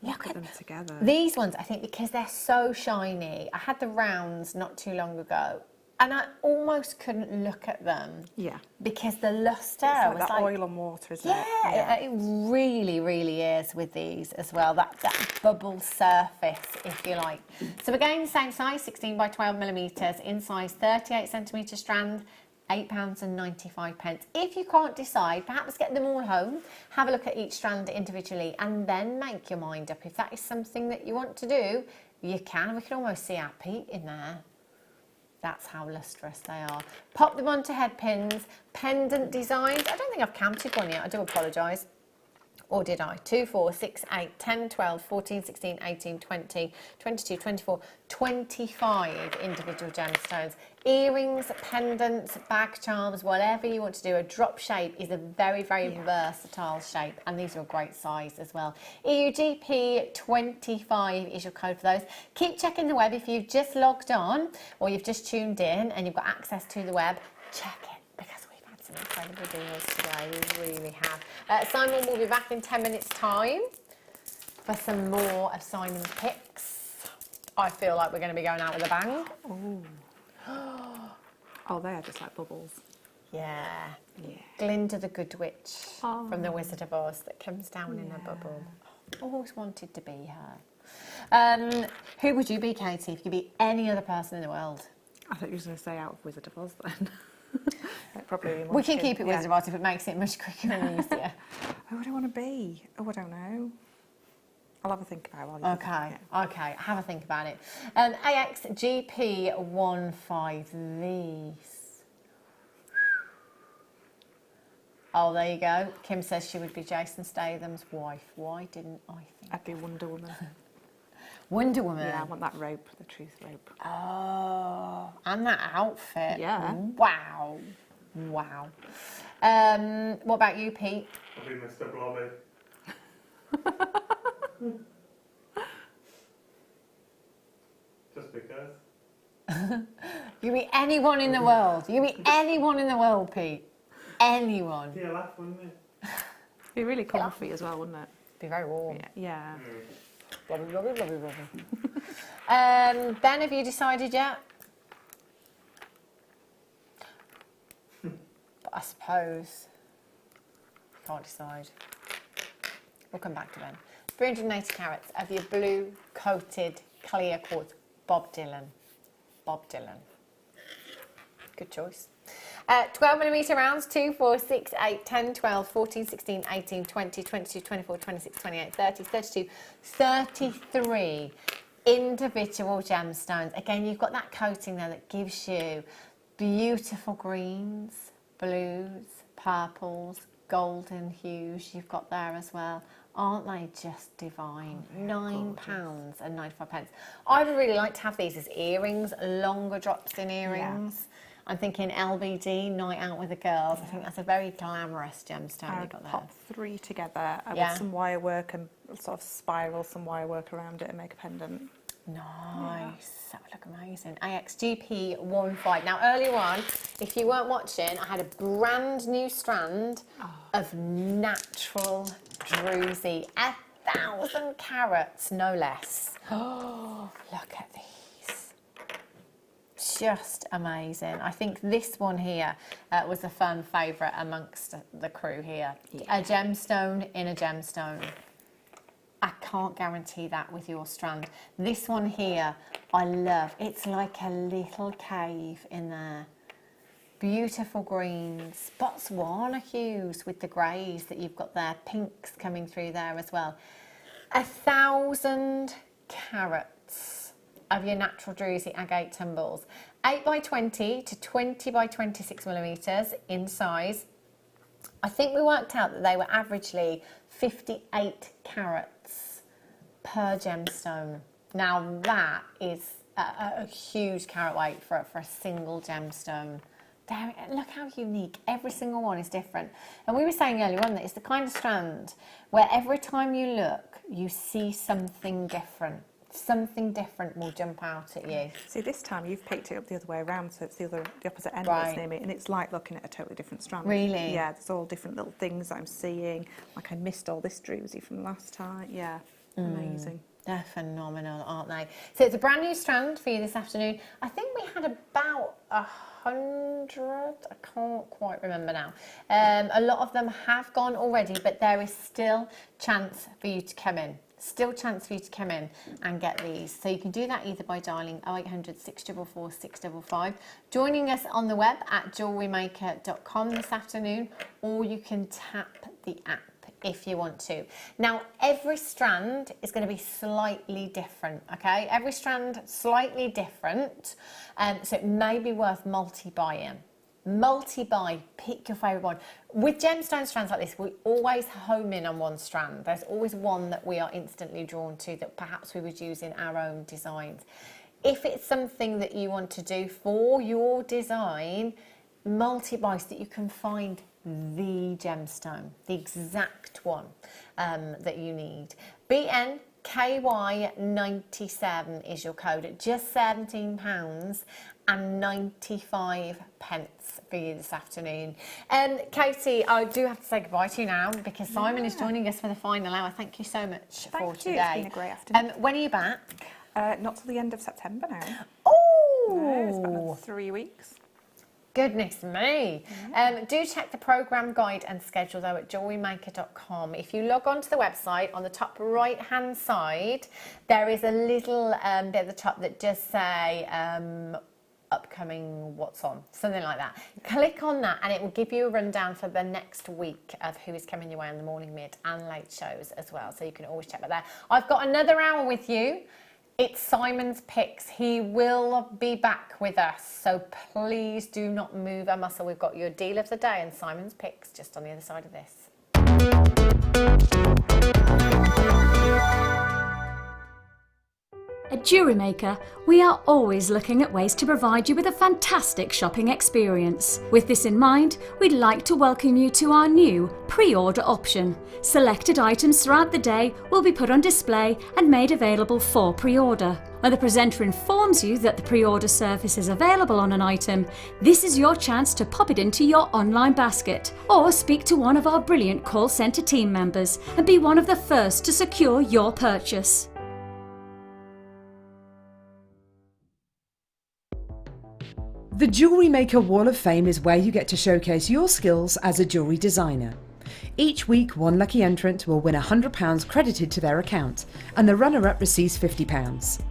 Look at them together. These ones, I think, because they're so shiny. I had the rounds not too long ago, and I almost couldn't look at them. Yeah. Because the luster was like oil and water, isn't it? Yeah, it really, really is with these as well. That bubble surface, if you like. So again, same size, 16 by 12 millimeters, in size 38 centimetre strand. £8.95. If you can't decide, perhaps get them all home, have a look at each strand individually, and then make your mind up. If that is something that you want to do, you can. We can almost see our peak in there. That's how lustrous they are. Pop them onto head pins. Pendant designs. I don't think I've counted one yet. I do apologise. Or did I? 2, 4, 6, 8, 10, 12, 14, 16, 18, 20, 22, 24, 25 individual gemstones. Earrings, pendants, bag charms, whatever you want to do. A drop shape is a very, very versatile shape, and these are a great size as well. EUGP 25 is your code for those. Keep checking the web if you've just logged on or you've just tuned in and you've got access to the web. Check it, because we've had some incredible deals today. We really have. Simon will be back in 10 minutes' time for some more of Simon's picks. I feel like we're going to be going out with a bang. Oh, they are just like bubbles. Yeah. Yeah. Glinda the Good Witch from the Oh. Wizard of Oz that comes down in a bubble. Always wanted to be her. Who would you be, Katie, if you could be any other person in the world? I thought you were going to say out of Wizard of Oz then. Probably We can keep it Wizard of Oz if it makes it much quicker and easier. Who would I want to be? Oh, I don't know. I'll have a think about it. Okay, okay, have a think about it. AXGP15 these. Oh, there you go. Kim says she would be Jason Statham's wife. Why didn't I think? I'd be Wonder Woman. Wonder Woman? Yeah, I want that rope, the truth rope. Oh, and that outfit. Yeah. Wow. Wow. What about you, Pete? I'll be Mr. Blobby. Just because. You be anyone in the world. You be anyone in the world, Pete. Anyone. Yeah, laugh, wouldn't it? Be really comfy as well, wouldn't it? Be very warm. Yeah. Blobby, blobby, blobby, blobby. Ben, have you decided yet? But I suppose can't decide. We'll come back to Ben. 380 carats of your blue coated clear quartz. Bob Dylan. Bob Dylan. Good choice. 12mm rounds, 2, 4, 6, 8, 10, 12, 14, 16, 18, 20, 22, 24, 26, 28, 30, 32, 33 individual gemstones. Again, you've got that coating there that gives you beautiful greens, blues, purples, golden hues you've got there as well. Aren't they just divine? £9.95. I would really like to have these as earrings, longer drops in earrings. Yeah. I'm thinking LBD, night out with the girls. I think that's a very glamorous gemstone you've got there. Pop 3 together with some wire work and sort of spiral some wire work around it and make a pendant. Nice. That would look amazing. AXGP15. Now, earlier on, if you weren't watching, I had a brand new strand of natural druzy. 1,000 carats, no less. Oh, look at these. Just amazing. I think this one here was a fun favourite amongst the crew here. Yeah. A gemstone in a gemstone. I can't guarantee that with your strand. This one here, I love. It's like a little cave in there. Beautiful greens, Botswana hues with the greys that you've got there. Pinks coming through there as well. 1,000 carats of your natural druzy agate tumbles. 8x20 to 20x26mm in size. I think we worked out that they were averagely 58 carats per gemstone. Now that is a huge carat weight for a single gemstone. There, look how unique. Every single one is different. And we were saying earlier on that it's the kind of strand where every time you look, you see something different. Something different will jump out at you. See, this time you've picked it up the other way around, so it's the opposite end that's near me, and it's like looking at a totally different strand. Really? Yeah, there's all different little things that I'm seeing. Like I missed all this druzy from last time. Yeah, amazing. They're phenomenal, aren't they? So it's a brand new strand for you this afternoon. I think we had about 100, I can't quite remember now. A lot of them have gone already, but there is still chance for you to come in. Still chance for you to come in and get these. So you can do that either by dialing 0800 644 655, joining us on the web at JewelleryMaker.com this afternoon, or you can tap the app if you want to. Now, every strand is going to be slightly different, okay? Every strand slightly different, so it may be worth multi-buying. Multi-buy, pick your favourite one. With gemstone strands like this, we always home in on one strand. There's always one that we are instantly drawn to that perhaps we would use in our own designs. If it's something that you want to do for your design, multi-buy so that you can find the gemstone, the exact one that you need. BNKY97 is your code at just £17.95 for you this afternoon. Katie, I do have to say goodbye to you now because Simon is joining us for the final hour. Thank you so much for today. It's been a great afternoon. When are you back? Not till the end of September now. Oh! No, it's about 3 weeks. Goodness me. Do check the programme guide and schedule though at JewelleryMaker.com. If you log on to the website, on the top right hand side, there is a little bit at the top that just say upcoming what's on, something like that. Click on that and it will give you a rundown for the next week of who is coming your way on the morning, mid and late shows as well. So you can always check that there. I've got another hour with you. It's Simon's Picks. He will be back with us, so please do not move a muscle. We've got your deal of the day and Simon's Picks just on the other side of this. At Jewellery Maker, we are always looking at ways to provide you with a fantastic shopping experience. With this in mind, we'd like to welcome you to our new pre-order option. Selected items throughout the day will be put on display and made available for pre-order. When the presenter informs you that the pre-order service is available on an item, this is your chance to pop it into your online basket or speak to one of our brilliant call centre team members and be one of the first to secure your purchase. The Jewellery Maker Wall of Fame is where you get to showcase your skills as a jewellery designer. Each week, one lucky entrant will win £100 credited to their account, and the runner-up receives £50.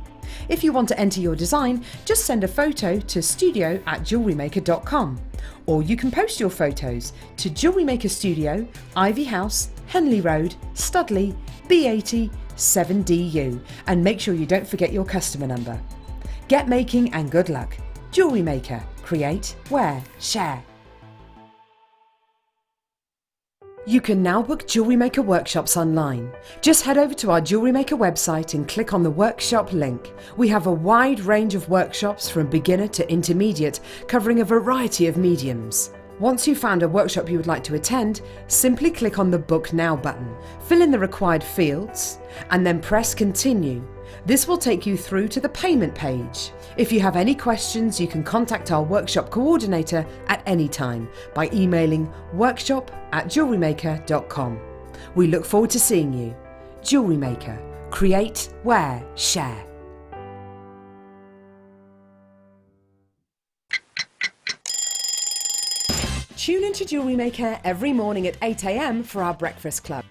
If you want to enter your design, just send a photo to studio@jewellerymaker.com, or you can post your photos to Jewellery Maker Studio, Ivy House, Henley Road, Studley, B80 7DU, and make sure you don't forget your customer number. Get making and good luck. Jewellery Maker. Create, wear, share. You can now book Jewellery Maker workshops online. Just head over to our Jewellery Maker website and click on the workshop link. We have a wide range of workshops from beginner to intermediate, covering a variety of mediums. Once you've found a workshop you would like to attend, simply click on the Book Now button, fill in the required fields, and then press Continue. This will take you through to the payment page. If you have any questions, you can contact our workshop coordinator at any time by emailing workshop@jewellerymaker.com. We look forward to seeing you. Jewellery Maker. Create, wear, share. Tune into Jewellery Maker every morning at 8 a.m. for our breakfast club.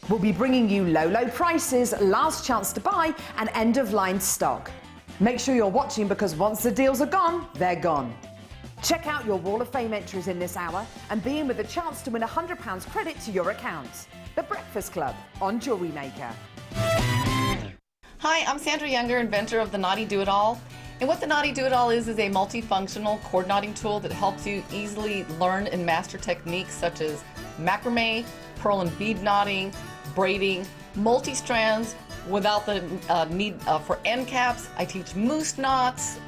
We'll be bringing you low prices, last chance to buy, and end-of-line stock. Make sure you're watching because once the deals are gone, they're gone. Check out your Wall of Fame entries in this hour and be in with a chance to win £100 credit to your account. The Breakfast Club on Jewellery Maker. Hi, I'm Sandra Younger, inventor of the Naughty Do-It-All. And what the Naughty Do-It-All is a multifunctional cord knotting tool that helps you easily learn and master techniques such as macrame, pearl and bead knotting, braiding, multi-strands without the need for end caps. I teach moose knots,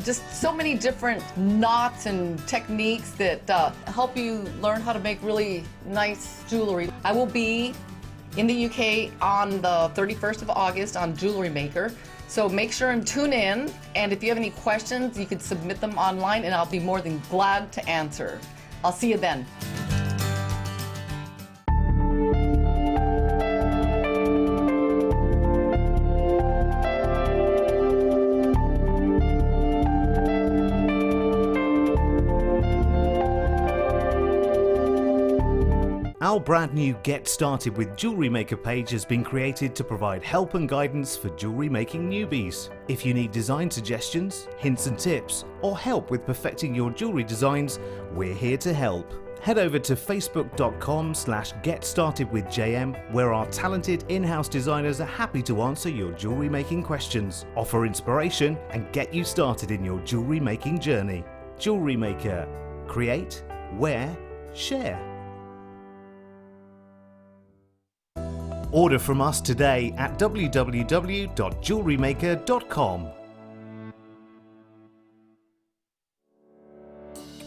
just so many different knots and techniques that help you learn how to make really nice jewelry. I will be in the UK on the 31st of August on Jewellery Maker. So make sure and tune in, and if you have any questions, you can submit them online and I'll be more than glad to answer. I'll see you then. Our brand new Get Started with Jewellery Maker page has been created to provide help and guidance for jewellery making newbies. If you need design suggestions, hints and tips, or help with perfecting your jewellery designs, we're here to help. Head over to facebook.com/getstartedwithjm, where our talented in-house designers are happy to answer your jewellery making questions, offer inspiration, and get you started in your jewellery making journey. Jewellery Maker. Create, wear, share. Order from us today at www.jewellerymaker.com.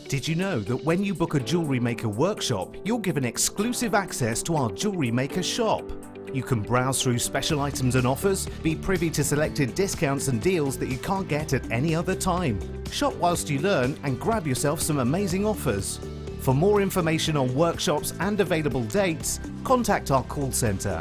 Did you know that when you book a Jewellery Maker workshop, you're given exclusive access to our Jewellery Maker shop? You can browse through special items and offers, be privy to selected discounts and deals that you can't get at any other time. Shop whilst you learn and grab yourself some amazing offers. For more information on workshops and available dates, contact our call centre.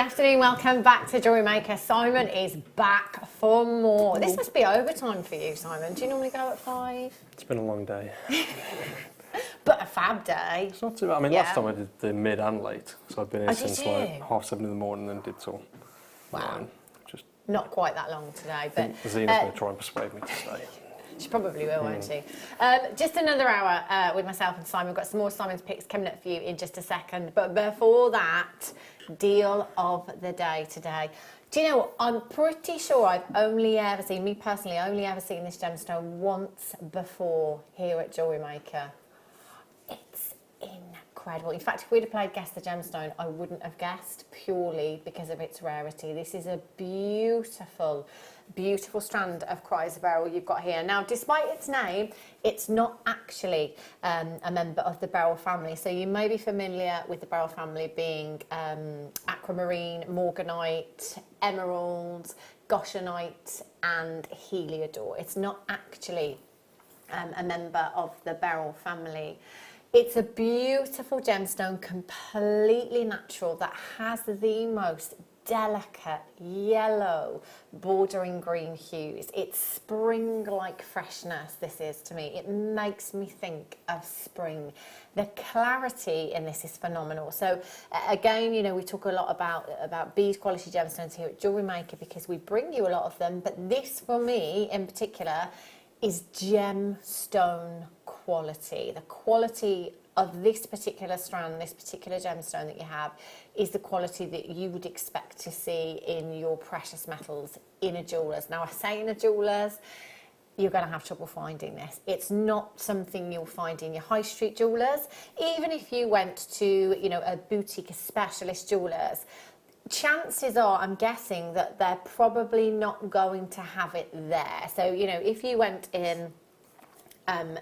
afternoon, welcome back to Jewellery Maker. Simon is back for more. This must be overtime for you, Simon. Do you normally go at 5? It's been a long day. But a fab day. It's not too bad. I mean, last time I did the mid and late, so I've been here since like 7:30 in the morning and did till 9. Just not quite that long today, but Zena's going to try and persuade me to stay. She probably will, won't she? Just another hour with myself and Simon. We've got some more Simon's picks coming up for you in just a second. But before that, deal of the day today. Do you know what? I'm pretty sure I've only ever seen this gemstone once before here at Jewellery Maker. It's incredible. In fact, if we'd have played Guess the Gemstone, I wouldn't have guessed purely because of its rarity. This is a beautiful, beautiful strand of chrysoberyl you've got here. Now, despite its name, it's not actually a member of the beryl family. So you may be familiar with the beryl family being aquamarine, morganite, emerald, goshenite, and heliodor. It's not actually a member of the beryl family. It's a beautiful gemstone, completely natural, that has the most delicate yellow bordering green hues. It's spring-like freshness, this is to me. It makes me think of spring. The clarity in this is phenomenal. So again, you know, we talk a lot about bead quality gemstones here at Jewellery Maker because we bring you a lot of them, but this for me in particular is gemstone quality. The quality of this particular strand, this particular gemstone that you have, is the quality that you would expect to see in your precious metals in a jeweller's. Now, I say in a jeweller's, you're going to have trouble finding this. It's not something you'll find in your high street jewellers. Even if you went to, you know, a boutique, a specialist jewellers, chances are, I'm guessing, that they're probably not going to have it there. So, you know, if you went in,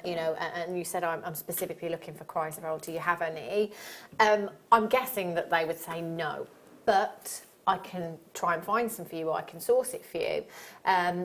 you know, and you said, I'm specifically looking for chrysoberyl, do you have any? I'm guessing that they would say no, but I can try and find some for you, or I can source it for you,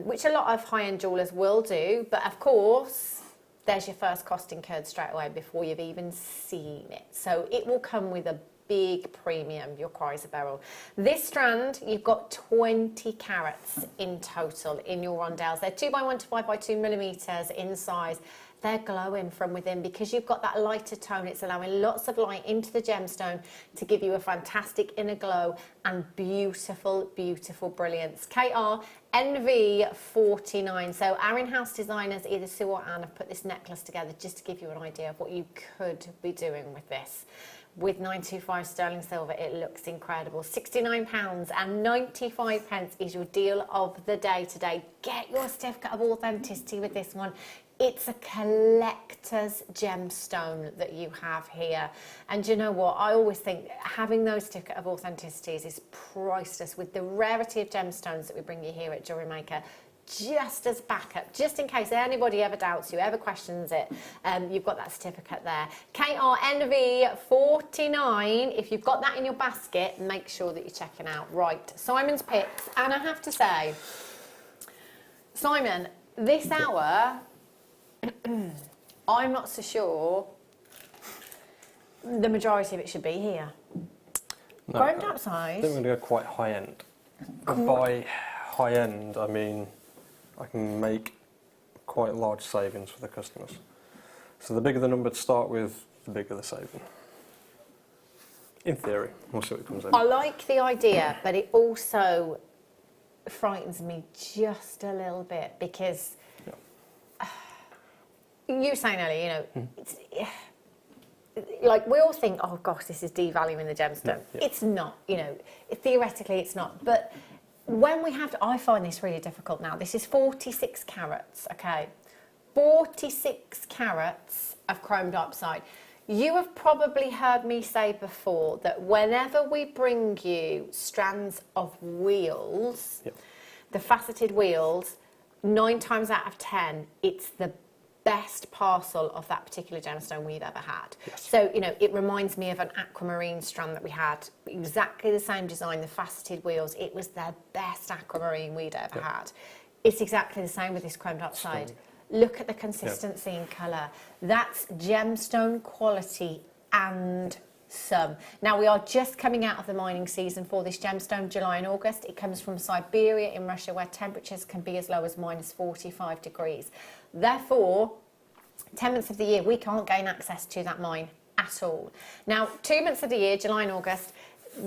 which a lot of high-end jewellers will do. But of course, there's your first cost incurred straight away before you've even seen it. So it will come with a big premium, your chrysoberyl. This strand, you've got 20 carats in total in your rondelles. They're 2x1 to 5x2 millimeters in size. They're glowing from within because you've got that lighter tone. It's allowing lots of light into the gemstone to give you a fantastic inner glow and beautiful, beautiful brilliance. KR NV49. So our in-house designers, either Sue or Anne, have put this necklace together just to give you an idea of what you could be doing with this. With 925 sterling silver, it looks incredible. £69.95 is your deal of the day today. Get your certificate of authenticity with this one. It's a collector's gemstone that you have here. And you know what? I always think having those certificate of authenticities is priceless. With the rarity of gemstones that we bring you here at Jewellery Maker, just as backup, just in case anybody ever doubts you, ever questions it, you've got that certificate there. KRNV49, if you've got that in your basket, make sure that you're checking out. Right, Simon's picks, and I have to say, Simon, this hour, I'm not so sure the majority of it should be here. No, Chromed up size. I think we're going to go quite high end. By high end, I mean I can make quite large savings for the customers. So the bigger the number to start with, the bigger the saving. In theory, we'll see what comes in. I like the idea, but it also frightens me just a little bit because you were saying earlier, you know, it's, like we all think, oh gosh, this is devaluing the gemstone. It's not, you know, theoretically it's not, but when we have to, I find this really difficult now. This is 46 carats, okay? 46 carats of chromed oxide. You have probably heard me say before that whenever we bring you strands of wheels, the faceted wheels, 9 times out of 10, it's the best parcel of that particular gemstone we've ever had. So, you know, it reminds me of an aquamarine strand that we had, exactly the same design, the faceted wheels. It was the best aquamarine we'd ever had. It's exactly the same with this chromed oxide. Look at the consistency in colour. That's gemstone quality and some. Now, we are just coming out of the mining season for this gemstone, July and August. It comes from Siberia in Russia, where temperatures can be as low as minus 45 degrees. Therefore, 10 months of the year, we can't gain access to that mine at all. Now, 2 months of the year, July and August,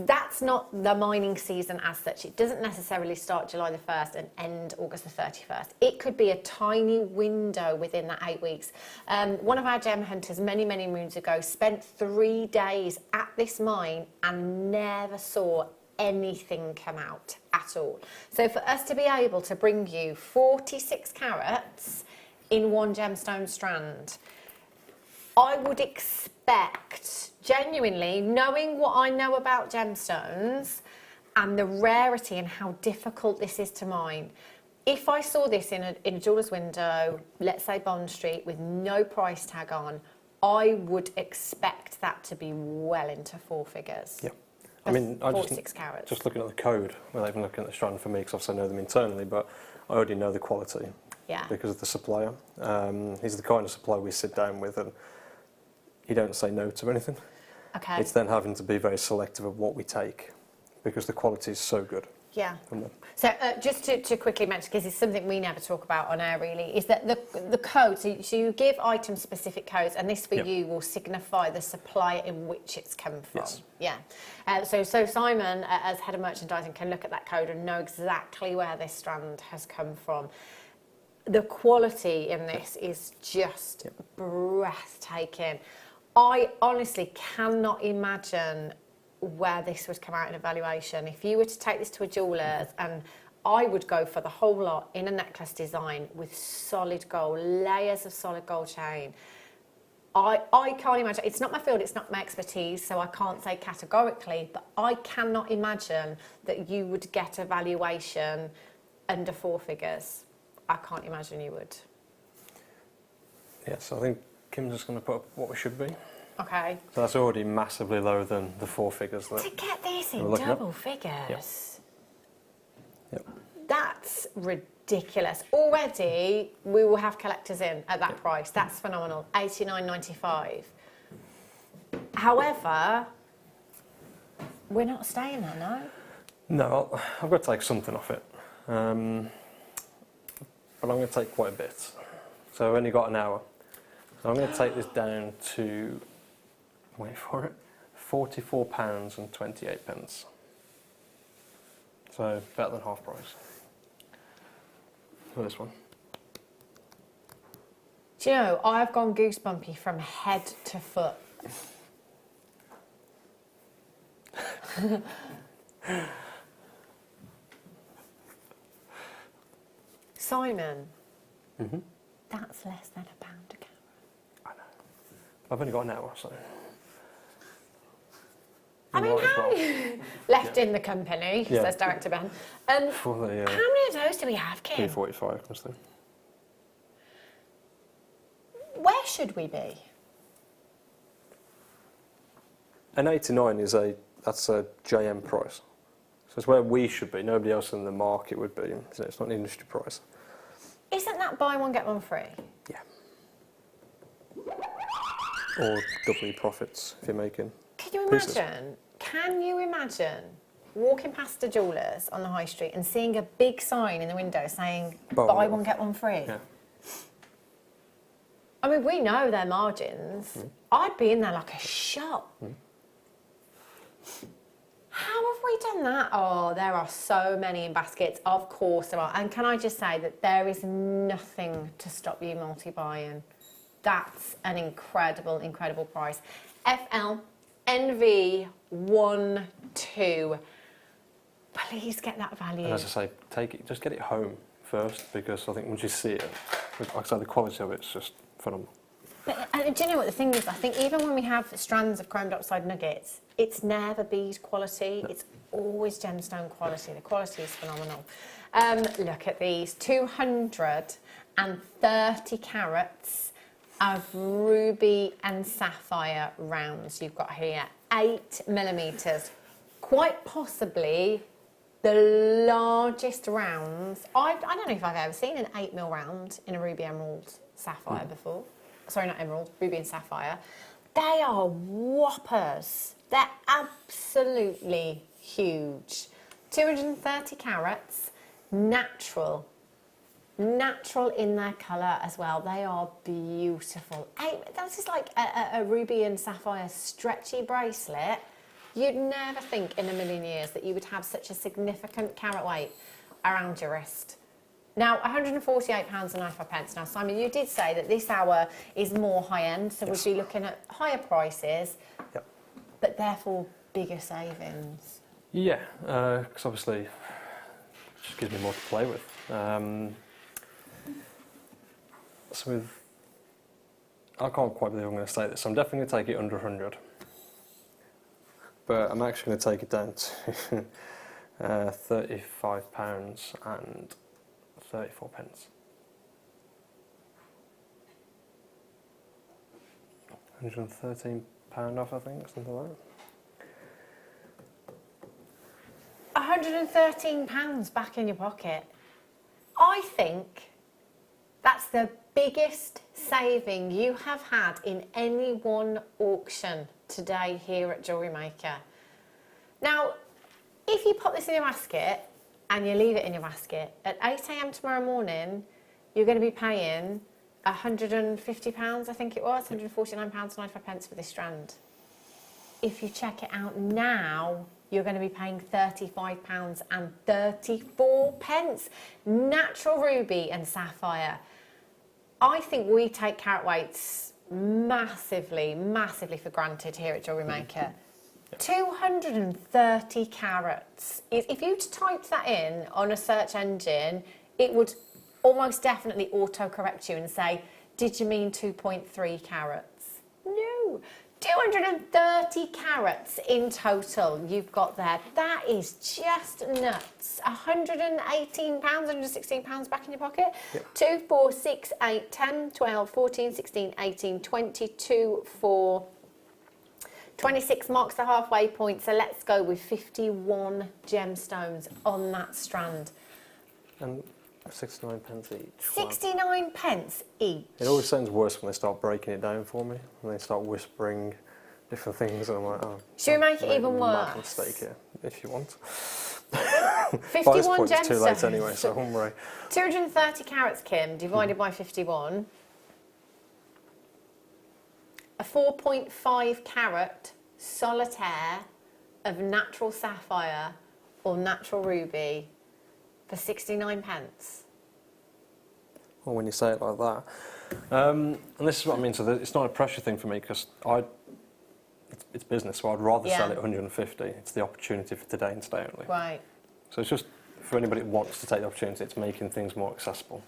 that's not the mining season as such. It doesn't necessarily start July the 1st and end August the 31st. It could be a tiny window within that 8 weeks. One of our gem hunters many, many moons ago spent 3 days at this mine and never saw anything come out at all. So for us to be able to bring you 46 carats in one gemstone strand, I would expect, genuinely, knowing what I know about gemstones and the rarity and how difficult this is to mine, if I saw this in a jeweller's window, let's say Bond Street, with no price tag on, I would expect that to be well into 4 figures. Yeah. I mean, 46 carats. Just looking at the code, without even looking at the strand for me, because obviously I know them internally, but I already know the quality. Yeah. Because of the supplier. He's the kind of supplier we sit down with and he don't say no to anything. Okay. It's then having to be very selective of what we take because the quality is so good. Yeah. So just to quickly mention, because it's something we never talk about on air really, is that the code, so you give item-specific codes, and this for you will signify the supplier in which it's come from. Yes. Yeah. So Simon, as head of merchandising, can look at that code and know exactly where this strand has come from. The quality in this is just breathtaking. I honestly cannot imagine where this would come out in evaluation. If you were to take this to a jeweller's, and I would go for the whole lot in a necklace design with solid gold, layers of solid gold chain. I can't imagine, it's not my field, it's not my expertise, so I can't say categorically, but I cannot imagine that you would get a valuation under 4 figures. I can't imagine you would. Yeah, so I think Kim's just going to put up what we should be. Okay. So that's already massively lower than the 4 figures. To get this in double figures, that's ridiculous. Already, we will have collectors in at that price. That's phenomenal. $89.95. However, we're not staying there, no? No, I've got to take something off it. But I'm going to take quite a bit. So I've only got an hour. So I'm going to take this down to, wait for it, £44.28. So better than half price for this one. Do you know, I've gone goosebumpy from head to foot. Simon, that's less than £1 a carat. I know. I've only got an hour, so. I mean, how left in the company, says Director Ben. How many of those do we have, Kim? 345, must they? Where should we be? An 89 that's a JM price. So it's where we should be. Nobody else in the market would be. So it's not an industry price. Isn't that buy one, get one free? Yeah. Or double your profits if you're making Can you pieces. imagine? Can you imagine walking past a jeweller's on the high street and seeing a big sign in the window saying buy one, get one free? Yeah. I mean, we know their margins. I'd be in there like a shot. How have we done that? Oh, there are so many in baskets. Of course there are. And can I just say that there is nothing to stop you multi-buying. That's an incredible, incredible price. FL NV12. Please get that value. And as I say, take it. Just get it home first, because I think once you see it, like I say, the quality of it's just phenomenal. But do you know what the thing is? I think even when we have strands of chromed oxide nuggets, it's never bead quality. No. It's always gemstone quality. The quality is phenomenal. Look at these, 230 carats of ruby and sapphire rounds you've got here. 8 millimetres, quite possibly the largest rounds. I don't know if I've ever seen an 8mm round in a ruby emerald sapphire before. Sorry, not emerald, ruby and sapphire. They are whoppers. They're absolutely huge. 230 carats, natural. Natural in their colour as well. They are beautiful. Hey, this is like a ruby and sapphire stretchy bracelet. You'd never think in a million years that you would have such a significant carat weight around your wrist. Now, £148.95. Now, Simon, you did say that this hour is more high-end, so Yes. we'd be looking at higher prices, Yep. but therefore bigger savings. Yeah, because obviously it just gives me more to play with. So I can't quite believe I'm going to say this. I'm definitely going to take it under 100. But I'm actually going to take it down to £35 and 34 pence. £113 off, I think, something like that. £113 back in your pocket. I think that's the biggest saving you have had in any one auction today here at Jewellery Maker. Now, if you pop this in your basket and you leave it in your basket, at 8 AM tomorrow morning, you're going to be paying £150, I think it was, £149.95 for this strand. If you check it out now, you're going to be paying £35 and 34 pence. Natural ruby and sapphire. I think we take carat weights massively, massively for granted here at Jewellery Maker. 230 carats. If you typed that in on a search engine, it would almost definitely auto-correct you and say, did you mean 2.3 carats? No. 230 carats in total you've got there. That is just nuts. £118, £116 back in your pocket. Yep. 2, 4, 6, 8, 10, 12, 14, 16, 18, 22 for 26 marks the halfway point. So let's go with 51 gemstones on that strand. And 69 pence each. 69 pence each. It always sounds worse when they start breaking it down for me, when they start whispering different things, and I'm like, oh. Should we make it made even a mad worse? mistake here, if you want. 51 By this point, it's too late gemstones. anyway, so don't worry. 230 carats, Kim, divided by 51. A 4.5 carat solitaire of natural sapphire or natural ruby for 69 pence. Well, when you say it like that. And this is what I mean, so it's not a pressure thing for me, because it's business, so I'd rather sell it 150. It's the opportunity for today and today only. Right. So it's just, for anybody that wants to take the opportunity, it's making things more accessible.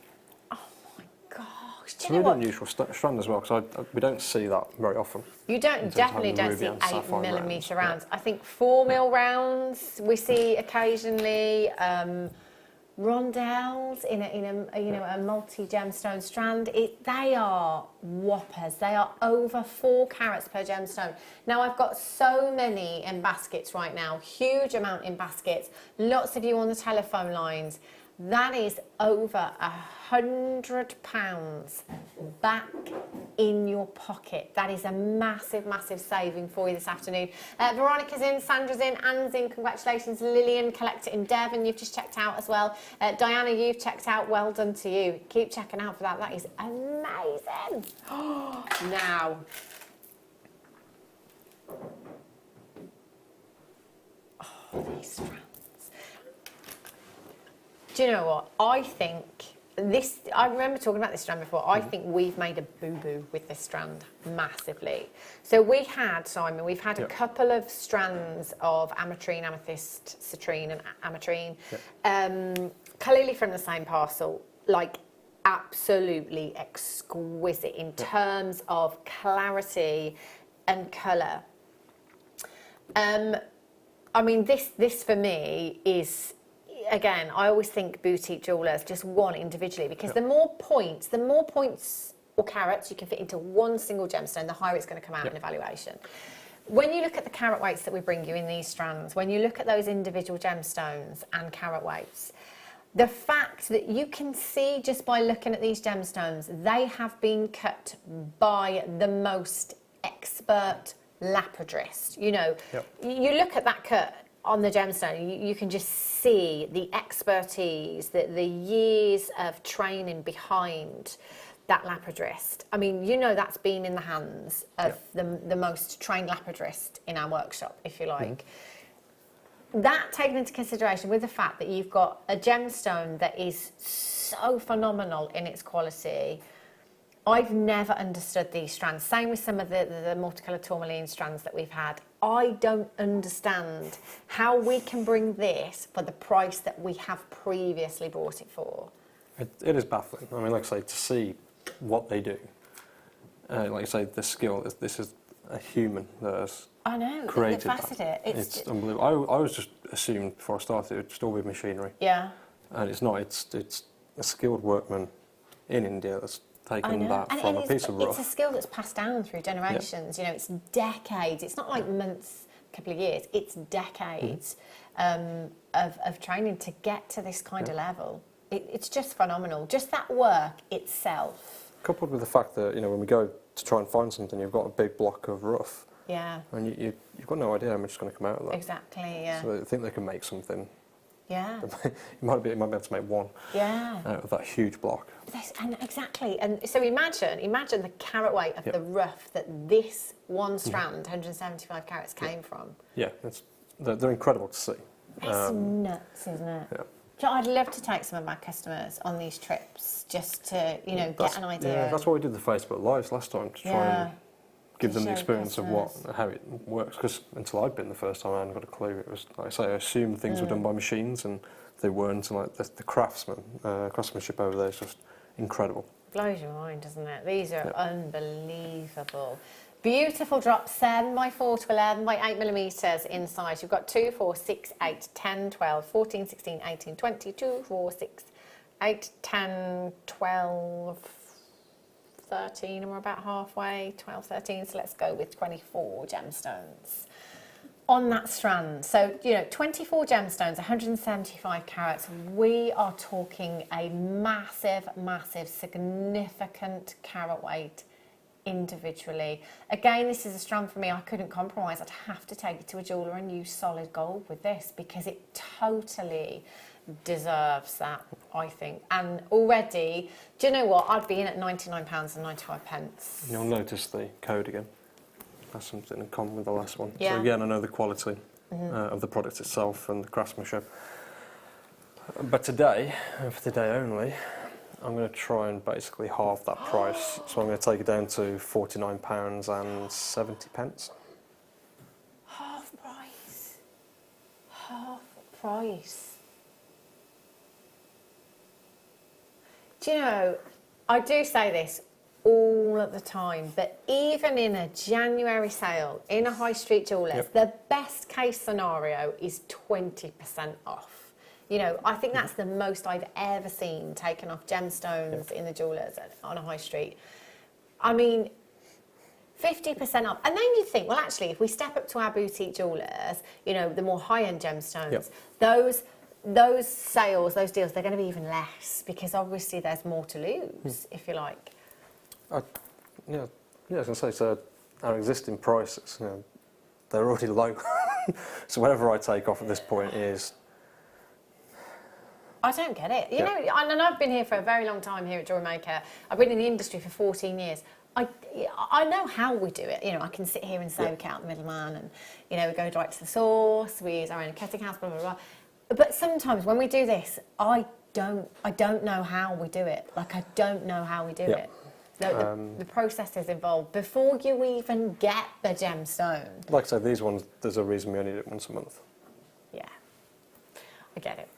Oh my gosh. It's Do a you know really what? unusual strand as well, because we don't see that very often. You in don't, terms of definitely having don't ruby see and 8mm sapphire rounds. I think 4mm rounds we see occasionally. Rondelles in a multi-gemstone strand. They are whoppers. They are over 4 carats per gemstone. Now I've got so many in baskets right now, huge amount in baskets. Lots of you on the telephone lines. That is over £100 back in your pocket. That is a massive, massive saving for you this afternoon. Veronica's in, Sandra's in, Anne's in. Congratulations, Lillian, collector in Devon. You've just checked out as well. Diana, you've checked out. Well done to you. Keep checking out for that. That is amazing. Now. Oh, these strands. Do you know what? I think this, I remember talking about this strand before, I think we've made a boo-boo with this strand massively. So we had, Simon, we've had a couple of strands of ametrine, amethyst, citrine and ametrine, clearly from the same parcel, like absolutely exquisite in terms of clarity and colour. I mean, this for me is, again, I always think boutique jewellers just one individually, because the more points or carats you can fit into one single gemstone, the higher it's going to come out in evaluation. When you look at the carat weights that we bring you in these strands, when you look at those individual gemstones and carat weights, the fact that you can see just by looking at these gemstones, they have been cut by the most expert lapidrist. You know, you look at that cut on the gemstone, you can just see the expertise, the years of training behind that lapidrist. I mean, you know, that's been in the hands of the most trained lapidrist in our workshop, if you like. That taken into consideration with the fact that you've got a gemstone that is so phenomenal in its quality, I've never understood these strands. Same with some of the multicoloured tourmaline strands that we've had. I don't understand how we can bring this for the price that we have previously bought it for. It is baffling. I mean, like I say, to see what they do, like I say, the skill, this is a human that has created that. It's unbelievable. I was just assumed before I started it would just all be machinery. Yeah. And it's not. It's a skilled workman in India that's taken that from a piece of rough. It's a skill that's passed down through generations. You know, it's decades. It's not like months, a couple of years. It's decades of training to get to this kind of level. It's just phenomenal. Just that work itself. Coupled with the fact that, you know, when we go to try and find something, you've got a big block of rough. Yeah. And you've got no idea how much is going to come out of that. Exactly, yeah. So they think they can make something. Yeah. You might be able to make one. Yeah. Out of that huge block. And exactly. And so imagine the carat weight of the rough that this one strand, 175 carats, came from. Yeah, they're incredible to see. It's nuts, isn't it? Yeah. So I'd love to take some of my customers on these trips just to, you know, get an idea. Yeah, that's why we did the Facebook Lives last time, to try and give them the experience of how it works. Because until I'd been the first time, I hadn't got a clue. It was, like I say, I assumed things were done by machines, and they weren't. And like the craftsmanship over there is just incredible. Blows your mind, doesn't it? These are unbelievable. Beautiful drop, 7x4 to 11x8 millimetres in size. You've got 2, 4, 6, 8, 10, 12, 14, 16, 18, 20, 2, 4, 6, 8, 10, 12, 13, and we're about halfway, 12, 13, so let's go with 24 gemstones on that strand. So, you know, 24 gemstones, 175 carats, we are talking a massive, massive, significant carat weight individually. Again, this is a strand for me. I couldn't compromise. I'd have to take it to a jeweller and use solid gold with this because it totally deserves that, I think. And already, do you know what? I'd be in at £99.95. You'll notice the code again. That's something in common with the last one. Yeah. So again, I know the quality of the product itself and the craftsmanship. But today, and for today only, I'm going to try and basically halve that price. So I'm going to take it down to £49.70. Half price. Half price. Do you know, I do say this all of the time, but even in a January sale in a high street jeweller's, the best case scenario is 20% off. You know, I think that's the most I've ever seen taken off gemstones in the jewellers on a high street. I mean, 50% off. And then you think, well, actually, if we step up to our boutique jewellers, you know, the more high-end gemstones, those sales, those deals, they're going to be even less because obviously there's more to lose, if you like. I was going to say, so our existing prices, you know, they're already low. So whatever I take off at this point is... I don't get it. You know, and I've been here for a very long time here at Jewellery Maker. I've been in the industry for 14 years. I know how we do it. You know, I can sit here and say we count the middleman and, you know, we go right to the source, we use our own cutting house, blah, blah, blah. But sometimes when we do this, I don't know how we do it. Like, I don't know how we do it. The process is involved before you even get the gemstone. Like I said, these ones, there's a reason we only do it once a month. Yeah, I get it.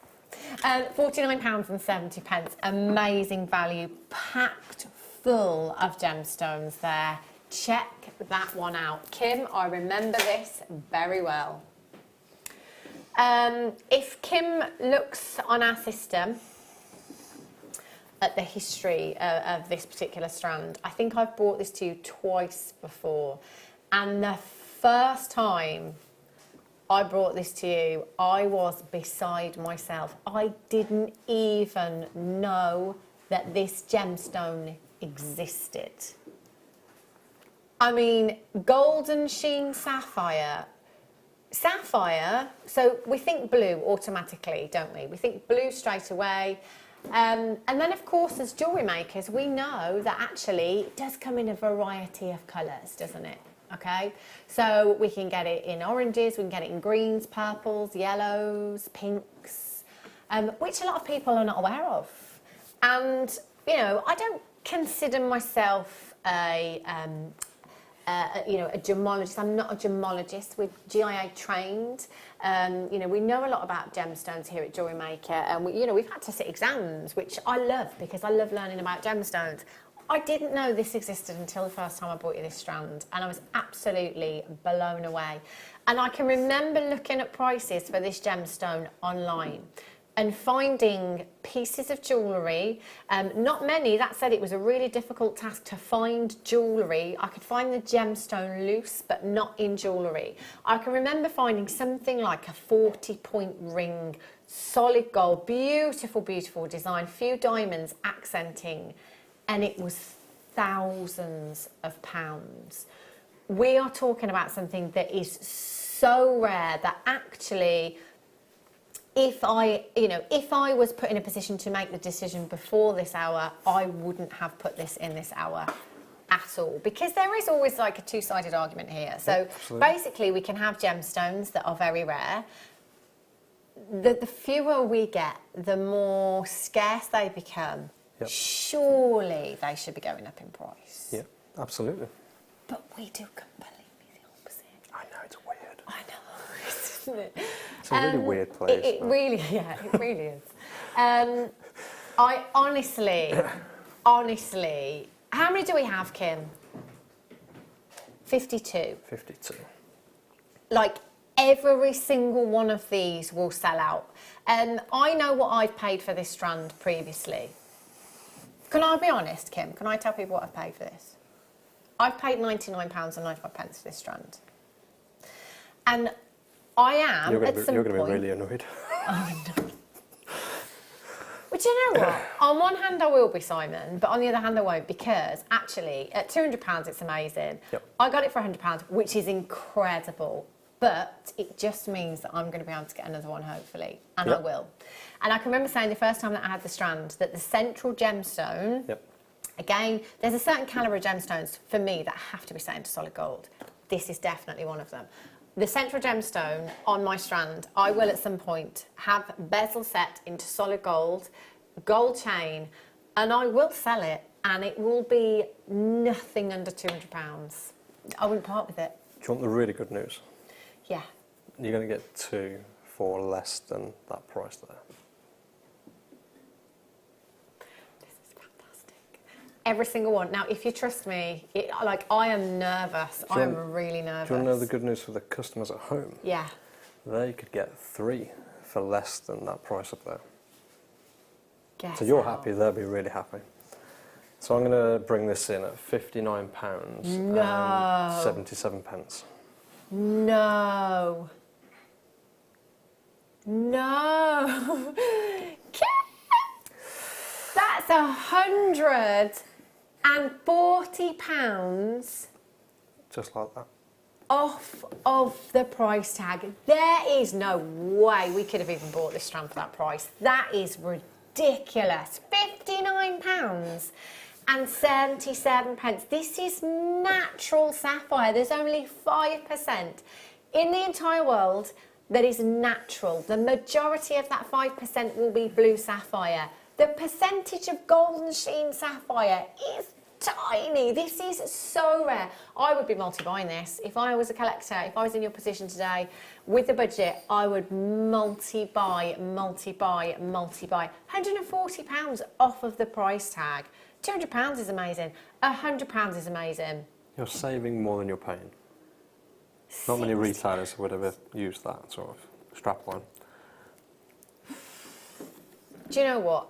£49.70, amazing value, packed full of gemstones there. Check that one out. Kim, I remember this very well. If Kim looks on our system at the history of this particular strand, I think I've brought this to you twice before. And the first time I brought this to you, I was beside myself. I didn't even know that this gemstone existed. I mean, golden sheen sapphire. Sapphire, so we think blue automatically, don't we? We think blue straight away. And then, of course, as jewellery makers, we know that actually it does come in a variety of colours, doesn't it? Okay, so we can get it in oranges, we can get it in greens, purples, yellows, pinks, which a lot of people are not aware of. And, you know, I don't consider myself a gemologist. I'm not a gemologist. We're GIA trained. You know, we know a lot about gemstones here at Jewellery Maker, and we've had to sit exams, which I love because I love learning about gemstones. I didn't know this existed until the first time I bought you this strand, and I was absolutely blown away. And I can remember looking at prices for this gemstone online and finding pieces of jewellery, not many. That said, it was a really difficult task to find jewellery. I could find the gemstone loose, but not in jewellery. I can remember finding something like a 40-point ring, solid gold, beautiful, beautiful design, few diamonds accenting, and it was thousands of pounds. We are talking about something that is so rare that actually, if I was put in a position to make the decision before this hour, I wouldn't have put this in this hour at all, because there is always like a two-sided argument here. So basically, we can have gemstones that are very rare. The fewer we get, the more scarce they become. Yep. Surely they should be going up in price. Yeah, absolutely. But we do completely the opposite. I know, it's weird. I know, isn't it? It's a really weird place. It really is. I honestly, how many do we have, Kim? 52. 52. Like, every single one of these will sell out. I know what I've paid for this strand previously. Can I be honest, Kim? Can I tell people what I've paid for this? I've paid £99.95 for this strand. And I am, at some point... You're going to be really annoyed. Oh, no. But you know what? On one hand, I will be, Simon, but on the other hand, I won't, because actually, at £200, it's amazing. Yep. I got it for £100, which is incredible. But it just means that I'm going to be able to get another one, hopefully, and I will. And I can remember saying the first time that I had the strand that the central gemstone, again, there's a certain calibre of gemstones for me that have to be set into solid gold. This is definitely one of them. The central gemstone on my strand, I will at some point have bezel set into solid gold, gold chain, and I will sell it, and it will be nothing under £200. I wouldn't part with it. Do you want the really good news? Yeah. You're going to get two for less than that price there. This is fantastic. Every single one. Now, if you trust me, I am nervous. I am really nervous. Do you want to know the good news for the customers at home? Yeah. They could get three for less than that price up there. Guess so you're how. happy, they'll be really happy. So I'm going to bring this in at £59 and 77 pence. No. No. That's £140 Just like that. off of the price tag. There is no way we could have even bought this strand for that price. That is ridiculous. £59 and 77 pence. This is natural sapphire. There's only 5% in the entire world that is natural. The majority of that 5% will be blue sapphire. The percentage of golden sheen sapphire is tiny. This is so rare. I would be multi-buying this. If I was a collector, if I was in your position today with the budget, I would multi-buy. £140 off of the price tag. £200 is amazing. £100 is amazing. You're saving more than you're paying. Not many retailers would ever use that sort of strapline. Do you know what?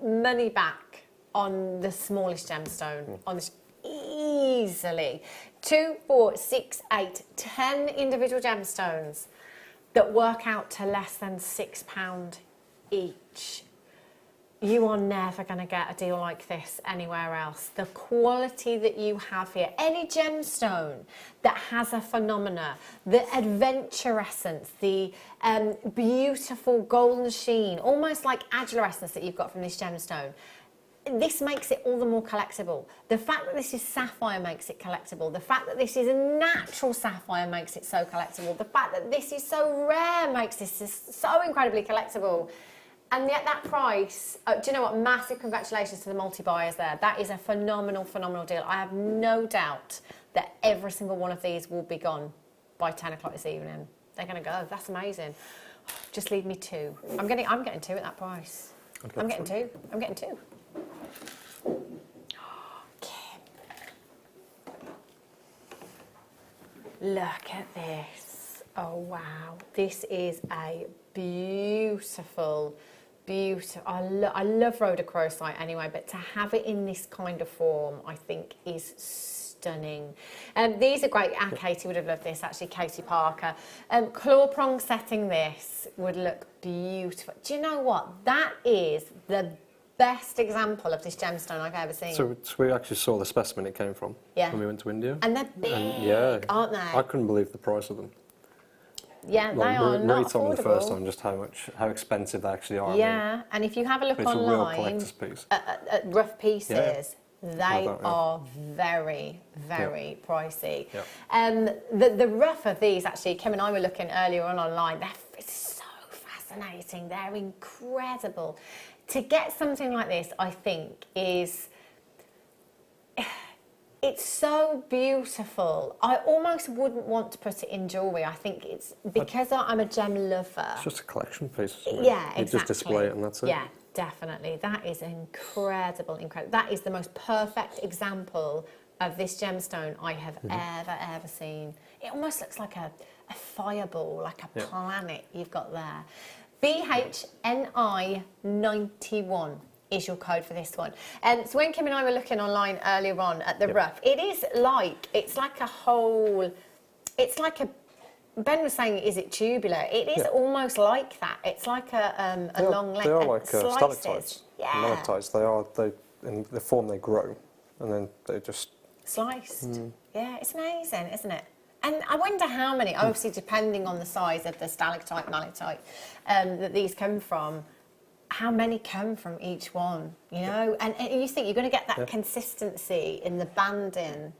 Money back on the smallest gemstone, on this easily. 2, 4, 6, 8, 10 individual gemstones that work out to less than £6 each. You are never going to get a deal like this anywhere else. The quality that you have here, any gemstone that has a phenomena, the adventure essence, the beautiful golden sheen, almost like adular that you've got from this gemstone, this makes it all the more collectible. The fact that this is sapphire makes it collectible. The fact that this is a natural sapphire makes it so collectible. The fact that this is so rare makes this so incredibly collectible. And yet that price, do you know what, massive congratulations to the multi-buyers there. That is a phenomenal, phenomenal deal. I have no doubt that every single one of these will be gone by 10 o'clock this evening. They're going to go. That's amazing. Just leave me 2. I'm getting 2 at that price. I'm getting 2. I'm getting 2. Kim. Look at this. Oh, wow. This is a beautiful... I love rhodochrosite anyway, but to have it in this kind of form, I think is stunning. These are great. Katie would have loved this, actually, Katie Parker. Claw prong setting this would look beautiful. Do you know what? That is the best example of this gemstone I've ever seen. So we actually saw the specimen it came from when we went to India. And they're big, aren't they? I couldn't believe the price of them. Yeah, they are not affordable. Told me the first time just how expensive they actually are. Yeah, and if you have a look online, it's a real collector's piece. At rough pieces, they are very, very pricey. Yeah. The rough of these, actually, Kim and I were looking earlier on online. It's so fascinating. They're incredible. To get something like this, I think, is... It's so beautiful. I almost wouldn't want to put it in jewellery. I think it's because I'm a gem lover. It's just a collection piece. Isn't it? Yeah, exactly. You just display it and that's it. Yeah, definitely. That is incredible, incredible. That is the most perfect example of this gemstone I have ever seen. It almost looks like a fireball, like a planet you've got there. BHNI 91. Is your code for this one. So when Kim and I were looking online earlier on at the rough, it's like a whole, it's like a, Ben was saying, is it tubular? It is almost like that. It's like a long length. They are like stalactites, yeah. They in the form they grow, and then they just... Sliced. Yeah, it's amazing, isn't it? And I wonder how many, obviously depending on the size of the stalactite, malachite that these come from, how many come from each one, you know? And you think you're going to get that consistency in the banding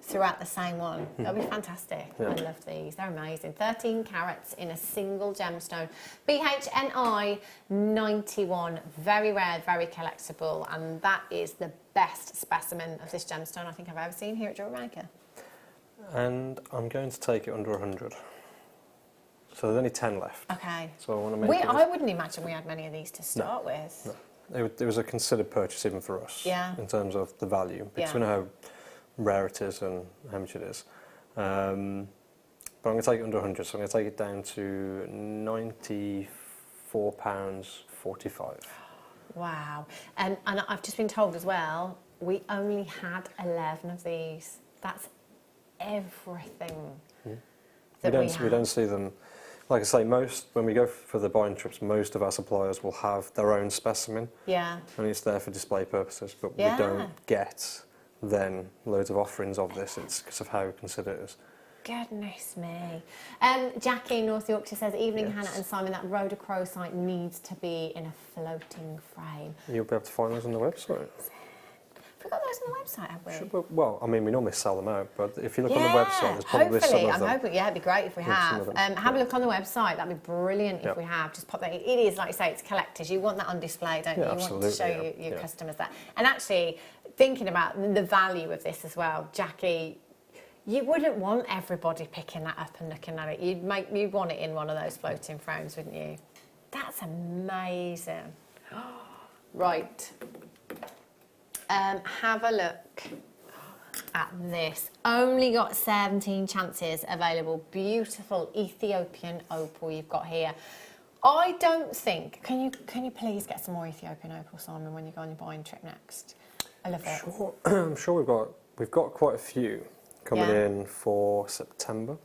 throughout the same one. That'll be fantastic. I love these. They're amazing. 13 carats in a single gemstone. BHNI 91. Very rare, very collectible. And that is the best specimen of this gemstone I think I've ever seen here at Jewellery Maker. And I'm going to take it under 100. So there's only 10 left. Okay. So I want to make I wouldn't imagine we had many of these to start with. No. It was a considered purchase even for us. Yeah. In terms of the value, because we know how rare it is and how much it is. But I'm going to take it under 100, so I'm going to take it down to £94.45. Wow. And I've just been told as well, we only had 11 of these. That's everything. We don't see them. Like I say, when we go for the buying trips, most of our suppliers will have their own specimen. Yeah. And it's there for display purposes, but we don't get then loads of offerings of this. It's because of how considered it is. Goodness me. Jackie in North Yorkshire says, evening Hannah and Simon, that rhodochrosite needs to be in a floating frame. You'll be able to find those on the website. Have we got those on the website, have we? Well, I mean, we normally sell them out, but if you look on the website, there's probably some of them. I'm hoping, it'd be great if we have. Have a look on the website, that'd be brilliant if we have. Just pop that in. It is, like you say, it's collectors. You want that on display, don't you? You want to show your customers that. And actually, thinking about the value of this as well, Jackie, you wouldn't want everybody picking that up and looking at it. You'd want it in one of those floating frames, wouldn't you? That's amazing. Right. Have a look at this. Only got 17 chances available. Beautiful Ethiopian opal you've got here. I don't think... Can you please get some more Ethiopian opal, Simon, when you go on your buying trip next? I love it. Sure. I'm sure we've got quite a few coming in for September,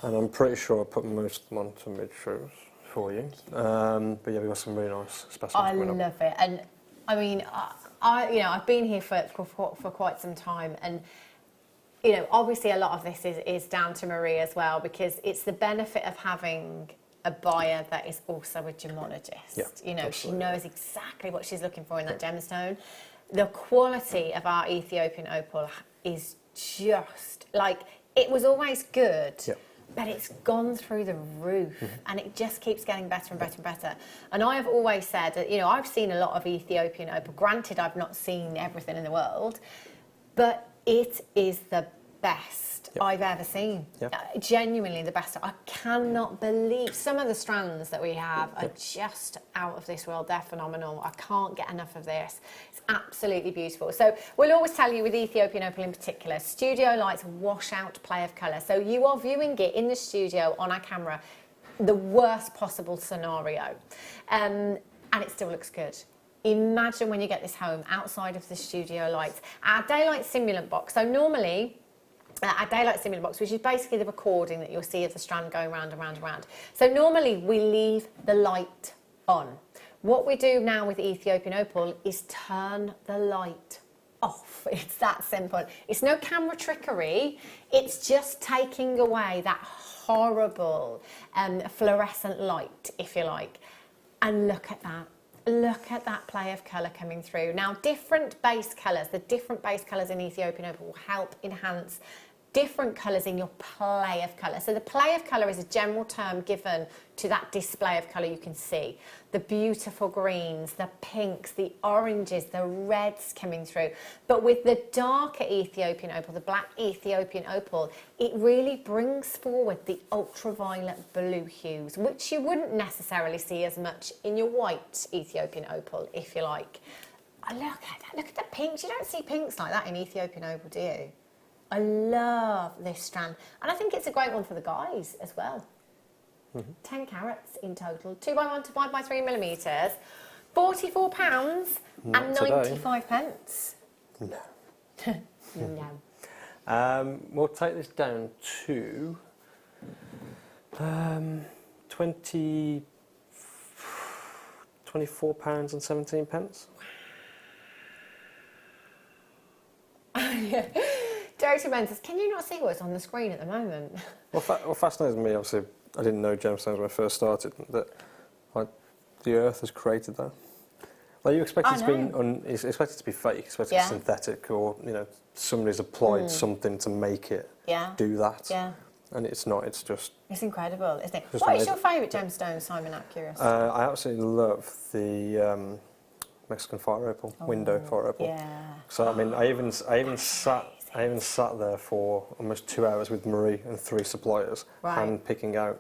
and I'm pretty sure I put most of them onto mid shows for you. But yeah, we've got some really nice specimens I coming up. love it, and I mean, I've been here for quite some time, and you know, obviously a lot of this is down to Marie as well, because it's the benefit of having a buyer that is also a gemologist. Yeah, you know, absolutely. she knows exactly what she's looking for in that gemstone. The quality of our Ethiopian opal is just like, it was always good. Yeah. But it's gone through the roof, and it just keeps getting better and better and better. And I have always said that, you know, I've seen a lot of Ethiopian opal. Granted, I've not seen everything in the world, but it is the best I've ever seen. Genuinely the best. I cannot believe some of the strands that we have are just out of this world. They're phenomenal. I can't get enough of this. It's absolutely beautiful. So we'll always tell you with Ethiopian opal in particular, studio lights wash out play of colour. So you are viewing it in the studio on our camera, the worst possible scenario, and it still looks good. Imagine when you get this home outside of the studio lights. Our daylight simulant box. So normally, our daylight simulant box, which is basically the recording that you'll see of the strand going round and round and round. So normally we leave the light on. What we do now with Ethiopian opal is turn the light off. It's that simple. It's no camera trickery. It's just taking away that horrible fluorescent light, if you like. And look at that. Look at that play of colour coming through. Now, different base colours, the different base colours in Ethiopian opal will help enhance different colours in your play of colour. So the play of colour is a general term given to that display of colour you can see. The beautiful greens, the pinks, the oranges, the reds coming through. But with the darker Ethiopian opal, the black Ethiopian opal, it really brings forward the ultraviolet blue hues, which you wouldn't necessarily see as much in your white Ethiopian opal, if you like. Oh, look at that, look at the pinks. You don't see pinks like that in Ethiopian opal, do you? I love this strand, and I think it's a great one for the guys as well. 10 carats in total, 2x1 to 5x3 millimetres, £44 and 95 pence. No. No. We'll take this down to 24 pounds and 17 pence. Yeah. Director Ben says, can you not see what's on the screen at the moment? What fascinates me, obviously, I didn't know gemstones when I first started, that like, the earth has created that. Like, you expect it to be expect it to be fake, expect it to be synthetic, or you know, somebody's applied something to make it do that. Yeah. And it's not. It's just. It's incredible, isn't it? Just What is amazing. your favourite gemstone, Simon? I'm curious. I absolutely love the Mexican fire opal, window fire opal. Yeah. So I mean, I even sat there for almost 2 hours with Marie and 3 suppliers, hand picking out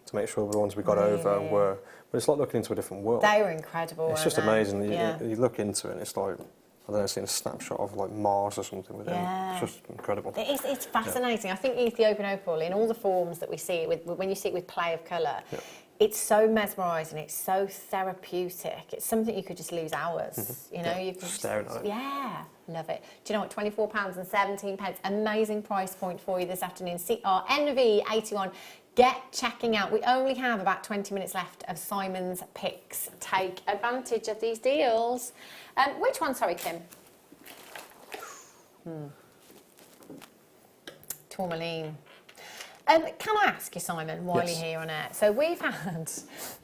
to make sure the ones we got over were. But it's like looking into a different world. They were incredible. It's just weren't they? amazing. You look into it, and it's like, I don't know, seeing a snapshot of like Mars or something with it. It's just incredible. It's fascinating. I think Ethiopian opal, in all the forms that we see it with, when you see it with play of colour, it's so mesmerising, it's so therapeutic. It's something you could just lose hours. You know, you can staring at it. Yeah, love it. Do you know what? £24 and 17 pence. Amazing price point for you this afternoon. CRNV81. Get checking out. We only have about 20 minutes left of Simon's picks. Take advantage of these deals. Which one? Sorry, Kim. Tourmaline. Can I ask you, Simon, while you're here on air? So we've had,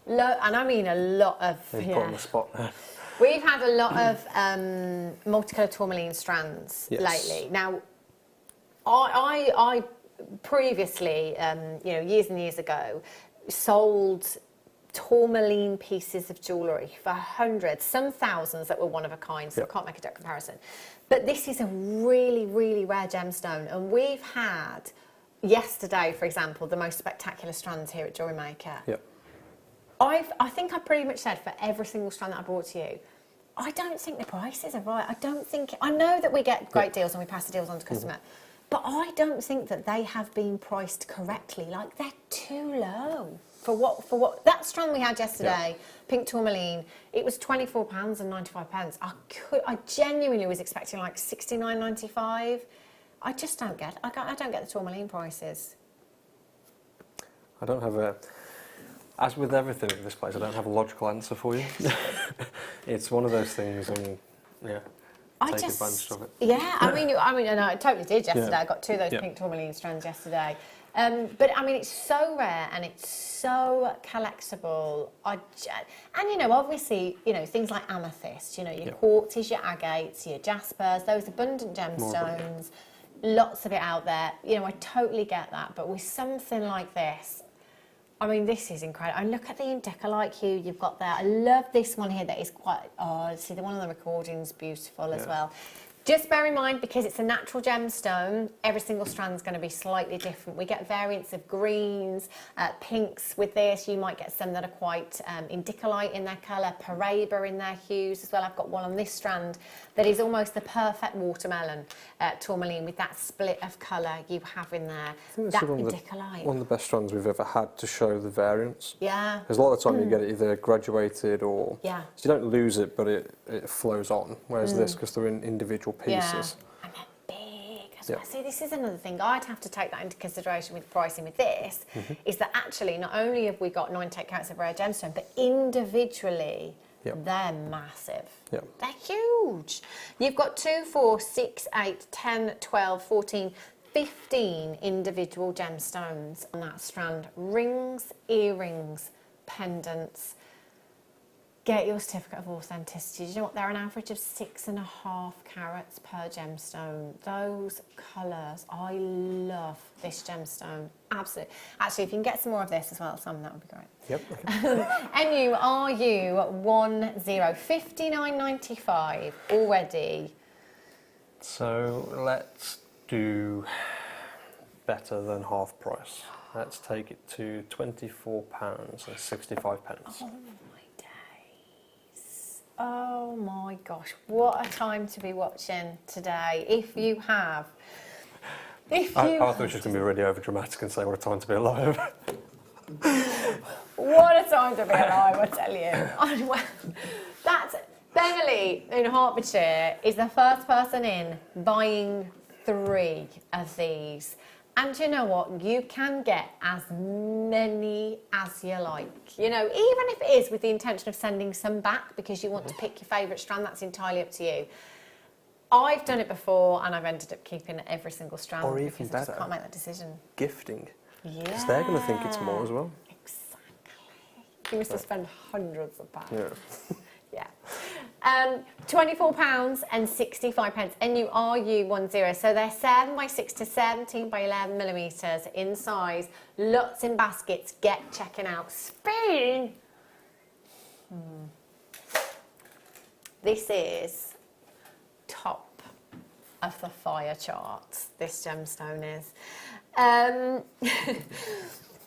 and I mean a lot of... Put on the spot. We've had a lot of multicolour tourmaline strands lately. Now, I previously, you know, years and years ago, sold tourmaline pieces of jewellery for hundreds, some thousands that were one of a kind, so I can't make a direct comparison. But this is a really, really rare gemstone, and we've had... Yesterday, for example, the most spectacular strands here at Jewellery Maker. Yep. I think I pretty much said for every single strand that I brought to you, I don't think the prices are right. I know that we get great deals and we pass the deals on to customer, but I don't think that they have been priced correctly. Like, they're too low for what that strand we had yesterday, pink tourmaline. It was £24 and 95 pence. I genuinely was expecting like $69.95. I just don't get. I don't get the tourmaline prices. I don't have a. As with everything at this place, I don't have a logical answer for you. It's one of those things, and yeah, take advantage of it. Yeah, I mean, and I totally did yesterday. Yeah. I got 2 of those Yeah. pink tourmaline strands yesterday. But I mean, it's so rare and it's so collectible. And you know, obviously, you know, things like amethyst, you know, your quartzes, your agates, your jaspers, those abundant gemstones, lots of it out there. You know, I totally get that. But with something like this, I mean, this is incredible. And look at the Indicalite hue you've got there. I love this one here that is quite, see, the one on the recording's beautiful as well. Just bear in mind, because it's a natural gemstone, every single strand's going to be slightly different. We get variants of greens, pinks with this. You might get some that are quite Indicalite in their colour, Paraiba in their hues as well. I've got one on this strand that is almost the perfect watermelon tourmaline with that split of colour you have in there. That Indicalite. One of the best strands we've ever had to show the variants. Yeah. Because a lot of the time you get it either graduated or... Yeah. So you don't lose it, but it flows on. Whereas this, because they're in individual pieces. Yeah. And they're big as well. See, this is another thing. I'd have to take that into consideration with pricing with this, is that actually not only have we got 98 carats of rare gemstone, but individually they're massive. Yep. They're huge. You've got 2, 4, 6, 8, 10, 12, 14, 15 individual gemstones on that strand. Rings, earrings, pendants. Get your certificate of authenticity. Do you know what? They're an average of 6.5 carats per gemstone. Those colours, I love this gemstone. Absolutely. Actually, if you can get some more of this as well, Sam, that would be great. Yep. NURU10, 59.95 already. So let's do better than half price. Let's take it to £24.65. Oh my gosh, what a time to be watching today. If you have... I thought it was just going to be really over dramatic and say what a time to be alive. What a time to be alive, I tell you. That's Beverly in Hertfordshire is the first person in buying 3 of these. And you know what? You can get as many as you like. You know, even if it is with the intention of sending some back because you want to pick your favourite strand, that's entirely up to you. I've done it before and I've ended up keeping every single strand Or even because I better, just can't make that decision. Gifting. Yeah. Because they're going to think it's more as well. Exactly. You must have spent hundreds of pounds. Yeah. Yeah. £24.65. NURU10. So they're 7 by 6 to 17 by 11 millimetres in size. Lots in baskets. Get checking out. Spin. This is top of the fire charts. This gemstone is.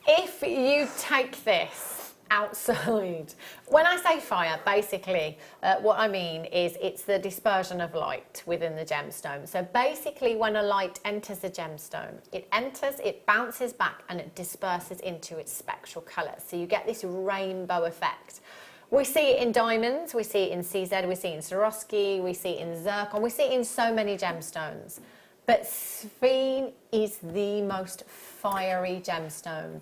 If you take this outside. When I say fire, basically, what I mean is it's the dispersion of light within the gemstone. So basically, when a light enters a gemstone, it enters, it bounces back, and it disperses into its spectral colours. So you get this rainbow effect. We see it in diamonds, we see it in CZ, we see it in Swarovski, we see it in zircon, we see it in so many gemstones. But sphene is the most fiery gemstone.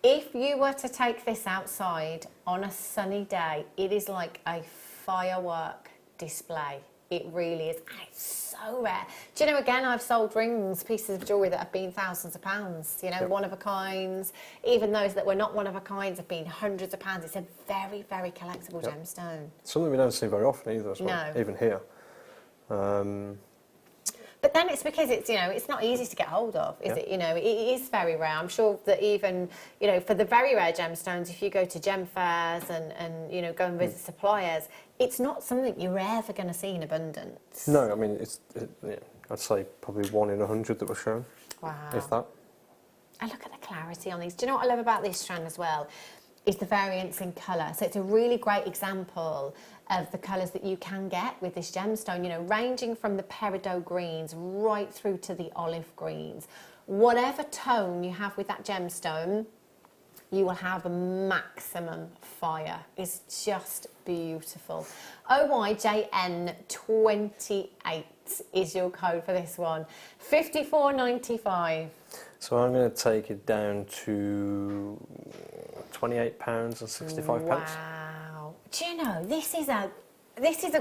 If you were to take this outside on a sunny day, it is like a firework display. It really is. And it's so rare. Do you know, again, I've sold rings, pieces of jewellery that have been thousands of pounds. You know, one-of-a-kinds. Even those that were not one-of-a-kinds have been hundreds of pounds. It's a very, very collectible gemstone. Something we don't see very often either as well, even here. But then it's because it's, you know, it's not easy to get hold of, is it? You know, it is very rare. I'm sure that even, you know, for the very rare gemstones, if you go to gem fairs and you know, go and visit suppliers, it's not something you're ever going to see in abundance. No, I mean, I'd say probably 1 in 100 that were shown. Wow. If that. And look at the clarity on these. Do you know what I love about this strand as well? Is the variance in colour. So it's a really great example of the colours that you can get with this gemstone, you know, ranging from the peridot greens right through to the olive greens. Whatever tone you have with that gemstone, you will have a maximum fire. It's just beautiful. OYJN28 is your code for this one. £54.95. So I'm going to take it down to £28.65. Wow. Do you know, this is a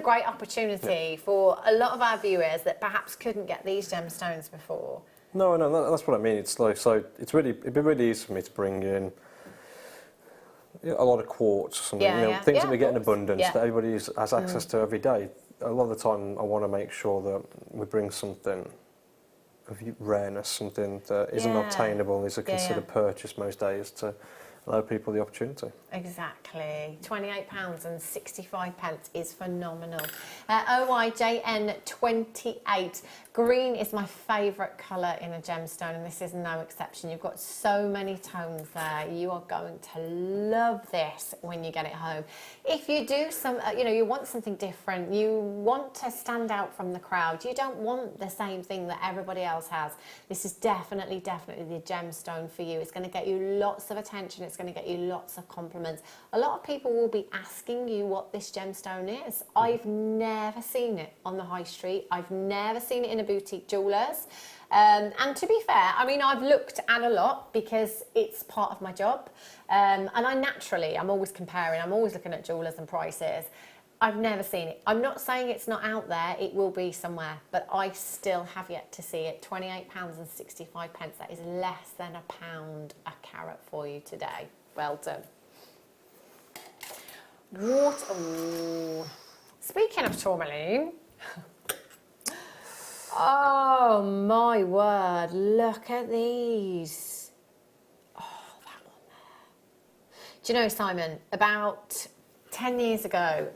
great opportunity for a lot of our viewers that perhaps couldn't get these gemstones before. No, that's what I mean. It's like, so it'd be really easy for me to bring in a lot of quartz or something, things that we get in abundance that everybody has access to every day. A lot of the time I want to make sure that we bring something of rareness, something that isn't obtainable, is a considered purchase most days, to allow people the opportunity. Exactly. £28.65 is phenomenal. OIJN28. Green is my favourite colour in a gemstone, and this is no exception. You've got so many tones there. You are going to love this when you get it home. If you do you want something different, you want to stand out from the crowd, you don't want the same thing that everybody else has, this is definitely the gemstone for you. It's going to get you lots of attention. It's going to get you lots of compliments. A lot of people will be asking you what this gemstone is. I've never seen it on the high street. I've never seen it in a boutique jewellers. And to be fair, I mean, I've looked at a lot because it's part of my job. And I'm always comparing. I'm always looking at jewellers and prices. I've never seen it. I'm not saying it's not out there. It will be somewhere, but I still have yet to see it. £28.65. That is less than £1 a carat for you today. Well done. Speaking of tourmaline, oh my word, look at these. Oh, that one there. Do you know, Simon, about 10 years ago,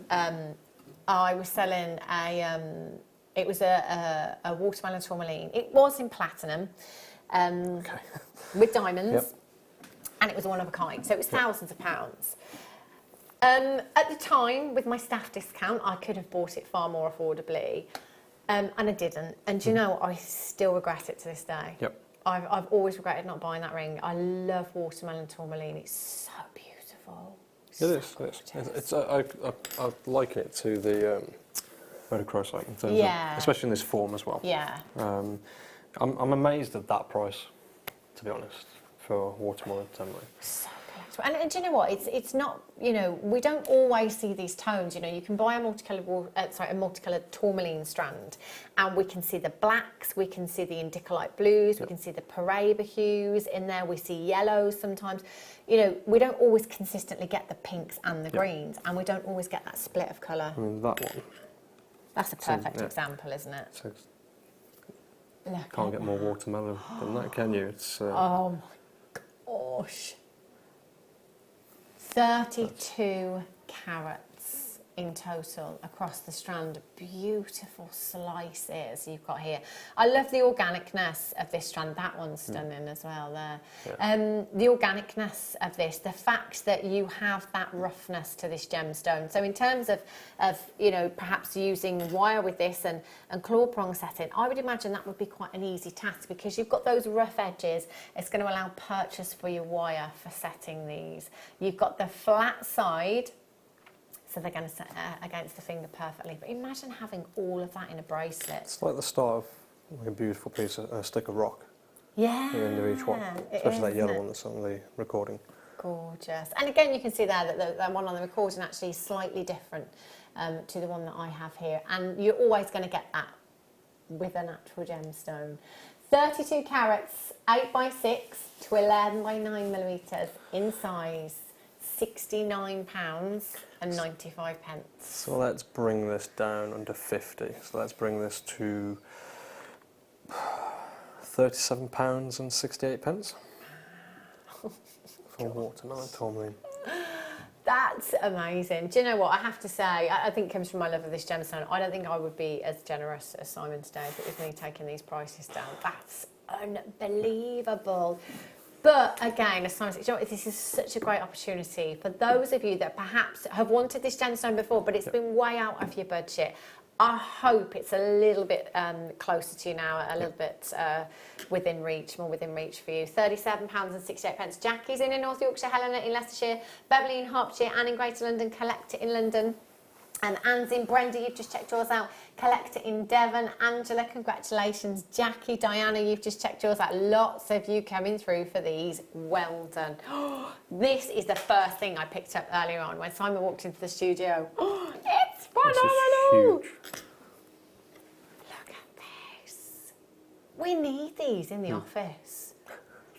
I was selling it was a watermelon tourmaline. It was in platinum, with diamonds, and it was one of a kind, so it was thousands of pounds. At the time, with my staff discount, I could have bought it far more affordably, and I didn't. And do you know, I still regret it to this day. I've always regretted not buying that ring. I love watermelon tourmaline. It's so beautiful. It is. I liken it to the rhodochrosite, in terms of, especially in this form as well. I'm amazed at that price, to be honest, for watermelon tourmaline. So collectible. And do you know what? It's not, we don't always see these tones. You can buy a multicoloured tourmaline strand, and we can see the blacks, we can see the indicolite blues, we can see the Paraiba hues in there, we see yellows sometimes. We don't always consistently get the pinks and the greens, and we don't always get that split of colour. I mean, that one. That's a perfect example, isn't it? Can't get more watermelon than that, can you? It's, oh my gosh. 32 carats in total across the strand. Beautiful slices you've got here. I love the organicness of this strand. That one's stunning as well there. The organicness of this, the fact that you have that roughness to this gemstone. So in terms of perhaps using wire with this and claw prong setting, I would imagine that would be quite an easy task, because you've got those rough edges. It's going to allow purchase for your wire for setting these. You've got the flat side, so they're going to set against the finger perfectly. But imagine having all of that in a bracelet. It's like the start of a beautiful piece of a stick of rock. Yeah. At the end of each one, especially that yellow one that's on the recording. Gorgeous. And again, you can see there that the one on the recording actually is slightly different to the one that I have here. And you're always going to get that with a natural gemstone. 32 carats, 8x6 to 11x9mm in size. £69.95. So let's bring this down under 50. So let's bring this to £37.68 for watermelon tourmaline. That's amazing. Do you know what? I have to say, I think it comes from my love of this gemstone. I don't think I would be as generous as Simon today if it was me taking these prices down. That's unbelievable. But again, as Simon said, this is such a great opportunity for those of you that perhaps have wanted this gemstone before, but it's been way out of your budget. I hope it's a little bit closer to you now, a little bit more within reach for you. £37.68. Jackie's in North Yorkshire, Helena in Leicestershire, Beverley in Hertfordshire, Anne in Greater London, Collect it in London. And Anne's in. Brenda, you've just checked yours out. Collector in Devon. Angela, congratulations. Jackie, Diana, you've just checked yours out. Lots of you coming through for these. Well done. This is the first thing I picked up earlier on when Simon walked into the studio. It's phenomenal. This is huge. Look at this. We need these in the office.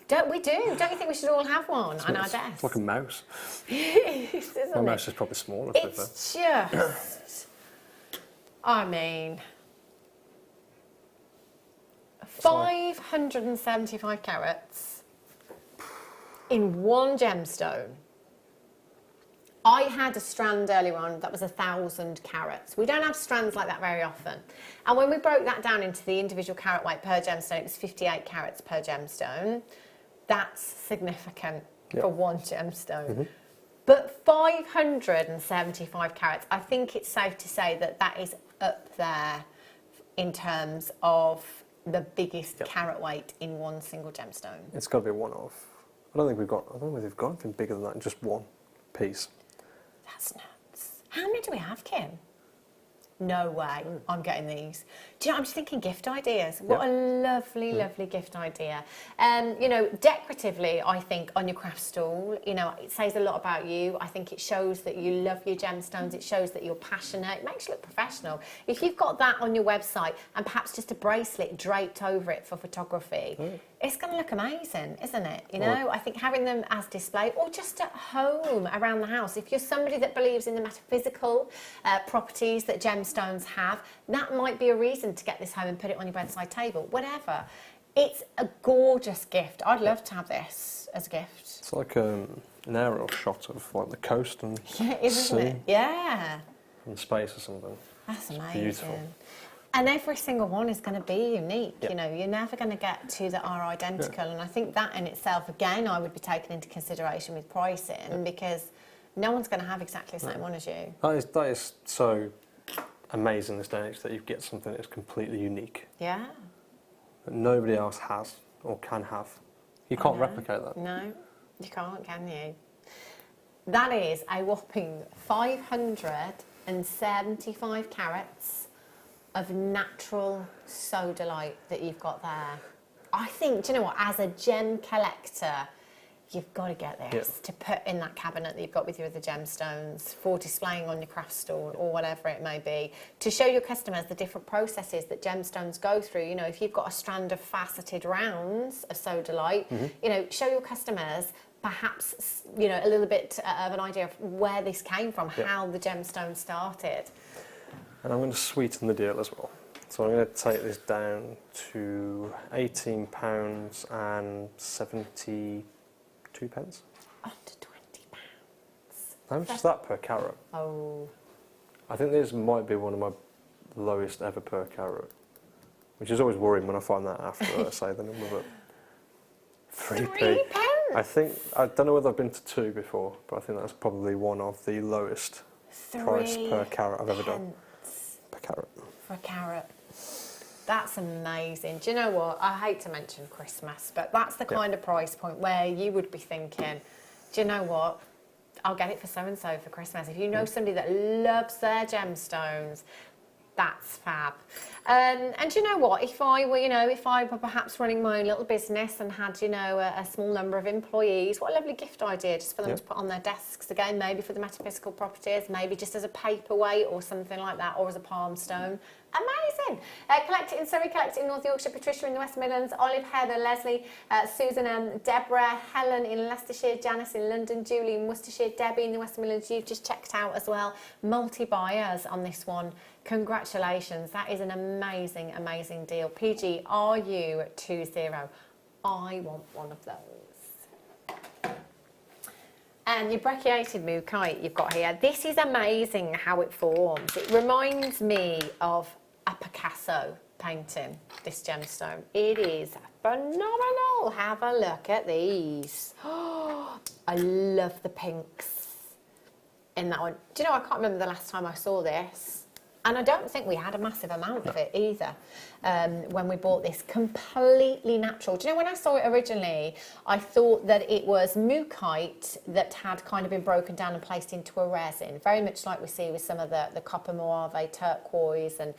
Don't we do? Don't you think we should all have one on our desk? It's like a mouse. It is, isn't My it? mouse is probably smaller. It's just, I mean, 575 carats in one gemstone. I had a strand earlier on that was 1,000 carats. We don't have strands like that very often. And when we broke that down into the individual carat weight per gemstone, it was 58 carats per gemstone. That's significant for one gemstone. But 575 carats, I think it's safe to say that that is up there in terms of the biggest carat weight in one single gemstone. It's got to be one of. I don't think we've got anything bigger than that in just one piece. That's nuts. How many do we have, Kim? No way, I'm getting these. Do you know, I'm just thinking gift ideas. What a lovely, lovely gift idea. You know, decoratively, I think on your craft stall, you know, it says a lot about you. I think it shows that you love your gemstones. It shows that you're passionate. It makes you look professional. If you've got that on your website and perhaps just a bracelet draped over it for photography, it's going to look amazing, isn't it? You know, I think having them as display or just at home around the house. If you're somebody that believes in the metaphysical properties that gemstones have, that might be a reason to get this home and put it on your bedside table, whatever. It's a gorgeous gift. I'd love to have this as a gift. It's like an aerial shot of like the coast and isn't it? Yeah. From space or something. That's it's amazing. Beautiful. And every single one is going to be unique. You know, you're never going to get two that are identical. And I think that in itself, again, I would be taken into consideration with pricing because no one's going to have exactly the same one as you. That is so amazing this day and age that you get something that's completely unique. Yeah. That nobody else has or can have. You can't replicate that. No, you can't, can you? That is a whopping 575 carats of natural sodalite that you've got there. I think, do you know what, as a gem collector, you've got to get this to put in that cabinet that you've got with your other gemstones, for displaying on your craft stall or whatever it may be, to show your customers the different processes that gemstones go through. You know, if you've got a strand of faceted rounds of sodalite, you know, show your customers perhaps, you know, a little bit of an idea of where this came from, how the gemstone started. And I'm going to sweeten the deal as well. So I'm going to take this down to £18.72. Under £20. How much is that per carat? Oh. I think this might be one of my lowest ever per carat, which is always worrying when I find that after I say the number. But 3p. I don't know whether I've been to 2 before, but I think that's probably one of the lowest price per carat I've ever done. Per carat. For a carat. That's amazing. Do you know what? I hate to mention Christmas, but that's the kind of price point where you would be thinking, do you know what? I'll get it for so-and-so for Christmas. If you know somebody that loves their gemstones, that's fab. And you know what? If I were perhaps running my own little business and had, you know, a small number of employees, what a lovely gift idea just for them to put on their desks. Again, maybe for the metaphysical properties, maybe just as a paperweight or something like that, or as a palm stone. Amazing. Collect it in Surrey, collect it in North Yorkshire, Patricia in the West Midlands, Olive, Heather, Leslie, Susan, Deborah, Helen in Leicestershire, Janice in London, Julie in Worcestershire, Debbie in the West Midlands, you've just checked out as well. Multi-buyers on this one. Congratulations. That is an amazing, amazing deal. PG, RU20. I want one of those. And your brachiated mookaite you've got here. This is amazing how it forms. It reminds me of a Picasso painting, this gemstone. It is phenomenal. Have a look at these. Oh, I love the pinks in that one. Do you know, I can't remember the last time I saw this. And I don't think we had a massive amount of it either when we bought this. Completely natural. Do you know, when I saw it originally, I thought that it was mookaite that had kind of been broken down and placed into a resin, very much like we see with some of the copper mauve, turquoise and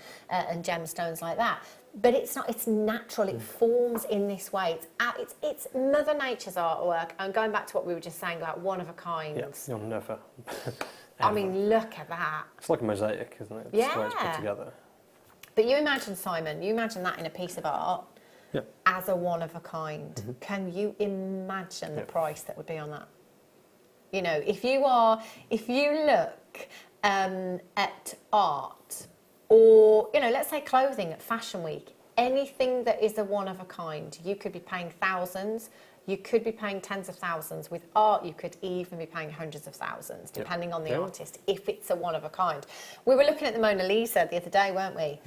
gemstones like that. But it's not, it's natural, it forms in this way. It's Mother Nature's artwork, and going back to what we were just saying about one of a kind. Yeah, you'll never. I mean, look at that. It's like a mosaic, isn't it? Yeah. It's the way it's put together. But you imagine, Simon, you imagine that in a piece of art as a one of a kind. Mm-hmm. Can you imagine the price that would be on that? You know, if you look at art, or, you know, let's say clothing at Fashion Week, anything that is a one of a kind, you could be paying thousands, you could be paying tens of thousands. With art, you could even be paying hundreds of thousands, depending on the artist, if it's a one of a kind. We were looking at the Mona Lisa the other day, weren't we?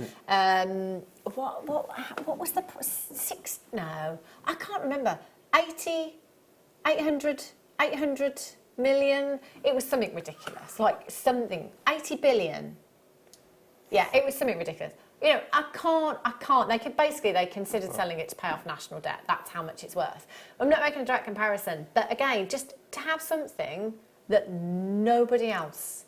What was the six? No, I can't remember. 800 million. It was something ridiculous, like something 80 billion. Yeah, it was something ridiculous. You know, I can't. They considered selling it to pay off national debt. That's how much it's worth. I'm not making a direct comparison, but again, just to have something that nobody else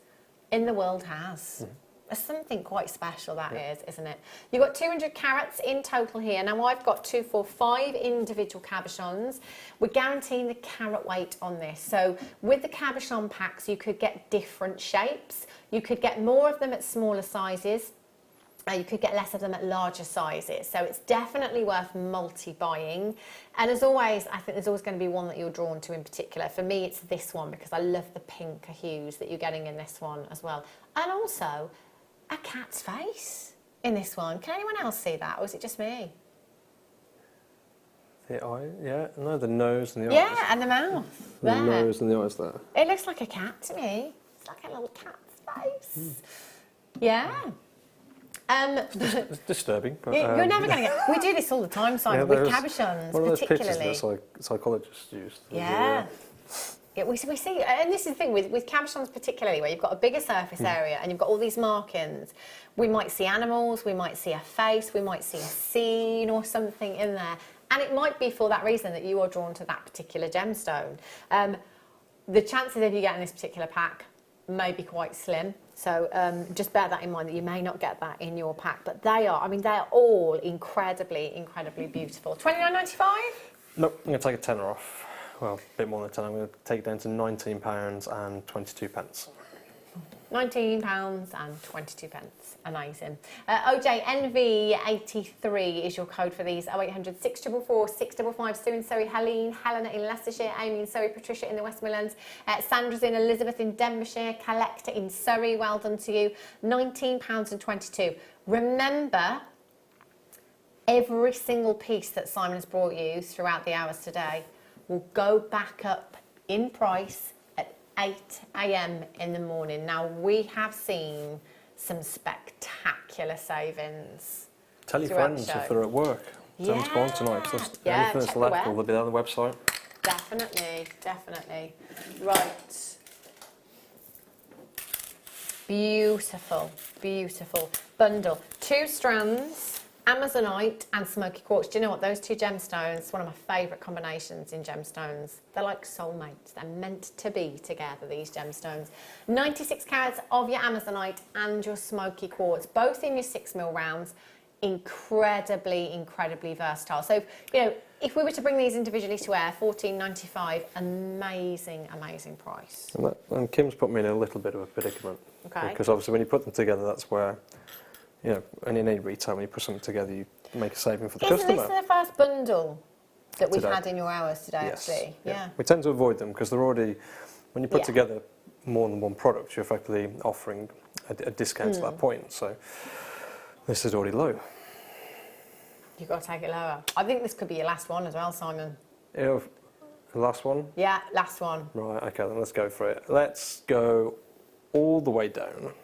in the world has. There's something quite special that is, isn't it? You've got 200 carats in total here. Now I've got 2, 4, 5 individual cabochons. We're guaranteeing the carat weight on this. So with the cabochon packs, you could get different shapes. You could get more of them at smaller sizes. You could get less of them at larger sizes. So it's definitely worth multi-buying. And as always, I think there's always going to be one that you're drawn to in particular. For me, it's this one because I love the pink hues that you're getting in this one as well. And also, a cat's face in this one. Can anyone else see that, or is it just me? The eye, yeah. No, the nose and the eyes. Yeah, and the mouth. The nose and the eyes there. It looks like a cat to me. It's like a little cat's face. Yeah. It's disturbing. But, you're never going to get... We do this all the time, Simon, with cabochons, one of those particularly. pictures that psychologists use. Yeah. Yeah, we see, and this is the thing with cabochons particularly, where you've got a bigger surface area and you've got all these markings. We might see animals, we might see a face, we might see a scene or something in there. And it might be for that reason that you are drawn to that particular gemstone. The chances of you getting this particular pack may be quite slim. So just bear that in mind, that you may not get that in your pack. But they are, I mean, they're all incredibly, incredibly beautiful. $29.95? Nope, I'm going to take a tenner off. Well, a bit more than a tenner. I'm going to take it down to £19 and 22 pence. £19 and 22 pence. Amazing. OJNV83 is your code for these. 0800 644 655. Sue in Surrey, Helena in Leicestershire, Amy in Surrey, Patricia in the West Midlands, Sandra's in Elizabeth in Denbighshire, Collector in Surrey. Well done to you. £19 and 22. Remember, every single piece that Simon has brought you throughout the hours today will go back up in price at 8 a.m. in the morning. Now, we have seen some spectacular savings. Tell your friends if they're at work. Tell them to go on tonight. Anything that's left will be there on the website. Definitely, definitely. Right. Beautiful, beautiful bundle. 2 strands. Amazonite and smoky quartz. Do you know what? Those 2 gemstones, one of my favourite combinations in gemstones. They're like soulmates. They're meant to be together, these gemstones. 96 carats of your Amazonite and your smoky quartz, both in your 6mm rounds. Incredibly, incredibly versatile. So, you know, if we were to bring these individually to air, $14.95, amazing, amazing price. And Kim's put me in a little bit of a predicament. Okay. Because obviously when you put them together, that's where... You know, and in any retail, when you put something together, you make a saving for the customer. Isn't this the first bundle that we've had in your hours today, yes. actually? Yeah. We tend to avoid them because they're already, when you put together more than one product, you're effectively offering a discount to that point. So this is already low. You've got to take it lower. I think this could be your last one as well, Simon. The last one? Yeah, last one. Right, okay, then let's go for it. Let's go all the way down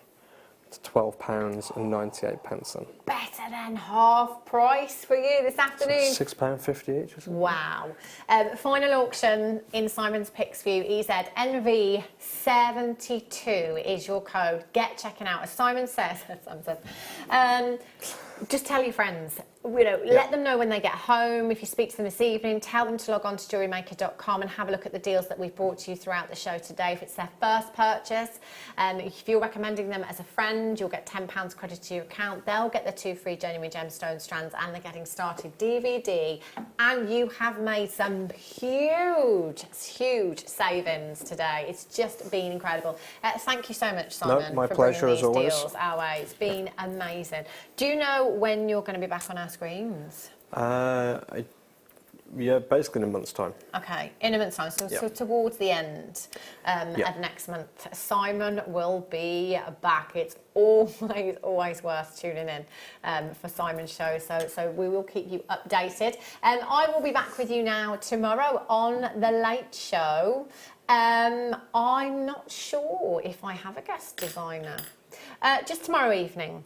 to £12.98 then. Better then half price for you this afternoon. £6.50 each or something. Wow. Final auction in Simon's picks for you. He said NV72 is your code. Get checking out. As Simon says, just tell your friends. Let them know when they get home. If you speak to them this evening, tell them to log on to JewelleryMaker.com and have a look at the deals that we've brought to you throughout the show today. If it's their first purchase, if you're recommending them as a friend, you'll get £10 credit to your account. They'll get the 2 free genuine gemstone strands and the Getting Started DVD. And you have made some huge savings today. It's just been incredible. Thank you so much, Simon, my for pleasure, bringing these as always. deals our way. It's been amazing. Do you know when you're going to be back on our screens? Yeah, basically in a month's time. Okay, in a month's time, so towards the end of next month, Simon will be back. It's always worth tuning in for Simon's show, so we will keep you updated. I will be back with you now tomorrow on The Late Show. I'm not sure if I have a guest designer. Just tomorrow evening.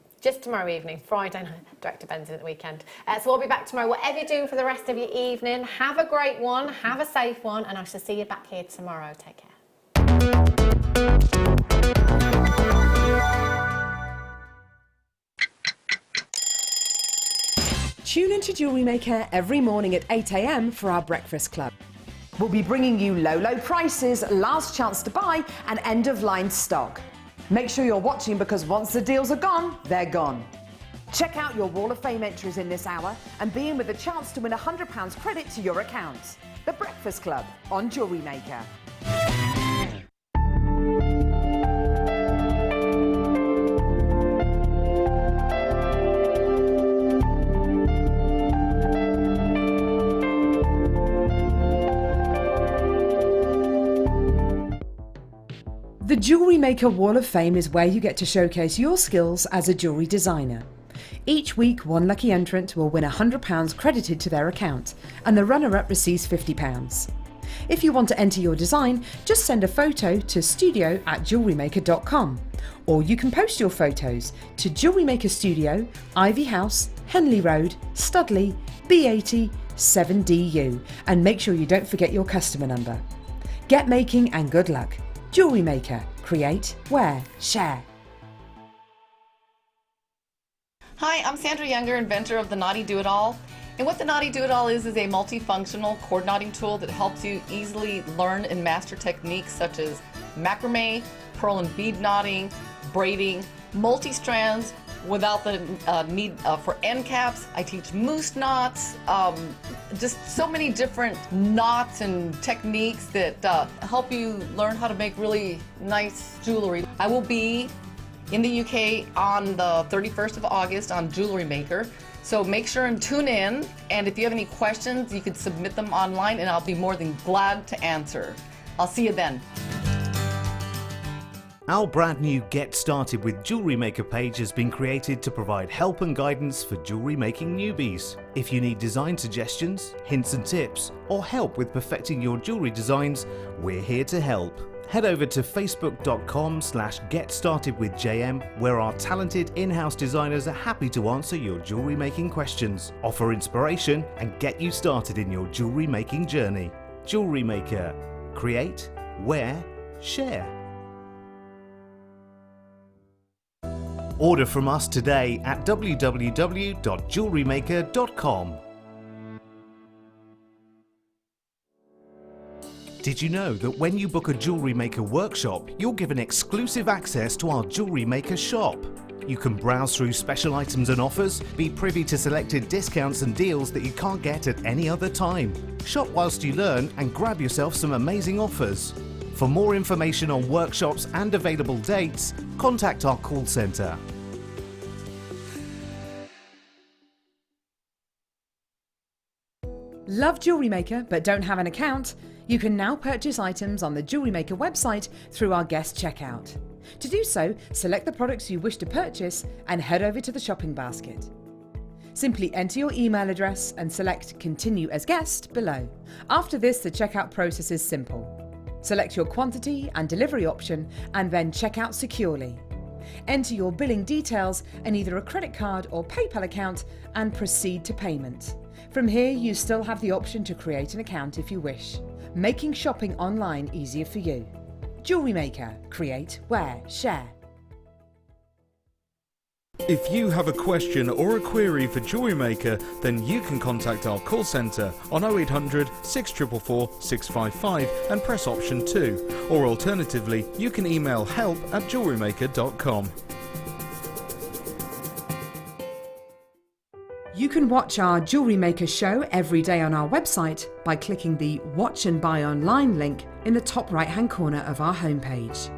Friday night, Director Ben's in at the weekend. So I'll be back tomorrow. Whatever you're doing for the rest of your evening, have a great one, have a safe one, and I shall see you back here tomorrow. Take care. Tune into Jewellery Maker every morning at 8 a.m. for our breakfast club. We'll be bringing you low prices, last chance to buy, and end-of-line stock. Make sure you're watching because once the deals are gone, they're gone. Check out your Wall of Fame entries in this hour and be in with a chance to win £100 credit to your account. The Breakfast Club on Jewellery Maker. The Jewellery Maker Wall of Fame is where you get to showcase your skills as a jewellery designer. Each week, one lucky entrant will win £100 credited to their account, and the runner-up receives £50. If you want to enter your design, just send a photo to studio@jewellerymaker.com, or you can post your photos to Jewellery Maker Studio, Ivy House, Henley Road, Studley, B80 7DU, and make sure you don't forget your customer number. Get making and good luck. Jewellery Maker. Create, wear, share. Hi, I'm Sandra Younger, inventor of the Knotty Do-It-All. And what the Knotty Do-It-All is a multifunctional cord knotting tool that helps you easily learn and master techniques such as macrame, pearl and bead knotting, braiding, multi-strands without the need for end caps. I teach moose knots, just so many different knots and techniques that help you learn how to make really nice jewelry. I will be in the UK on the 31st of August on Jewellery Maker. So make sure and tune in, and if you have any questions, you can submit them online and I'll be more than glad to answer. I'll see you then. Our brand new Get Started with Jewellery Maker page has been created to provide help and guidance for jewellery making newbies. If you need design suggestions, hints and tips, or help with perfecting your jewellery designs, we're here to help. Head over to facebook.com/getstartedwithjm, where our talented in-house designers are happy to answer your jewellery making questions, offer inspiration, and get you started in your jewellery making journey. Jewellery Maker. Create, wear, share. Order from us today at www.jewellerymaker.com. Did you know that when you book a Jewellery Maker workshop, you're given exclusive access to our Jewellery Maker shop? You can browse through special items and offers, be privy to selected discounts and deals that you can't get at any other time. Shop whilst you learn and grab yourself some amazing offers. For more information on workshops and available dates, contact our call centre. Love Jewellery Maker but don't have an account? You can now purchase items on the Jewellery Maker website through our guest checkout. To do so, select the products you wish to purchase and head over to the shopping basket. Simply enter your email address and select Continue as Guest below. After this, the checkout process is simple. Select your quantity and delivery option and then check out securely. Enter your billing details and either a credit card or PayPal account and proceed to payment. From here, you still have the option to create an account if you wish, making shopping online easier for you. Jewellery Maker. Create, wear, share. If you have a question or a query for Jewellery Maker, then you can contact our call centre on 0800 644 655 and press option 2, or alternatively you can email help@jewellerymaker.com. You can watch our Jewellery Maker show every day on our website by clicking the Watch and Buy Online link in the top right hand corner of our homepage.